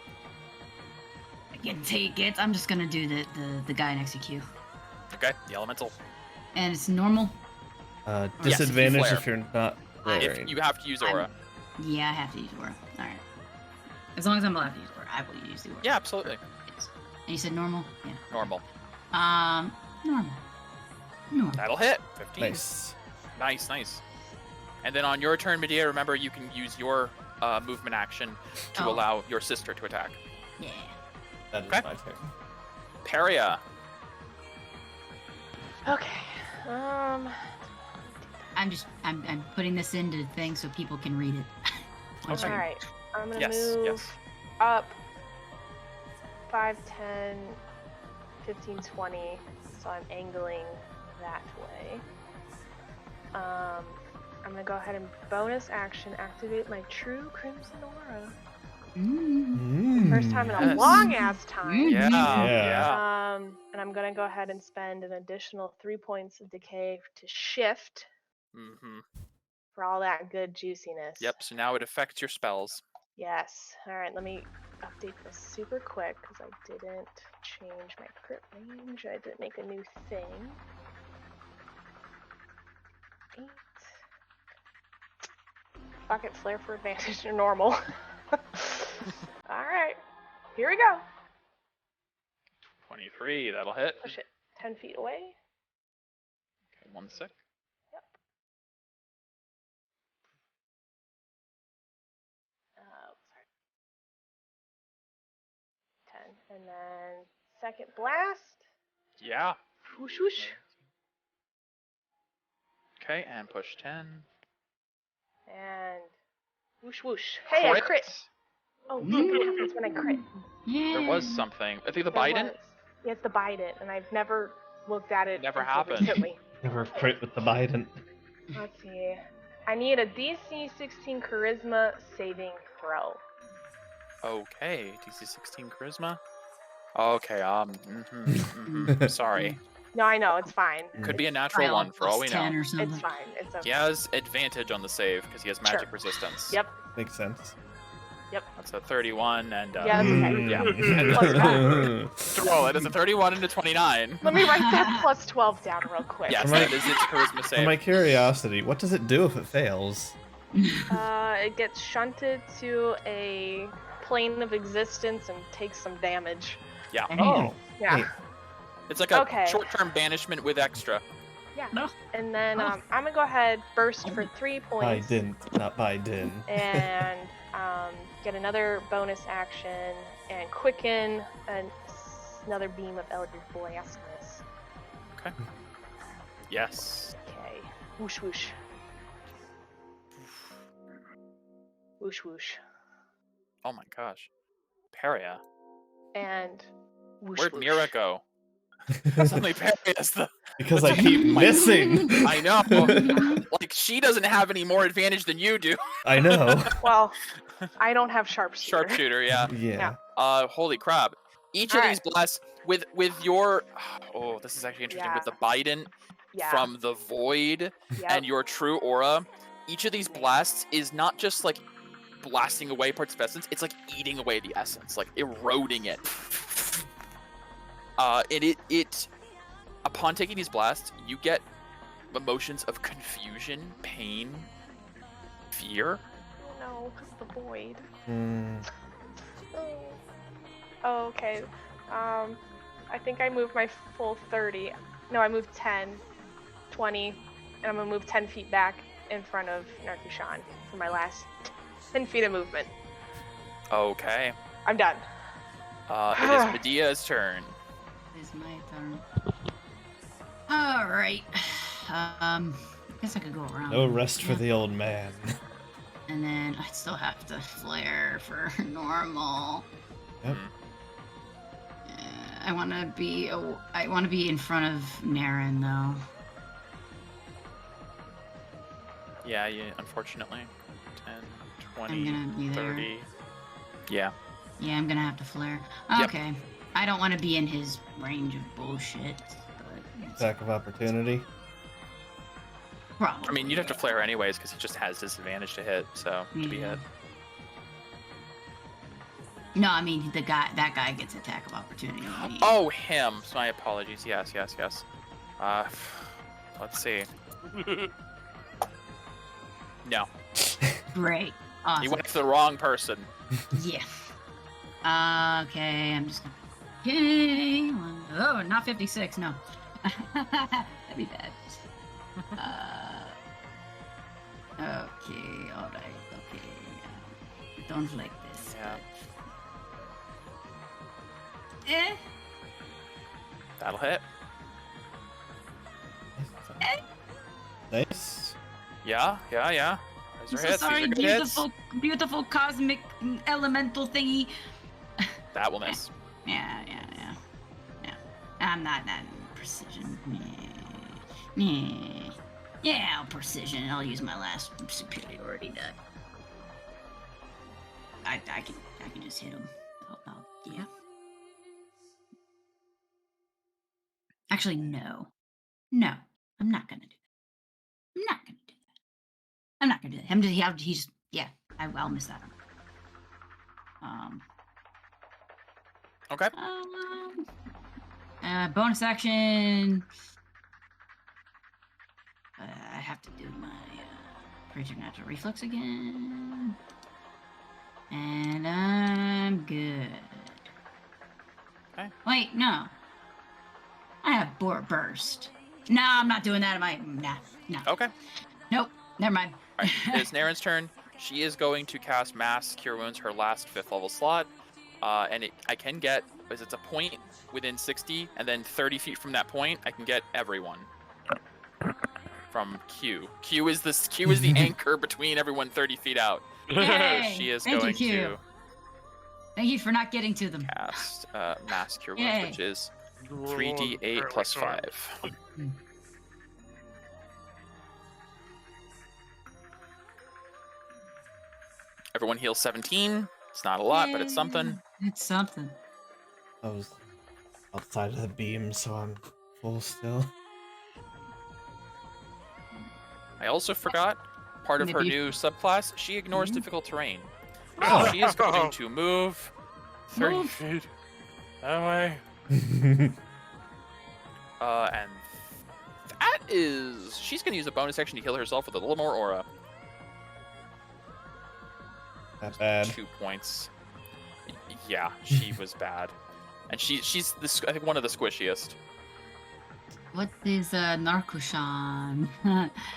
I can take it. I'm just gonna do the guy next to Q. Okay, the Elemental. And it's normal. Disadvantage flare. if you're not flaring. If you have to use Aura. Yeah, I have to use Aura. All right. As long as I'm allowed to use Aura, I will use the Aura. Yeah, absolutely. Yes. And you said normal? Yeah. Normal. Normal. That'll hit. 15. Nice. Nice. And then on your turn, Medea, remember you can use your movement action to allow your sister to attack. Yeah. That is Okay. my turn. Peria. Okay. I'm putting this into things so people can read it. Okay. All right. I'm gonna Yes, move yes. up 5, 10, 15, 20. So I'm angling that way. I'm gonna go ahead and bonus action activate my true Crimson Aura. First time in a Yes. long ass time. Yeah. Yeah. And I'm gonna go ahead and spend an additional 3 points of decay to shift Mm-hmm. for all that good juiciness. Yep, so now it affects your spells. Yes. All right, let me update this super quick because I didn't change my crit range. I didn't make a new thing. 8. Fuck it, flare for advantage or normal. All right, here we go. 23, that'll hit. Push it 10 feet away. Okay, 1 sec. Yep. Sorry. 10. And then second blast. Yeah. Whoosh whoosh. Okay, and push 10. And whoosh whoosh. Hey, I crit. Oh, look what happens when I crit. Yeah. There was something. I think the There Biden. was. Yeah, it's the Biden, and I've never looked at it. Never until happened. recently. Never crit with the Biden. Let's see. I need a DC 16 Charisma saving throw. Okay, DC 16 Charisma. Okay, sorry. No, I know, it's fine. Could be a natural one for all we know. 10 or something. It's fine. It's okay. He has advantage on the save because he has magic Sure. resistance. Yep. Makes sense. That's a 31 and Yeah, that's okay. yeah. Plus that. To roll it is a 31 into 29. Let me write that plus 12 down real quick. Yes, For my- that is its charisma For my save. curiosity, what does it do if it fails? It gets shunted to a plane of existence and takes some damage. Yeah. Oh. Yeah. Hey. It's like a Okay. short-term banishment with extra. Yeah. No. And then I'm gonna go ahead, burst for 3 points. Biden, not Biden. And get another bonus action and quicken another beam of Eldritch Blastness. Okay. Yes. Okay. Whoosh whoosh. Whoosh whoosh. Oh my gosh. Peria. And whoosh Where'd whoosh. Mira go? Suddenly Peria's the... Because I keep missing. I know. Like, she doesn't have any more advantage than you do. I know. Well, I don't have sharpshooter. Sharpshooter, yeah. Yeah. Holy crap. Each of these blasts with your... Oh, this is actually interesting. Yeah. With the Biden Yeah. from the Void Yep. and your true aura, each of these blasts is not just like blasting away parts of essence, it's like eating away the essence, like eroding it. It upon taking these blasts, you get emotions of confusion, pain, Fear? No, because the void. Hmm. Oh, okay. I think I moved my full 30. No, I moved 10, 20, and I'm gonna move 10 feet back in front of Narkushan for my last 10 feet of movement. Okay. I'm done. It is Medea's turn. It is my turn. All right. I guess I could go around. No rest for Yeah. the old man. And then I still have to flare for normal. Yep. I want to be. I want to be in front of Naren though. Yeah, unfortunately. 10, I'm 20, gonna be there. 30. Yeah. Yeah, I'm gonna have to flare. Yep. Okay. I don't want to be in his range of bullshit. But Attack of opportunity. probably. I mean, you'd have to flare anyways because he just has disadvantage to hit, so to be Yeah. hit. No, I mean that guy gets attack of opportunity on me. Oh, him. So my apologies. Yes. Let's see. No. Great. Awesome. You went to the wrong person. Yeah. Okay, I'm just gonna. Okay. Oh, not 56. No. That'd be bad. Okay. All right. Okay. Don't like this. Yeah. But... Eh. That'll hit. Nice. Yeah. I'm Those so are hits. sorry, These are good hits. beautiful cosmic elemental thingy. That will miss. Yeah. I'm not that precision. Yeah, precision. I'll use my last superiority die. I can just hit him. Yeah. Actually, no. I'm not gonna do that. I'll miss that one. Okay. Bonus action. I have to do my preternatural reflex again. And I'm good. Okay. Wait, no. I have burst. No, I'm not doing that. No. Okay. Nope. Never mind. All right. It's Naren's turn. She is going to cast Mass Cure Wounds, her last 5th level slot. And I can get, because it's a point within 60, and then 30 feet from that point, I can get everyone. From Q. Q is the anchor between everyone 30 feet out. Yay! She is Thank going you, Q. to Thank you for not getting to them. cast Mass Cure Wounds, Yay. which is 3d8 plus 5. Everyone heals 17. It's not a lot, but it's something. It's something. I was outside of the beam, so I'm full still. I also forgot part of her Maybe- new subclass. She ignores difficult terrain. Oh. So she is going to move 30 Move. feet that way. And that is... She's going to use a bonus action to heal herself with a little more aura. Not bad. 2 points. Yeah, she was bad. And she's I think one of the squishiest. What is Narkushan?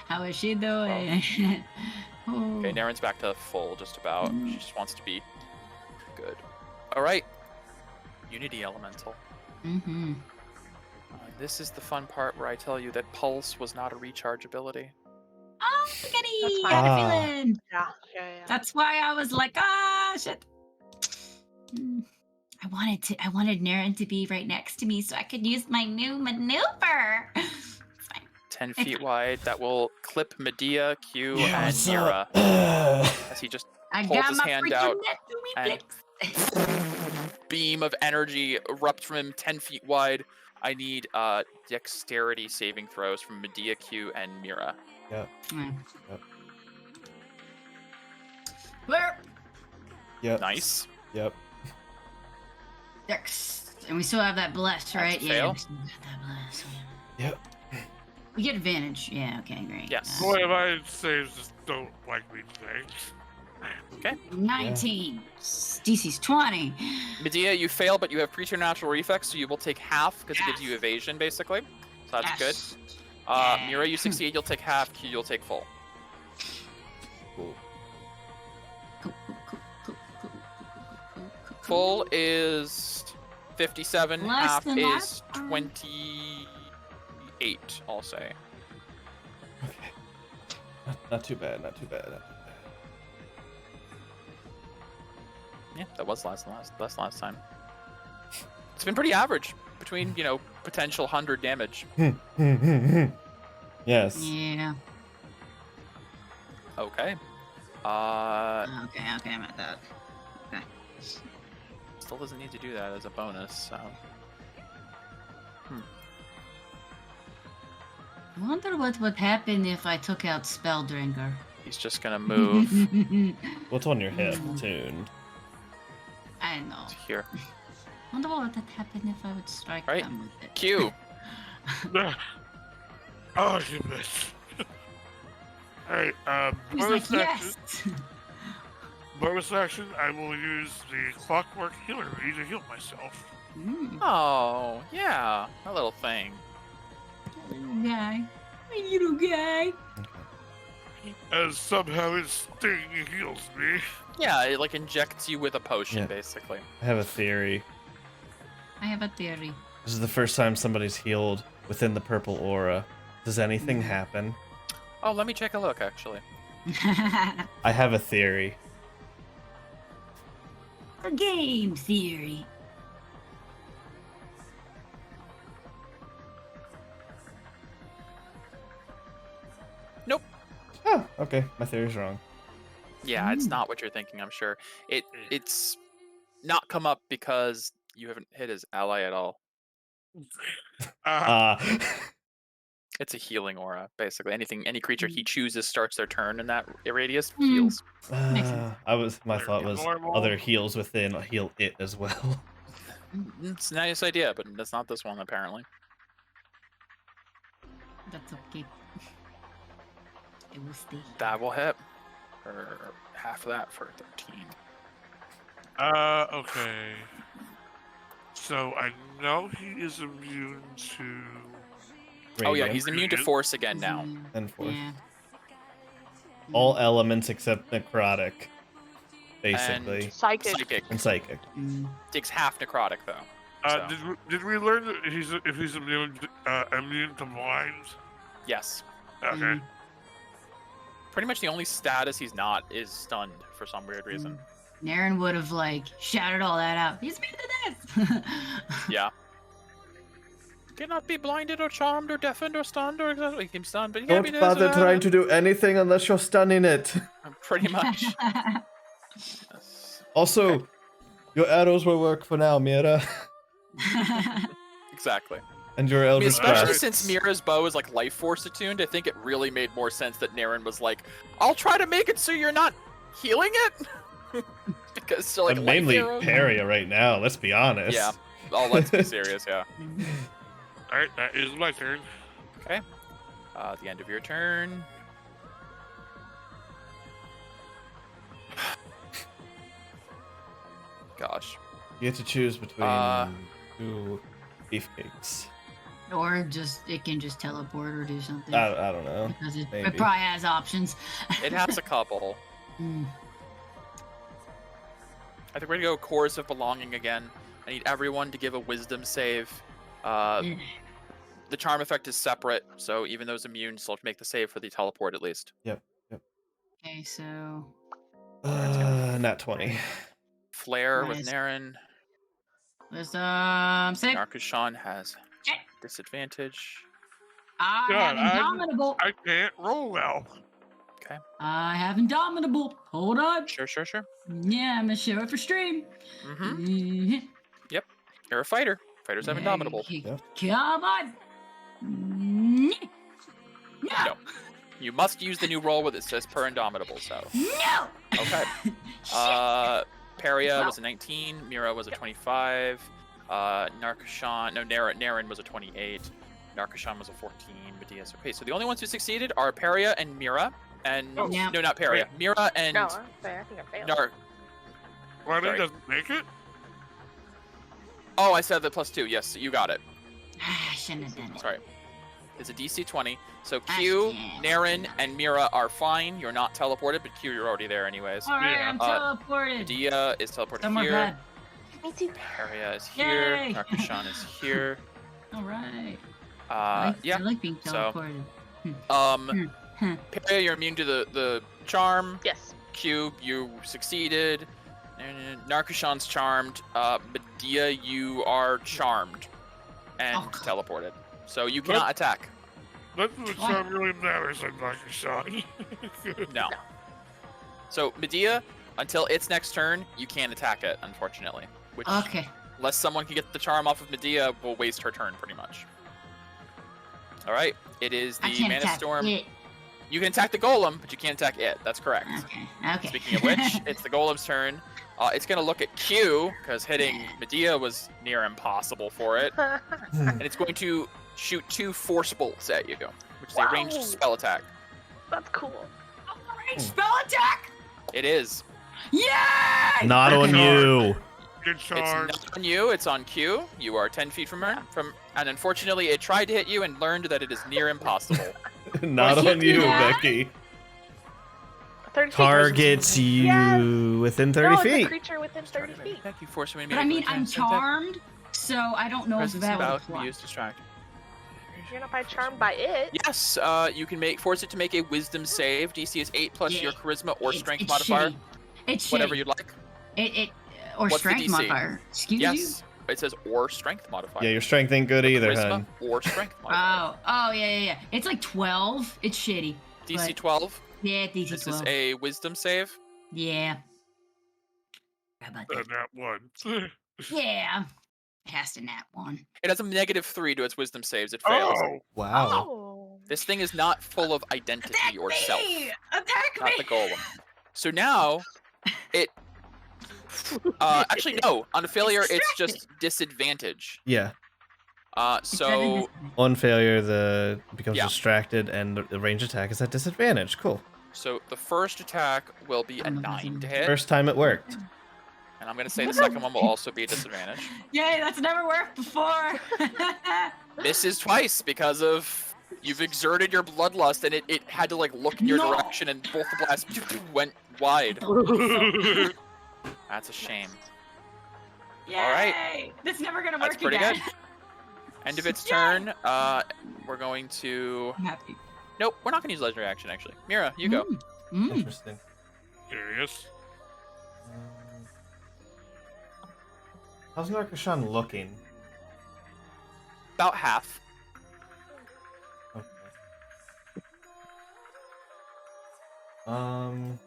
How is she doing? Oh. Okay, Naren's back to full, just about. She just wants to be good. All right. Unity Elemental. Mm-hmm. This is the fun part where I tell you that Pulse was not a recharge ability. Oh, goody! That's I had a fine. feeling. Yeah. That's why I was like, shit. I wanted Naren to be right next to me so I could use my new maneuver. It's fine. 10 It's feet wide. That will clip Medea, Q, Yeah, and what's Nira up? as he just I holds got his my hand freaking out net and beam of energy erupts from him 10 feet wide. I need dexterity saving throws from Medea, Q, and Mira. Yep. Where? Yep. Nice. Yep. Dex. And we still have that bless, right? a Yeah. fail. We still got that bless. Yep. We get advantage. Yeah, okay, great. Yes. Boy, if I saves just don't like me today. Okay. 19. DC's 20. Medea, you fail, but you have preternatural reflex, so you will take half because it gives you Yes. evasion, basically. So that's good. Yes. Mira, you succeed, you'll take half. Q, you'll take full. Cool. Full is 57, Less half than is last time. 28, I'll say. Okay. Not too bad. Not too bad. Yeah, that was last time. It's been pretty average between, potential 100 damage. Yes. Yeah. Okay. Okay, I'm at that. Okay. Still doesn't need to do that as a bonus, so. I wonder what would happen if I took out Spelldrinker. He's just gonna move What's on your hip, Tune? I know. here. I wonder what would happen if I would strike Right. them with it. Q. Oh, you bitch. Alright, He's bonus like, action. yes! Bonus action, I will use the clockwork healer to heal myself. Oh, yeah. That little thing. Little guy. My little guy. As somehow his sting heals me. Yeah, it like injects you with a potion, Yeah. basically. I have a theory. I have a theory. This is the first time somebody's healed within the purple aura. Does anything happen? Oh, let me take a look, actually. I have a theory. A game theory. Nope. Oh, okay. My theory's wrong. Yeah, it's not what you're thinking, I'm sure. It's not come up because you haven't hit his ally at all. It's a healing aura, basically. Any creature he chooses starts their turn in that radius heals. Makes sense. My thought was Normal. other heals within heal it as well. It's a nice idea, but that's not this one, apparently. That's okay. It will stay. That will hit. Or half of that for 13. Okay. So I know he is immune to. Oh yeah, Radiant he's immune to force again now. and force. Yeah. All elements except necrotic, basically, Psychic. and psychic. Takes half necrotic though. So. Did we learn that if he's immune to blind? Yes. Okay. Pretty much the only status he's not is stunned for some weird reason. Naren would have shouted all that out. He's me to death. Yeah. Cannot be blinded or charmed or deafened or stunned or exactly he stunned, but he Don't can't be bother trying to do anything unless you're stunning it. Pretty much. Yes. Also, your arrows will work for now, Mira. Exactly. And your I mean, Eldritch especially Blasts. since Mira's bow is life force attuned, I think it really made more sense that Naren was like, I'll try to make it so you're not healing it. Because so I'm mainly life arrows- Paria right now, let's be honest. Yeah. Oh, let's be serious, yeah. Alright, that is my turn. Okay. At the end of your turn. Gosh. You have to choose between two beefcakes. Or it can just teleport or do something. I don't know. Because it maybe. probably has options. It has a couple. I think we're gonna go Chorus of Belonging again. I need everyone to give a wisdom save. The charm effect is separate, so even though it's immune, still have to make the save for the teleport at least. Yep. Okay, so Not 20. Flare Nice. with Naren. let's save. Narcushan has Okay. disadvantage. I God, have Indomitable. I can't roll well. I have Indomitable. Hold on. Sure. Yeah, I'm gonna show it for stream. Mm-hmm. You're a fighter. Fighters have Indomitable. Yeah. Come on. No. No. You must use the new roll with it says per Indomitable, so. No. Okay. Shit. Paria Well. was a 19, Mira was a 25, Naren was a 28. Narkashan was a 14. Medea's okay. So the only ones who succeeded are Peria and Mira, and Oh. Yeah. no, not Peria. Mira and No, I think I failed. Nar. Ronnie Sorry. doesn't make it? Oh, I said the +2. Yes, you got it. I shouldn't have done it. Sorry. It's a DC 20. So Ah, Q, shit. Naren, and Mira are fine. You're not teleported, but Q, you're already there anyways. All right, Yeah. I'm teleported. Medea is teleported Somewhere here. bad. Me too. Peria is here. Yay! Narkashan is here. All right. Yeah. I like being so- teleported. Peria, you're immune to the charm. Yes. Q, you succeeded. Narkashan's charmed. Medea, you are charmed and Oh, God. teleported. So you cannot attack. That's what Why? charm really matters on Dr. Sean. No. So Medea, until its next turn, you can't attack it, unfortunately. Which, Okay. unless someone can get the charm off of Medea, will waste her turn pretty much. All right, it is I the can't Mana attack Storm. it. You can attack the Golem, but you can't attack it. That's correct. Okay. Okay. Speaking of which, it's the Golem's turn. It's going to look at Q, because hitting Medea was near impossible for it. And it's going to shoot 2 Force Bolts at you, which is a ranged Wow. spell attack. That's cool. Range spell attack. It is. Yay! Not on Okay. you. Good It's charm. not on you, it's on Q. You are 10 feet from her. And unfortunately, it tried to hit you and learned that it is near impossible. Not you on do you, that? Becky. 30 feet. Targets you Yes. within No, 30 it's a feet. creature within 30 feet. Thank you, force me. But I mean, I'm charmed, so I don't know if Presence that of would Valak can apply. be used to distract. You're not by charmed by it. Yes, you can force it to make a Wisdom save. DC is 8 plus Yeah, your Charisma or It's- Strength it's modifier, shitty. It's whatever shitty. you'd like. It or What's the strength DC? modifier. Excuse you. Yes, it says or Strength modifier. Yeah, your strength ain't good either, Charisma hun. or Strength modifier. Oh, yeah. It's like 12. It's shitty. DC but- 12. Yeah, DC This 12. is a Wisdom save. Yeah. How about that? That one. Yeah. Cast a nat one. It has a -3 to its Wisdom saves. It fails. Oh! Wow. Oh. This thing is not full of identity Attack or me! self. Attack Not me! the golem. So now, it. Actually, no. On a failure, it's just disadvantage. Yeah. So On failure, it becomes Yeah. distracted, and the range attack is at disadvantage. Cool. the first attack will be a I'm 9 to amazing. hit, First time it worked. and I'm gonna say the second one will also be a disadvantage. Yay, that's never worked before. Misses twice because of you've exerted your bloodlust, and it had to like look in your No. direction, and both the blasts went wide. That's a shame. Yay! right. That's never gonna That's work pretty again. good. End of its Yay! turn. We're going to. I'm happy. Nope, we're not gonna use legendary action actually. Mira, you go. Mm. Interesting. Curious. How's Narkashan looking? About half. Okay. Um.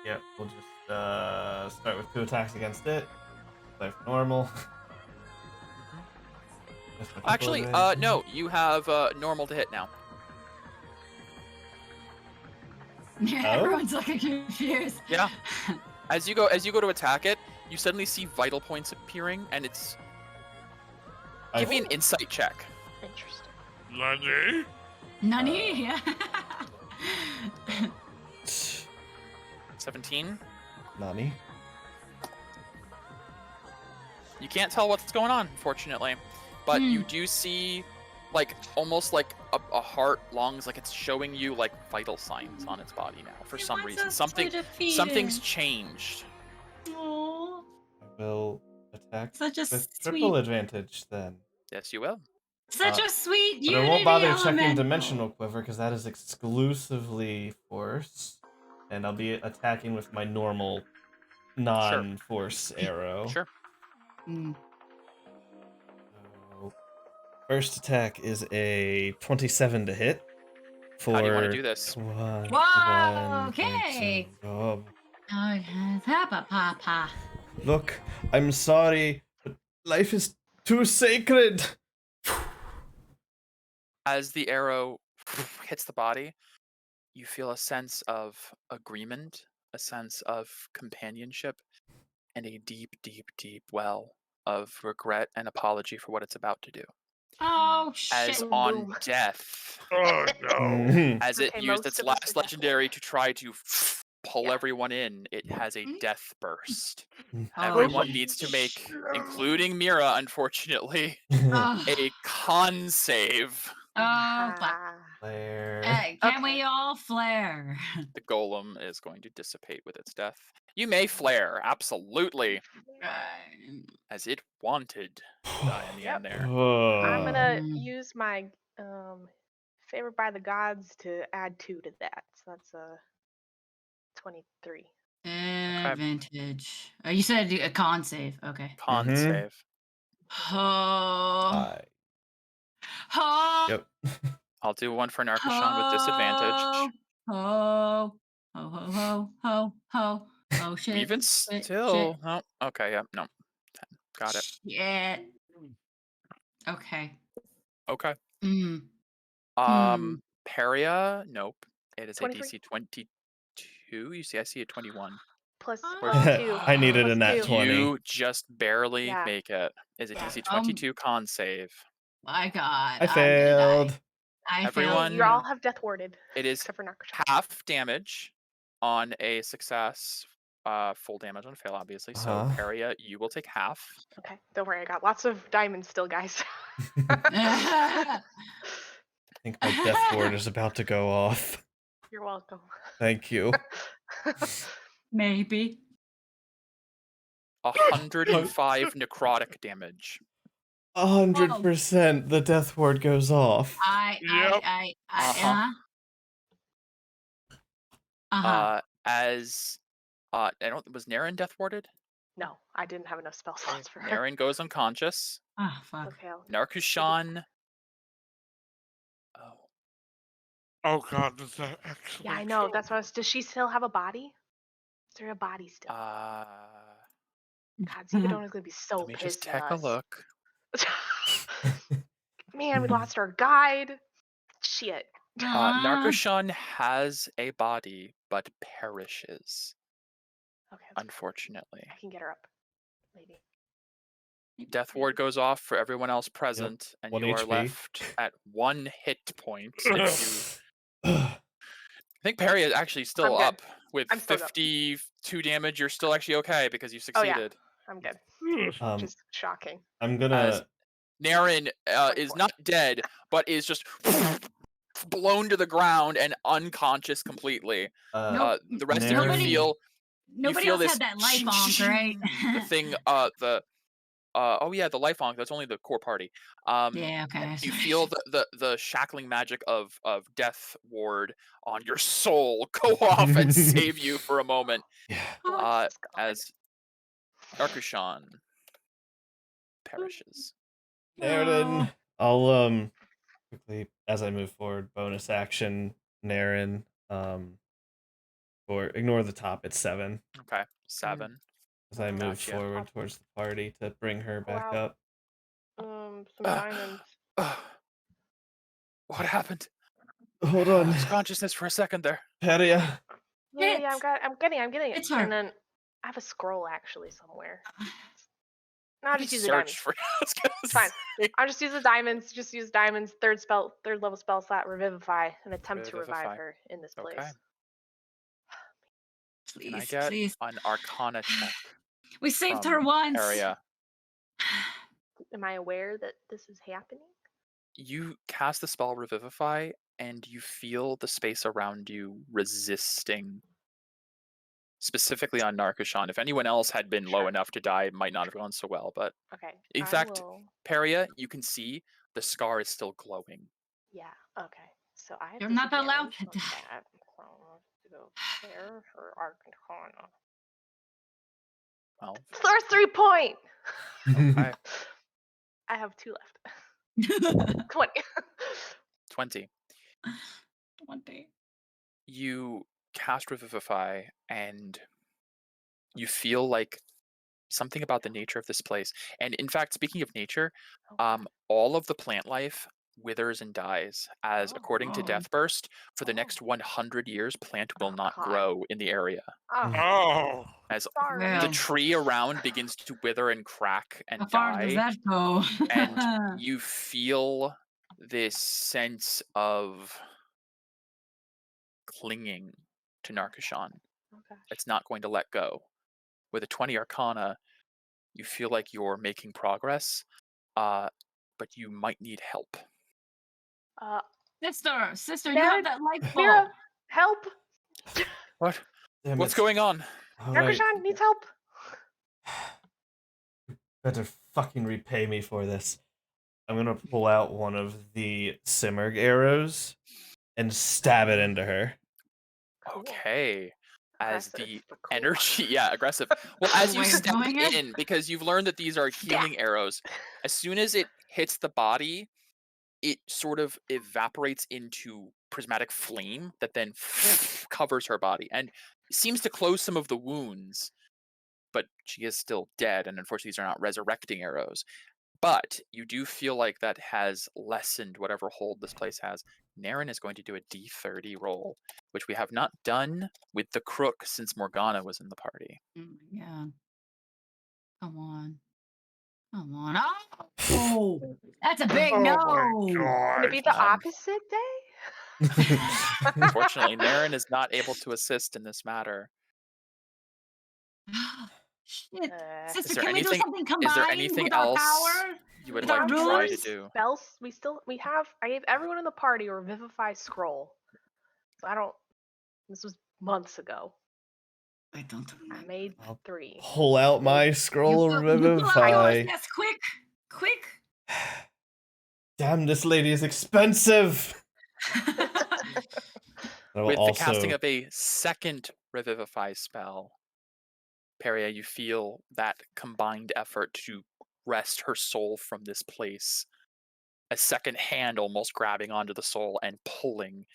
Yep, we'll just start with 2 attacks against it. Play for normal. Just a couple Actually, of no, you have normal to hit now. Everyone's looking confused. Yeah. As you go to attack it, you suddenly see vital points appearing, and it's. Give me an insight check. Interesting. Lundy? Nani? Yeah. 17. Nani? You can't tell what's going on, unfortunately, but you do see, like, almost like a heart, lungs, like it's showing you like vital signs on its body now for some reason. Something's changed. Aw, I will attack such a with sweet, triple advantage then. Yes, you will. such a sweet But I unity won't bother checking elemental. Dimensional Quiver because that is exclusively Force. And I'll be attacking with my normal non-Force arrow. Sure. Mm. So, first attack is a 27 to hit. For How do you want to do this? Whoa, okay. Oh, Papa. look, I'm sorry, but life is too sacred. As the arrow hits the body, you feel a sense of agreement, a sense of companionship, and a deep, deep, deep well of regret and apology for what it's about to do. Oh As shit! on Boom. death, Oh no. Mhm. as it Okay, used most its of us are last death legendary to try to pull Yeah. everyone in, it has a Mhm. death burst. Oh, Everyone my needs to make, God. including Mira, unfortunately, Oh, a con save. oh fuck. Flare. Can Okay. we all flare? The golem is going to dissipate with its death. You may flare, absolutely, as it wanted to die in the Yep. end there. I'm gonna Mm. use my favored by the gods to add 2 to that. So that's a 23. Advantage. Oh, you said a con save. Okay. Con Mhm. save. Oh. Oh. Yep. I'll do one for Narkashan with disadvantage. Ho. Ho ho ho ho ho. Oh shit. Even shit, still, oh, okay, yeah, no, 10. Got it. Shit. Okay. Okay. Mm. Peria, nope. It is a 23 DC 22. You see, I see a 21. plus Where's plus 2. I needed Plus a nat 2. 20. You just barely Yeah. make it. Is a Yeah. DC 22 con save. My God. I I'm gonna die. failed. I Everyone- You failed. all have death warded. It is Except for Narkashan. half damage on a success. Full damage on a fail, obviously. So Uh-huh. Peria, you will take half. Okay, don't worry. I got lots of diamonds still, guys. I think my death ward is about to go off. You're welcome. Thank you. Maybe. 105 necrotic damage. 100% the death ward goes off. Yep. Uh-huh. As I don't was Naren death warded? No, I didn't have enough spell slots for her. Naren goes unconscious. Oh fuck. Okay, Narkushan. Oh. Oh god, does that actually yeah, I know. kill That's what I was. Does she still have a body? Is there a body still? Uh, God, Zebadon is gonna be so let me just pissed take at a us. look. Man, we lost our guide. Shit. Narkushan has a body, but perishes, Okay, that's fine. unfortunately. I can get her up, maybe. Death ward goes off for everyone else present, and 1 you are HP. left at 1 hit point. If you, it? I think Perry is actually still I'm good. up with I'm still good. 52 damage. You're still actually okay because you Oh, yeah. succeeded. I'm good. Um, Just shocking. I'm As gonna. Naren is 24. not dead, but is just blown to the ground and unconscious completely. Nope. The rest of Naren- you feel Nobody feel else this had that life onk, right? the thing, oh yeah, the life onk. That's only the core party. Yeah. Okay. You feel the shackling magic of death ward on your soul go off and save you for a moment. Yeah. Oh, Jesus God. As Arkushan perishes. Naren. I'll quickly as I move forward, bonus action Naren. Or ignore the top. It's 7. Okay, 7. As I move Gotcha. forward towards the party to bring her back Wow. up. Some diamonds. What happened? Hold on, Lost consciousness for a second there. Peria. Yeah, I'm getting it. It's her. And then I have a scroll actually somewhere. No, I'll just use the Search diamonds. for. I was gonna It's fine. say. I'll just use the diamonds. Just use diamonds. Third level spell slot. Revivify. And attempt to revive Revivify. her in this place. Okay. Please, Can I get please. an Arcana check? We saved from her once. Area. Am I aware that this is happening? You cast the spell Revivify, and you feel the space around you resisting. Specifically on Narkushan. If anyone else had been low Sure. enough to die, it might not have gone so well. But Okay. in I fact, will... Peria, you can see the scar is still glowing. Yeah. Okay. So I have You're not allowed disadvantage to on die. that. So let's go there for Arcana. Well, First 3-point. okay. I have 2 left. 20. 20. 20. You cast Revivify, and you feel like something about the nature of this place. And in fact, speaking of nature, Oh, all of the plant life withers and dies, as according to Oh. Deathburst, for the next 100 years, plant will not God. grow in the area. Oh, Oh. As sorry. the Well, tree around begins to wither and crack and how far does die, that go? and you feel this sense of clinging to Narkashan. Oh, gosh. It's not going to let go. With a 20 Arcana, you feel like you're making progress, but you might need help. Sister, you have Naren, that light bulb. Mira, help! What? Damn What's it. going on? All right. Narkashan needs help. Better fucking repay me for this. I'm gonna pull out one of the Simurg arrows and stab it into her. Cool. Okay. As Aggressive, the but cool. energy, yeah, aggressive. Well, as Cool you way of step doing it. in, because you've learned that these are healing arrows, as soon as it hits the body, it sort of evaporates into prismatic flame that then covers her body and seems to close some of the wounds, but she is still dead, and unfortunately these are not resurrecting arrows. But you do feel like that has lessened whatever hold this place has. Naren is going to do a d30 roll, which we have not done with the crook since Morgana was in the party. Oh my god. Come on. Come on. Oh, that's a big Oh no. my Can god. it be the opposite day? Unfortunately, Naren is not able to assist in this matter. Shit. Uh, Sister, there can we do anything- something is there combined anything with our else power? You would With like our to try to rules? do. Spells. We have. I gave everyone in the party a revivify scroll. So I don't. This was months ago. I don't I remember. made I'll 3. Pull out my scroll of You pull out yours. Revivify. Yes, quick. Damn, this lady is expensive. I will With the casting also of a second Revivify spell, Peria, you feel that combined effort to wrest her soul from this place. A second hand almost grabbing onto the soul and pulling,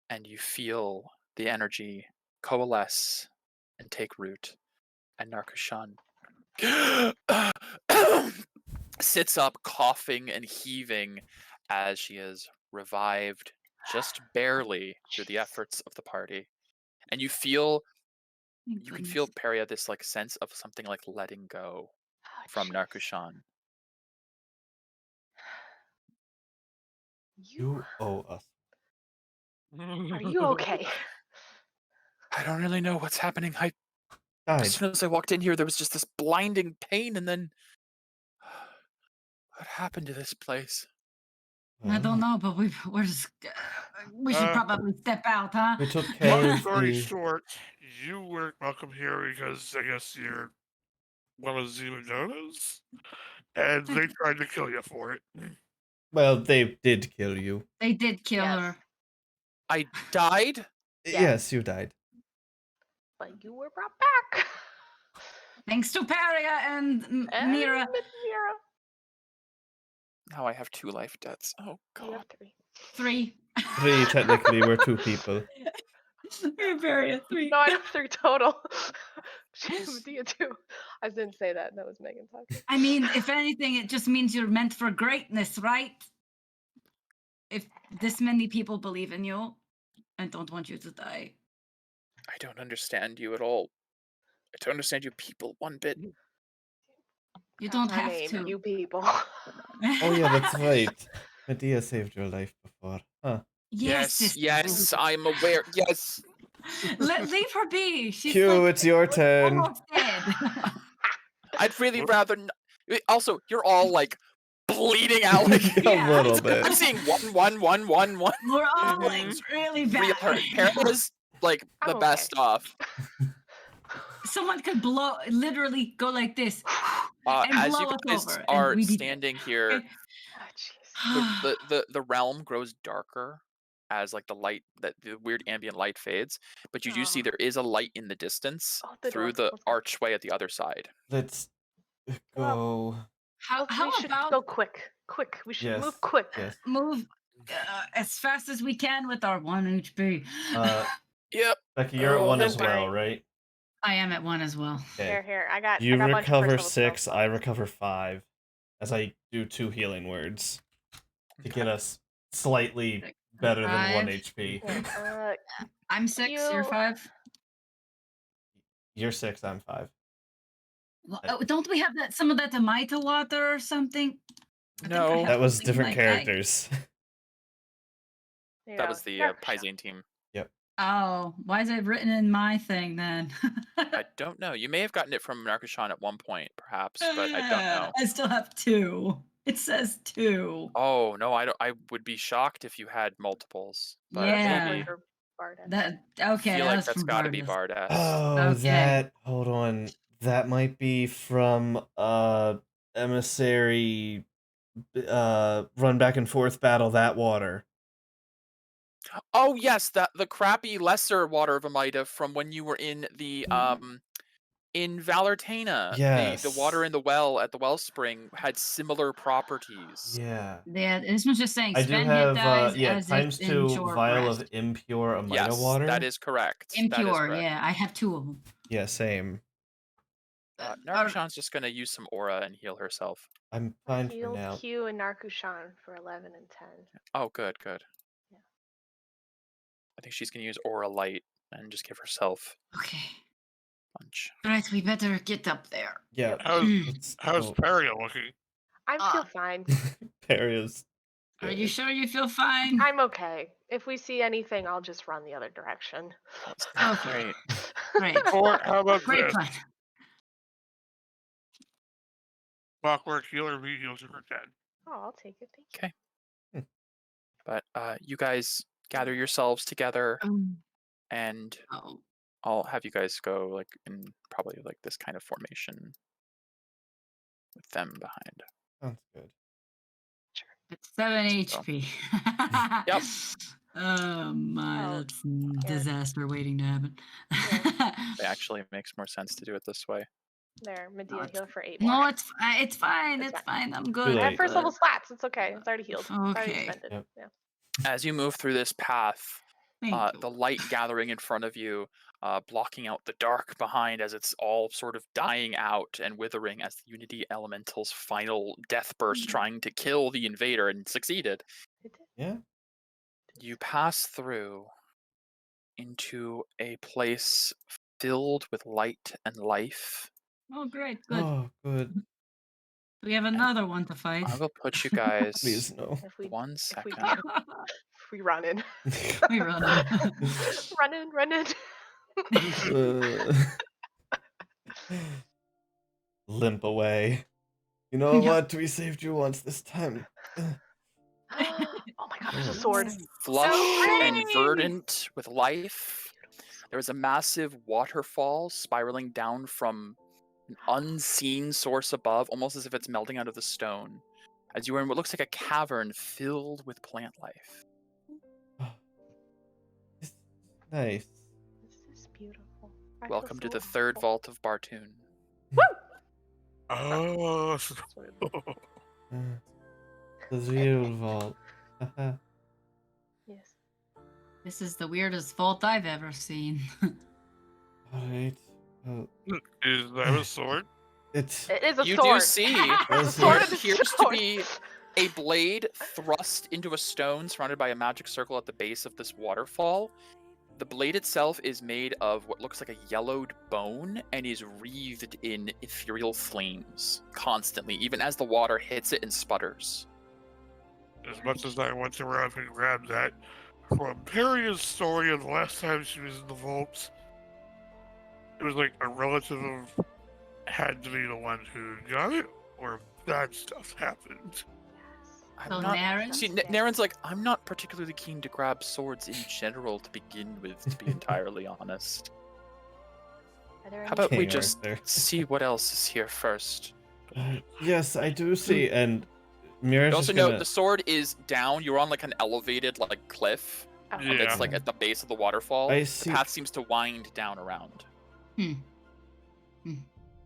and you feel the energy coalesce and take root. And Narkashan sits up, coughing and heaving as she is revived just barely through the efforts of the party. And you feel Thank you can goodness. feel, Peria, this like sense of something like letting go Oh, from jeez. Narkashan. you owe us. Are you okay? I don't really know what's happening. As Died. soon as I walked in here, there was just this blinding pain, and then what happened to this place? I don't know, but we're just. We should Uh, probably step out, huh? We took care Long of story the. short, you weren't welcome here because I guess you're one of Zimadonas, and they tried to kill you for it. Well, they did kill you. They did kill Yes. her. I died? Yes, you died. But you were brought back. Thanks to Peria and And Mira. Mira. Now I have 2 life debts. Oh, You God. have 3. 3. 3, technically, we're 2 people. Peria, 3. No, I have 3 total. Dia 2. I didn't say that. That was Megan talking. I mean, if anything, it just means you're meant for greatness, right? If this many people believe in you, I don't want you to die. I don't understand you at all. I don't understand you people one bit. You That's don't our have name, to. You people. Oh, yeah, that's right. Medea saved your life before. Huh. Yes, sister. I'm aware. Yes. Leave her be. She's Q, like it's your turn. almost dead. I'd really rather. Also, you're all like bleeding out. Like, A Yeah. little bit. I'm seeing 1, 1, 1, 1, 1. We're all like Mhm. really Real bad. hurt. Peria's like the I'm best okay. off. Someone could literally go like this and As blow you us guys over, are and we'd be standing here, okay. Oh, jeez. the realm grows darker as like the light, that the weird ambient light fades, but you do see Aw. there is a light in the distance Oh, the through door. the Let's go. archway at the other side. Let's Well, go. How we should about go quick. Quick. We should Yes. move quick. Yes. move as fast as we can with our 1 HP? Yep. Becky, you're at Oh, 1 as okay. well, right? I am at 1 as well. Okay. Here. I got. You I got a bunch of recover first level 6, spells. I recover 5. As I do 2 healing words. to get us slightly better than 1 5. HP. Yeah, I'm 6. You're you- 5. You're 6, I'm 5. Well, don't we have some of that Tomato water or something? I think I No. have That was something different like that. characters. you That know, was the Narc- Paisane team. Oh, why is it written in my thing then? I don't know. You may have gotten it from Narcushan at one point, perhaps, but I don't know. I still have 2. It says 2. Oh no, I don't. I would be shocked if you had multiples. But Yeah. Definitely maybe. for Barda. That I okay? feel That like was that's from got to be Bardas. Bardas. Oh, Okay. hold on. That might be from Emissary run back and forth battle that water. Oh yes, the crappy lesser water of Amida from when you were in the in Valertana. Yes. The water in the well at the wellspring had similar properties. Yeah. Yeah, this one's just saying I do spend have hit dice yeah, as times if in 2 short vial rest. of impure Amida Yes, water. that is correct. That is Impure, correct. yeah. I have 2 of them. Yeah, same. Narcushan's just gonna use some aura and heal herself. I'm I fine for healed now. Q and Narkushan for 11 and 10. Oh, good, good. Yeah. I think she's gonna use aura light and just give herself Okay. punch. Right, we better get up there. Yeah. How's go. Peria looking? I feel fine. Perios. Are you sure you feel fine? I'm okay. If we see anything, I'll just run the other direction. Okay. Great. Great. Or how about Great this? plan. Clockwork healer V heals her for 10. Oh, I'll take it. Thank you. But you guys gather yourselves together, and Oh. I'll have you guys go like in probably like this kind of formation with them behind. Sounds good. It's 7 HP. Yep. Oh my, Oh, that's yeah. disaster waiting to happen. It actually makes more sense to do it this way. There, No, Medea it's- heal for 8 more. No, it's fine. It's It's fine. I'm good. Too I have late. first level slats. It's okay. It's already healed. It's already Okay. expended. Yep. Yeah. As you move through this path, Thank the you. light gathering in front of you, blocking out the dark behind as it's all sort of dying out and withering as the Unity Elemental's final death burst trying to kill the invader and succeeded. It did. Yeah. You pass through into a place filled with light and life. Oh, great. Good. Oh, good. We have another one to fight. I will put you guys Please no. If we 1 if second. we run in. We run. Run in. Limp away. You know Yep. what? We saved you once this time. Oh my god, there's a sword. Flush and pretty! verdant with life. There is a massive waterfall spiraling down from an unseen source above, almost as if it's melting out of the stone, as you are in what looks like a cavern filled with plant life. It's nice. This is beautiful. I feel Welcome to so the third humble. vault of Bartoon. Oh, That's what it- The real vault. Haha. Yes. This is the weirdest vault I've ever seen. Alright. is that a sword? It's It is a You sword. do see It's a There sword there and a appears to sword. be a blade thrust into a stone surrounded by a magic circle at the base of this waterfall. The blade itself is made of what looks like a yellowed bone and is wreathed in ethereal flames constantly, even as the water hits it and sputters. As much as I want to run up and grab that, from Peria's story of the last time she was in the vaults, it was like a relative of had to be the one who got it, or bad stuff happened. I'm So not. Naren? See, Naren's like, I'm not particularly keen to grab swords in general to begin with, to be entirely honest. Are there How any- about we King just Arthur. see what else is here first? Yes, I do see, and Mira's You also just note gonna... the sword is down. You're on like an elevated like cliff. Oh, Yeah. That's like at the base of the waterfall. I The see. path seems to wind down around.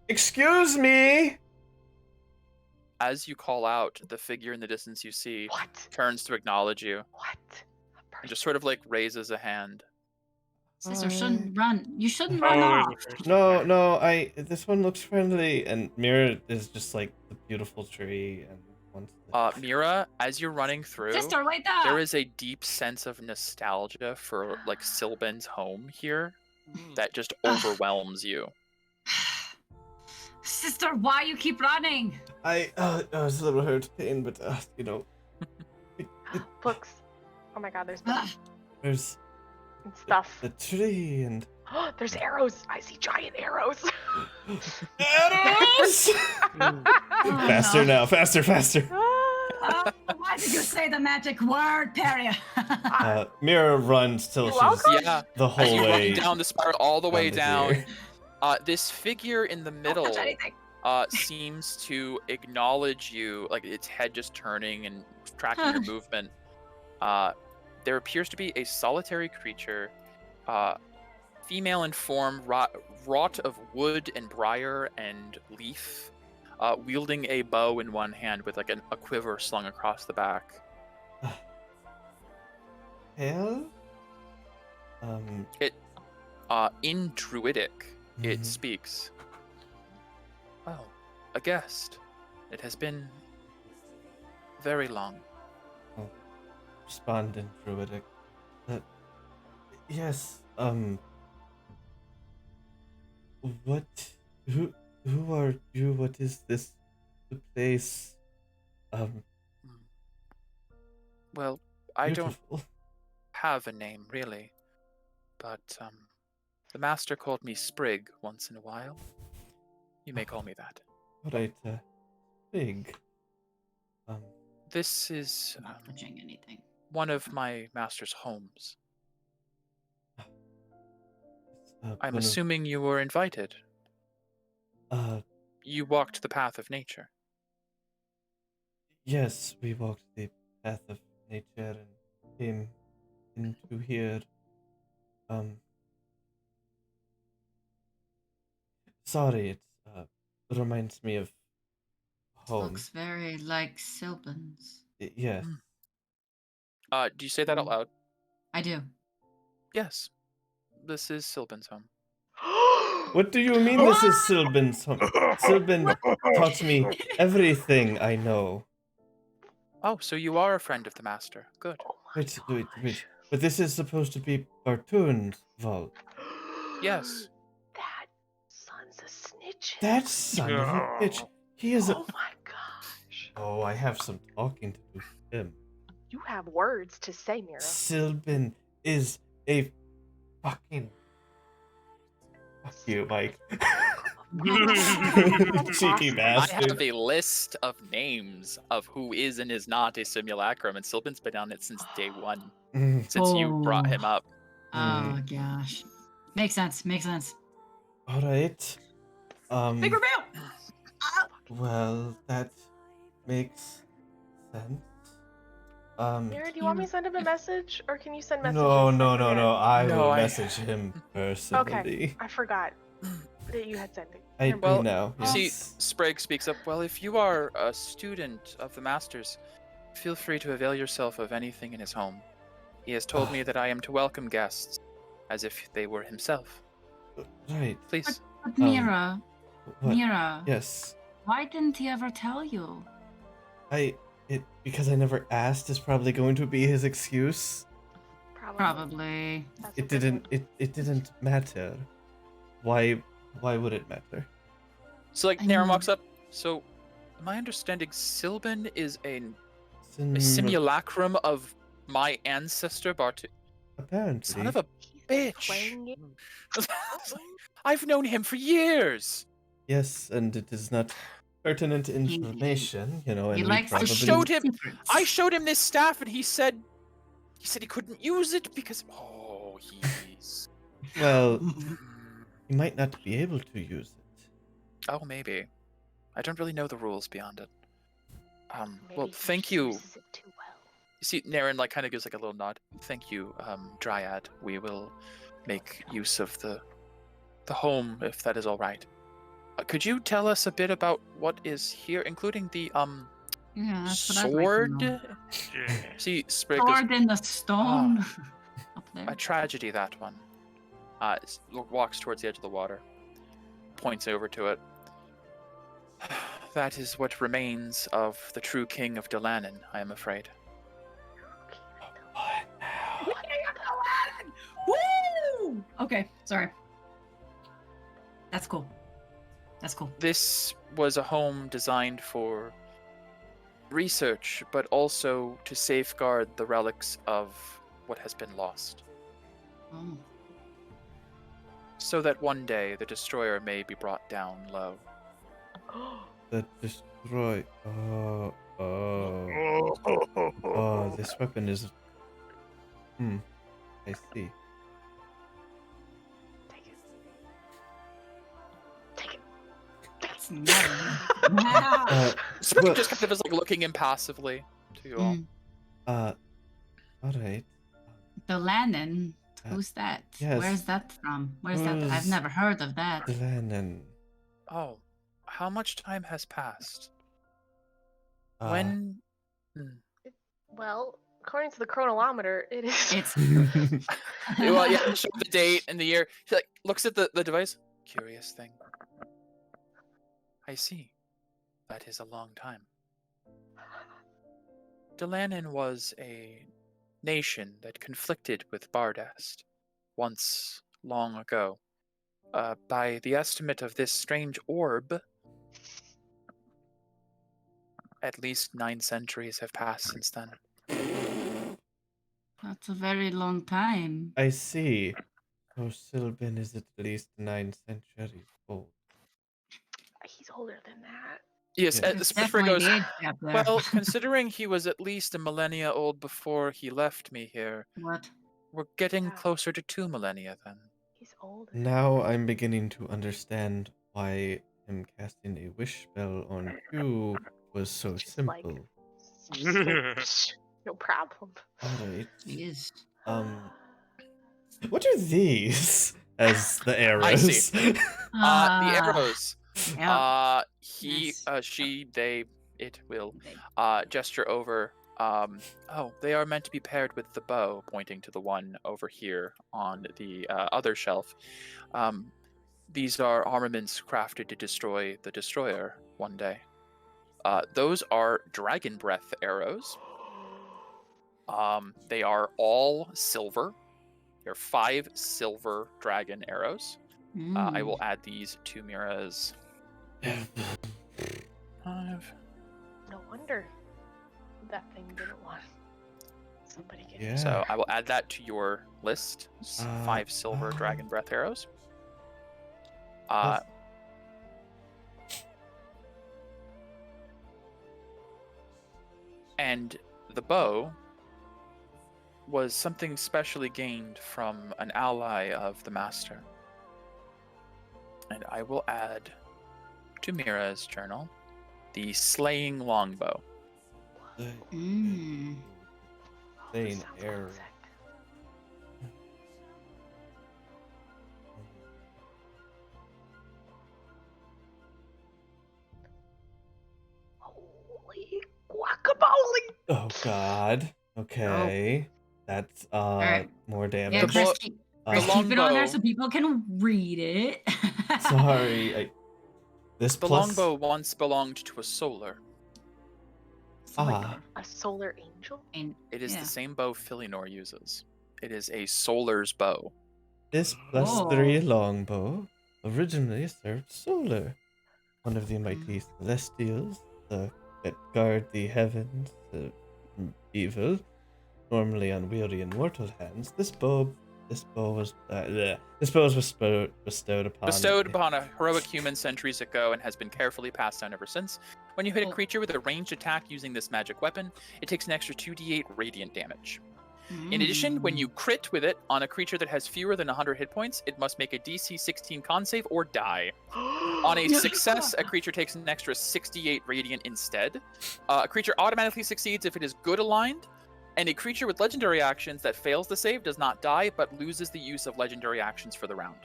Excuse me! As you call out, the figure in the distance you see What? turns to acknowledge you What? and just sort of like raises a hand. Sister shouldn't run. You shouldn't Oh, run there's off. a person No, there. this one looks friendly, and Mira is just like the beautiful tree and once. That... Mira, as you're running through, Sister, wait up! there is a deep sense of nostalgia for like Silben's home here that just overwhelms you. Sister, why you keep running? I was a little hurt, pain, but you know, Books. Oh my god, there's books there's and stuff. the tree and There's arrows. I see giant arrows. arrows. Faster now, faster. Why did you say the magic word, Perry? Mira runs till You're she's Yeah, the as whole you way run down the spiral all the way down the down. deer. This figure in the middle seems to acknowledge you, like its head just turning and tracking your movement. There appears to be a solitary creature, female in form, wrought of wood and briar and leaf, wielding a bow in one hand with like a quiver slung across the back. Hell? In Druidic, it speaks. Well, a guest. It has been very long. Respond in Druidic. Yes, who are you? What is this the place? Well, I don't Beautiful. have a name really, but the master called me Sprig once in a while. You may call me that. Alright, big. This is Not touching anything. one of my master's homes. I'm assuming you were invited. You walked the path of nature. Yes, we walked the path of nature and came into here. Sorry, it reminds me of home. Looks very like Silben's. Yes. Do you say that out loud? I do. Yes. This is Silben's home. What do you mean this is Silben's home? Silben taught me everything I know. Oh, so you are a friend of the master. Good. Wait. But this is supposed to be Bartoon's vault. Yes. That son's a snitch. That son of a bitch. He is a... Oh my gosh. Oh, I have some talking to do with him. You have words to say, Mira. Silben is a fucking... Fuck you, Mike. Cheeky I bastard. have a list of names of who is and is not a simulacrum, and Silben's been on it since day one, since you brought him up. Oh gosh. Makes sense. Alright. Big reveal! Well, that makes sense. Mira, do you want me to send him a message, or can you send messages? No. I No, will I- message him personally. Okay, I forgot that you had sent it. I Never do mind. now. See, Yes. Sprague speaks up. Well, if you are a student of the Masters, feel free to avail yourself of anything in his home. He has told me that I am to welcome guests as if they were himself. Right. Please. But Mira, What? Mira, Yes. why didn't he ever tell you? Because I never asked is probably going to be his excuse. Probably. That's a It good didn't. one. It didn't matter. Why would it matter? So, like, I Naren know. walks up. So, my understanding, Silben is a Sim- simulacrum of my ancestor, Bart. Apparently. Son of a He's bitch. playing it. I've known him for years. Yes, and it is not pertinent information, you know, and He we likes to probably... showed him- secrets. I showed him this staff, and he said he couldn't use it because he's Well, he might not be able to use it. oh maybe. I don't really know the rules beyond it. Well, Maybe he thank you. uses it too well. You see, Naren like kind of gives like a little nod. Thank you, Dryad. We will make use of the home if that is all right. Could you tell us a bit about what is here, including the Yeah, that's what I'd like to sword? know. Yeah. See, Sprig goes, Sword in the stone. Up there. a tragedy, that one. Walks towards the edge of the water, points over to it. That is what remains of the true king of Delanan, I am afraid. What now? Woo! Okay, sorry. That's cool. That's cool. This was a home designed for research, but also to safeguard the relics of what has been lost. Oh. So that one day the destroyer may be brought down low. The destroy. Oh. This weapon is. I see. Take it. Take it. It's not. Spring Well- just kind of is like looking impassively to you all. All right. The Landon. Who's that? yes. Where's that from? Where's that? I've Who's- never heard of that. Lennon. Oh, how much time has passed? Uh, When? Well, according to the chronolometer, it is. It's Well, yeah, show the date and the year. She like looks at the device. Curious thing. I see. That is a long time. Delanan was a nation that conflicted with Bardast once long ago. By the estimate of this strange orb, at least 9 centuries have passed since then. That's a very long time. I see. So Sylvan is at least 9 centuries old. He's older than that. Yes, Yeah. the It's Spitfire definitely goes, the age gap there. well, considering he was at least a millennia old before he left me here, What? we're getting Yeah. closer to 2 millennia then. He's older. Now I'm beginning to understand why him casting a wish spell on you was so Just like- simple. No problem. Alright. Jeez. What are these? As the arrows. see. The arrows. Yeah. He, Yes. she, they, it will They- gesture over. Oh, they are meant to be paired with the bow, pointing to the one over here on the other shelf. These are armaments crafted to destroy the destroyer one day. Those are dragon breath arrows. They are all silver. They're 5 silver dragon arrows. I will add these to Mira's. 5. No wonder that thing didn't want somebody get Yeah. So I will add that to your list. 5 silver oh. dragon breath arrows. That's- And the bow was something specially gained from an ally of the master. And I will add to Mira's journal the slaying longbow. Mm. Saying Sounds arrow. sick. Holy guacamole! Oh god. Okay. That's Alright. more Yeah, damage. The Chris, keep, Chris, the keep it on there longbow- so people can read it. Sorry. This The plus longbow once belonged to a solar. Oh my Ah. God. A solar angel? And It is yeah. the same bow Philinor uses. It is a solar's bow. this plus Oh. 3 longbow originally served Solar, one of the mighty celestials that guard the heavens from evil, normally unwieldy in mortal hands. This bow was bestowed upon Bestowed upon a heroic human centuries ago and has been carefully passed down ever since. When you hit a Oh. creature with a ranged attack using this magic weapon, it takes an extra 2d8 radiant damage. In addition, when you crit with it on a creature that has fewer than 100 hit points, it must make a DC 16 con save or die. On a success, a creature takes an extra 68 radiant instead. A creature automatically succeeds if it is good aligned, and a creature with legendary actions that fails the save does not die, but loses the use of legendary actions for the round.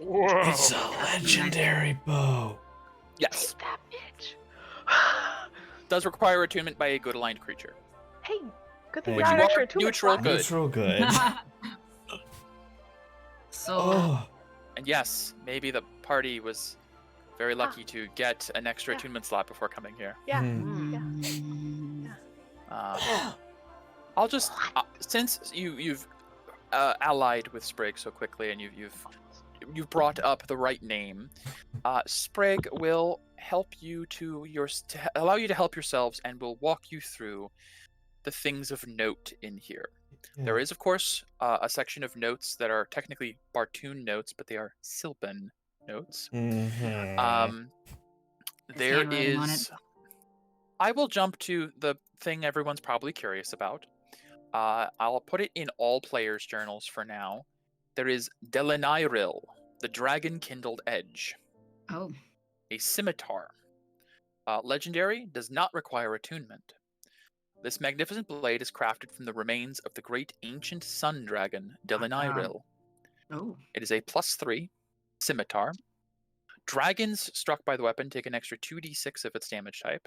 Whoa. It's a legendary bow. Yes, Take that bitch. does require attunement by a good aligned creature. Hey, good thing Hey. we got an You extra are 2 neutral good. Neutral good. So Oh, And yes, maybe the party was Very lucky to get an extra attunement slot before coming here. Yeah. Mm. I'll just since you've allied with Sprig so quickly, and you've brought up the right name, Sprig will help you to allow you to help yourselves, and will walk you through the things of note in here. There is, of course, a section of notes that are technically Bartoon notes, but they are Sylvan notes. There handwriting on it. is. I will jump to the thing everyone's probably curious about. I'll put it in all players' journals for now. There is Delanairil, the dragon-kindled edge. Oh. A scimitar. Legendary, does not require attunement. This magnificent blade is crafted from the remains of the great ancient sun dragon, Delanairil. Oh. It is a +3 scimitar. Dragons struck by the weapon take an extra 2d6 of its damage type.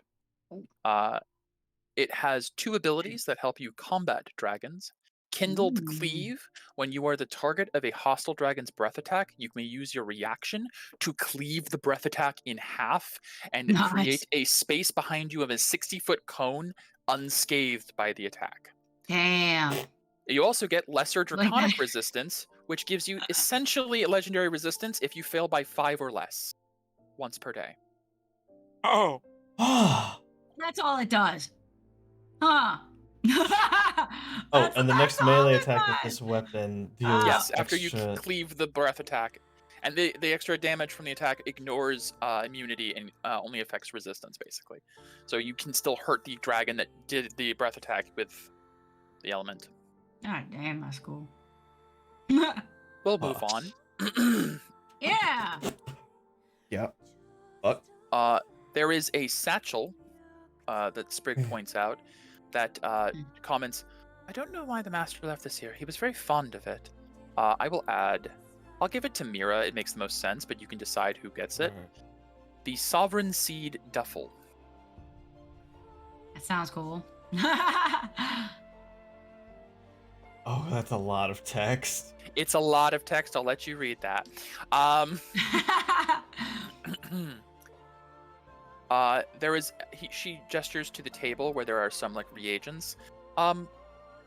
It has 2 abilities that help you combat dragons. Kindled Cleave. When you are the target of a hostile dragon's breath attack, you may use your reaction to cleave the breath attack in half and create a space behind you of a 60-foot cone unscathed by the attack. Damn. You also get Lesser Draconic Resistance, which gives you essentially a legendary resistance if you fail by 5 or less, once per day. Oh. That's all it does. Huh. And the next melee attack with does. this weapon deals Yes, extra... after you cleave the breath attack. And the extra damage from the attack ignores immunity and only affects resistance, basically. So you can still hurt the dragon that did the breath attack with the element. God damn, that's cool. We'll move on. Yeah. Yep. Fuck. There is a satchel that Sprig points out that comments, I don't know why the master left this here. He was very fond of it. I'll give it to Mira. It makes the most sense, but you can decide who gets it. The Sovereign Seed Duffel. That sounds cool. Oh, that's a lot of text. It's a lot of text. I'll let you read that. She gestures to the table where there are some like reagents.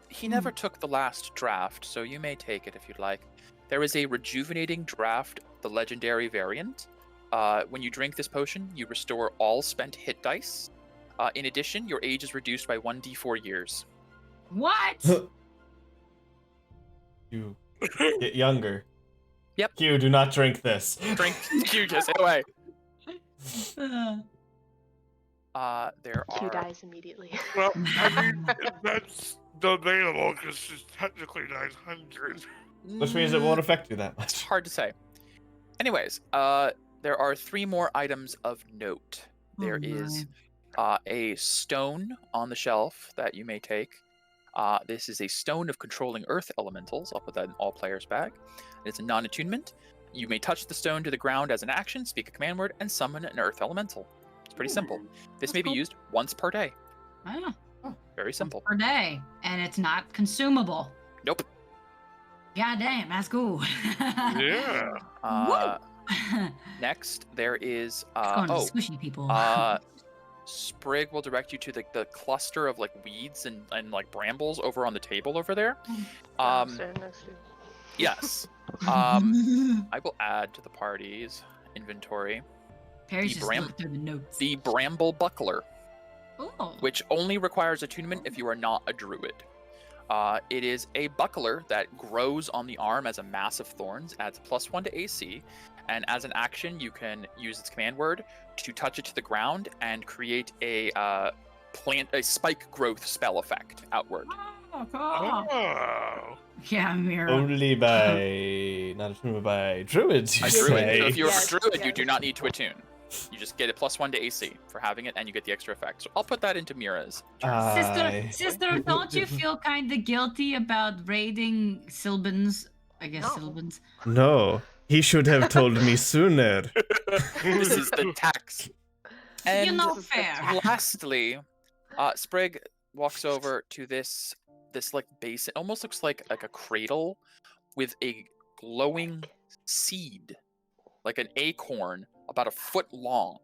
He never took the last draft, so you may take it if you'd like. There is a rejuvenating draft, the legendary variant. When you drink this potion, you restore all spent hit dice. In addition, your age is reduced by 1d4 years. What? You get younger. Yep. Q, do not drink this. Drink. Q, just stay away. There Q are. dies immediately. Well, I mean, that's debatable because she's technically 900. Which means it won't affect you that It's much. hard to say. Anyways, there are 3 more items of note. There is a stone on the shelf that you may take. This is a stone of controlling earth elementals. I'll put that in all players' bag. It's a non-attunement. You may touch the stone to the ground as an action, speak a command word, and summon an earth elemental. It's pretty simple. This may be used once per day. Oh, Very simple. per day, and it's not consumable. Nope. God damn, that's cool. Yeah. Next, there is Going to squishy people. Sprig will direct you to the cluster of like weeds and like brambles over on the table over there. Yes. I will add to the party's inventory Perry's just looking through the notes. the Bramble Buckler, Ooh. which only requires attunement if you are not a druid. It is a buckler that grows on the arm as a mass of thorns, adds +1 to AC, and as an action, you can use its command word to touch it to the ground and create a spike growth spell effect outward. Oh, cool. Oh. Yeah, Mira. Only by... not attuned by druids, you A druid. say. So if you're Yes, a druid, you yes. do not need to attune. You just get a +1 to AC for having it, and you get the extra effect. So I'll put that into Mira's. Sister, don't you feel kind of guilty about raiding Sylvans? I guess No. Sylvans. No, he should have told me sooner. This is the tax. And You're not fair. lastly, Sprig walks over to this like base. It almost looks like a cradle with a glowing seed, like an acorn about a foot long.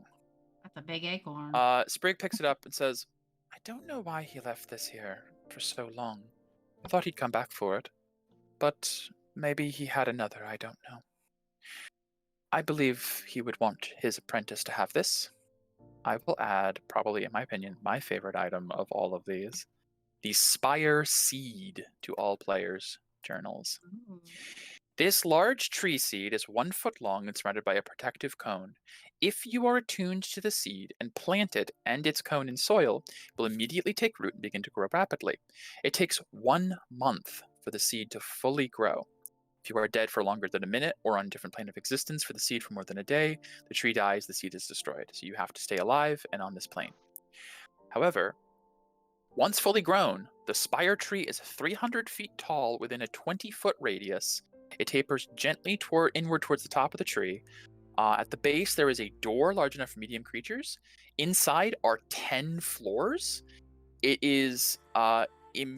That's a big acorn. Sprig picks it up and says, I don't know why he left this here for so long. I thought he'd come back for it. But maybe he had another, I don't know. I believe he would want his apprentice to have this. I will add, probably in my opinion, my favorite item of all of these, the Spire Seed to all players' journals. Ooh. This large tree seed is 1 foot long and surrounded by a protective cone. If you are attuned to the seed and plant it and its cone in soil, it will immediately take root and begin to grow rapidly. It takes 1 month for the seed to fully grow. If you are dead for longer than a minute or on a different plane of existence for the seed for more than a day, the tree dies, the seed is destroyed. So you have to stay alive and on this plane. However, once fully grown, the spire tree is 300 feet tall within a 20-foot radius. It tapers gently inward towards the top of the tree. At the base, there is a door large enough for medium creatures. Inside are 10 floors. It is it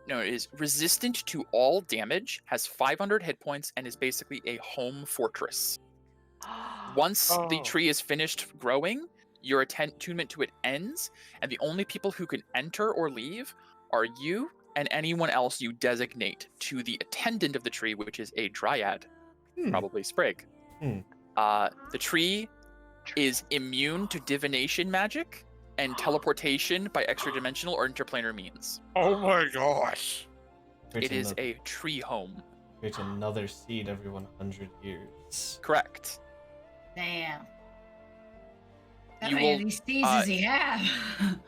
is resistant to all damage, has 500 hit points, and is basically a home fortress. Once the tree is finished growing, your attunement to it ends, and the only people who can enter or leave are you and anyone else you designate to the attendant of the tree, which is a dryad, probably Sprig. The tree is immune to divination magic and teleportation by extra-dimensional or interplanar means. Oh my gosh. It is a tree home. Creates another seed every 100 years. Correct. Damn. How You many will, of these seeds does he have?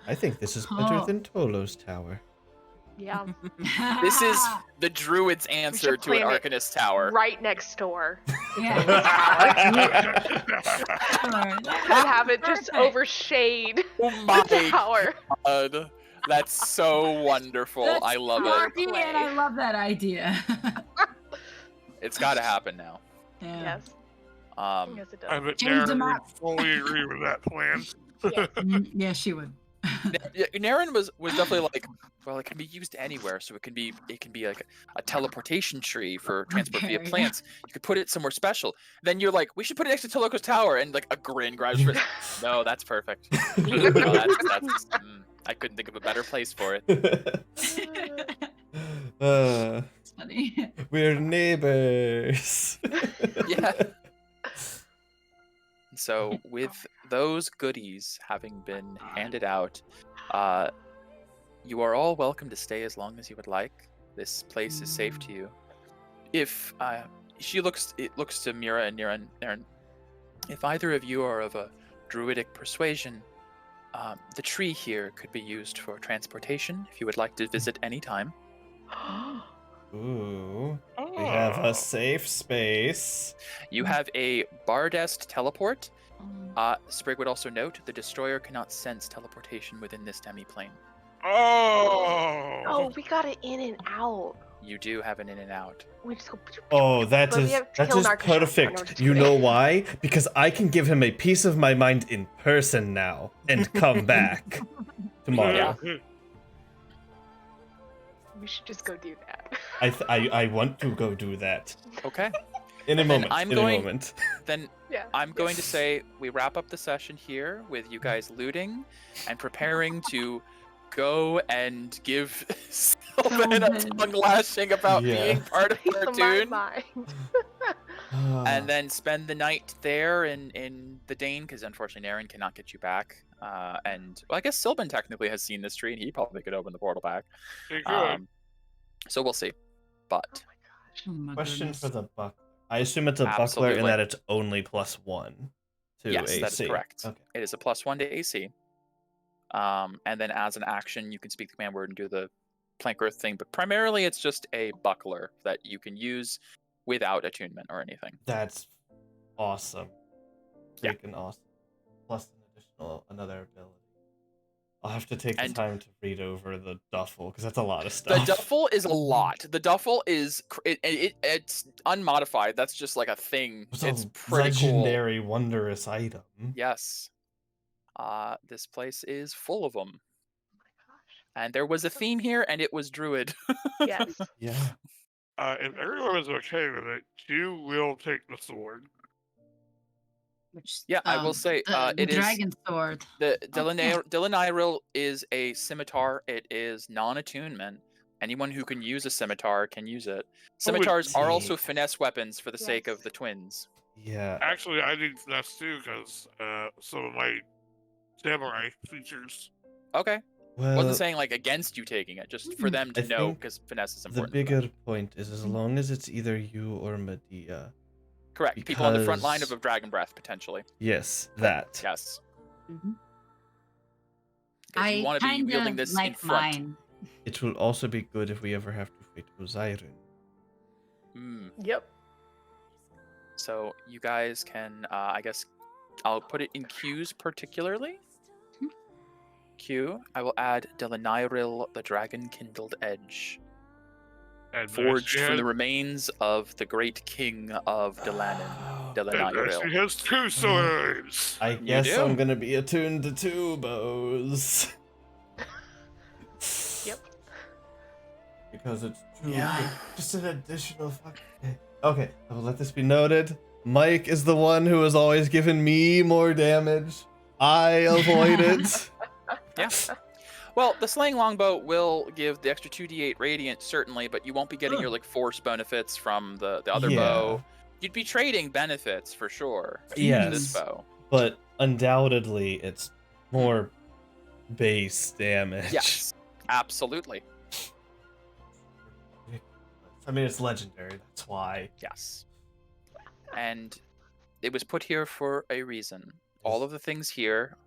I think this is better than Tolo's tower. Yeah. This is the druid's answer to an plant it Arcanist tower. right next door. Yeah. And have it just overshade Oh the my tower. god. That's so wonderful. That's I love it. quirky, and I love that idea. It's got to happen now. Yeah. Yes. Um, Yes, it I does. bet Change the Darren map. would fully agree with that plan. Yes. Yeah, she would. Naren was definitely like, well, it can be used anywhere, so it can be like a teleportation tree for transport via Okay, plants. You could put it somewhere special. Then you're like, we should put it next to Toloko's tower, and like a grin grabs your wrist. No, that's perfect. No, that's I couldn't think of a better place for it. It's funny. We're neighbors. Yeah. So with those goodies having been handed out, you are all welcome to stay as long as you would like. This place is safe to you. If it looks to Mira and Naren, if either of you are of a druidic persuasion, the tree here could be used for transportation if you would like to visit any time. Ooh. We have a safe space. You have a Bardest teleport. Sprig would also note the destroyer cannot sense teleportation within this demi-plane. Oh, we got it in and out. You do have an in and out. We just go. Oh, that But we is have to kill Narcoshop. I know perfect. what to You do. know why? Because I can give him a piece of my mind in person now and come back tomorrow. Yeah. We should just go do that. I want to go do that Okay. in a moment. I'm in going- a moment. Then Yeah. I'm going to say we wrap up the session here with you guys looting and preparing to go and give Sylvan a Sylvan. tongue lashing about Yeah. being part of Piece our of my tune. mind. And then spend the night there in the Dane, because unfortunately Naren cannot get you back. And well, I guess Sylvan technically has seen this tree, and he probably could open the portal back. Hey, good. So we'll see. But Oh my Question goodness. for the buckler. I assume it's a buckler in Absolutely. that it's only +1 to yes, AC. that is correct. Okay. It is a +1 to AC. And then as an action, you can speak the command word and do the plank earth thing. But primarily, it's just a buckler that you can use without attunement or anything. That's awesome. Yeah. Freaking awesome. Plus another ability. I'll have to take the And- time to read over the duffel because that's a lot of The stuff. duffel is a lot. The duffel is it's unmodified. That's just like a thing. It's It's a pretty cool. legendary, wondrous item. Yes. This place is full of them. Oh my gosh. And there was a theme here, and it was druid. Yes. Yeah. If everyone is okay with it, you will take the sword. Which, Yeah, I will say the it is dragon sword. the Oh, yeah. Delanyril is a scimitar. It is non-attunement. Anyone who can use a scimitar can use it. Scimitars are also see. finesse weapons for the sake of Yes. the twins. Yeah. Actually, I need finesse too because some of my samurai features. Okay. Well, Wasn't saying like against you taking it, just for them to I know think because finesse is the important. to them. bigger point is as long as it's either you or Medea. Correct. People on the front line of because- a dragon breath potentially. Yes, that. Yes. Mhm. 'Cause you I want to be kind wielding of this in like front. mine. It will also be good if we ever have to fight Osiris. Mm. Yep. So you guys can, I guess, I'll put it in Q's particularly. Hmm. Q. I will add Delanyril, the dragon kindled edge, And forged from the has, remains of the great king of Delanin, and Delanyril. she has 2 swords. I You guess do. I'm gonna be attuned to 2 bows. Yep. Because it's 2. Yeah. Just an additional fucking. Okay, I will let this be noted. Mike is the one who has always given me more damage. I avoid it. Yeah. Well, the slaying longbow will give the extra 2d8 radiant certainly, but you won't be getting your like force benefits from the other bow. You'd be trading benefits for sure. to use this Yes. bow. But undoubtedly, it's more base damage. Yes. Absolutely. I mean, it's legendary. That's why. Yes. And it was put here for a reason. All of the things here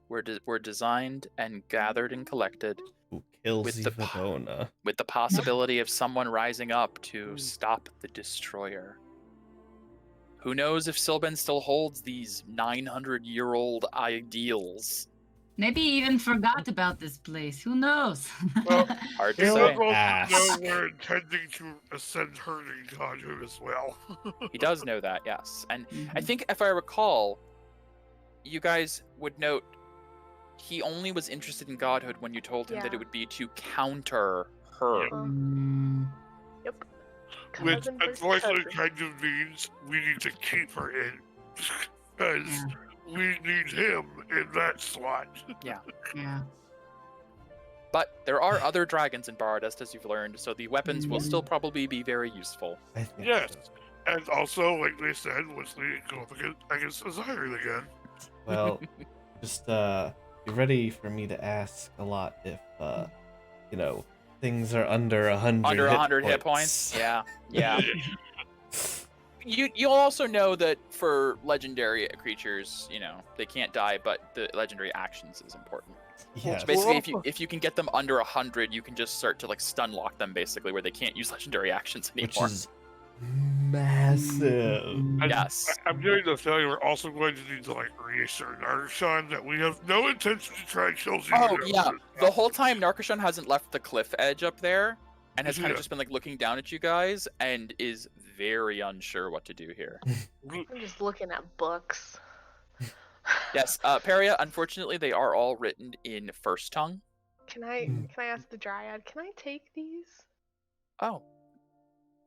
were designed and gathered and collected Who kills With the po- Ivadona? with the possibility of someone rising up to stop the destroyer. Who knows if Silben still holds these 900-year-old ideals? Maybe he even forgot about this place. Who knows? Well, Hard to He Kill say. does also ass. know we're intending to ascend her to godhood as well. He does know that, yes. And I Mhm. think if I recall, you guys would note he only was interested in godhood when you told him that it Yeah. would be to counter her. Yeah. Mm. Yep. Which Cousin versus unfortunately cousin. kind of means we need to keep her in. Because Yeah. we need him in that slot. Yeah. But there are other dragons in Baradest, as you've learned, so the weapons will Mhm. still probably be very useful. I think Yes. so. And also, like they said, once they go up against Osiris again. Well, just be ready for me to ask a lot if things are under 100 Under 100 hit points. Yeah, yeah. You'll also know that for legendary creatures, they can't die, but the legendary actions is important. Yes. So basically, Well, if you can get them under 100, you can just start to like stun lock them, basically, where they can't use legendary actions Which anymore. is massive. And Yes. I'm getting the feeling we're also going to need to like reassure Narshan that we have no intention to try and kill Oh Xehanort. yeah, the whole time Narkashan hasn't left the cliff edge up there, and has kind Yeah. of just been like looking down at you guys, and is very unsure what to do here. I'm just looking at books. Yes, Peria. Unfortunately, they are all written in first tongue. Can I Hmm. ask the dryad? Can I take these? Oh,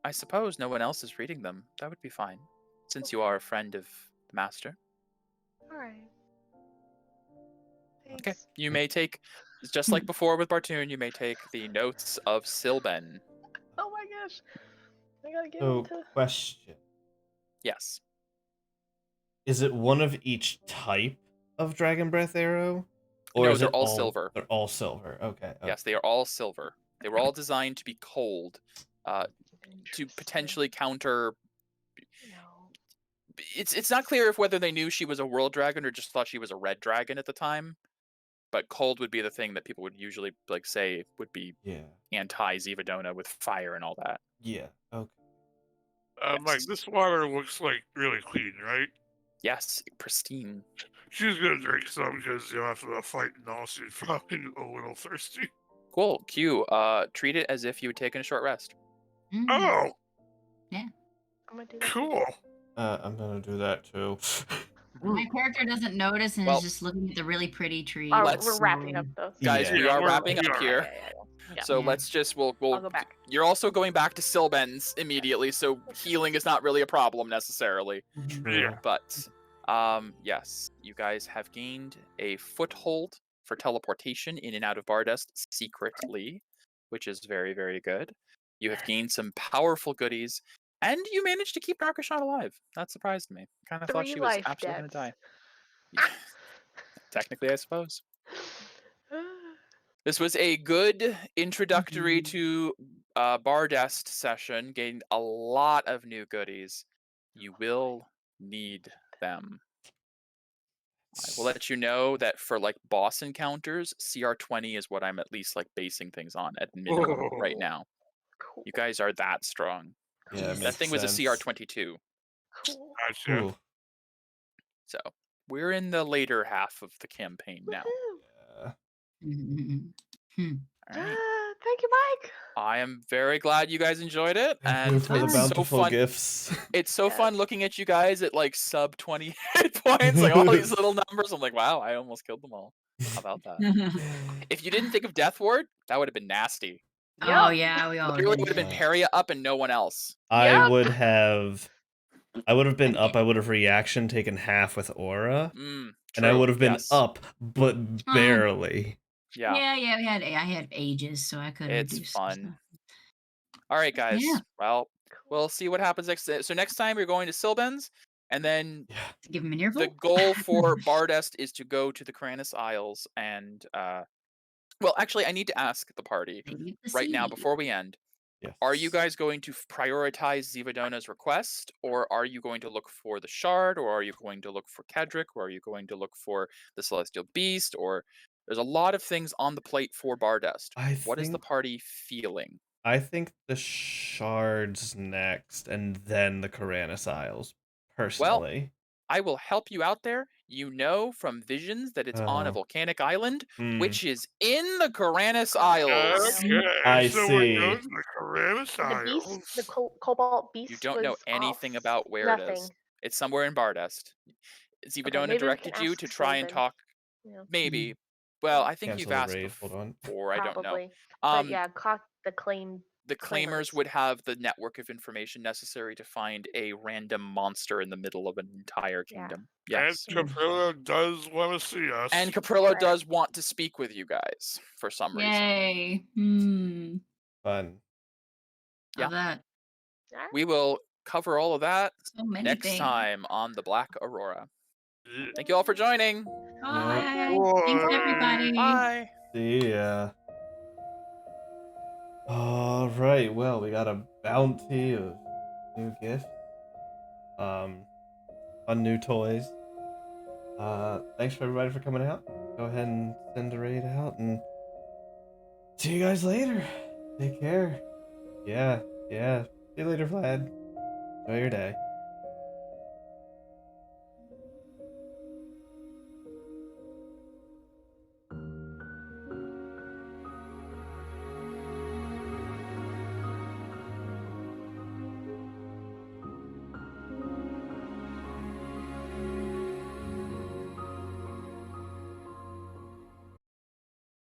I suppose no one else is reading them. That would be fine, since you are a friend of the master. All right. Thanks. Okay, you may take, just like before with Bartoon, you may take the notes of Silben. Oh my gosh. I gotta get So, into. question. Yes. Is it one of each type of Dragon Breath arrow? No, is they're it all silver. They're all silver. Okay. Yes, they are all silver. They were all designed to be cold, to Interesting. potentially counter. No. It's not clear if whether they knew she was a world dragon or just thought she was a red dragon at the time. But cold would be the thing that people would usually like say would be Yeah. anti Zevadona with fire and all that. Yeah. Okay. Mike, this water looks like really clean, right? Yes, pristine. She's gonna drink some because after the fight and all, she's probably a little thirsty. Cool. Q. Treat it as if you had taken a short rest. Mm. Oh, I'm gonna do that. cool. I'm gonna do that too. My character doesn't notice and Well- is just looking at the really pretty tree. We're wrapping up though. Guys, Yeah. we Yeah, are we're- wrapping we up are. here. Yeah. So Yeah. let's just we'll I'll go back. You're also going back to Silben's immediately, so healing is not really a problem necessarily. True. Yeah. But Yes, you guys have gained a foothold for teleportation in and out of Bardust secretly, which is very, very good. You have gained some powerful goodies, and you managed to keep Narkashot alive. That surprised me. Kind of thought 3 she was life absolutely going to die. deaths. Technically, I suppose. This was a good introductory to Bardest session. Gained a lot of new goodies. You will need them. I will let you know that for like boss encounters, CR20 is what I'm at least like basing things on at minimum right now. Cool. You guys are that strong. Yeah, that That makes thing was a sense. CR22. Cool. Gotcha. Ooh. So we're in the later half of the campaign now. Woohoo. Yeah. All right. Thank you, Mike. I am very glad you guys enjoyed it. Thank you And for the it's so bountiful fun. gifts. It's so Yes. fun looking at you guys at like sub 20 hit points, like all these little numbers. I'm like, wow, I almost killed them all. How about that? If you didn't think of Death Ward, that would have been nasty. Oh Yup. yeah, we all Literally did. would have been Peria up and no one else. I Yup. would have been up. I would have reaction taken half with Aura, and I True, would have been yes. up, but barely. Yeah, Yeah, I had ages, so I could it's reduce some fun. stuff. All right, guys. Yeah. Well, Cool. we'll see what happens next. So next time we're going to Silbens, and then Yeah. To give him an earful. the goal for Bardest is to go to the Karanis Isles and well, actually, I need to ask the party Maybe the right now sea. before we end. Yes. Are you guys going to prioritize Zivadona's request, or are you going to look for the Shard, or are you going to look for Kedrick, or are you going to look for the Celestial Beast, or there's a lot of things on the plate for Bardest. What is the party feeling? I think the Shard's next, and then the Karanis Isles, personally. I will help you out there. You know from visions that it's on a Oh. volcanic island, Mm. which is in the Karanis Isles. Okay, I so see. we're going to the Karanis The beast, Isles. the cobalt beast. You don't know was anything off. about where Nothing. it is. It's somewhere in Bardest. Zivadona maybe we directed can you ask to try and Sylvan. talk. Yeah. Maybe. Well, I think Cancel you've the asked raid. Hold on. before. I don't know. Probably. But yeah, caught the claim. The claimers would have the network of information necessary to find a random monster in the middle of an entire Yeah. kingdom. And Yes. Caprillo does want to see us. And Caprillo Correct. does want to speak with you guys for some reason. Yay. Fun. Yeah. Love that. Alright. We will cover all of that So many next things. time on the Black Aurora. Yeah. Thank you all for joining. Bye. Bye. Thanks everybody. Bye. See ya. Alright, well, we got a bounty of new gifts. Fun new toys. Thanks for everybody for coming out. Go ahead and send the raid out, and see you guys later. Take care. Yeah. See you later, Vlad. Enjoy your day.